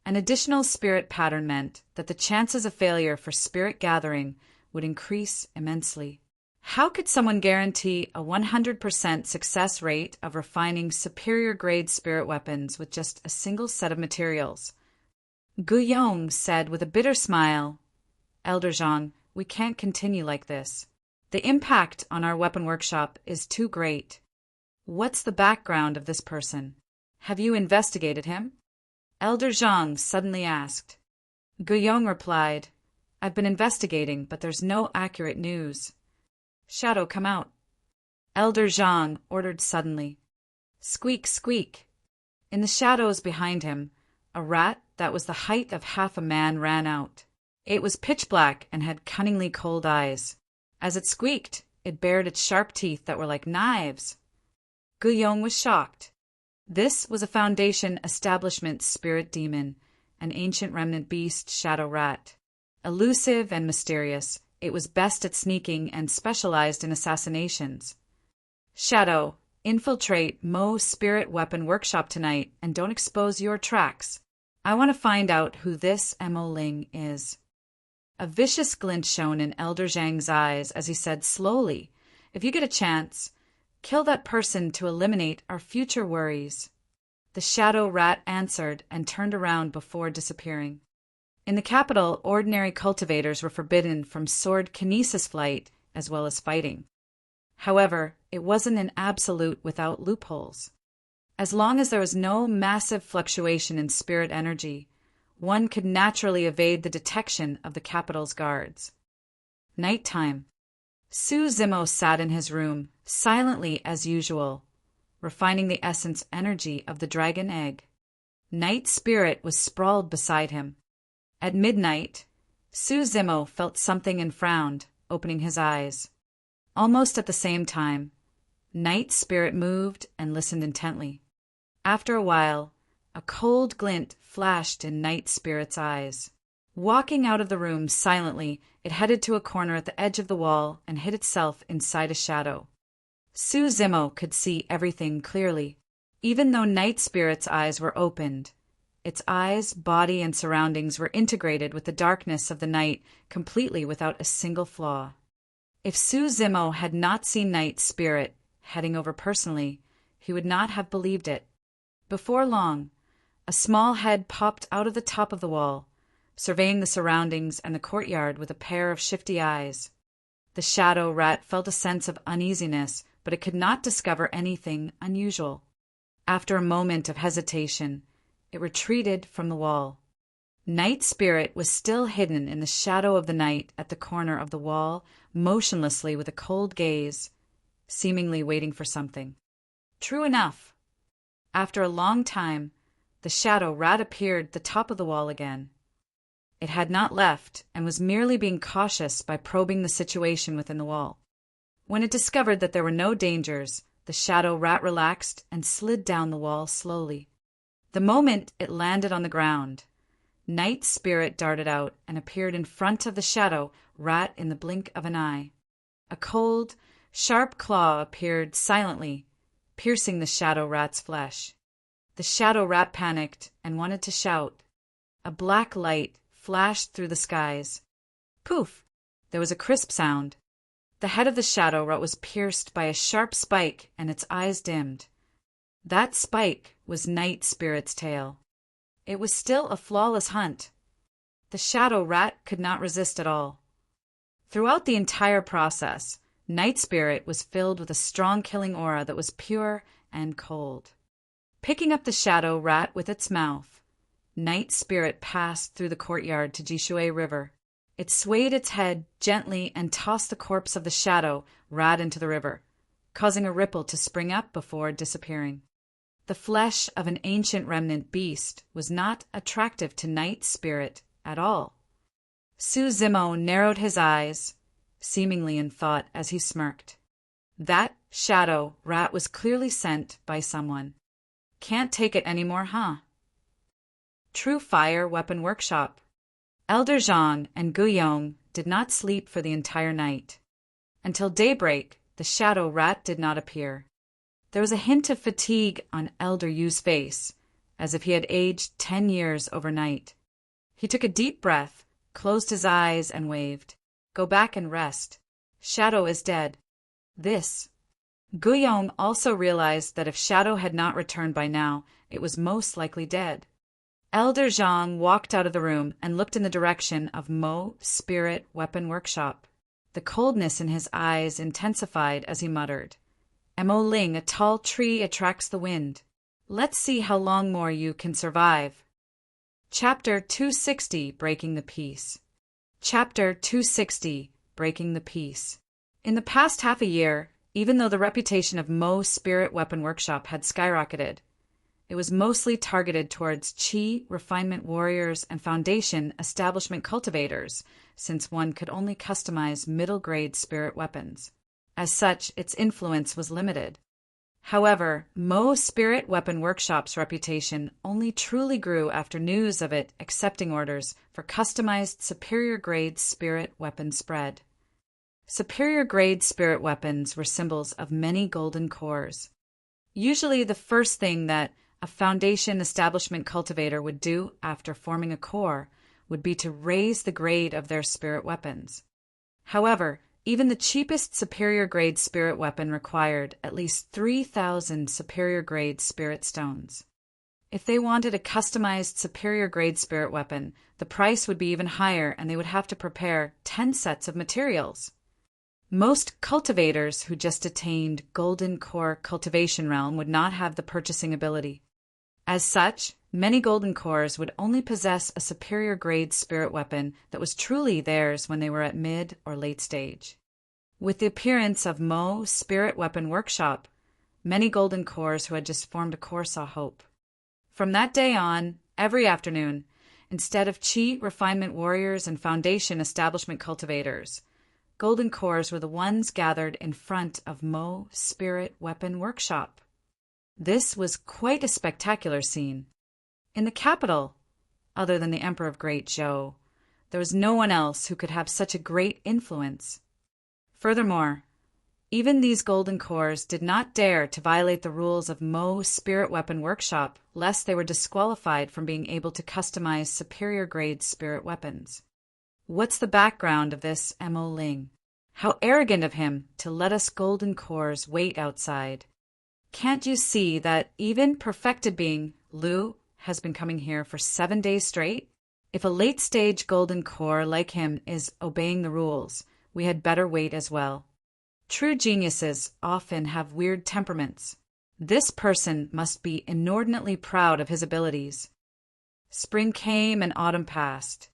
S1: An additional spirit pattern meant that the chances of failure for spirit gathering would increase immensely. How could someone guarantee a 100% success rate of refining superior-grade spirit weapons with just a single set of materials? Guyong said with a bitter smile, Elder Zhang, we can't continue like this. The impact on our weapon workshop is too great. What's the background of this person? Have you investigated him? Elder Zhang suddenly asked. Guyong replied, I've been investigating, but there's no accurate news. Shadow, come out. Elder Zhang ordered suddenly. Squeak, squeak. In the shadows behind him, a rat that was the height of half a man ran out. It was pitch black and had cunningly cold eyes. As it squeaked, it bared its sharp teeth that were like knives. Guyong was shocked. This was a Foundation establishment spirit demon, an ancient remnant beast shadow rat. Elusive and mysterious, it was best at sneaking and specialized in assassinations. Shadow, infiltrate Mo Spirit Weapon Workshop tonight and don't expose your tracks. I want to find out who this Mo Ling is. A vicious glint shone in Elder Zhang's eyes as he said slowly, If you get a chance, kill that person to eliminate our future worries. The shadow rat answered and turned around before disappearing. In the capital, ordinary cultivators were forbidden from sword kinesis flight as well as fighting. However, it wasn't an absolute without loopholes. As long as there was no massive fluctuation in spirit energy, one could naturally evade the detection of the capital's guards. Nighttime. Su Zimo sat in his room, silently as usual, refining the essence energy of the dragon egg. Night Spirit was sprawled beside him. At midnight, Su Zimo felt something and frowned, opening his eyes. Almost at the same time, Night Spirit moved and listened intently. After a while, a cold glint flashed in Night Spirit's eyes. Walking out of the room silently, it headed to a corner at the edge of the wall and hid itself inside a shadow. Su Zimo could see everything clearly. Even though Night Spirit's eyes were opened, its eyes, body, and surroundings were integrated with the darkness of the night completely without a single flaw. If Su Zimo had not seen Night Spirit heading over personally, he would not have believed it. Before long, a small head popped out of the top of the wall, surveying the surroundings and the courtyard with a pair of shifty eyes. The shadow rat felt a sense of uneasiness, but it could not discover anything unusual. After a moment of hesitation, it retreated from the wall. Night Spirit was still hidden in the shadow of the night at the corner of the wall, motionlessly with a cold gaze, seemingly waiting for something. True enough. After a long time, the shadow rat appeared at the top of the wall again. It had not left and was merely being cautious by probing the situation within the wall. When it discovered that there were no dangers, the shadow rat relaxed and slid down the wall slowly. The moment it landed on the ground, Night Spirit darted out and appeared in front of the shadow rat in the blink of an eye. A cold, sharp claw appeared silently, piercing the shadow rat's flesh. The shadow rat panicked and wanted to shout. A black light flashed through the skies. Poof! There was a crisp sound. The head of the shadow rat was pierced by a sharp spike and its eyes dimmed. That spike was Night Spirit's tail. It was still a flawless hunt. The shadow rat could not resist at all. Throughout the entire process, Night Spirit was filled with a strong killing aura that was pure and cold. Picking up the shadow rat with its mouth, Night Spirit passed through the courtyard to Jishui River. It swayed its head gently and tossed the corpse of the shadow rat into the river, causing a ripple to spring up before disappearing. The flesh of an ancient remnant beast was not attractive to Night Spirit at all. Su Zimo narrowed his eyes, seemingly in thought as he smirked. That shadow rat was clearly sent by someone. Can't take it anymore, huh? True Fire Weapon Workshop. Elder Zhang and Guyong did not sleep for the entire night. Until daybreak, the shadow rat did not appear. There was a hint of fatigue on Elder Yu's face, as if he had aged 10 years overnight. He took a deep breath, closed his eyes, and waved. Go back and rest. Shadow is dead. This. Guyong also realized that if Shadow had not returned by now, it was most likely dead. Elder Zhang walked out of the room and looked in the direction of Mo Spirit Weapon Workshop. The coldness in his eyes intensified as he muttered. Mo Ling, a tall tree attracts the wind. Let's see how long more you can survive. Chapter 260, Breaking the Peace. Chapter 260, Breaking the Peace. In the past half a year, even though the reputation of Mo Spirit Weapon Workshop had skyrocketed, it was mostly targeted towards Qi refinement warriors and Foundation establishment cultivators, since one could only customize middle-grade spirit weapons. As such, its influence was limited. However, Mo Spirit Weapon Workshop's reputation only truly grew after news of it accepting orders for customized superior-grade spirit weapons spread. Superior-grade spirit weapons were symbols of many golden cores. Usually the first thing that a Foundation establishment cultivator would do after forming a core would be to raise the grade of their spirit weapons. However, even the cheapest superior-grade spirit weapon required at least 3,000 superior-grade spirit stones. If they wanted a customized superior-grade spirit weapon, the price would be even higher and they would have to prepare 10 sets of materials. Most cultivators who just attained Golden Core Cultivation Realm would not have the purchasing ability. As such, many Golden Cores would only possess a superior-grade spirit weapon that was truly theirs when they were at mid or late stage. With the appearance of Mo Spirit Weapon Workshop, many Golden Cores who had just formed a core saw hope. From that day on, every afternoon, instead of Qi refinement warriors and Foundation establishment cultivators, Golden Cores were the ones gathered in front of Mo Spirit Weapon Workshop. This was quite a spectacular scene. In the capital, other than the Emperor of Great Zhou, there was no one else who could have such a great influence. Furthermore, even these Golden Cores did not dare to violate the rules of Mo Spirit Weapon Workshop lest they were disqualified from being able to customize superior-grade spirit weapons. What's the background of this Mo Ling? How arrogant of him to let us Golden Cores wait outside. Can't you see that even perfected being Lu has been coming here for 7 days straight? If a late-stage Golden Core like him is obeying the rules, we had better wait as well. True geniuses often have weird temperaments. This person must be inordinately proud of his abilities. Spring came and autumn passed.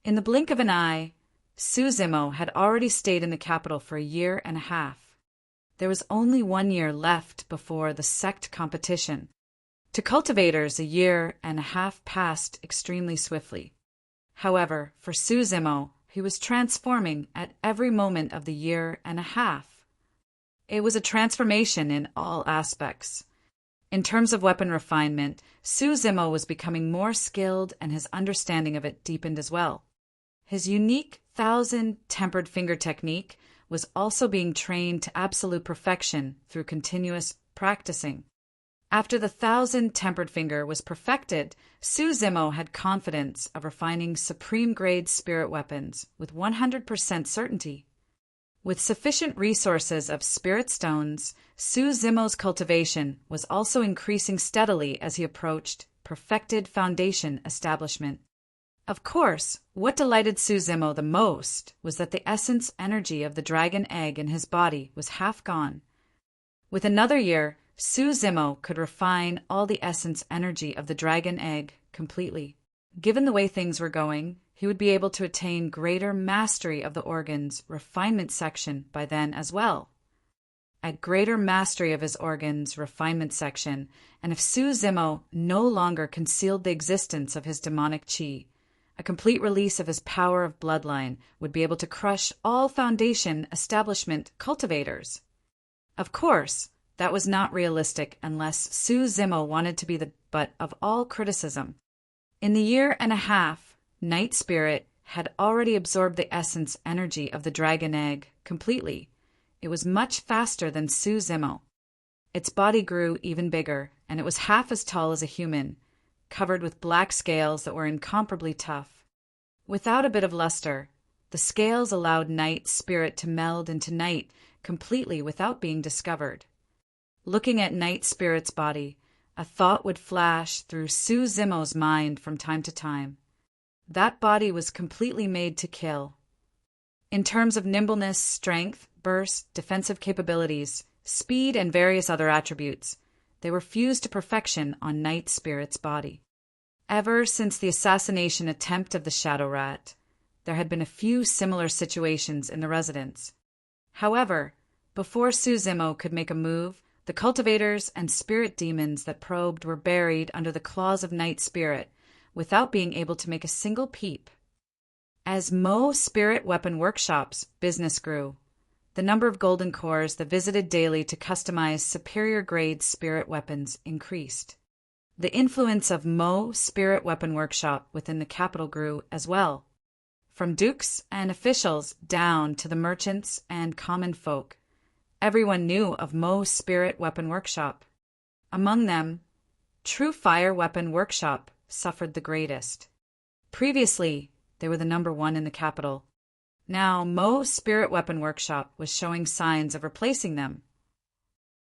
S1: In the blink of an eye, Su Zimo had already stayed in the capital for a year and a half. There was only 1 year left before the sect competition. To cultivators, a year and a half passed extremely swiftly. However, for Su Zimo, he was transforming at every moment of the year and a half. It was a transformation in all aspects. In terms of weapon refinement, Su Zimo was becoming more skilled and his understanding of it deepened as well. His unique 1,000-tempered finger technique was also being trained to absolute perfection through continuous practicing. After the 1,000-tempered finger was perfected, Su Zimo had confidence of refining supreme-grade spirit weapons with 100% certainty. With sufficient resources of spirit stones, Su Zimo's cultivation was also increasing steadily as he approached perfected foundation establishment. Of course, what delighted Su Zimo the most was that the essence energy of the dragon egg in his body was half gone. With another year, Su Zimo could refine all the essence energy of the dragon egg completely. Given the way things were going, he would be able to attain greater mastery of the organ's refinement section by then as well. At greater mastery of his organ's refinement section, and if Su Zimo no longer concealed the existence of his demonic chi, a complete release of his power of bloodline would be able to crush all foundation establishment cultivators. Of course, that was not realistic unless Su Zimo wanted to be the butt of all criticism. In the year and a half, Night Spirit had already absorbed the essence energy of the dragon egg completely. It was much faster than Su Zimo. Its body grew even bigger, and it was half as tall as a human, covered with black scales that were incomparably tough. Without a bit of luster, the scales allowed Night Spirit to meld into night completely without being discovered. Looking at Night Spirit's body, a thought would flash through Su Zimo's mind from time to time. That body was completely made to kill. In terms of nimbleness, strength, burst, defensive capabilities, speed, and various other attributes, they were fused to perfection on Night Spirit's body. Ever since the assassination attempt of the Shadow Rat, there had been a few similar situations in the residence. However, before Su Zimo could make a move, the cultivators and spirit demons that probed were buried under the claws of Night Spirit without being able to make a single peep. As Mo Spirit Weapon Workshop's business grew, the number of golden cores that visited daily to customize superior-grade spirit weapons increased. The influence of Mo Spirit Weapon Workshop within the capital grew as well, from dukes and officials down to the merchants and common folk. Everyone knew of Mo Spirit Weapon Workshop. Among them, True Fire Weapon Workshop suffered the greatest. Previously, they were the number one in the capital. Now, Mo Spirit Weapon Workshop was showing signs of replacing them.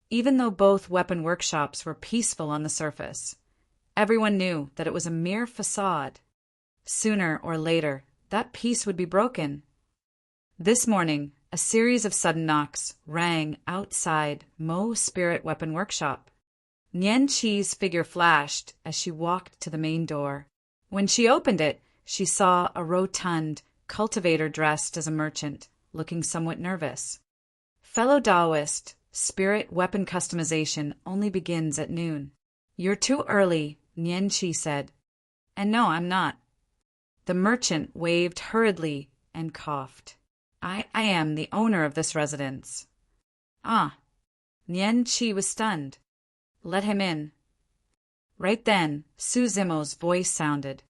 S1: Even though both weapon workshops were peaceful on the surface, everyone knew that it was a mere facade. Sooner or later, that peace would be broken. This morning, a series of sudden knocks rang outside Mo Spirit Weapon Workshop. Nian Qi's figure flashed as she walked to the main door. When she opened it, she saw a rotund cultivator dressed as a merchant, looking somewhat nervous. Fellow Taoist, spirit weapon customization only begins at noon. You're too early, Nian Qi said. And no, I'm not. The merchant waved hurriedly and coughed. I am the owner of this residence. Ah. Nian Qi was stunned. Let him in. Right then, Su Zimo's voice sounded.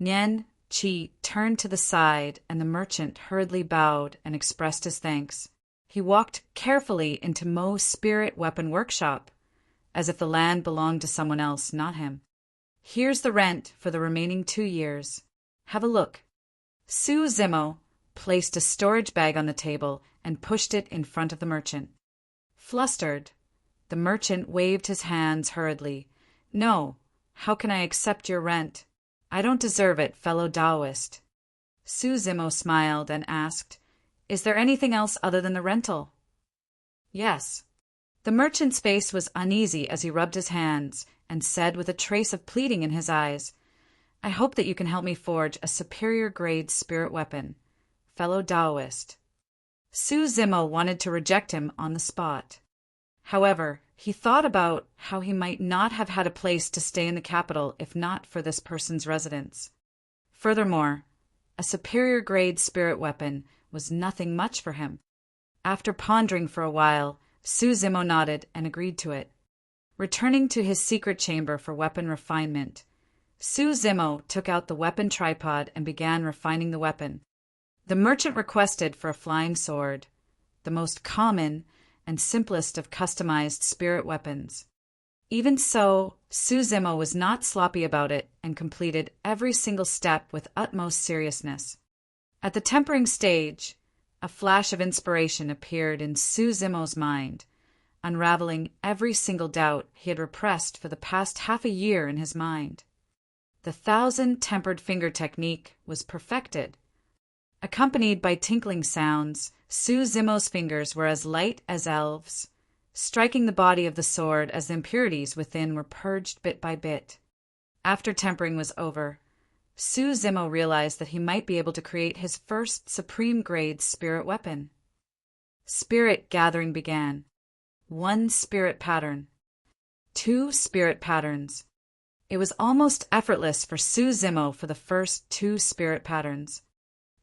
S1: Nian Qi turned to the side, and the merchant hurriedly bowed and expressed his thanks. He walked carefully into Mo's Spirit Weapon Workshop, as if the land belonged to someone else, not him. Here's the rent for the remaining 2 years. Have a look. Su Zimo placed a storage bag on the table and pushed it in front of the merchant. Flustered, the merchant waved his hands hurriedly. No, how can I accept your rent? I don't deserve it, fellow Taoist. Su Zimo smiled and asked, Is there anything else other than the rental? Yes. The merchant's face was uneasy as he rubbed his hands and said with a trace of pleading in his eyes, I hope that you can help me forge a superior-grade spirit weapon, fellow Taoist. Su Zimo wanted to reject him on the spot. However, he thought about how he might not have had a place to stay in the capital if not for this person's residence. Furthermore, a superior-grade spirit weapon was nothing much for him. After pondering for a while, Su Zimo nodded and agreed to it. Returning to his secret chamber for weapon refinement, Zimo took out the weapon tripod and began refining the weapon. The merchant requested for a flying sword, the most common and simplest of customized spirit weapons. Even so, Zimo was not sloppy about it and completed every single step with utmost seriousness. At the tempering stage, a flash of inspiration appeared in Zimo's mind, unraveling every single doubt he had repressed for the past half a year in his mind. The 1,000-tempered finger technique was perfected. Accompanied by tinkling sounds, Zimo's fingers were as light as elves, striking the body of the sword as the impurities within were purged bit by bit. After tempering was over, Zimo realized that he might be able to create his first supreme-grade spirit weapon. Spirit gathering began. 1 spirit pattern. 2 spirit patterns. It was almost effortless for Zimo for the first 2 spirit patterns.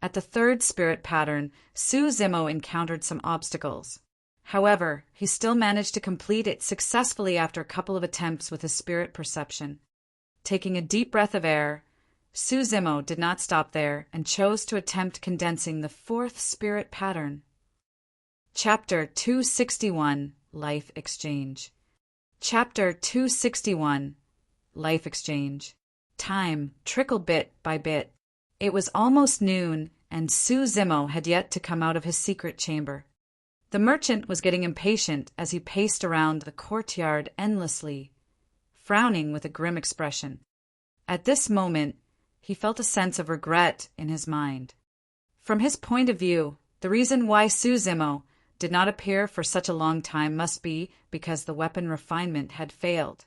S1: At the 3rd spirit pattern, Zimo encountered some obstacles. However, he still managed to complete it successfully after a couple of attempts with his spirit perception. Taking a deep breath of air, Zimo did not stop there and chose to attempt condensing the 4th spirit pattern. Chapter 261, Life Exchange. Chapter 261, Life Exchange. Time trickled bit by bit. It was almost noon, and Zimo had yet to come out of his secret chamber. The merchant was getting impatient as he paced around the courtyard endlessly, frowning with a grim expression. At this moment, he felt a sense of regret in his mind. From his point of view, the reason why Zimo did not appear for such a long time must be because the weapon refinement had failed.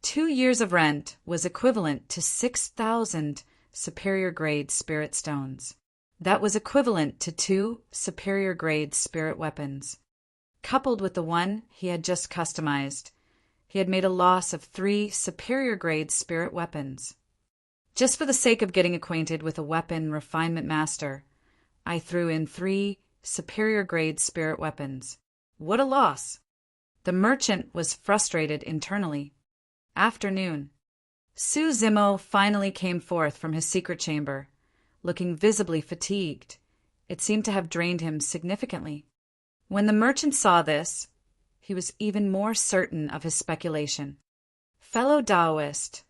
S1: 2 years of rent was equivalent to 6,000 superior-grade spirit stones. That was equivalent to 2 superior-grade spirit weapons. Coupled with the one he had just customized, he had made a loss of 3 superior-grade spirit weapons. Just for the sake of getting acquainted with a weapon refinement master, I threw in 3 superior-grade spirit weapons. What a loss! The merchant was frustrated internally. Afternoon. Zimo finally came forth from his secret chamber, looking visibly fatigued. It seemed to have drained him significantly. When the merchant saw this, he was even more certain of his speculation. Fellow Taoist,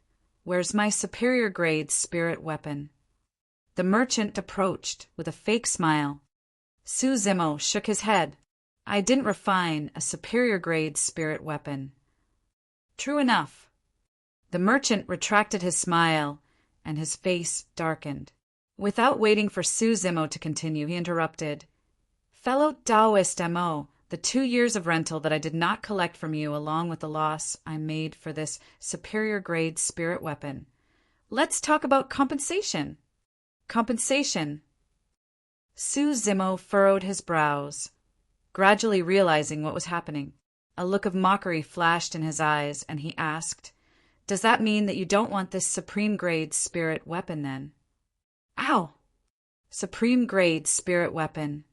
S1: where's my superior-grade spirit weapon? The merchant approached with a fake smile. Zimo shook his head. I didn't refine a superior-grade spirit weapon. True enough. The merchant retracted his smile, and his face darkened. Without waiting for Zimo to continue, he interrupted. Fellow Taoist Mo, the 2 years of rental that I did not collect from you along with the loss I made for this superior-grade spirit weapon. Let's talk about compensation. Compensation. Zimo furrowed his brows, gradually realizing what was happening. A look of mockery flashed in his eyes, and he asked, Does that mean that you don't want this supreme-grade spirit weapon, then? Ow! Supreme-grade spirit weapon.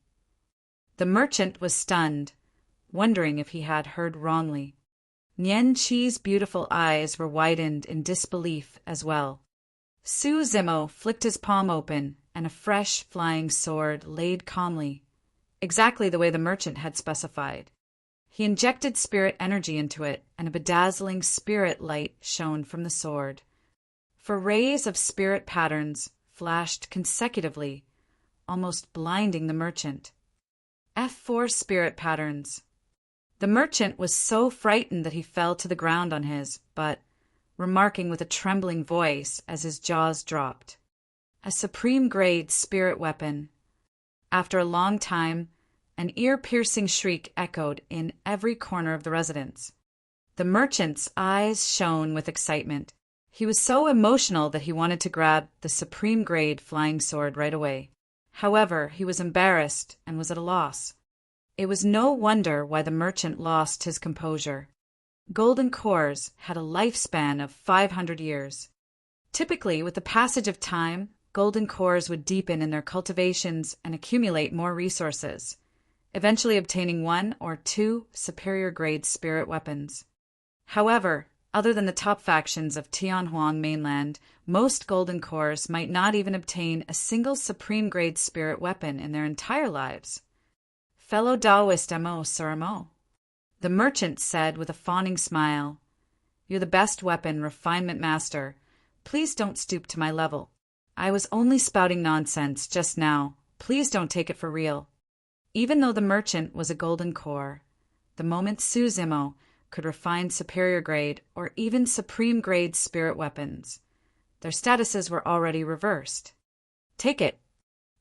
S1: The merchant was stunned, wondering if he had heard wrongly. Nian Qi's beautiful eyes were widened in disbelief as well. Zimo flicked his palm open, and a fresh flying sword laid calmly, exactly the way the merchant had specified. He injected spirit energy into it, and a bedazzling spirit light shone from the sword. For rays of spirit patterns flashed consecutively, almost blinding the merchant. F4 spirit patterns. The merchant was so frightened that he fell to the ground on his, but, remarking with a trembling voice as his jaws dropped, a supreme-grade spirit weapon. After a long time, an ear-piercing shriek echoed in every corner of the residence. The merchant's eyes shone with excitement. He was so emotional that he wanted to grab the supreme-grade flying sword right away. However, he was embarrassed and was at a loss. It was no wonder why the merchant lost his composure. Golden cores had a lifespan of 500 years. Typically, with the passage of time, golden cores would deepen in their cultivations and accumulate more resources, eventually obtaining 1 or 2 superior-grade spirit weapons. However, other than the top factions of Tianhuang mainland, most golden cores might not even obtain a single supreme-grade spirit weapon in their entire lives. Fellow Taoist Mo, Sir Mo, the merchant said with a fawning smile, "You're the best weapon refinement master. Please don't stoop to my level. I was only spouting nonsense just now. Please don't take it for real." Even though the merchant was a golden core, the moment Su Zimo could refine superior grade or even supreme grade spirit weapons, their statuses were already reversed. Take it.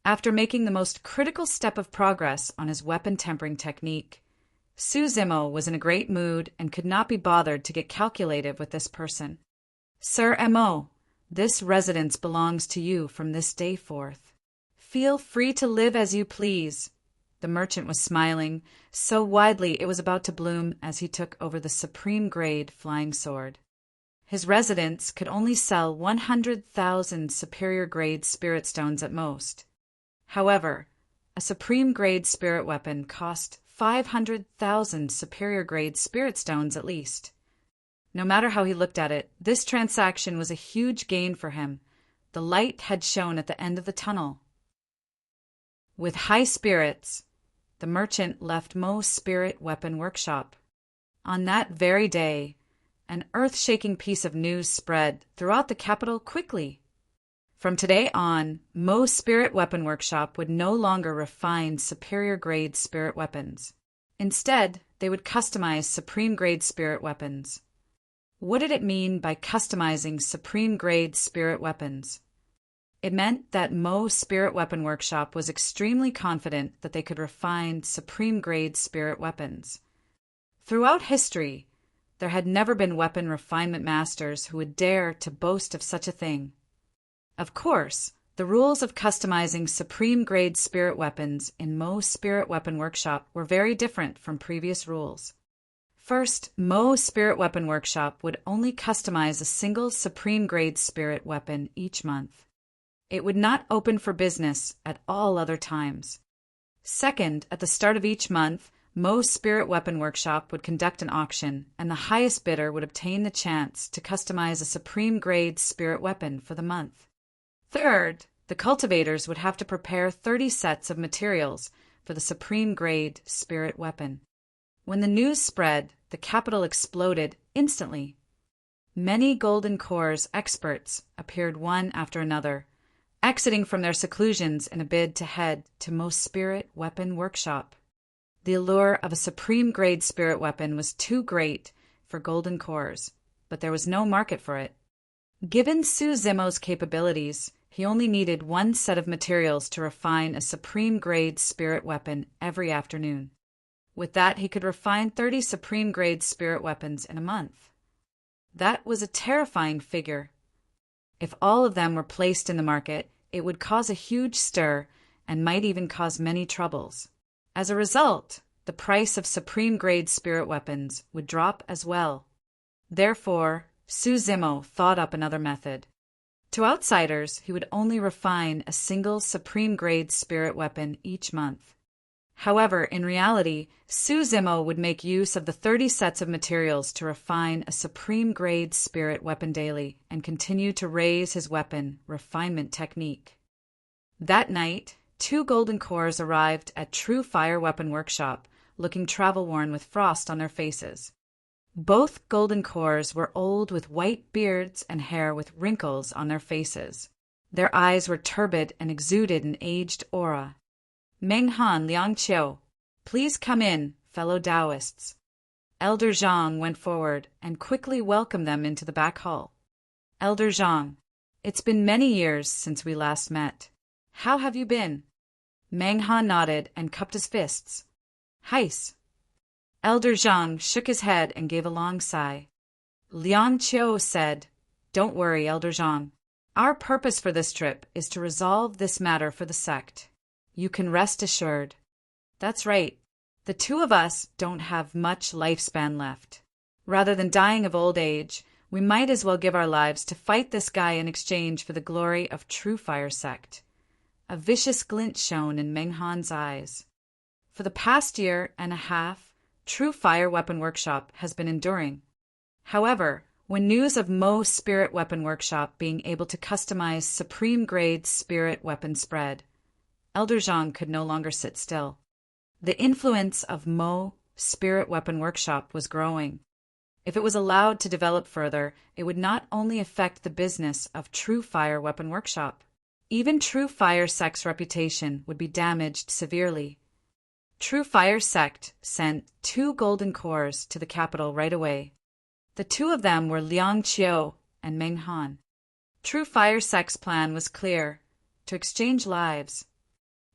S1: After making the most critical step of progress on his weapon tempering technique, Su Zimo was in a great mood and could not be bothered to get calculative with this person. "Sir Mo, this residence belongs to you from this day forth. Feel free to live as you please." The merchant was smiling so widely it was about to bloom as he took over the supreme grade flying sword. His residence could only sell 100,000 superior grade spirit stones at most. However, a supreme grade spirit weapon cost 500,000 superior grade spirit stones at least. No matter how he looked at it, this transaction was a huge gain for him. The light had shone at the end of the tunnel. With high spirits, the merchant left Mo's spirit weapon workshop. On that very day, an earth-shaking piece of news spread throughout the capital quickly. From today on, Mo's spirit weapon workshop would no longer refine superior-grade spirit weapons. Instead, they would customize supreme-grade spirit weapons. What did it mean by customizing supreme-grade spirit weapons? It meant that Mo's spirit weapon workshop was extremely confident that they could refine supreme-grade spirit weapons. Throughout history, there had never been weapon refinement masters who would dare to boast of such a thing. Of course, the rules of customizing supreme-grade spirit weapons in Mo's spirit weapon workshop were very different from previous rules. First, Mo's spirit weapon workshop would only customize a single supreme-grade spirit weapon each month. It would not open for business at all other times. Second, at the start of each month, Mo's spirit weapon workshop would conduct an auction, and the highest bidder would obtain the chance to customize a supreme-grade spirit weapon for the month. Third, the cultivators would have to prepare 30 sets of materials for the supreme-grade spirit weapon. When the news spread, the capital exploded instantly. Many Golden Core's experts appeared one after another, exiting from their seclusions in a bid to head to Mo's spirit weapon workshop. The allure of a supreme-grade spirit weapon was too great for Golden Cores, but there was no market for it. Given Su Zimo's capabilities, he only needed one set of materials to refine a supreme-grade spirit weapon every afternoon. With that, he could refine 30 supreme-grade spirit weapons in a month. That was a terrifying figure. If all of them were placed in the market, it would cause a huge stir and might even cause many troubles. As a result, the price of supreme-grade spirit weapons would drop as well. Therefore, Su Zimo thought up another method. To outsiders, he would only refine a single supreme-grade spirit weapon each month. However, in reality, Su Zimo would make use of the 30 sets of materials to refine a supreme-grade spirit weapon daily and continue to raise his weapon refinement technique. That night, 2 Golden Cores arrived at True Fire Weapon Workshop, looking travel-worn with frost on their faces. Both Golden Cores were old with white beards and hair with wrinkles on their faces. Their eyes were turbid and exuded an aged aura. "Meng Han, Liang Qiu, please come in, fellow Taoists." Elder Zhang went forward and quickly welcomed them into the back hall. "Elder Zhang, it's been many years since we last met. How have you been?" Meng Han nodded and cupped his fists. "Heis." Elder Zhang shook his head and gave a long sigh. Liang Qiu said, "Don't worry, Elder Zhang. Our purpose for this trip is to resolve this matter for the sect. You can rest assured." "That's right. The 2 of us don't have much lifespan left. Rather than dying of old age, we might as well give our lives to fight this guy in exchange for the glory of True Fire Sect." A vicious glint shone in Meng Han's eyes. For the past year and a half, True Fire Weapon Workshop has been enduring. However, when news of Mo's spirit weapon workshop being able to customize supreme-grade spirit weapons spread, Elder Zhang could no longer sit still. The influence of Mo spirit weapon workshop was growing. If it was allowed to develop further, it would not only affect the business of True Fire Weapon Workshop. Even True Fire Sect's reputation would be damaged severely. True Fire Sect sent 2 golden cores to the capital right away. The 2 of them were Liang Qiu and Meng Han. True Fire Sect's plan was clear: to exchange lives.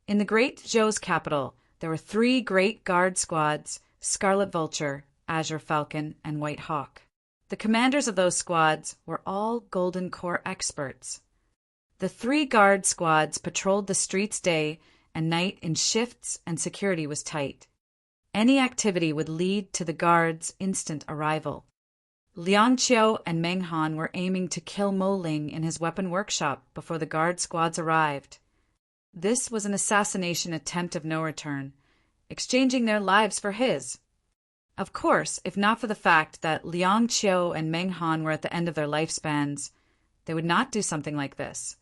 S1: In the Great Zhou's capital, there were 3 great guard squads: Scarlet Vulture, Azure Falcon, and White Hawk. The commanders of those squads were all Golden Core experts. The 3 guard squads patrolled the streets day and night in shifts, and security was tight. Any activity would lead to the guards' instant arrival. Liang Qiu and Meng Han were aiming to kill Mo Ling in his weapon workshop before the guard squads arrived. This was an assassination attempt of no return, exchanging their lives for his. Of course, if not for the fact that Liang Qiu and Meng Han were at the end of their lifespans, they would not do something like this.